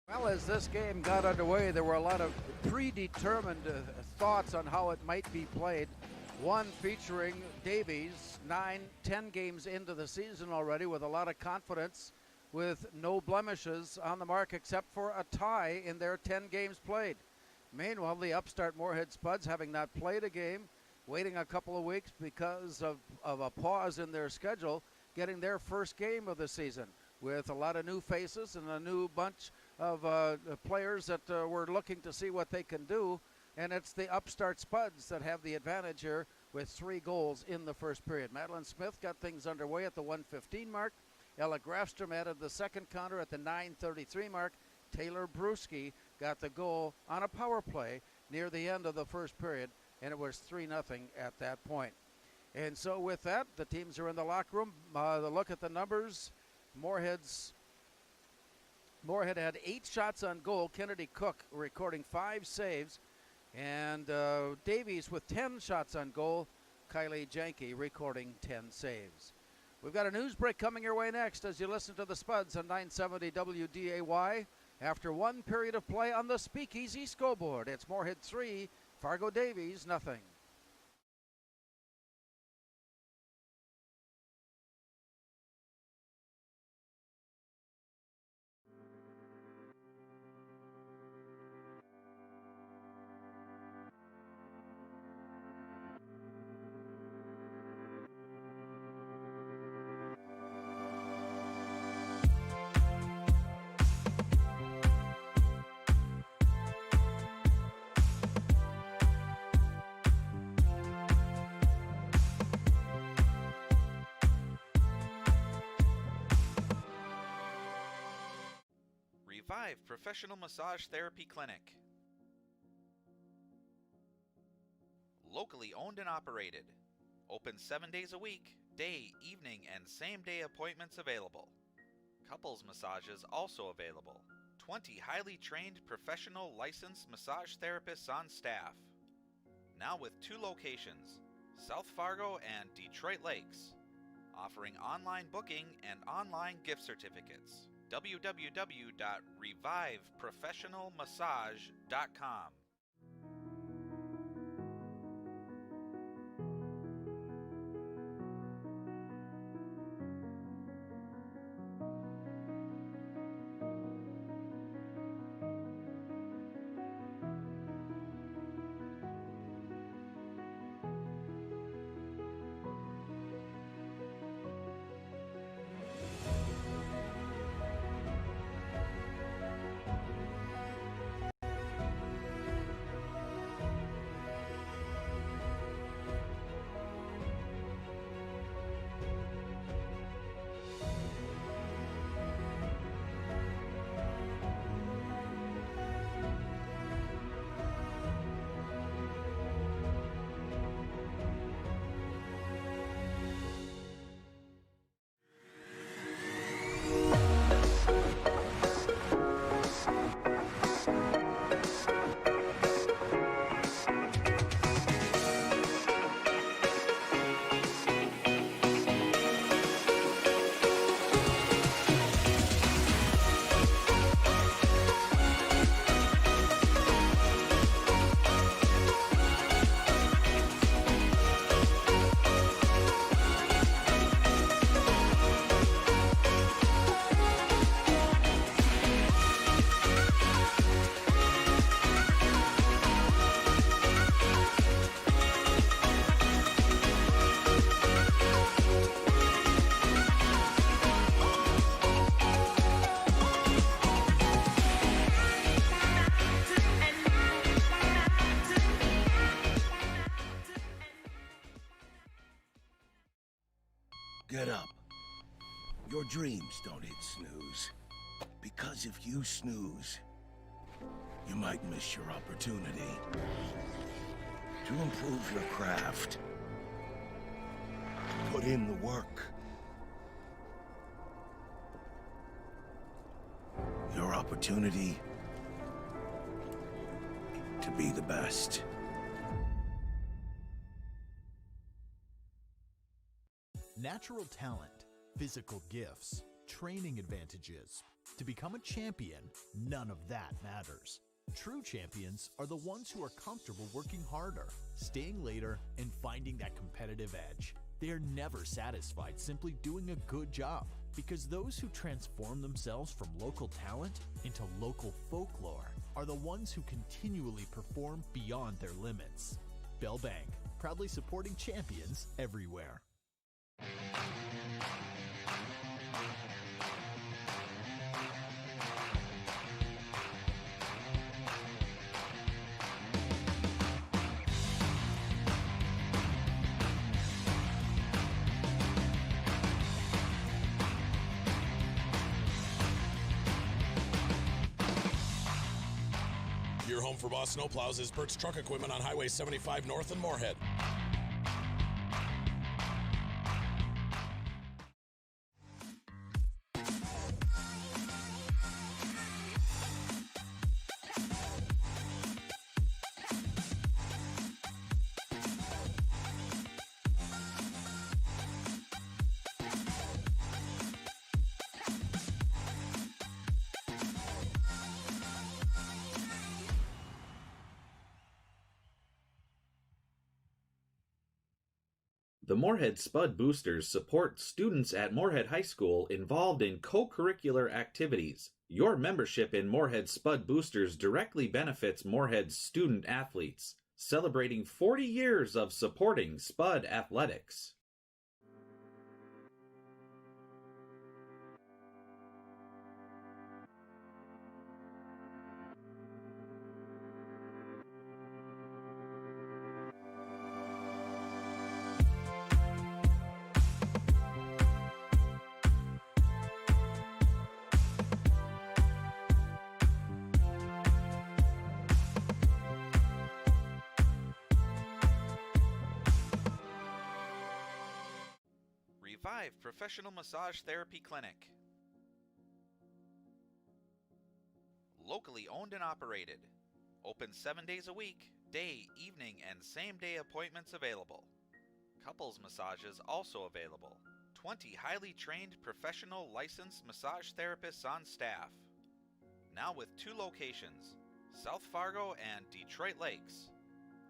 Well, as this game got underway, there were a lot of predetermined thoughts on how it might be played. One featuring Davies, 9-10 games into the season already with a lot of confidence, with no blemishes on the mark except for a tie in their 10 games played. Meanwhile, the upstart Moorhead Spuds, having not played a game, waiting a couple of weeks because of a pause in their schedule, getting their first game of the season with a lot of new faces and a new bunch of players that were looking to see what they can do. And it's the upstart Spuds that have the advantage here with 3 goals in the first period. Madeline Smith got things underway at the 1:15 mark. Ella Grafstrom added the second counter at the 9:33 mark. Taylor Bruschi got the goal on a power play near the end of the first period, and it was 3-0 at that point. And so with that, the teams are in the locker room. The look at the numbers. Moorhead had 8 shots on goal. Kennedy Cook recording 5 saves. And Davies with 10 shots on goal. Kylie Janke recording 10 saves. We've got a news break coming your way next as you listen to the Spuds on 970 WDAY. After one period of play on the Speakeasy scoreboard, it's Moorhead 3, Fargo Davies 0. Revive Professional Massage Therapy Clinic. Locally owned and operated. Open 7 days a week, day, evening, and same-day appointments available. Couples massages also available. 20 highly trained professional licensed massage therapists on staff. Now with 2 locations, South Fargo and Detroit Lakes. Offering online booking and online gift certificates. www.reviveprofessionalmassage.com. Get up. Your dreams don't hit snooze. Because if you snooze, you might miss your opportunity to improve your craft. Put in the work. Your opportunity to be the best. Natural talent, physical gifts, training advantages. To become a champion, none of that matters. True champions are the ones who are comfortable working harder, staying later, and finding that competitive edge. They are never satisfied simply doing a good job, because those who transform themselves from local talent into local folklore are the ones who continually perform beyond their limits. Bell Bank, proudly supporting champions everywhere. Your home for Boss Snowplows is Burt's Truck Equipment on Highway 75 North in Moorhead. The Moorhead Spud Boosters support students at Moorhead High School involved in co-curricular activities. Your membership in Moorhead Spud Boosters directly benefits Moorhead's student athletes, celebrating 40 years of supporting Spud athletics. Revive Professional Massage Therapy Clinic. Locally owned and operated. Open 7 days a week, day, evening, and same-day appointments available. Couples massages also available. 20 highly trained professional licensed massage therapists on staff. Now with 2 locations, South Fargo and Detroit Lakes,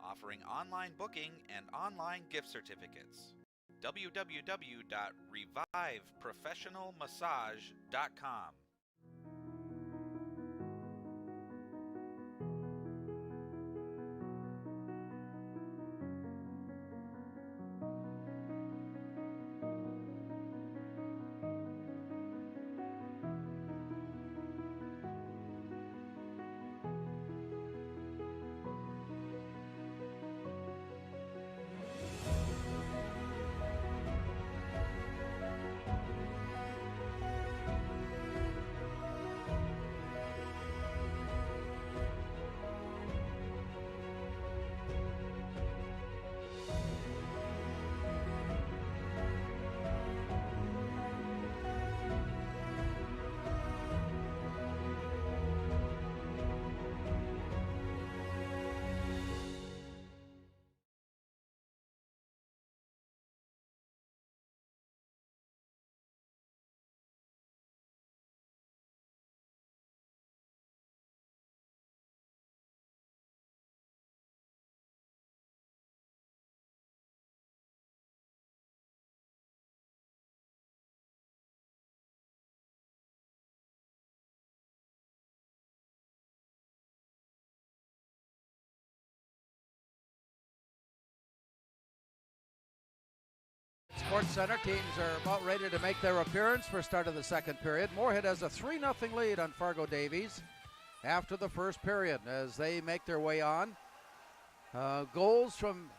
offering online booking and online gift certificates. www.reviveprofessionalmassage.com. Sports Center teams are about ready to make their appearance for start of the second period. Moorhead has a 3-0 lead on Fargo Davies after the first period as they make their way on. Goals from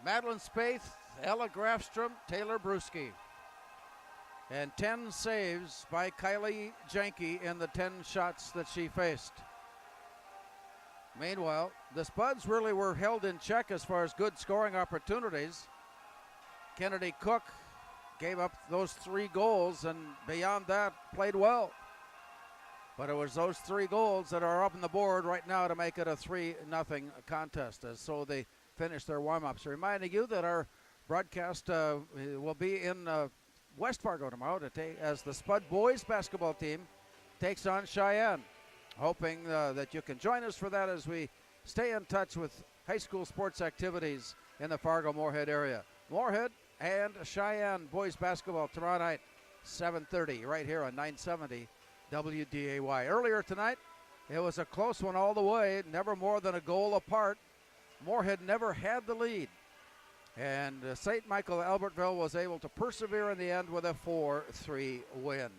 Madeline Spaeth, Ella Grafstrom, Taylor Brusky. And 10 saves by Kylie Janke in the 10 shots that she faced. Meanwhile, the Spuds really were held in check as far as good scoring opportunities. Kennedy Cook gave up those 3 goals and beyond that played well. But it was those 3 goals that are up on the board right now to make it a 3-0 contest. As so they finish their warm-ups. Reminding you that our broadcast will be in West Fargo tomorrow as the Spud boys basketball team takes on Cheyenne. Hoping that you can join us for that as we stay in touch with high school sports activities in the Fargo-Moorhead area. Moorhead and Cheyenne boys basketball tomorrow night, 7:30, right here on 970 WDAY. Earlier tonight, it was a close one all the way, never more than a goal apart. Moorhead never had the lead. And St. Michael Albertville was able to persevere in the end with a 4-3 win.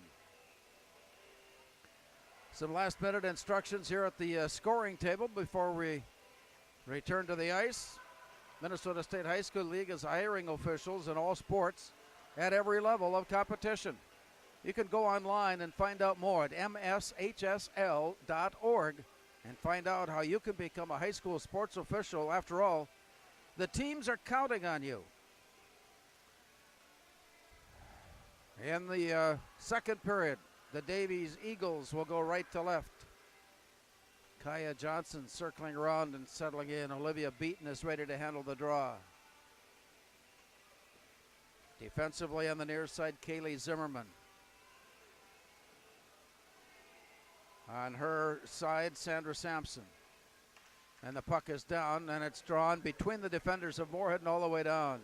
Some last-minute instructions here at the scoring table before we return to the ice. Minnesota State High School League is hiring officials in all sports at every level of competition. You can go online and find out more at mshsl.org and find out how you can become a high school sports official. After all, the teams are counting on you. In the second period, the Davies Eagles will go right to left. Kaya Johnson circling around and settling in. Olivia Beaton is ready to handle the draw. Defensively on the near side, Kaylee Zimmerman. On her side, Sandra Sampson. And the puck is down, and it's drawn between the defenders of Moorhead and all the way down.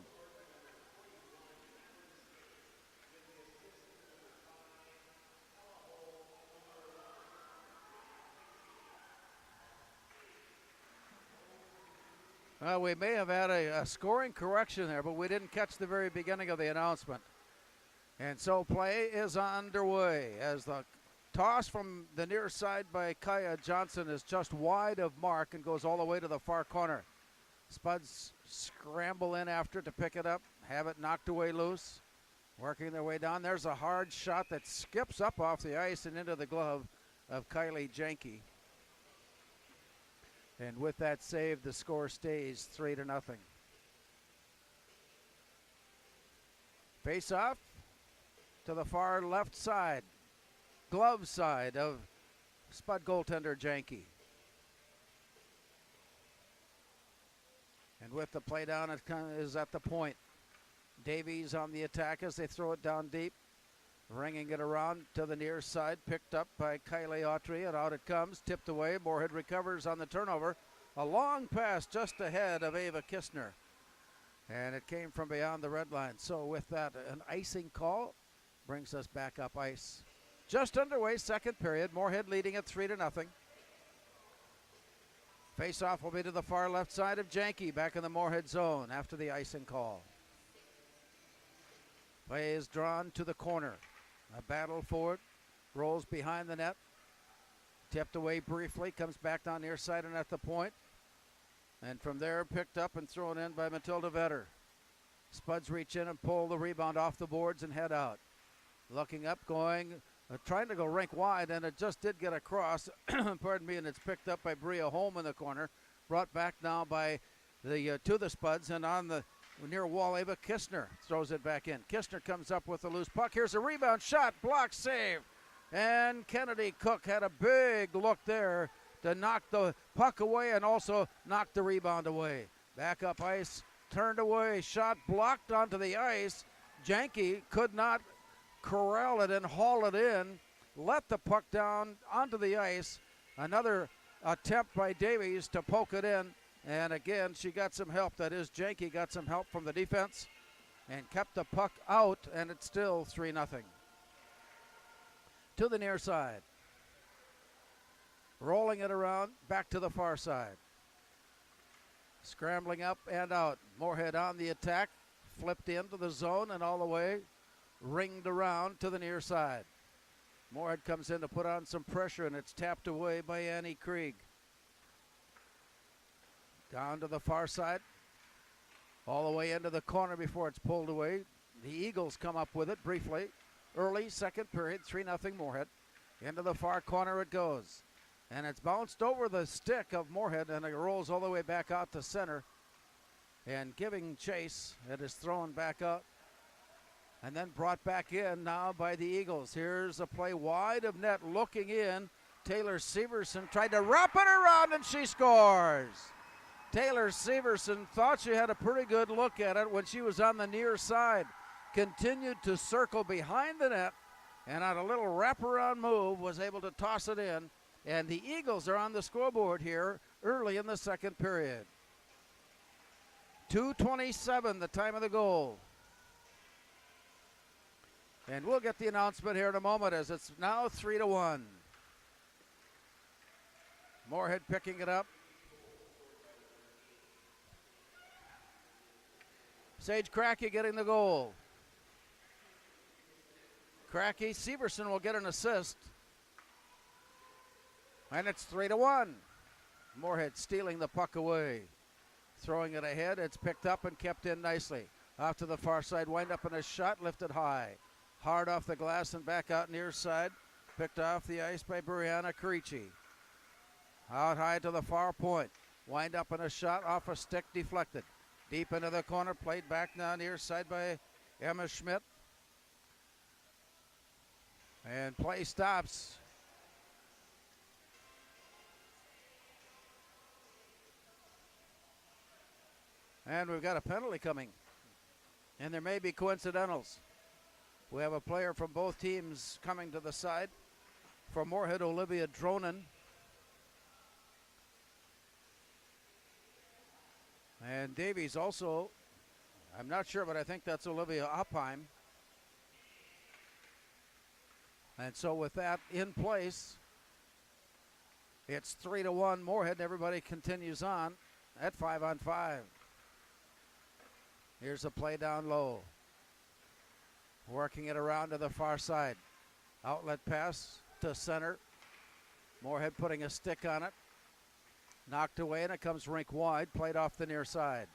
We may have had a scoring correction there, but we didn't catch the very beginning of the announcement. And so play is underway as the toss from the near side by Kaya Johnson is just wide of mark and goes all the way to the far corner. Spuds scramble in after to pick it up, have it knocked away loose, working their way down. There's a hard shot that skips up off the ice and into the glove of Kylie Janke. And with that save, the score stays 3-0. Face off to the far left side, glove side of Spud goaltender Janke. And with the play down, it is at the point. Davies on the attack as they throw it down deep. Ringing it around to the near side, picked up by Kylie Autry, and out it comes, tipped away. Moorhead recovers on the turnover. A long pass just ahead of Ava Kistner. And it came from beyond the red line. So with that, an icing call brings us back up ice. Just underway, second period. Moorhead leading at 3-0. Face-off will be to the far left side of Janke, back in the Moorhead zone after the icing call. Play is drawn to the corner. A battle for it. Rolls behind the net. Tipped away briefly. Comes back down near side and at the point. And from there, picked up and thrown in by Matilda Vetter. Spuds reach in and pull the rebound off the boards and head out. Looking up, going, trying to go rink wide, and it just did get across. Pardon me, and it's picked up by Bria Holm in the corner. Brought back now by the to the Spuds, and on the near wall, Ava Kistner throws it back in. Kistner comes up with a loose puck. Here's a rebound shot, block, save. And Kennedy Cook had a big look there to knock the puck away and also knock the rebound away. Back up ice, turned away, shot blocked onto the ice. Janke could not corral it and haul it in, let the puck down onto the ice. Another attempt by Davies to poke it in. And again, she got some help. That is, Janke got some help from the defense and kept the puck out, and it's still 3-0. To the near side. Rolling it around, back to the far side. Scrambling up and out. Moorhead on the attack, flipped into the zone and all the way, ringed around to the near side. Moorhead comes in to put on some pressure, and it's tapped away by Annie Krieg. Down to the far side, all the way into the corner before it's pulled away. The Eagles come up with it briefly. Early second period, 3-0 Moorhead. Into the far corner it goes. And it's bounced over the stick of Moorhead, and it rolls all the way back out to center. And giving chase, it is thrown back out. And then brought back in now by the Eagles. Here's a play wide of net, looking in. Taylor Severson tried to wrap it around, and she scores. Taylor Severson thought she had a pretty good look at it when she was on the near side. Continued to circle behind the net and on a little wraparound move was able to toss it in. And the Eagles are on the scoreboard here early in the second period. 2:27, the time of the goal. And we'll get the announcement here in a moment as it's now 3-1. Moorhead picking it up. Sage Cracky getting the goal. Cracky, Severson will get an assist. And it's 3-1. Moorhead stealing the puck away. Throwing it ahead, it's picked up and kept in nicely. Off to the far side, wind up in a shot, lifted high. Hard off the glass and back out near side. Picked off the ice by Brianna Carici. Out high to the far point. Wind up in a shot off a stick, deflected. Deep into the corner, played back now near side by Emma Schmidt. And play stops. And we've got a penalty coming. And there may be coincidentals. We have a player from both teams coming to the side. For Moorhead, Olivia Dronen. And Davies also, I'm not sure, but I think that's Olivia Opheim. And so with that in place, it's 3-1 Moorhead, and everybody continues on at 5-on-5. Here's a play down low. Working it around to the far side. Outlet pass to center. Moorhead putting a stick on it. Knocked away, and it comes rink wide. Played off the near side.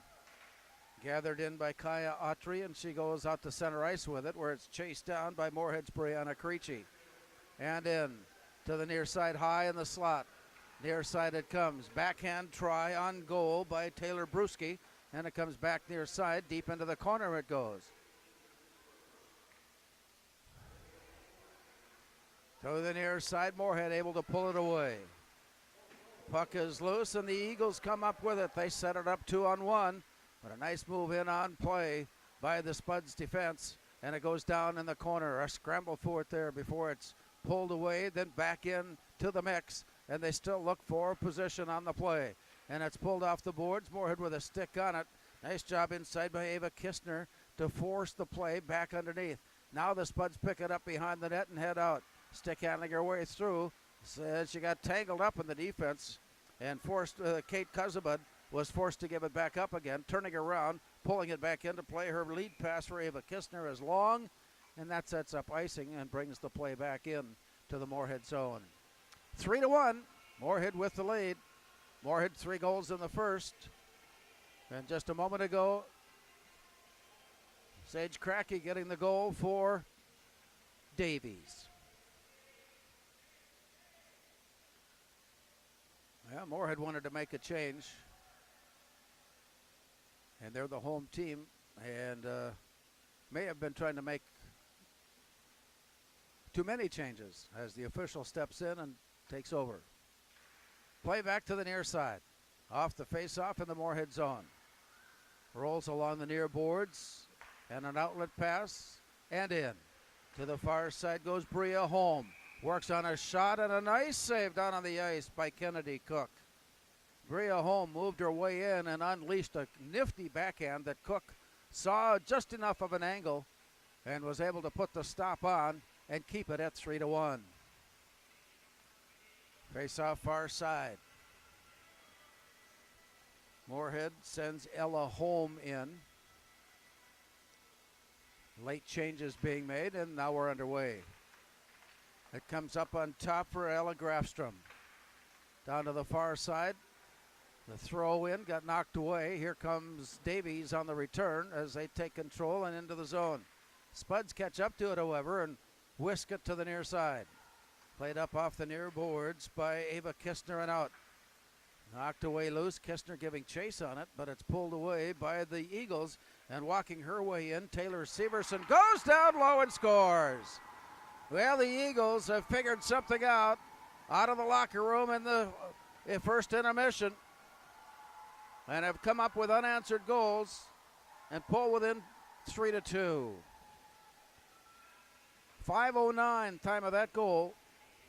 Gathered in by Kaya Autry, and she goes out to center ice with it, where it's chased down by Moorhead's Brianna Carici. And in to the near side, high in the slot. Near side it comes. Backhand try on goal by Taylor Brusky. And it comes back near side, deep into the corner it goes. To the near side, Moorhead able to pull it away. Puck is loose, and the Eagles come up with it. They set it up 2-on-1, but a nice move in on play by the Spuds defense, and it goes down in the corner. A scramble for it there before it's pulled away, then back in to the mix, and they still look for position on the play. And it's pulled off the boards. Moorhead with a stick on it. Nice job inside by Ava Kistner to force the play back underneath. Now the Spuds pick it up behind the net and head out. Stick handling her way through. Says she got tangled up in the defense and forced, Kate Kuzabud was forced to give it back up again, turning around, pulling it back into play. Her lead pass for Ava Kistner is long, and that sets up icing and brings the play back in to the Moorhead zone. 3-1, Moorhead with the lead. Moorhead 3 goals in the first. And just a moment ago, Sage Cracky getting the goal for Davies. Yeah, Moorhead wanted to make a change. And they're the home team and may have been trying to make too many changes as the official steps in and takes over. Play back to the near side. Off the face-off in the Moorhead zone. Rolls along the near boards and an outlet pass and in. To the far side goes Bria Holm. Works on a shot and a nice save down on the ice by Kennedy Cook. Bria Holm moved her way in and unleashed a nifty backhand that Cook saw just enough of an angle and was able to put the stop on and keep it at 3-1. Face off far side. Moorhead sends Ella Holm in. Late changes being made, and now we're underway. It comes up on top for Ella Grafstrom. Down to the far side. The throw in got knocked away. Here comes Davies on the return as they take control and into the zone. Spuds catch up to it, however, and whisk it to the near side. Played up off the near boards by Ava Kistner and out. Knocked away loose. Kistner giving chase on it, but it's pulled away by the Eagles. And walking her way in, Taylor Severson goes down low and scores. Well, the Eagles have figured something out of the locker room in the first intermission and have come up with unanswered goals and pull within 3-2. 5:09 time of that goal.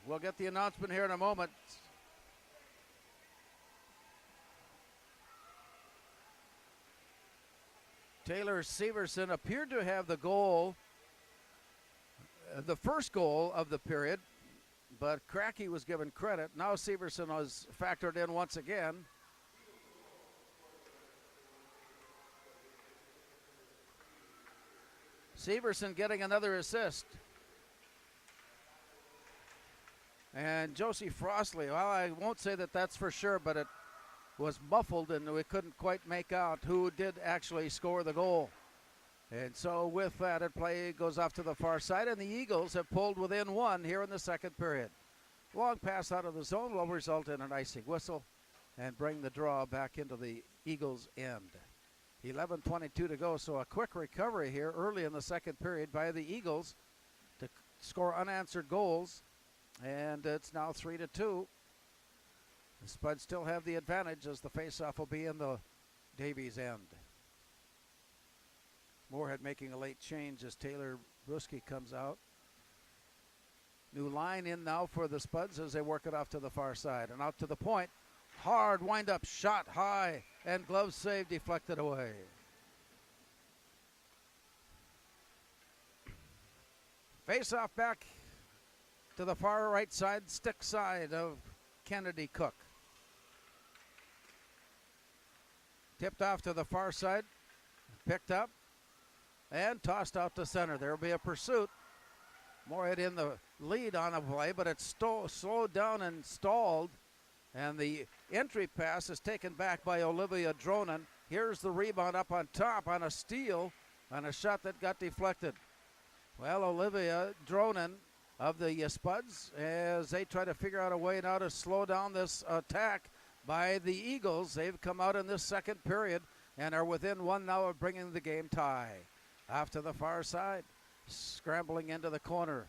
We'll get the announcement here in a moment. Taylor Severson appeared to have the goal, the first goal of the period, but Cracky was given credit. Now Severson was factored in once again. Severson getting another assist. And Josie Frostley, well, I won't say that that's for sure, but it was muffled and we couldn't quite make out who did actually score the goal. And so with that, it play goes off to the far side, and the Eagles have pulled within one here in the second period. Long pass out of the zone will result in an icing whistle and bring the draw back into the Eagles' end. 11:22 to go, so a quick recovery here early in the second period by the Eagles to score unanswered goals, and it's now 3-2. The Spuds still have the advantage as the faceoff will be in the Davies end. Moorhead making a late change as Taylor Brusky comes out. New line in now for the Spuds as they work it off to the far side. And out to the point. Hard wind-up shot high, and glove save deflected away. Face-off back to the far right side, stick side of Kennedy Cook. Tipped off to the far side, picked up, and tossed out to center. There will be a pursuit. Moorhead in the lead on a play, but it's slowed down and stalled. And the entry pass is taken back by Olivia Dronan. Here's the rebound up on top on a steal on a shot that got deflected. Well, Olivia Dronan of the Spuds, as they try to figure out a way now to slow down this attack by the Eagles. They've come out in this second period and are within one now of bringing the game tie. Off to the far side, scrambling into the corner.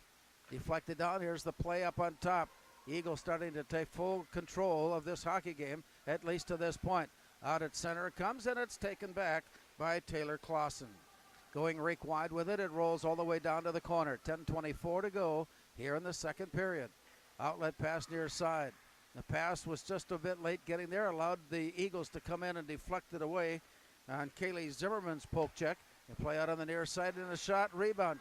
Deflected down, here's the play up on top. Eagles starting to take full control of this hockey game, at least to this point. Out at center it comes, and it's taken back by Taylor Clausen. Going rake wide with it, it rolls all the way down to the corner. 10:24 to go here in the second period. Outlet pass near side. The pass was just a bit late getting there, allowed the Eagles to come in and deflect it away on Kaylee Zimmerman's poke check. They play out on the near side and a shot, rebound,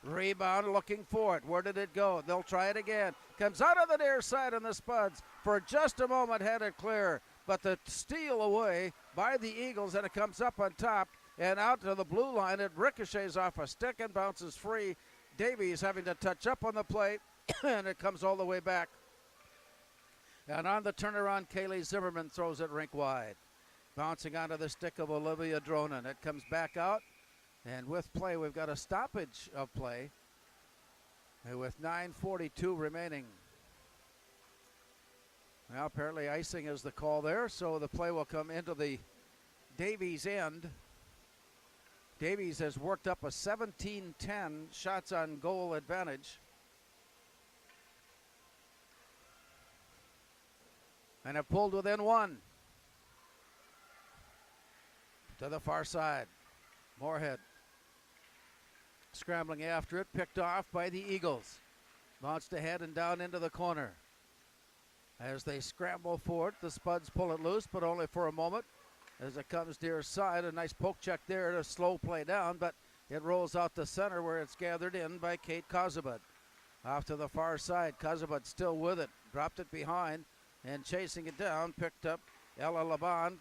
rebound looking for it. Where did it go? They'll try it again. Comes out on the near side and the Spuds for just a moment had it clear. But the steal away by the Eagles, and it comes up on top and out to the blue line. It ricochets off a stick and bounces free. Davies having to touch up on the play, and it comes all the way back. And on the turnaround, Kaylee Zimmerman throws it rink wide. Bouncing onto the stick of Olivia Dronan. It comes back out, and with play, we've got a stoppage of play with 9:42 remaining. Now, apparently icing is the call there, so the play will come into the Davies end. Davies has worked up a 17-10 shots on goal advantage. And have pulled within one. To the far side. Moorhead scrambling after it, picked off by the Eagles. Bounced ahead and down into the corner. As they scramble for it, the Spuds pull it loose, but only for a moment. As it comes near side, a nice poke check there to slow play down, but it rolls out the center where it's gathered in by Kate Kozubud. Off to the far side, Kozubud still with it, dropped it behind, and chasing it down, picked up Ella Laban,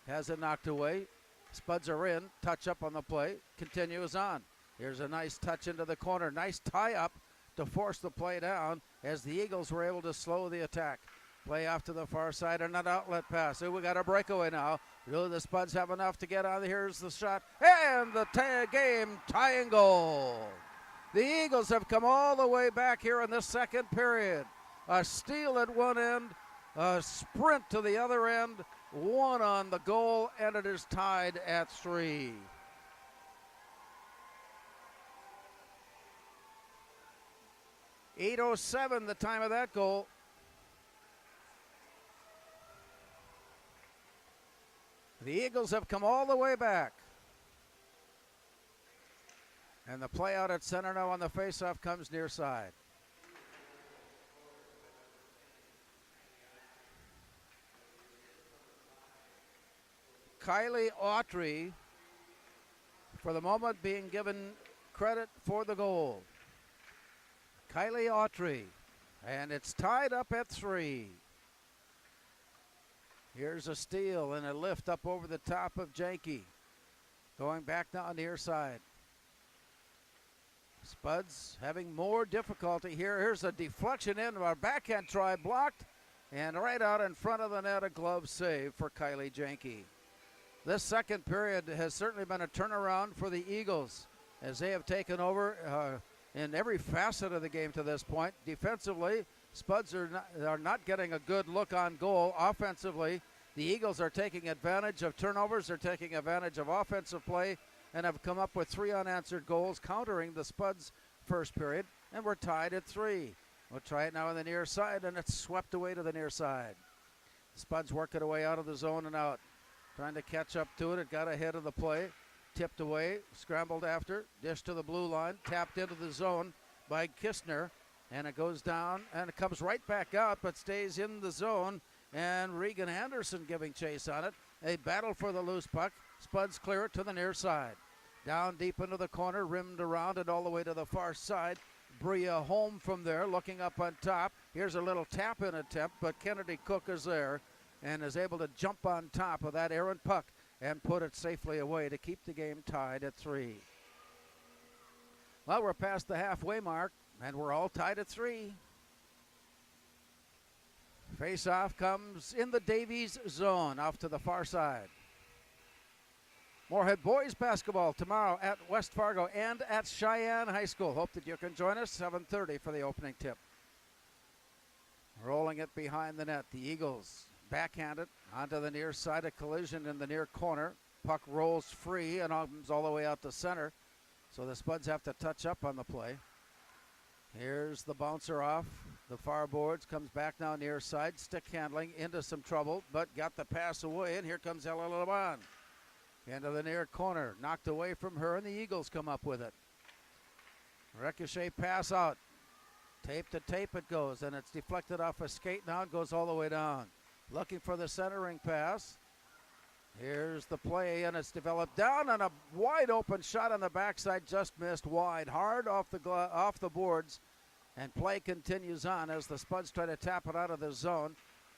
has it knocked away. Spuds are in, touch up on the play, continues on. Here's a nice touch into the corner, nice tie up to force the play down as the Eagles were able to slow the attack. Play off to the far side and an outlet pass. So we got a breakaway now. Really, the Spuds have enough to get on. Here's the shot and the game tying goal. The Eagles have come all the way back here in the second period. A steal at one end, a sprint to the other end, one on the goal, and it is tied at 3. .807 the time of that goal. The Eagles have come all the way back. And the play out at center now on the faceoff comes near side. Kylie Autry, for the moment, being given credit for the goal. Kylie Autry, and it's tied up at 3. Here's a steal and a lift up over the top of Janke. Going back now near side. Spuds having more difficulty here. Here's a deflection in, our backhand try blocked, and right out in front of the net, a glove save for Kylie Janke. This second period has certainly been a turnaround for the Eagles as they have taken over in every facet of the game to this point. Defensively, Spuds are not getting a good look on goal. Offensively, the Eagles are taking advantage of turnovers. They're taking advantage of offensive play and have come up with 3 unanswered goals, countering the Spuds' first period, and we're tied at 3. We'll try it now on the near side, and it's swept away to the near side. Spuds work it away out of the zone and out. Trying to catch up to it. It got ahead of the play. Tipped away, scrambled after, dished to the blue line, tapped into the zone by Kistner, and it goes down, and it comes right back out, but stays in the zone, and Regan Anderson giving chase on it. A battle for the loose puck. Spuds clear it to the near side. Down deep into the corner, rimmed around and all the way to the far side. Bria home from there, looking up on top. Here's a little tap-in attempt, but Kennedy Cook is there and is able to jump on top of that errant puck and put it safely away to keep the game tied at 3. Well, we're past the halfway mark, and we're all tied at 3. Face-off comes in the Davies zone, off to the far side. Moorhead boys basketball tomorrow at West Fargo and at Cheyenne High School. Hope that you can join us, 7:30 for the opening tip. Rolling it behind the net, the Eagles backhanded onto the near side, a collision in the near corner. Puck rolls free and comes all the way out to center, so the Spuds have to touch up on the play. Here's the bouncer off the far boards, comes back now near side, stick handling into some trouble, but got the pass away, and here comes Ella LeBon. Into the near corner, knocked away from her, and the Eagles come up with it. Ricochet pass out. Tape to tape it goes, and it's deflected off a skate now. It goes all the way down. Looking for the centering pass. Here's the play, and it's developed down, and a wide open shot on the backside, just missed wide, hard off the boards, and play continues on as the Spuds try to tap it out of the zone,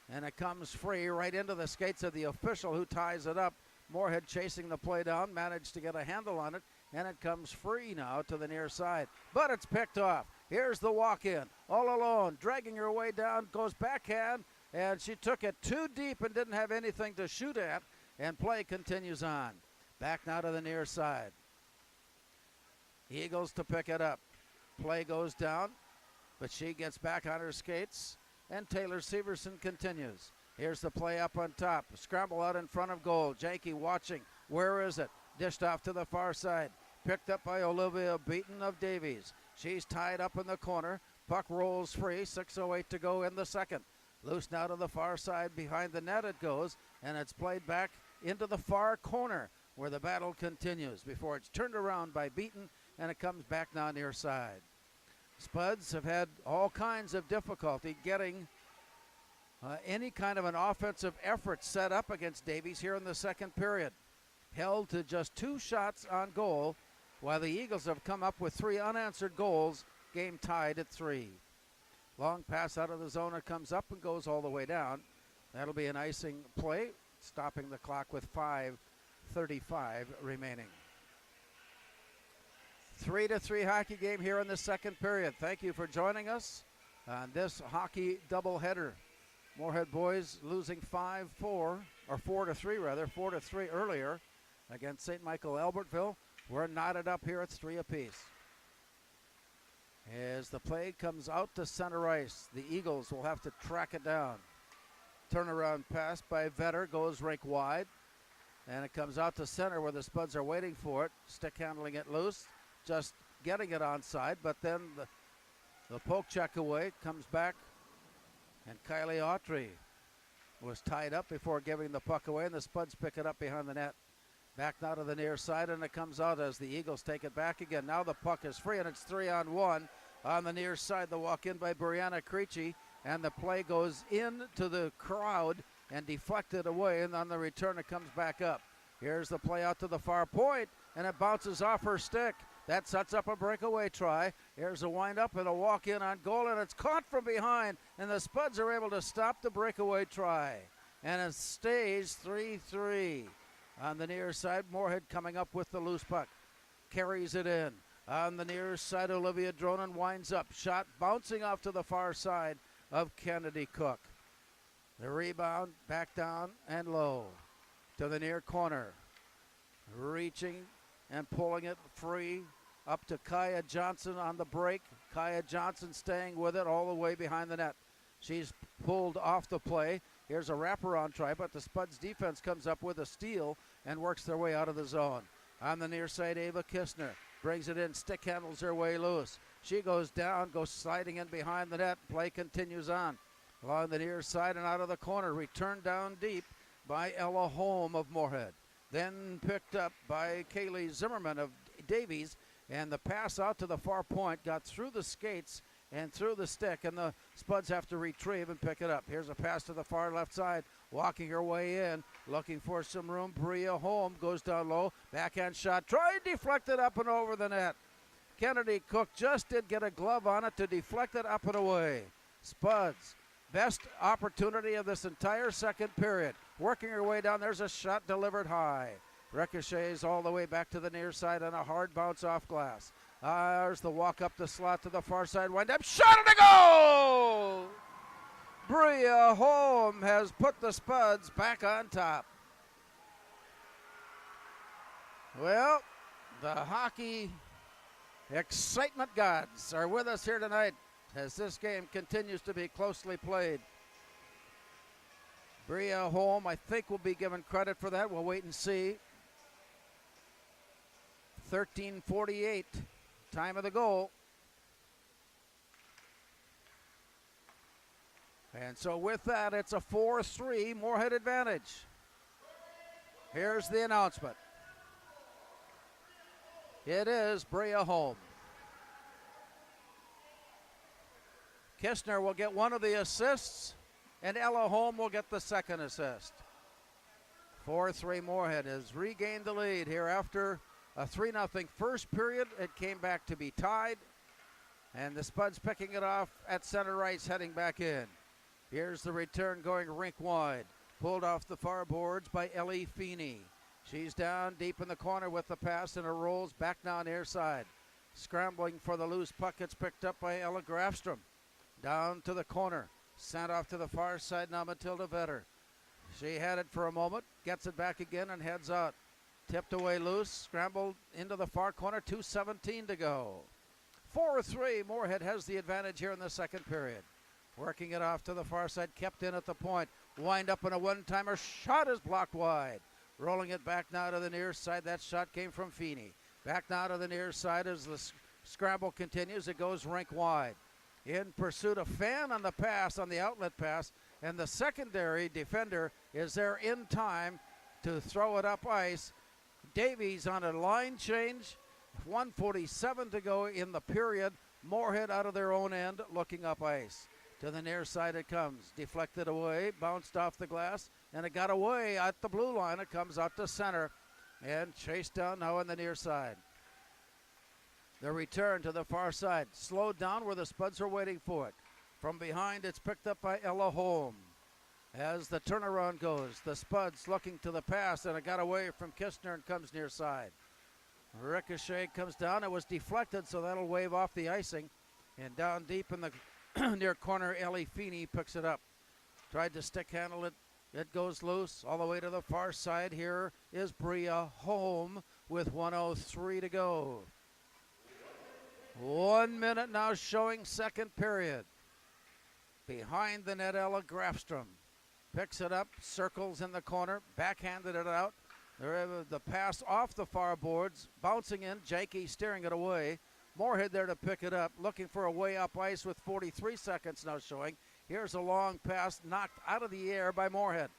and it comes free right into the skates of the official, who ties it up. Moorhead chasing the play down, managed to get a handle on it, and it comes free now to the near side. But it's picked off. Here's the walk-in, all alone, dragging her way down, goes backhand, and she took it too deep and didn't have anything to shoot at, and play continues on. Back now to the near side. Eagles to pick it up. Play goes down, but she gets back on her skates, and Taylor Severson continues. Here's the play up on top. Scramble out in front of goal. Janke watching. Where is it? Dished off to the far side. Picked up by Olivia Beaton of Davies. She's tied up in the corner. Puck rolls free. 6:08 to go in the second. Loose now to the far side. Behind the net it goes, and it's played back into the far corner where the battle continues before it's turned around by Beaton, and it comes back now near side. Spuds have had all kinds of difficulty getting any kind of an offensive effort set up against Davies here in the second period. Held to just 2 shots on goal, while the Eagles have come up with 3 unanswered goals, game tied at 3. Long pass out of the zone, it comes up and goes all the way down. That'll be an icing play, stopping the clock with 5:35 remaining. 3-3 hockey game here in the second period. Thank you for joining us on this hockey doubleheader. Moorhead boys losing 5-4, or 4-3 rather, 4-3 earlier against St. Michael Albertville. We're knotted up here, it's 3 apiece. As the play comes out to center ice, the Eagles will have to track it down. Turnaround pass by Vetter goes rink wide, and it comes out to center where the Spuds are waiting for it. Stick handling it loose, just getting it onside, but then the poke check away, comes back, and Kylie Autry was tied up before giving the puck away, and the Spuds pick it up behind the net. Back now to the near side, and it comes out as the Eagles take it back again. Now the puck is free, and it's 3-on-1 on the near side. The walk in by Brianna Creechy, and the play goes into the crowd and deflected away, and on the return it comes back up. Here's the play out to the far point, and it bounces off her stick. That sets up a breakaway try. Here's a wind-up and a walk-in on goal, and it's caught from behind, and the Spuds are able to stop the breakaway try. And it stays 3-3. On the near side, Moorhead coming up with the loose puck. Carries it in. On the near side, Olivia Dronan winds up. Shot bouncing off to the far side of Kennedy Cook. The rebound back down and low to the near corner. Reaching and pulling it free up to Kaya Johnson on the break. Kaya Johnson staying with it all the way behind the net. She's pulled off the play. Here's a wraparound try, but the Spuds defense comes up with a steal and works their way out of the zone. On the near side, Ava Kistner brings it in, stick handles her way loose. She goes down, goes sliding in behind the net. Play continues on. Along the near side and out of the corner, returned down deep by Ella Holm of Moorhead. Then picked up by Kaylee Zimmerman of Davies, and the pass out to the far point got through the skates and through the stick, and the Spuds have to retrieve and pick it up. Here's a pass to the far left side, walking her way in, looking for some room. Bria Holm goes down low, backhand shot, tried, deflected up and over the net. Kennedy Cook just did get a glove on it to deflect it up and away. Spuds, best opportunity of this entire second period. Working her way down, there's a shot delivered high. Ricochets all the way back to the near side on a hard bounce off glass. There's the walk up the slot to the far side, wind up, shot and a goal! Bria Holm has put the Spuds back on top. Well, the hockey excitement gods are with us here tonight as this game continues to be closely played. Bria Holm, I think, will be given credit for that. We'll wait and see. 13:48, time of the goal. And so with that, it's a 4-3 Moorhead advantage. Here's the announcement. It is Bria Holm. Kistner will get one of the assists, and Ella Holm will get the second assist. 4-3 Moorhead has regained the lead here after a 3-0 first period. It came back to be tied, and the Spuds picking it off at center ice, heading back in. Here's the return going rink wide. Pulled off the far boards by Ellie Feeney. She's down deep in the corner with the pass, and it rolls back now near side. Scrambling for the loose puck. It's picked up by Ella Grafstrom. Down to the corner. Sent off to the far side now, Matilda Vetter. She had it for a moment, gets it back again and heads out. Tipped away loose, scrambled into the far corner, 2:17 to go. 4-3, Moorhead has the advantage here in the second period. Working it off to the far side, kept in at the point. Wind up in a one-timer, shot is blocked wide. Rolling it back now to the near side, that shot came from Feeney. Back now to the near side as the scramble continues, it goes rink wide. In pursuit of Fan on the pass, on the outlet pass, and the secondary defender is there in time to throw it up ice. Davies on a line change, 1:47 to go in the period. Moorhead out of their own end, looking up ice. To the near side it comes, deflected away, bounced off the glass, and it got away at the blue line. It comes out to center and chased down now on the near side. The return to the far side, slowed down where the Spuds are waiting for it. From behind, it's picked up by Ella Holm. As the turnaround goes, the Spuds looking to the pass, and it got away from Kistner and comes near side. Ricochet comes down. It was deflected, so that'll wave off the icing. And down deep in the near corner, Ellie Feeney picks it up. Tried to stick handle it. It goes loose all the way to the far side. Here is Bria Holm with 1:03 to go. 1 minute now showing second period. Behind the net, Ella Grafstrom picks it up, circles in the corner, backhanded it out. The pass off the far boards, bouncing in, Jakey steering it away. Moorhead there to pick it up, looking for a way up ice with 43 seconds now showing. Here's a long pass knocked out of the air by Moorhead.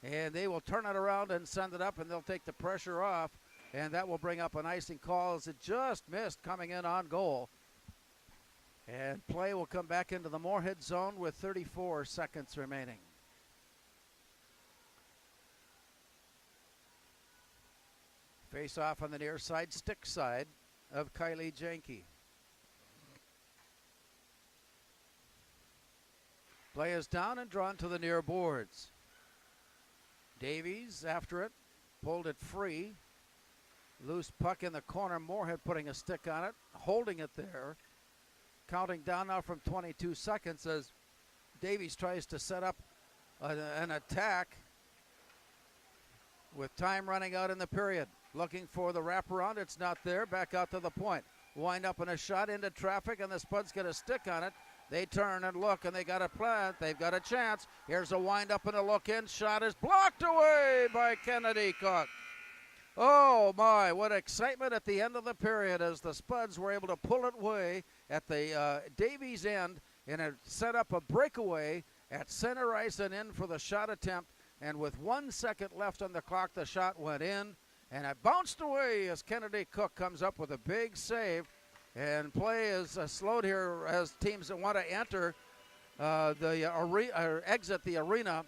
And they will turn it around and send it up, and they'll take the pressure off. And that will bring up an icing call as it just missed coming in on goal. And play will come back into the Moorhead zone with 34 seconds remaining. Face off on the near side, stick side of Kylie Janke. Play is down and drawn to the near boards. Davies after it, pulled it free. Loose puck in the corner, Moorhead putting a stick on it, holding it there. Counting down now from 22 seconds as Davies tries to set up an attack with time running out in the period. Looking for the wraparound, it's not there, back out to the point. Wind up in a shot into traffic, and the Spuds get a stick on it. They turn and look, and they got a plant. They've got a chance. Here's a wind up and a look in. Shot is blocked away by Kennedy Cook. Oh my, what excitement at the end of the period as the Spuds were able to pull it away at the Davies end and set up a breakaway at center ice and in for the shot attempt. And with 1 second left on the clock, the shot went in and it bounced away as Kennedy Cook comes up with a big save. And play is slowed here as teams that want to enter exit the arena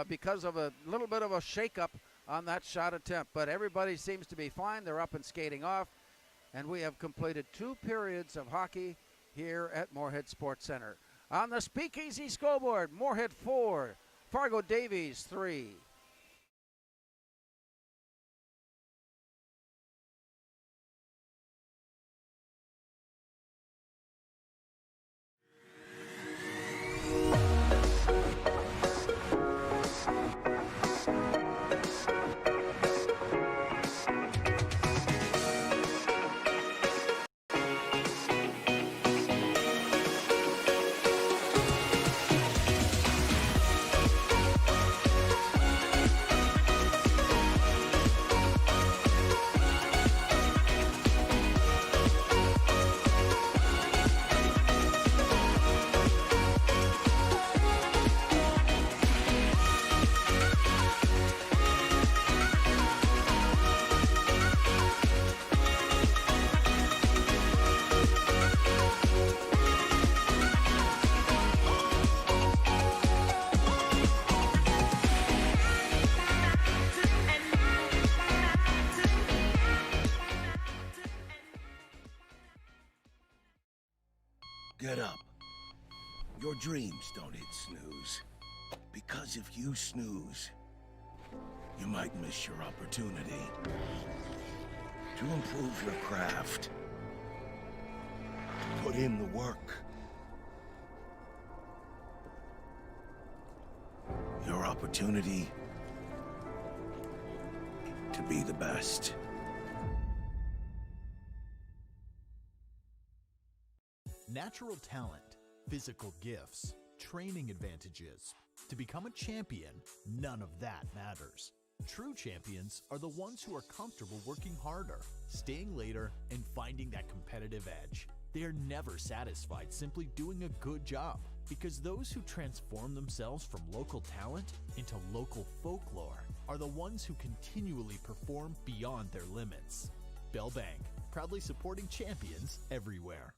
because of a little bit of a shakeup on that shot attempt. But everybody seems to be fine. They're up and skating off. And we have completed 2 periods of hockey here at Moorhead Sports Center. On the Speakeasy scoreboard, Moorhead 4, Fargo Davies 3. Get up. Your dreams don't hit snooze. Because if you snooze, you might miss your opportunity to improve your craft, to put in the work. Your opportunity to be the best. Natural talent, physical gifts, training advantages. To become a champion, none of that matters. True champions are the ones who are comfortable working harder, staying later, and finding that competitive edge. They are never satisfied simply doing a good job, because those who transform themselves from local talent into local folklore are the ones who continually perform beyond their limits. Bell Bank, proudly supporting champions everywhere.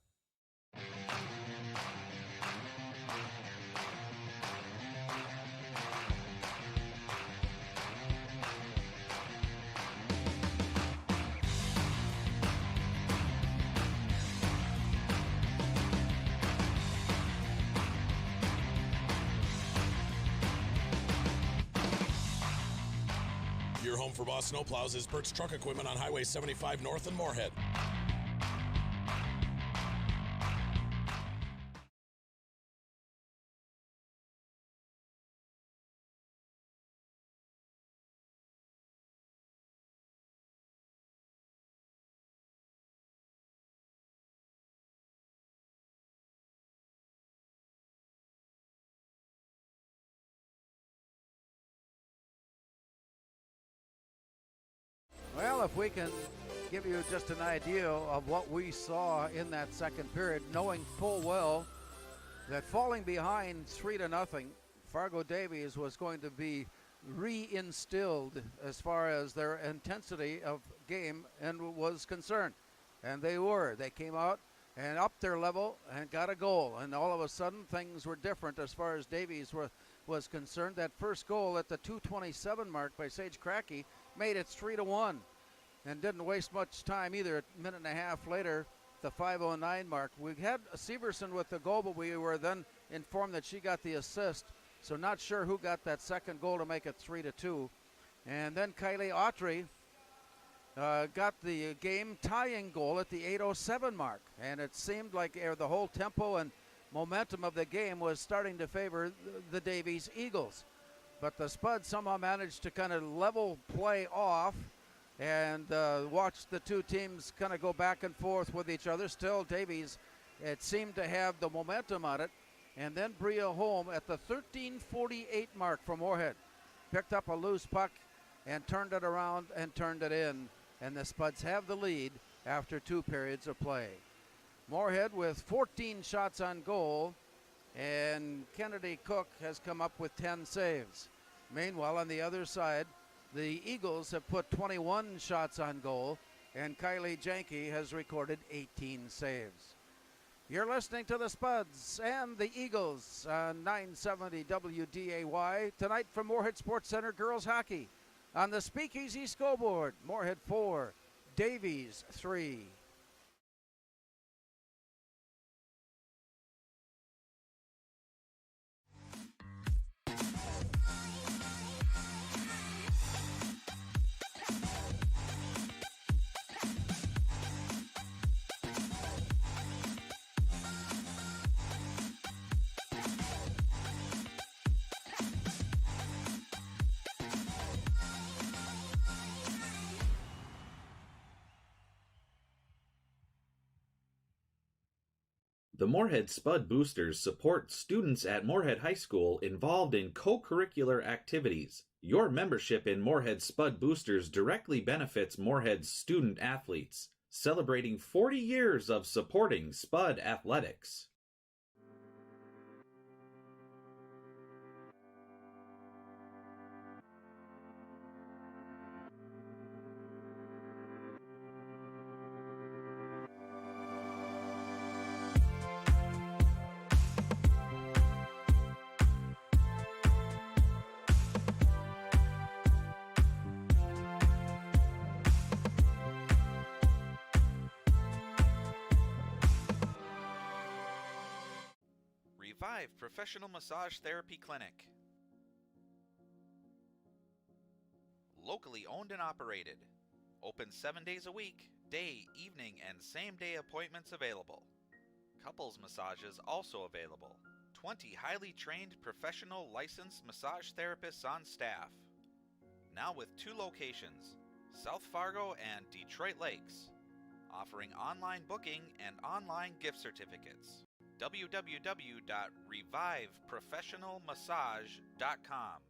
Your home for Boss Snowplows is Burt's Truck Equipment on Highway 75 North in Moorhead. Well, if we can give you just an idea of what we saw in that second period, knowing full well that falling behind 3-0, Fargo Davies was going to be reinstilled as far as their intensity of game and was concerned. And they were. They came out and upped their level and got a goal. And all of a sudden, things were different as far as Davies was concerned. That first goal at the 2:27 mark by Sage Cracky made it 3-1 and didn't waste much time either. A minute and a half later, the 5:09 mark. We had Severson with the goal, but we were then informed that she got the assist. So not sure who got that second goal to make it 3-2. And then Kylie Autry got the game tying goal at the 8:07 mark. And it seemed like the whole tempo and momentum of the game was starting to favor the Davies Eagles. But the Spuds somehow managed to kind of level play off and watch the two teams kind of go back and forth with each other. Still, Davies, it seemed to have the momentum on it. And then Bria Holm at the 13:48 mark for Moorhead picked up a loose puck and turned it around and turned it in. And the Spuds have the lead after 2 periods of play. Moorhead with 14 shots on goal, and Kennedy Cook has come up with 10 saves. Meanwhile, on the other side, the Eagles have put 21 shots on goal, and Kylie Janke has recorded 18 saves. You're listening to the Spuds and the Eagles on 970 WDAY. Tonight from Moorhead Sports Center Girls Hockey. On the Speakeasy scoreboard, Moorhead 4, Davies 3. The Moorhead Spud Boosters support students at Moorhead High School involved in co-curricular activities. Your membership in Moorhead Spud Boosters directly benefits Moorhead's student athletes, celebrating 40 years of supporting Spud athletics. Revive Professional Massage Therapy Clinic. Locally owned and operated. Open 7 days a week, day, evening, and same-day appointments available. Couples massages also available. 20 highly trained professional licensed massage therapists on staff. Now with 2 locations, South Fargo and Detroit Lakes. Offering online booking and online gift certificates. www.reviveprofessionalmassage.com.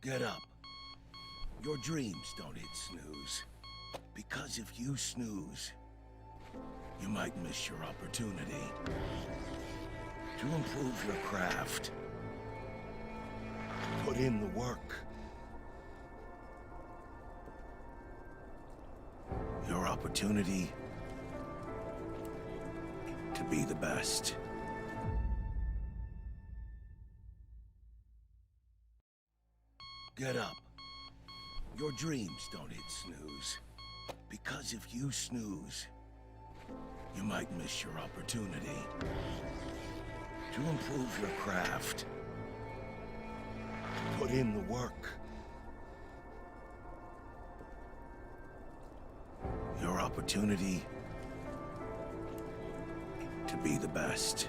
Get up. Your dreams don't hit snooze. Because if you snooze, you might miss your opportunity to improve your craft. Put in the work. Your opportunity to be the best. Get up. Your dreams don't hit snooze. Because if you snooze, you might miss your opportunity to improve your craft. Put in the work. Your opportunity to be the best.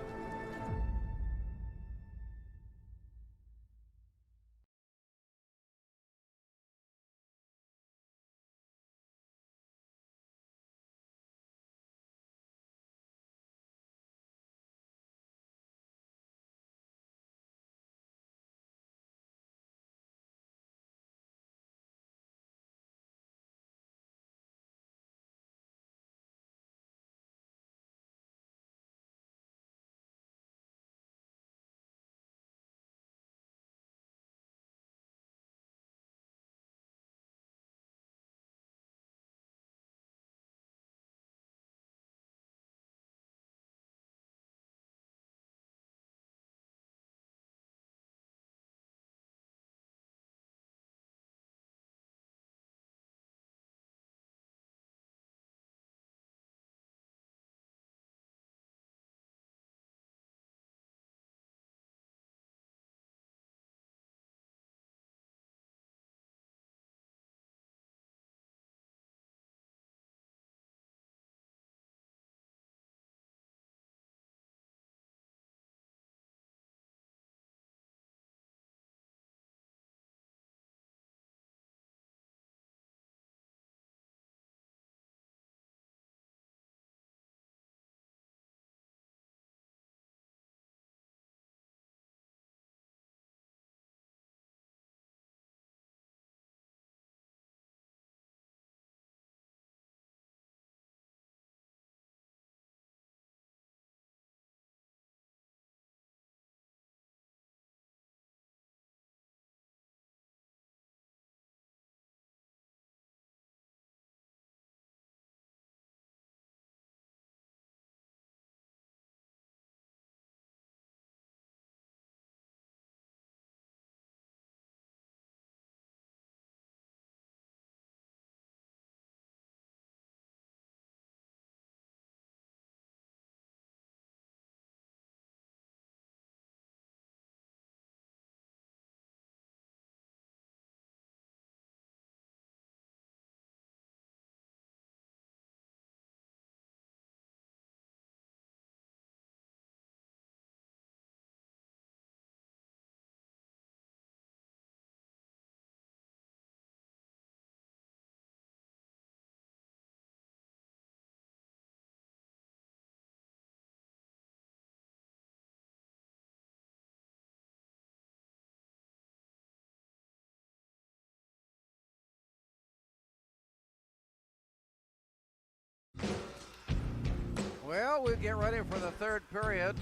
Well, we get ready for the third period.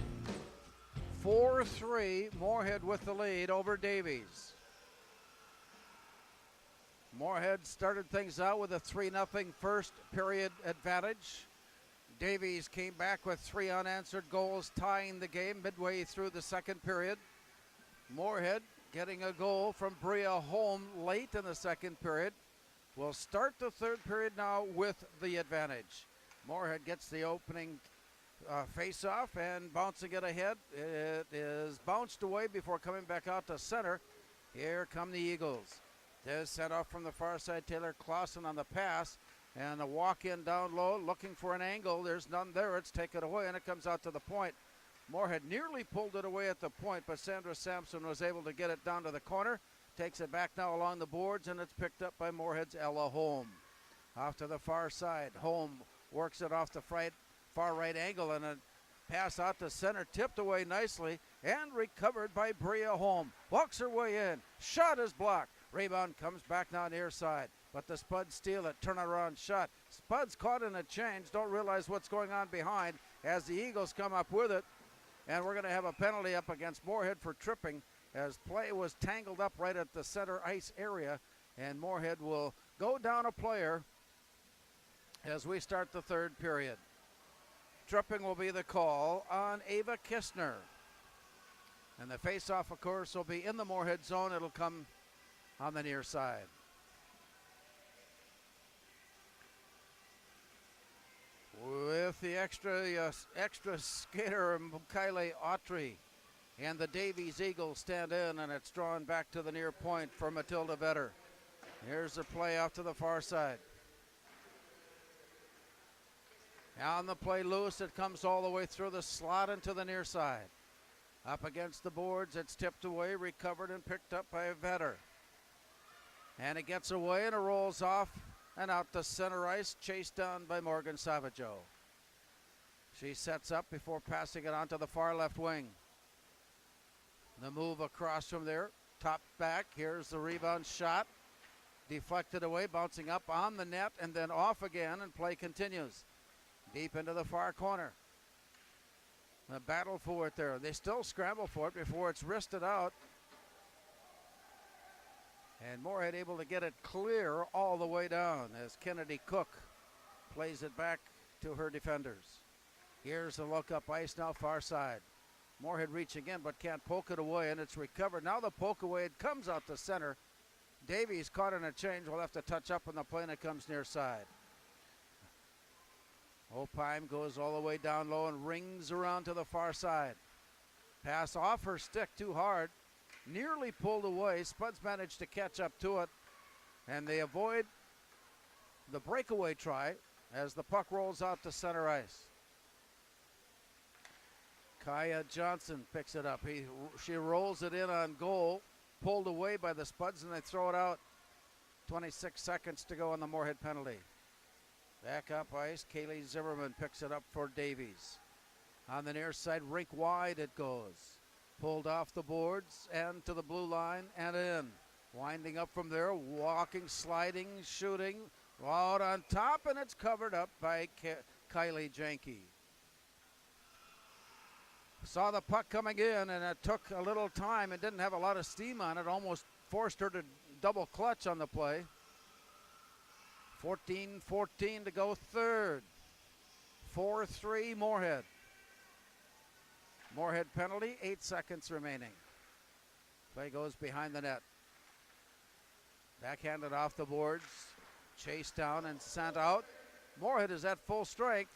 4-3, Moorhead with the lead over Davies. Moorhead started things out with a 3-0 first period advantage. Davies came back with 3 unanswered goals, tying the game midway through the second period. Moorhead getting a goal from Bria Holm late in the second period. We'll start the third period now with the advantage. Moorhead gets the opening face-off and bouncing it ahead. It is bounced away before coming back out to center. Here come the Eagles. This sent off from the far side. Taylor Clausen on the pass. And the walk-in down low, looking for an angle. There's none there. It's taken away, and it comes out to the point. Moorhead nearly pulled it away at the point, but Sandra Sampson was able to get it down to the corner. Takes it back now along the boards, and it's picked up by Moorhead's Ella Holm. Off to the far side. Holm works it off the far right angle, and a pass out to center, tipped away nicely, and recovered by Bria Holm. Walks her way in. Shot is blocked. Rebound comes back now near side, but the Spuds steal it. Turnaround shot. Spuds caught in a change, don't realize what's going on behind as the Eagles come up with it. And we're going to have a penalty up against Moorhead for tripping as play was tangled up right at the center ice area. And Moorhead will go down a player as we start the third period. Tripping will be the call on Ava Kistner. And the face-off, of course, will be in the Moorhead zone. It'll come on the near side. With the extra skater, Kylie Autry, and the Davies Eagles stand in, and it's drawn back to the near point for Matilda Vetter. Here's the play off to the far side. On the play loose, it comes all the way through the slot into the near side. Up against the boards, it's tipped away, recovered, and picked up by Vetter. And it gets away, and it rolls off and out to center ice, chased down by Morgan Savageau. She sets up before passing it on to the far left wing. The move across from there, top back. Here's the rebound shot. Deflected away, bouncing up on the net, and then off again, and play continues. Deep into the far corner. The battle for it there. They still scramble for it before it's wristed out. And Moorhead able to get it clear all the way down as Kennedy Cook plays it back to her defenders. Here's the look up ice now, far side. Moorhead reaching in but can't poke it away, and it's recovered. Now the poke away, it comes out to center. Davies caught in a change, will have to touch up on the play, and it comes near side. Opheim goes all the way down low and rings around to the far side. Pass off her stick too hard. Nearly pulled away. Spuds managed to catch up to it, and they avoid the breakaway try as the puck rolls out to center ice. Kaya Johnson picks it up. She rolls it in on goal, pulled away by the Spuds, and they throw it out. 26 seconds to go on the Moorhead penalty. Back up ice, Kaylee Zimmerman picks it up for Davies. On the near side, rink wide it goes. Pulled off the boards and to the blue line and in. Winding up from there, walking, sliding, shooting. Out on top, and it's covered up by Kylie Janke. Saw the puck coming in, and it took a little time. It didn't have a lot of steam on it. Almost forced her to double clutch on the play. 14-14 to go third. 4-3 Moorhead. Moorhead penalty, 8 seconds remaining. Play goes behind the net. Backhanded off the boards. Chased down and sent out. Moorhead is at full strength.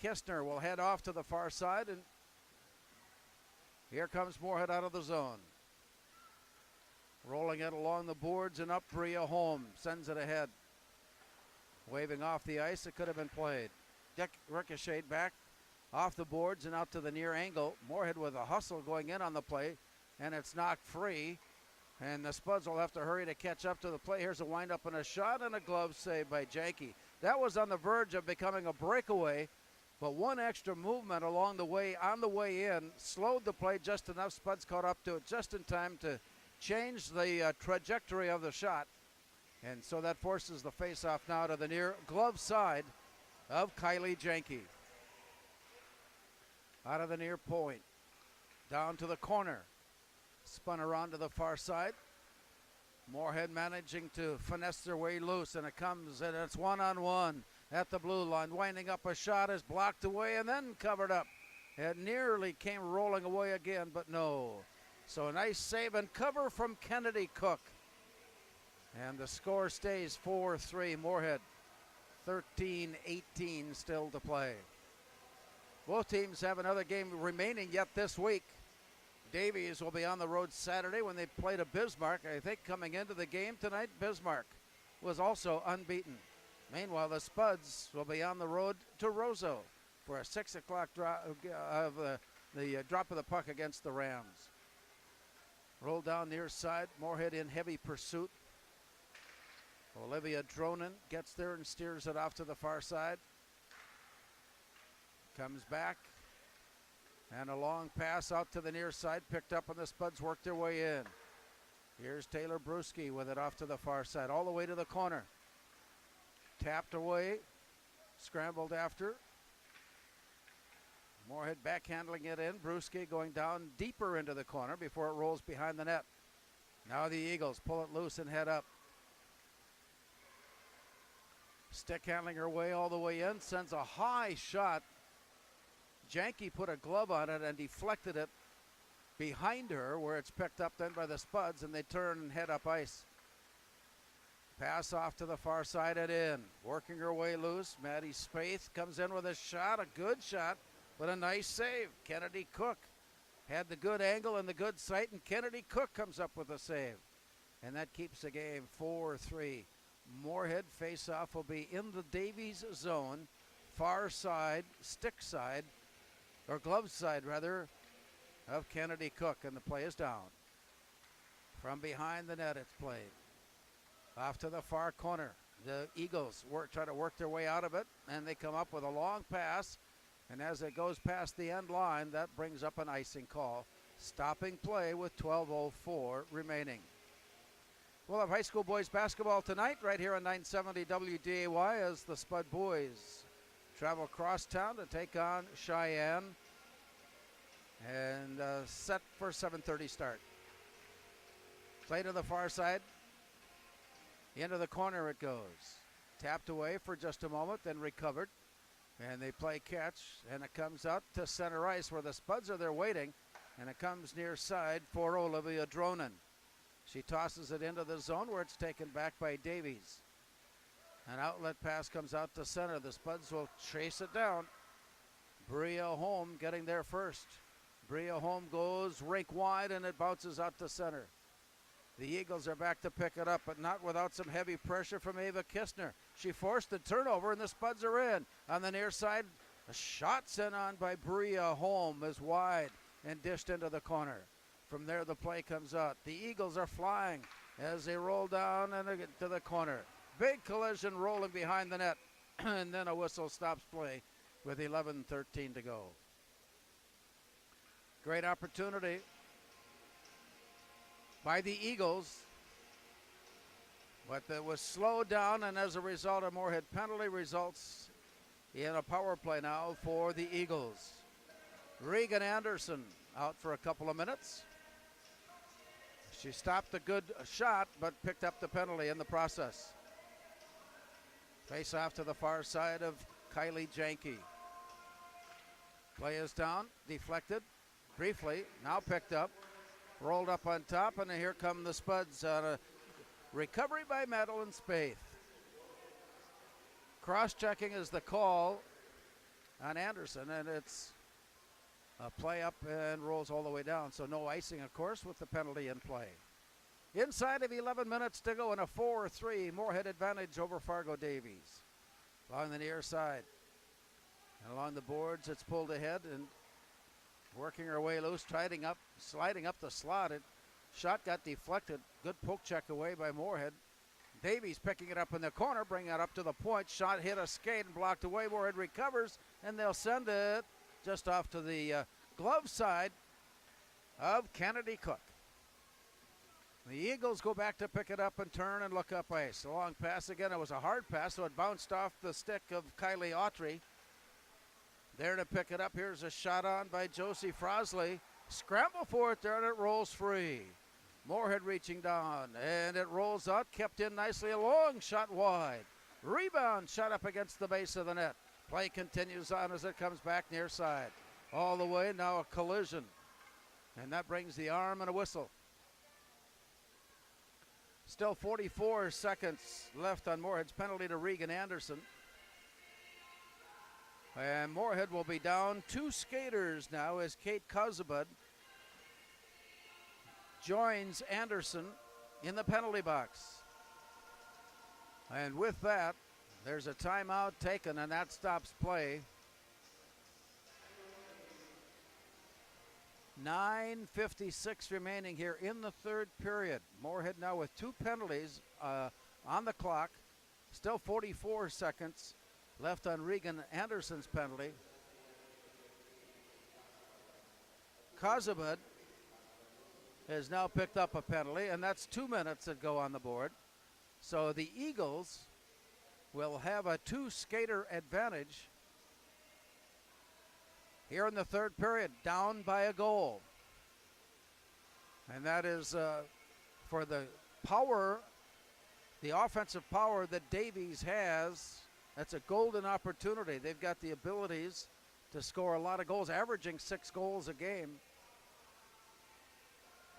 Kistner will head off to the far side, and here comes Moorhead out of the zone. Rolling it along the boards and up, Bria Holm sends it ahead. Waving off the ice, it could have been played. Ricocheted back off the boards and out to the near angle. Moorhead with a hustle going in on the play, and it's knocked free. And the Spuds will have to hurry to catch up to the play. Here's a windup and a shot and a glove save by Janke. That was on the verge of becoming a breakaway, but one extra movement along the way, on the way in, slowed the play just enough. Spuds caught up to it just in time to change the trajectory of the shot. And so that forces the face-off now to the near glove side of Kylie Janke. Out of the near point, down to the corner. Spun around to the far side. Moorhead managing to finesse their way loose, and it comes, and it's one-on-one at the blue line. Winding up a shot is blocked away and then covered up. It nearly came rolling away again, but no. So a nice save and cover from Kennedy Cook. And the score stays 4-3 Moorhead. 13-18 still to play. Both teams have another game remaining yet this week. Davies will be on the road Saturday when they play to Bismarck. I think coming into the game tonight, Bismarck was also unbeaten. Meanwhile, the Spuds will be on the road to Roseau for a 6 o'clock drop of the drop of the puck against the Rams. Roll down near side, Moorhead in heavy pursuit. Olivia Dronen gets there and steers it off to the far side. Comes back. And a long pass out to the near side, picked up, and the Spuds work their way in. Here's Taylor Bruschi with it off to the far side, all the way to the corner. Tapped away, scrambled after. Moorhead backhandling it in. Bruschi going down deeper into the corner before it rolls behind the net. Now the Eagles pull it loose and head up. Stick handling her way all the way in, sends a high shot. Janke put a glove on it and deflected it behind her, where it's picked up then by the Spuds, and they turn and head up ice. Pass off to the far side and in. Working her way loose. Maddie Spaeth comes in with a shot, a good shot, but a nice save. Kennedy Cook had the good angle and the good sight, and Kennedy Cook comes up with a save. And that keeps the game 4-3. Moorhead face-off will be in the Davies zone, far side, stick side, or glove side rather, of Kennedy Cook, and the play is down. From behind the net it's played. Off to the far corner. The Eagles try to work their way out of it, and they come up with a long pass, and as it goes past the end line, that brings up an icing call. Stopping play with 12:04 remaining. We'll have high school boys basketball tonight right here on 970 WDAY as the Spud boys travel across town to take on Cheyenne, and set for a 7:30 start. Play to the far side. Into the corner it goes. Tapped away for just a moment, then recovered. And they play catch, and it comes out to center ice where the Spuds are there waiting, and it comes near side for Olivia Dronen. She tosses it into the zone where it's taken back by Davies. An outlet pass comes out to center. The Spuds will chase it down. Bria Holm getting there first. Bria Holm goes rink wide, and it bounces out to center. The Eagles are back to pick it up, but not without some heavy pressure from Ava Kistner. She forced the turnover, and the Spuds are in. On the near side, a shot sent on by Bria Holm is wide and dished into the corner. From there, the play comes out. The Eagles are flying as they roll down and to the corner. Big collision rolling behind the net, and then a whistle stops play with 11:13 to go. Great opportunity by the Eagles, but it was slowed down, and as a result, a Moorhead penalty results in a power play now for the Eagles. Regan Anderson out for a couple of minutes. She stopped a good shot, but picked up the penalty in the process. Face off to the far side of Kylie Janke. Play is down, deflected briefly, now picked up, rolled up on top, and here come the Spuds on a recovery by Madeline Spaeth. Cross-checking is the call on Anderson, and it's a play up and rolls all the way down. So no icing, of course, with the penalty in play. Inside of 11 minutes to go in a 4-3 Moorhead advantage over Fargo Davies. Along the near side. And along the boards, it's pulled ahead and working her way loose, sliding up the slot. Shot got deflected. Good poke check away by Moorhead. Davies picking it up in the corner, bringing it up to the point. Shot hit a skate and blocked away. Moorhead recovers, and they'll send it just off to the glove side of Kennedy Cook. The Eagles go back to pick it up and turn and look up ice. A long pass again. It was a hard pass, so it bounced off the stick of Kylie Autry. There to pick it up. Here's a shot on by Josie Frosley. Scramble for it there, and it rolls free. Moorhead reaching down, and it rolls out, kept in nicely. A long shot wide. Rebound shot up against the base of the net. Play continues on as it comes back near side. All the way, now a collision. And that brings the arm and a whistle. Still 44 seconds left on Moorhead's penalty to Regan Anderson. And Moorhead will be down 2 skaters now as Kate Kozubud joins Anderson in the penalty box. And with that, there's a timeout taken, and that stops play. 9:56 remaining here in the third period. Moorhead now with 2 penalties on the clock. Still 44 seconds left on Regan Anderson's penalty. Kozubud has now picked up a penalty, and that's 2 minutes that go on the board. So the Eagles will have a 2-skater advantage here in the third period, down by a goal. And that is for the power, the offensive power that Davies has. That's a golden opportunity. They've got the abilities to score a lot of goals, averaging 6 goals a game.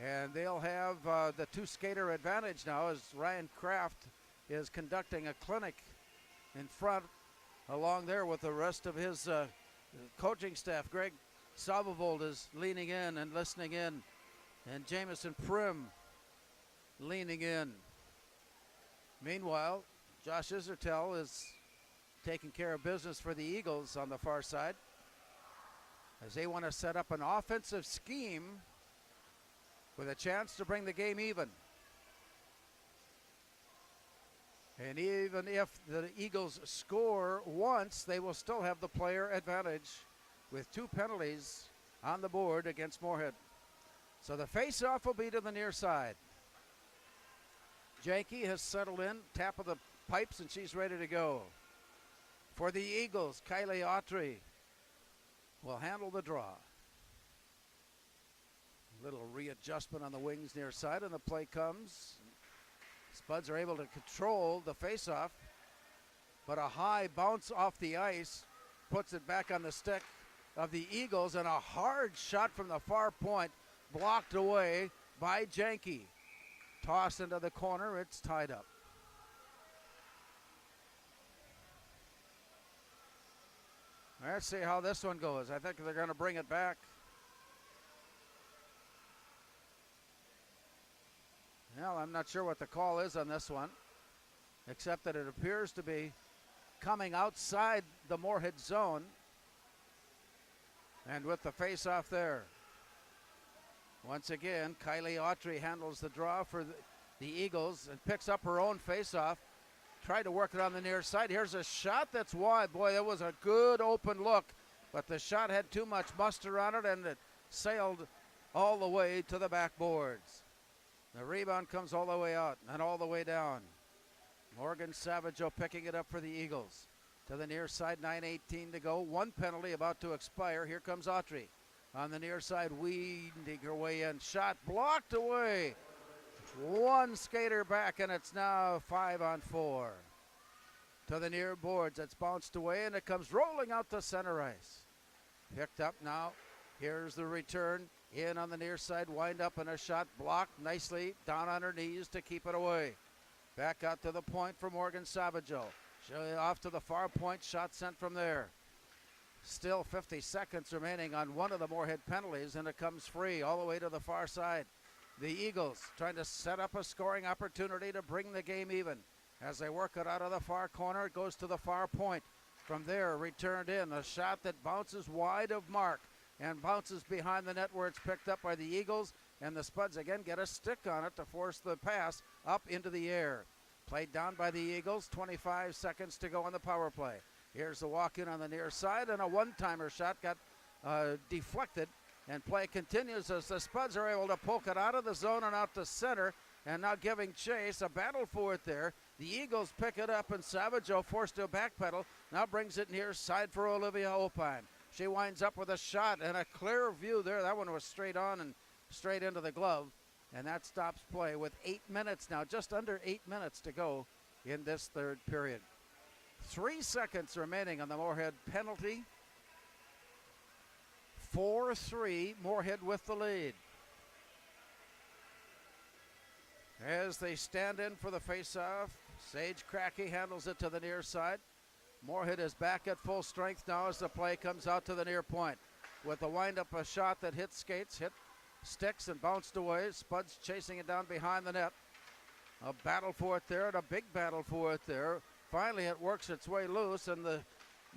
And they'll have the 2-skater advantage now as Ryan Kraft is conducting a clinic in front along there with the rest of his coaching staff. Greg Salvavold is leaning in and listening in, and Jamison Prim leaning in. Meanwhile, Josh Isertel is taking care of business for the Eagles on the far side as they want to set up an offensive scheme with a chance to bring the game even. And even if the Eagles score once, they will still have the player advantage with 2 penalties on the board against Moorhead. So the face-off will be to the near side. Janke has settled in, tap of the pipes, and she's ready to go. For the Eagles, Kylie Autry will handle the draw. Little readjustment on the wings near side, and the play comes. Spuds are able to control the faceoff, but a high bounce off the ice puts it back on the stick of the Eagles, and a hard shot from the far point blocked away by Janke. Tossed into the corner, it's tied up. Let's see how this one goes. I think they're going to bring it back. Well, I'm not sure what the call is on this one, except that it appears to be coming outside the Moorhead zone. And with the face-off there. Once again, Kylie Autry handles the draw for the Eagles and picks up her own face-off. Tried to work it on the near side. Here's a shot that's wide. Boy, that was a good open look, but the shot had too much muster on it, and it sailed all the way to the backboards. The rebound comes all the way out and all the way down. Morgan Savageau picking it up for the Eagles. To the near side, 9:18 to go. 1 penalty about to expire. Here comes Autry. On the near side, weeding her way in. Shot blocked away. 1 skater back, and it's now 5-on-4. To the near boards, it's bounced away, and it comes rolling out to center ice. Picked up now. Here's the return. In on the near side, wind up, and a shot blocked nicely down on her knees to keep it away. Back out to the point for Morgan Savageau. Off to the far point, shot sent from there. Still 50 seconds remaining on one of the Moorhead penalties, and it comes free all the way to the far side. The Eagles trying to set up a scoring opportunity to bring the game even. As they work it out of the far corner, it goes to the far point. From there, returned in, a shot that bounces wide of mark and bounces behind the net where it's picked up by the Eagles, and the Spuds again get a stick on it to force the pass up into the air. Played down by the Eagles, 25 seconds to go on the power play. Here's the walk-in on the near side, and a one-timer shot got deflected, and play continues as the Spuds are able to poke it out of the zone and out to center, and now giving chase, a battle for it there. The Eagles pick it up, and Savageau, forced to backpedal, now brings it near side for Olivia Opine. She winds up with a shot and a clear view there. That one was straight on and straight into the glove. And that stops play with 8 minutes now, just under 8 minutes to go in this third period. 3 seconds remaining on the Moorhead penalty. 4-3, Moorhead with the lead. As they stand in for the face-off, Sage Cracky handles it to the near side. Moorhead is back at full strength now as the play comes out to the near point. With the wind-up, a shot that hit skates, hit sticks and bounced away. Spuds chasing it down behind the net. A battle for it there, and a big battle for it there. Finally, it works its way loose, and the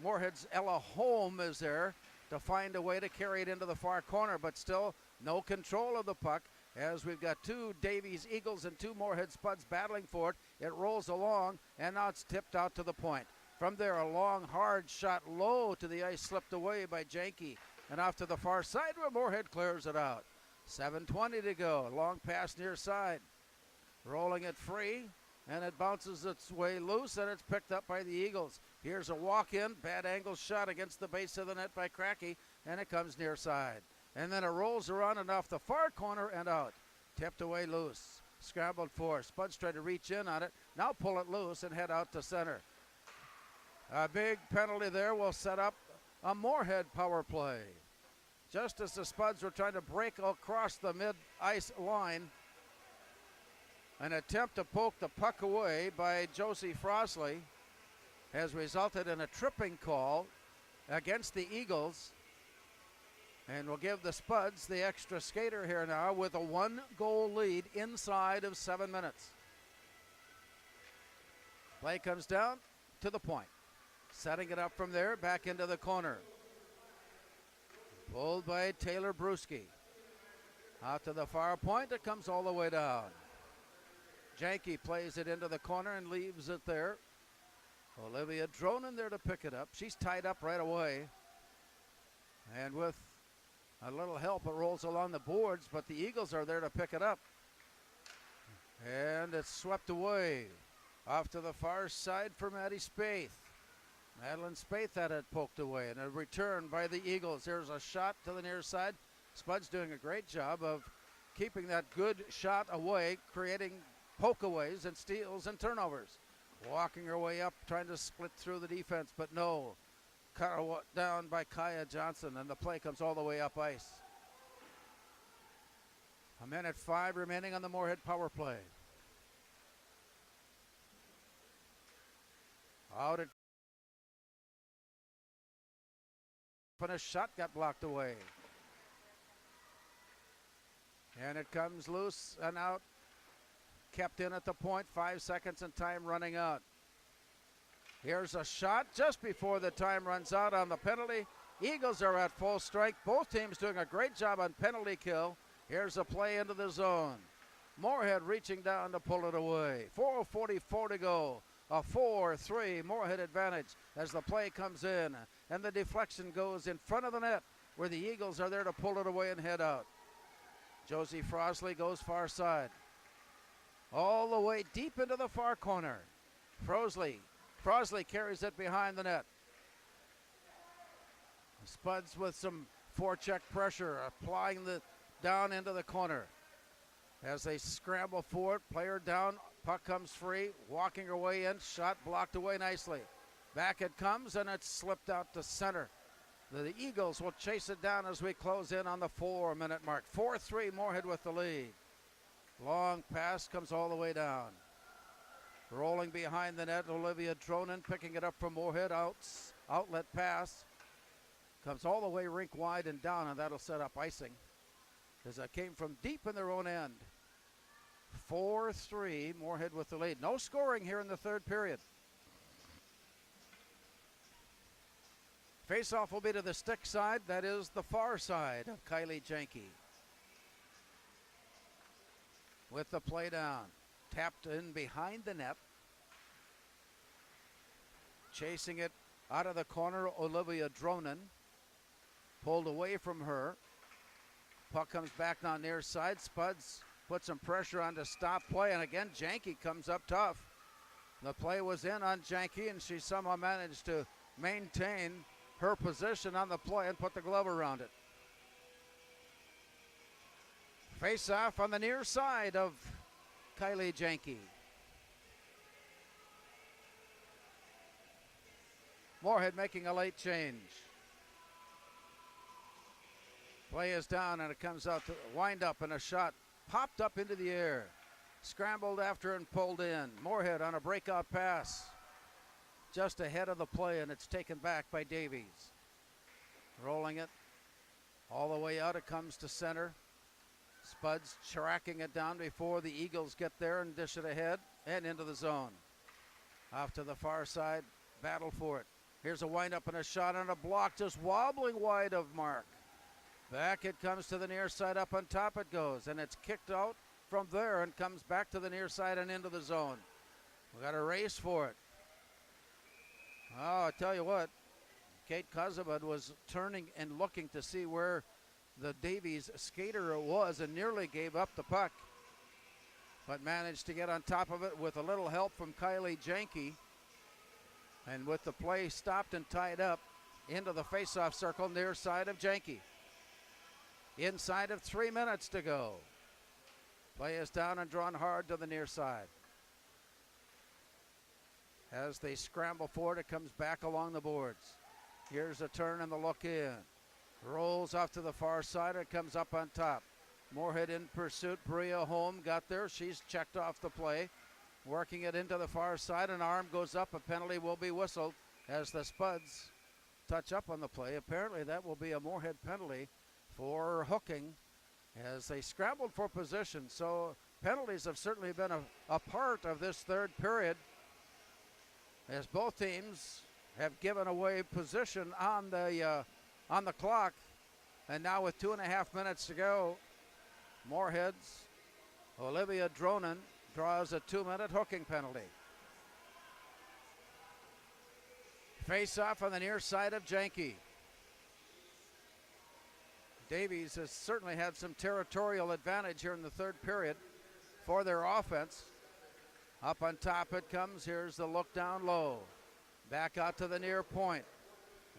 Moorhead's Ella Holm is there to find a way to carry it into the far corner, but still no control of the puck as we've got 2 Davies Eagles and 2 Moorhead Spuds battling for it. It rolls along, and now it's tipped out to the point. From there, a long, hard shot low to the ice, slipped away by Janke, and off to the far side where Moorhead clears it out. 7:20 to go. Long pass near side. Rolling it free, and it bounces its way loose, and it's picked up by the Eagles. Here's a walk-in, bad angle shot against the base of the net by Cracky, and it comes near side. And then it rolls around and off the far corner and out. Tipped away loose. Scrambled for. Spuds tried to reach in on it. Now pull it loose and head out to center. A big penalty there will set up a Moorhead power play. Just as the Spuds were trying to break across the mid-ice line, an attempt to poke the puck away by Josie Frosley has resulted in a tripping call against the Eagles, and will give the Spuds the extra skater here now with a 1-goal lead inside of 7 minutes. Play comes down to the point. Setting it up from there, back into the corner. Pulled by Taylor Bruschi. Out to the far point, it comes all the way down. Janke plays it into the corner and leaves it there. Olivia Dronen there to pick it up. She's tied up right away. And with a little help, it rolls along the boards, but the Eagles are there to pick it up. And it's swept away. Off to the far side for Maddie Spaeth. Madeline Spaeth had it poked away, and a return by the Eagles. There's a shot to the near side. Spud's doing a great job of keeping that good shot away, creating pokeaways and steals and turnovers. Walking her way up, trying to split through the defense, but no. Cut down by Kaya Johnson, and the play comes all the way up ice. 1:05 remaining on the Moorhead power play. Out it. And a shot got blocked away. And it comes loose and out. Kept in at the point, 5 seconds and time running out. Here's a shot just before the time runs out on the penalty. Eagles are at full strike. Both teams doing a great job on penalty kill. Here's a play into the zone. Moorhead reaching down to pull it away. 4:44 to go. A 4-3 Moorhead advantage as the play comes in. And the deflection goes in front of the net where the Eagles are there to pull it away and head out. Josie Frosley goes far side. All the way deep into the far corner. Frosley carries it behind the net. Spuds with some forecheck pressure, applying the down into the corner. As they scramble for it, player down, puck comes free, walking her way in, shot blocked away nicely. Back it comes, and it's slipped out to center. The Eagles will chase it down as we close in on the 4-minute mark. 4-3 Moorhead with the lead. Long pass comes all the way down. Rolling behind the net, Olivia Dronen picking it up from Moorhead. Outlet pass. Comes all the way rink wide and down, and that'll set up icing as that came from deep in their own end. 4-3, Moorhead with the lead. No scoring here in the third period. Face-off will be to the stick side. That is the far side of Kylie Janke. With the play down. Tapped in behind the net. Chasing it out of the corner, Olivia Dronen. Pulled away from her. Puck comes back now near side. Spuds put some pressure on to stop play, and again Janke comes up tough. The play was in on Janke, and she somehow managed to maintain her position on the play and put the glove around it. Face off on the near side of Kylie Janke. Moorhead making a late change. Play is down, and it comes out to wind up, and a shot popped up into the air. Scrambled after and pulled in. Moorhead on a breakout pass. Just ahead of the play, and it's taken back by Davies. Rolling it all the way out. It comes to center. Spuds tracking it down before the Eagles get there and dish it ahead and into the zone. Off to the far side. Battle for it. Here's a windup and a shot and a block just wobbling wide of mark. Back it comes to the near side. Up on top it goes, and it's kicked out from there and comes back to the near side and into the zone. We got a race for it. Oh, I tell you what, Kate Kozabud was turning and looking to see where the Davies skater was and nearly gave up the puck, but managed to get on top of it with a little help from Kylie Janke. And with the play stopped and tied up, into the faceoff circle near side of Janke. Inside of 3 minutes to go. Play is down and drawn hard to the near side. As they scramble forward, it comes back along the boards. Here's a turn and the look in. Rolls off to the far side. It comes up on top. Moorhead in pursuit. Bria Holm got there. She's checked off the play. Working it into the far side. An arm goes up. A penalty will be whistled as the Spuds touch up on the play. Apparently that will be a Moorhead penalty for hooking as they scrambled for position. So penalties have certainly been a part of this third period, as both teams have given away position on the clock. And now with 2.5 minutes to go, Moorhead's Olivia Dronen draws a 2-minute hooking penalty. Face off on the near side of Janke. Davies has certainly had some territorial advantage here in the third period for their offense. Up on top it comes. Here's the look down low. Back out to the near point.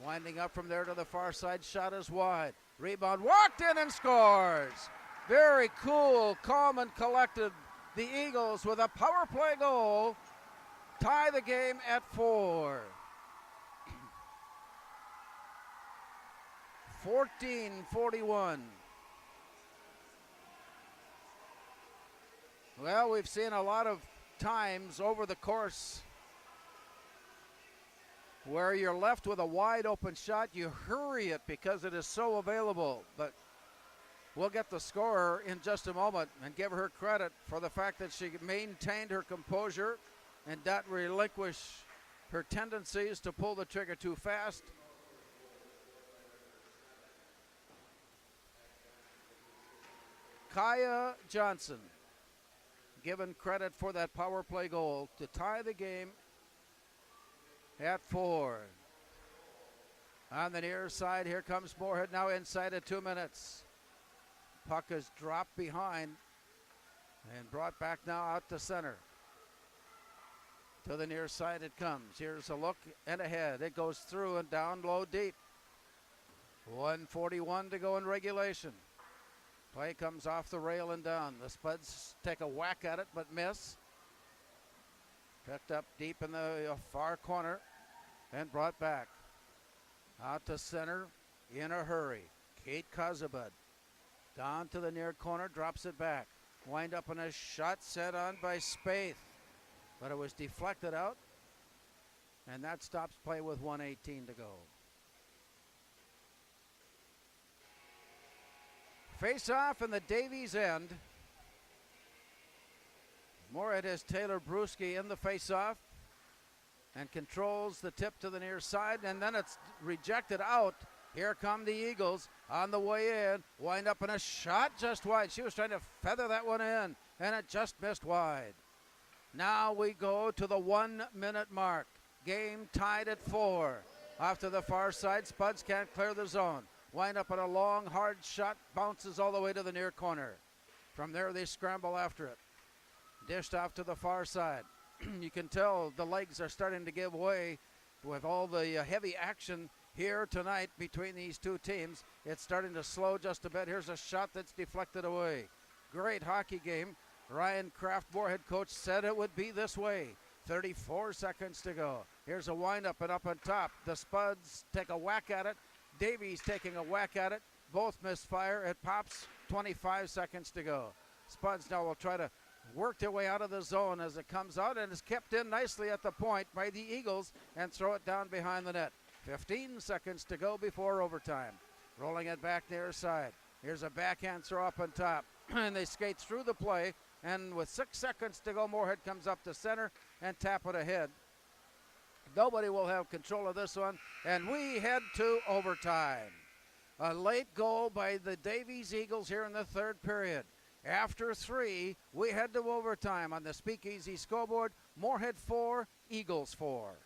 Winding up from there to the far side. Shot is wide. Rebound walked in and scores. Very cool, calm and collected. The Eagles with a power play goal tie the game at 4. 14-41. Well, we've seen a lot of times over the course where you're left with a wide open shot. You hurry it because it is so available. But we'll get the scorer in just a moment and give her credit for the fact that she maintained her composure and not relinquish her tendencies to pull the trigger too fast. Kaya Johnson given credit for that power play goal to tie the game at 4. On the near side, here comes Moorhead now inside of 2 minutes. Puck is dropped behind and brought back now out to center. To the near side it comes. Here's a look and ahead. It goes through and down low deep. 1:41 to go in regulation. Play comes off the rail and down. The Spuds take a whack at it but miss. Picked up deep in the far corner and brought back. Out to center in a hurry. Kate Kozabud. Down to the near corner, drops it back. Wind up on a shot set on by Spaeth. But it was deflected out. And that stops play with 1:18 to go. Face off in the Davies end. Moorhead has Taylor Bruschi in the face-off and controls the tip to the near side, and then it's rejected out. Here come the Eagles on the way in. Wind up in a shot just wide. She was trying to feather that one in, and it just missed wide. Now we go to the 1 minute mark. Game tied at 4. Off to the far side, Spuds can't clear the zone. Wind up on a long, hard shot, bounces all the way to the near corner. From there they scramble after it. Dished off to the far side. You can tell the legs are starting to give way with all the heavy action here tonight between these two teams. It's starting to slow just a bit. Here's a shot that's deflected away. Great hockey game. Ryan Kraft, Moorhead coach, said it would be this way. 34 seconds to go. Here's a windup and up on top. The Spuds take a whack at it. Davies taking a whack at it. Both misfire. It pops. 25 seconds to go. Spuds now will try to work their way out of the zone as it comes out and is kept in nicely at the point by the Eagles and throw it down behind the net. 15 seconds to go before overtime. Rolling it back near side. Here's a backhand throw up on top. And they skate through the play. And with 6 seconds to go, Moorhead comes up to center and tap it ahead. Nobody will have control of this one. And we head to overtime. A late goal by the Davies Eagles here in the third period. After 3, we head to overtime on the Speakeasy scoreboard. Moorhead 4, Eagles 4.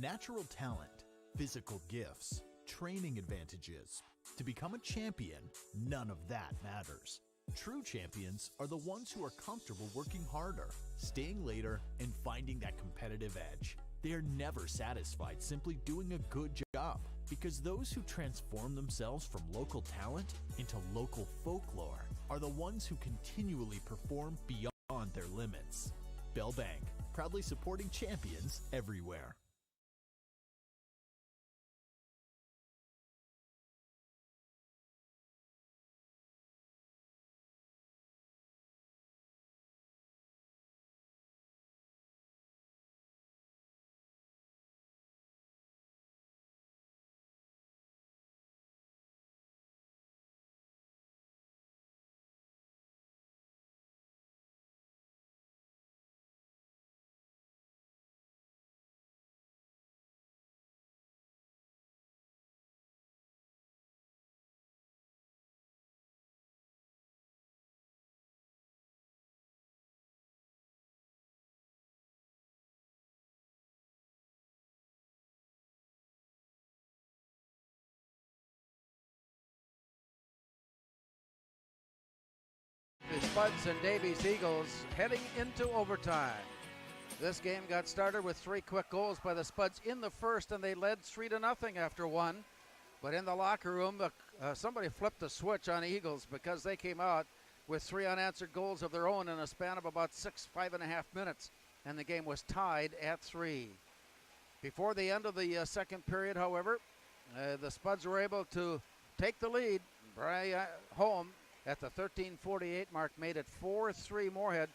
Natural talent, physical gifts, training advantages. To become a champion, none of that matters. True champions are the ones who are comfortable working harder, staying later, and finding that competitive edge. They are never satisfied simply doing a good job, because those who transform themselves from local talent into local folklore are the ones who continually perform beyond their limits. Bell Bank, proudly supporting champions everywhere. The Spuds and Davies Eagles heading into overtime. This game got started with 3 quick goals by the Spuds in the first, and they led 3-0 after 1. But in the locker room, somebody flipped the switch on Eagles because they came out with 3 unanswered goals of their own in a span of about 5.5 minutes, and the game was tied at 3. Before the end of the second period, however, the Spuds were able to take the lead. Brian Home at the 13:48 mark made it 4-3 Moorhead,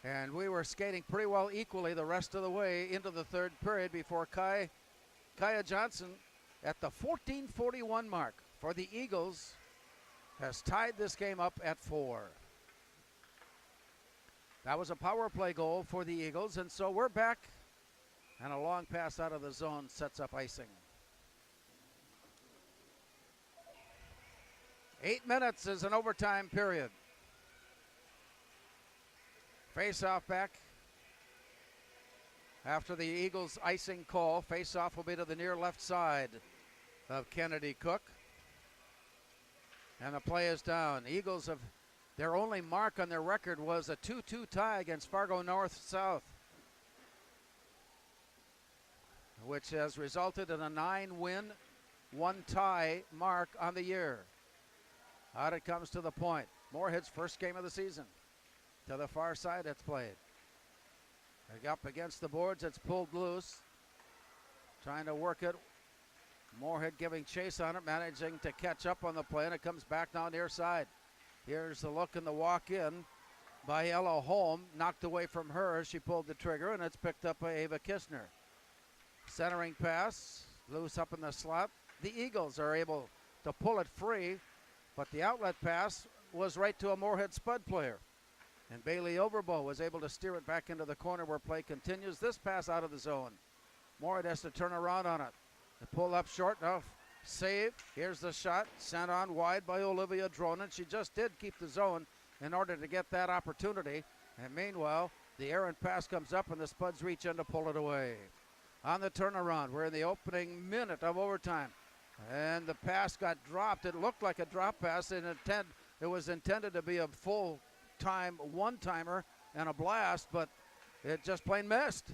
and we were skating pretty well equally the rest of the way into the third period before Kaya Johnson at the 14:41 mark for the Eagles has tied this game up at 4. That was a power play goal for the Eagles, and so we're back, and a long pass out of the zone sets up icing. 8 minutes is an overtime period. Face-off back after the Eagles icing call. Face-off will be to the near left side of Kennedy Cook. And the play is down. Eagles have, their only mark on their record was a 2-2 tie against Fargo North-South, which has resulted in a 9-win, 1-tie mark on the year. Out it comes to the point. Moorhead's first game of the season. To the far side it's played. Up against the boards, it's pulled loose. Trying to work it. Moorhead giving chase on it, managing to catch up on the play, and it comes back down near side. Here's the look and the walk in by Ella Holm. Knocked away from her as she pulled the trigger, and it's picked up by Ava Kistner. Centering pass, loose up in the slot. The Eagles are able to pull it free, but the outlet pass was right to a Moorhead Spud player. And Bailey Overbo was able to steer it back into the corner where play continues. This pass out of the zone. Moorhead has to turn around on it. The pull up short, no, save. Here's the shot, sent on wide by Olivia Dronin. She just did keep the zone in order to get that opportunity. And meanwhile, the errant pass comes up and the Spuds reach in to pull it away. On the turnaround, we're in the opening minute of overtime. And the pass got dropped. It looked like a drop pass. It was intended to be a full-time one-timer and a blast, but it just plain missed.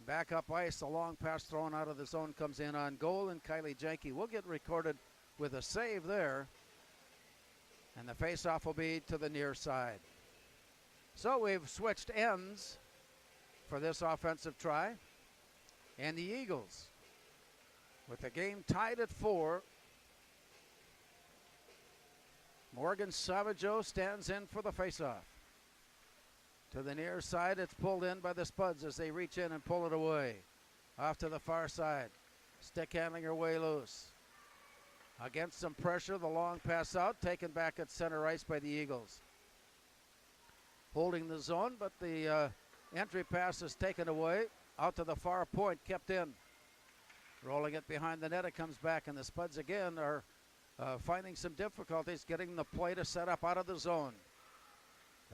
Back up ice, a long pass thrown out of the zone comes in on goal, and Kylie Jenke will get recorded with a save there. And the face-off will be to the near side. So we've switched ends for this offensive try. And the Eagles, with the game tied at 4, Morgan Savageau stands in for the faceoff. To the near side, it's pulled in by the Spuds as they reach in and pull it away. Off to the far side. Stick handling her way loose. Against some pressure, the long pass out, taken back at center ice by the Eagles. Holding the zone, but the entry pass is taken away. Out to the far point, kept in. Rolling it behind the net, it comes back, and the Spuds again are finding some difficulties getting the play to set up out of the zone.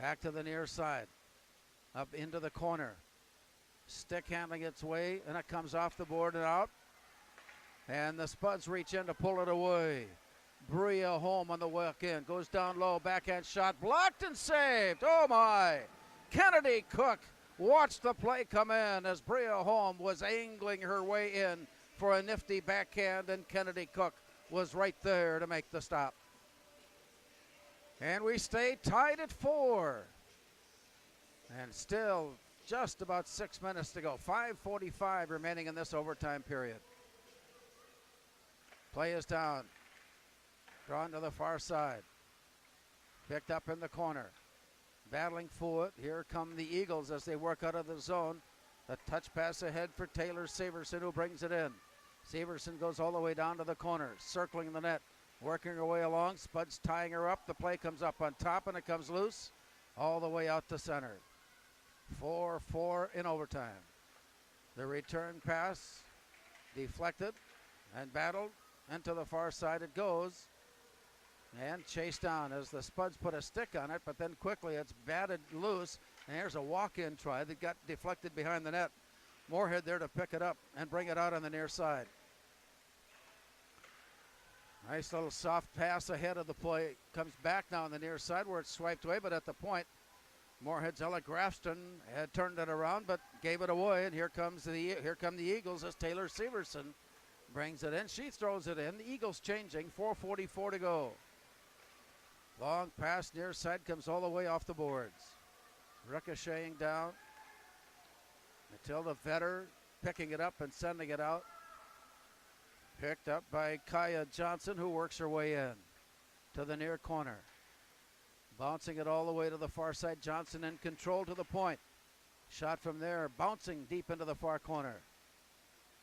Back to the near side. Up into the corner. Stick handling its way, and it comes off the board and out. And the Spuds reach in to pull it away. Bria Holm on the walk in. Goes down low. Backhand shot. Blocked and saved. Oh, my. Kennedy Cook watched the play come in as Bria Holm was angling her way in for a nifty backhand, and Kennedy Cook was right there to make the stop. And we stay tied at 4. And still just about 6 minutes to go. 5:45 remaining in this overtime period. Play is down. Drawn to the far side. Picked up in the corner. Battling for it. Here come the Eagles as they work out of the zone. A touch pass ahead for Taylor Severson, who brings it in. Severson goes all the way down to the corner, circling the net, working her way along. Spuds tying her up. The play comes up on top, and it comes loose all the way out to center. 4-4 in overtime. The return pass deflected and battled, and to the far side it goes. And chased down as the Spuds put a stick on it, but then quickly it's batted loose. And here's a walk-in try that got deflected behind the net. Moorhead there to pick it up and bring it out on the near side. Nice little soft pass ahead of the play. Comes back now on the near side where it's swiped away, but at the point, Moorhead's Ella Grafston had turned it around but gave it away. And here come the Eagles as Taylor Severson brings it in. She throws it in. The Eagles changing. 4:44 to go. Long pass near side comes all the way off the boards. Ricocheting down. Matilda Vetter picking it up and sending it out. Picked up by Kaya Johnson, who works her way in to the near corner. Bouncing it all the way to the far side. Johnson in control to the point. Shot from there, bouncing deep into the far corner.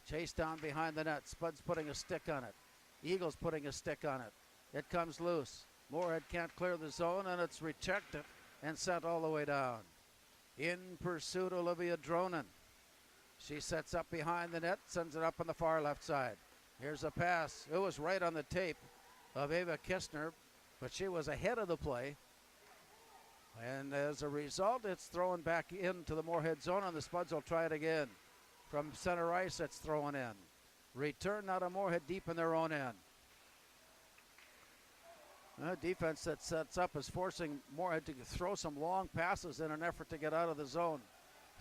Chased down behind the net. Spuds putting a stick on it. Eagles putting a stick on it. It comes loose. Moorhead can't clear the zone, and it's rejected and sent all the way down. In pursuit, Olivia Dronen. She sets up behind the net, sends it up on the far left side. Here's a pass. It was right on the tape of Ava Kistner, but she was ahead of the play. And as a result, it's thrown back into the Moorhead zone, and the Spuds will try it again. From center ice, it's thrown in. Return now to Moorhead deep in their own end. Defense that sets up is forcing Moorhead to throw some long passes in an effort to get out of the zone.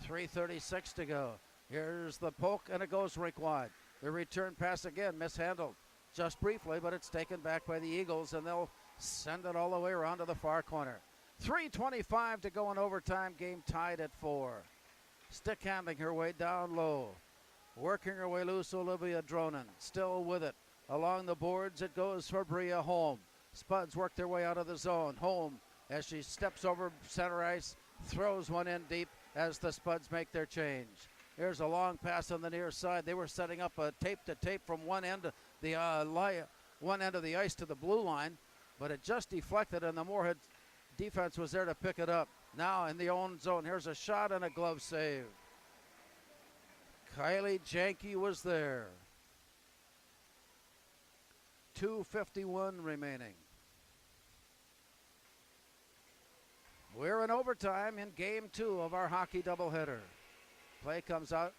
3:36 to go. Here's the poke, and it goes rink wide. The return pass again, mishandled just briefly, but it's taken back by the Eagles, and they'll send it all the way around to the far corner. 3:25 to go in overtime, game tied at 4. Stick handling her way down low. Working her way loose, Olivia Dronen. Still with it. Along the boards, it goes for Bria Holm. Spuds work their way out of the zone. Holm, as she steps over center ice, throws one in deep as the Spuds make their change. Here's a long pass on the near side. They were setting up a tape-to-tape from one end of the ice to the blue line, but it just deflected, and the Moorhead defense was there to pick it up. Now in the own zone, here's a shot and a glove save. Kylie Janke was there. 2:51 remaining. We're in overtime in game 2 of our hockey doubleheader. Play comes out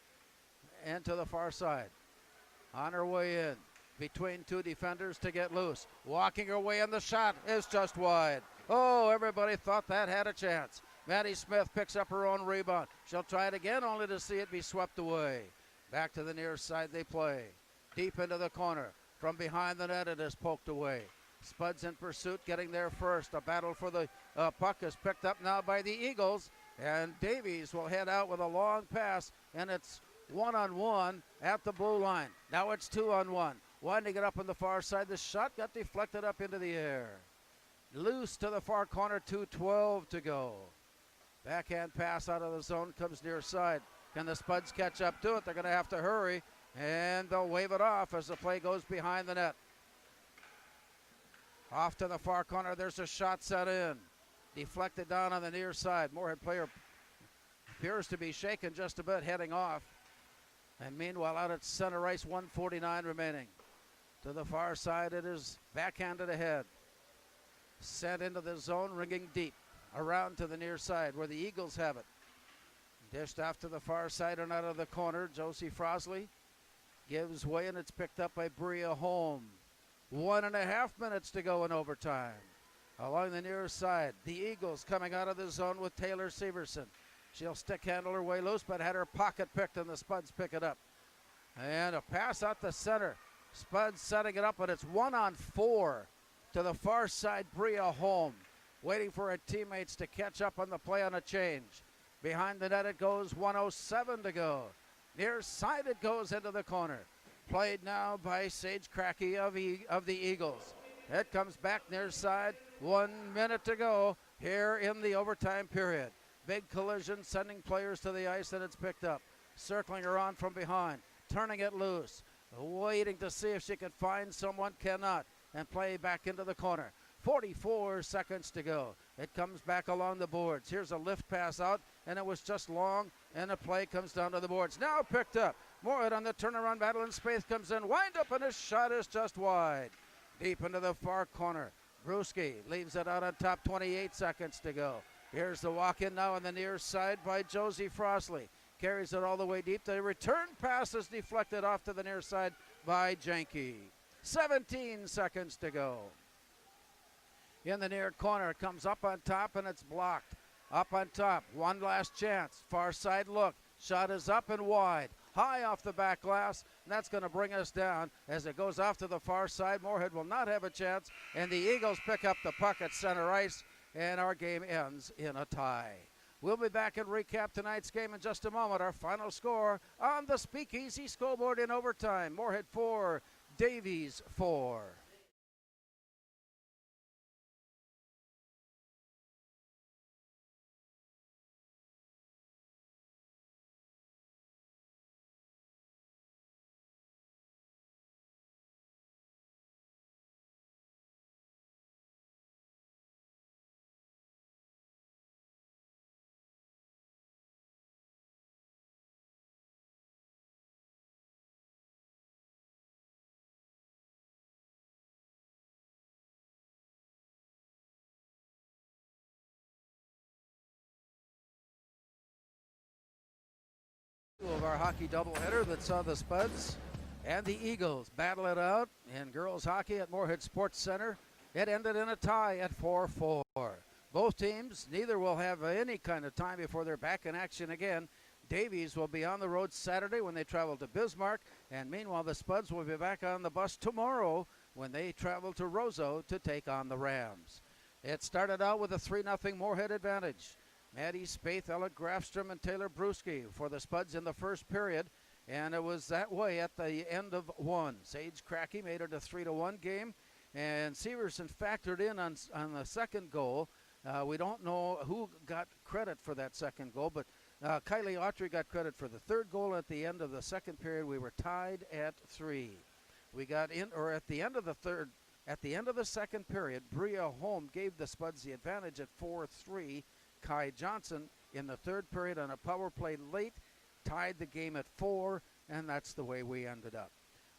and to the far side. On her way in between two defenders to get loose. Walking her way in, the shot is just wide. Oh, everybody thought that had a chance. Maddie Smith picks up her own rebound. She'll try it again, only to see it be swept away. Back to the near side they play. Deep into the corner. From behind the net, it is poked away. Spuds in pursuit, getting there first. A battle for the puck is picked up now by the Eagles. And Davies will head out with a long pass, and it's one-on-one at the blue line. Now it's 2-on-1. Winding it up on the far side. The shot got deflected up into the air. Loose to the far corner, 2:12 to go. Backhand pass out of the zone, comes near side. Can the Spuds catch up to it? They're going to have to hurry, and they'll wave it off as the play goes behind the net. Off to the far corner, there's a shot set in. Deflected down on the near side. Moorhead player appears to be shaken just a bit, heading off. And meanwhile, out at center ice, 1:49 remaining. To the far side, it is backhanded ahead. Sent into the zone, ringing deep. Around to the near side where the Eagles have it. Dished off to the far side and out of the corner. Josie Frosley gives way, and it's picked up by Bria Holm. 1.5 minutes to go in overtime. Along the near side, the Eagles coming out of the zone with Taylor Severson. She'll stick handle her way loose, but had her pocket picked, and the Spuds pick it up. And a pass out the center. Spuds setting it up, but it's 1-on-4 to the far side. Bria Holm waiting for her teammates to catch up on the play on a change. Behind the net it goes, 1:07 to go. Near side it goes into the corner. Played now by Sage Cracky of the Eagles. It comes back near side. 1 minute to go here in the overtime period. Big collision sending players to the ice, and it's picked up. Circling her on from behind. Turning it loose. Waiting to see if she can find someone. Cannot. And play back into the corner. 44 seconds to go. It comes back along the boards. Here's a lift pass out, and it was just long, and the play comes down to the boards. Now picked up. Moorhead on the turnaround battle, and Spaeth comes in. Wind up, and his shot is just wide. Deep into the far corner. Bruschi leaves it out on top. 28 seconds to go. Here's the walk-in now on the near side by Josie Frosley. Carries it all the way deep. The return pass is deflected off to the near side by Janke. 17 seconds to go. In the near corner, it comes up on top, and it's blocked. Up on top, one last chance. Far side look. Shot is up and wide. High off the back glass, and that's going to bring us down as it goes off to the far side. Moorhead will not have a chance, and the Eagles pick up the puck at center ice, and our game ends in a tie. We'll be back and recap tonight's game in just a moment. Our final score on the Speakeasy scoreboard in overtime. Moorhead 4, Davies 4. Of our hockey doubleheader that saw the Spuds and the Eagles battle it out in girls hockey at Moorhead Sports Center. It ended in a tie at 4-4. Both teams, neither will have any kind of time before they're back in action again. Davies will be on the road Saturday when they travel to Bismarck, and meanwhile the Spuds will be back on the bus tomorrow when they travel to Roseau to take on the Rams. It started out with a 3-0 Moorhead advantage. Maddie Spaeth, Ella Grafstrom, and Taylor Bruschi for the Spuds in the first period, and it was that way at the end of one. Sage Cracky made it a 3-1 game, and Severson factored in on the second goal. We don't know who got credit for that second goal, but Kylie Autry got credit for the third goal. At the end of the second period, we were tied at 3. We got in, or at the end of the second period, Bria Holm gave the Spuds the advantage at 4-3. Kai Johnson in the third period on a power play late tied the game at 4, and that's the way we ended up.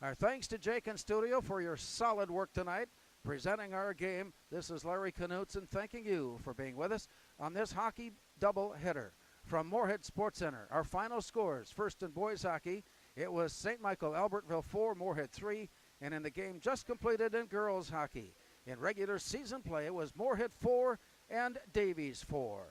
Our thanks to Jake and Studio for your solid work tonight presenting our game. This is Larry Knutson thanking you for being with us on this hockey doubleheader from Moorhead Sports Center. Our final scores, first in boys hockey, it was St. Michael Albertville 4, Moorhead 3, and in the game just completed in girls hockey, in regular season play, it was Moorhead 4 and Davies 4.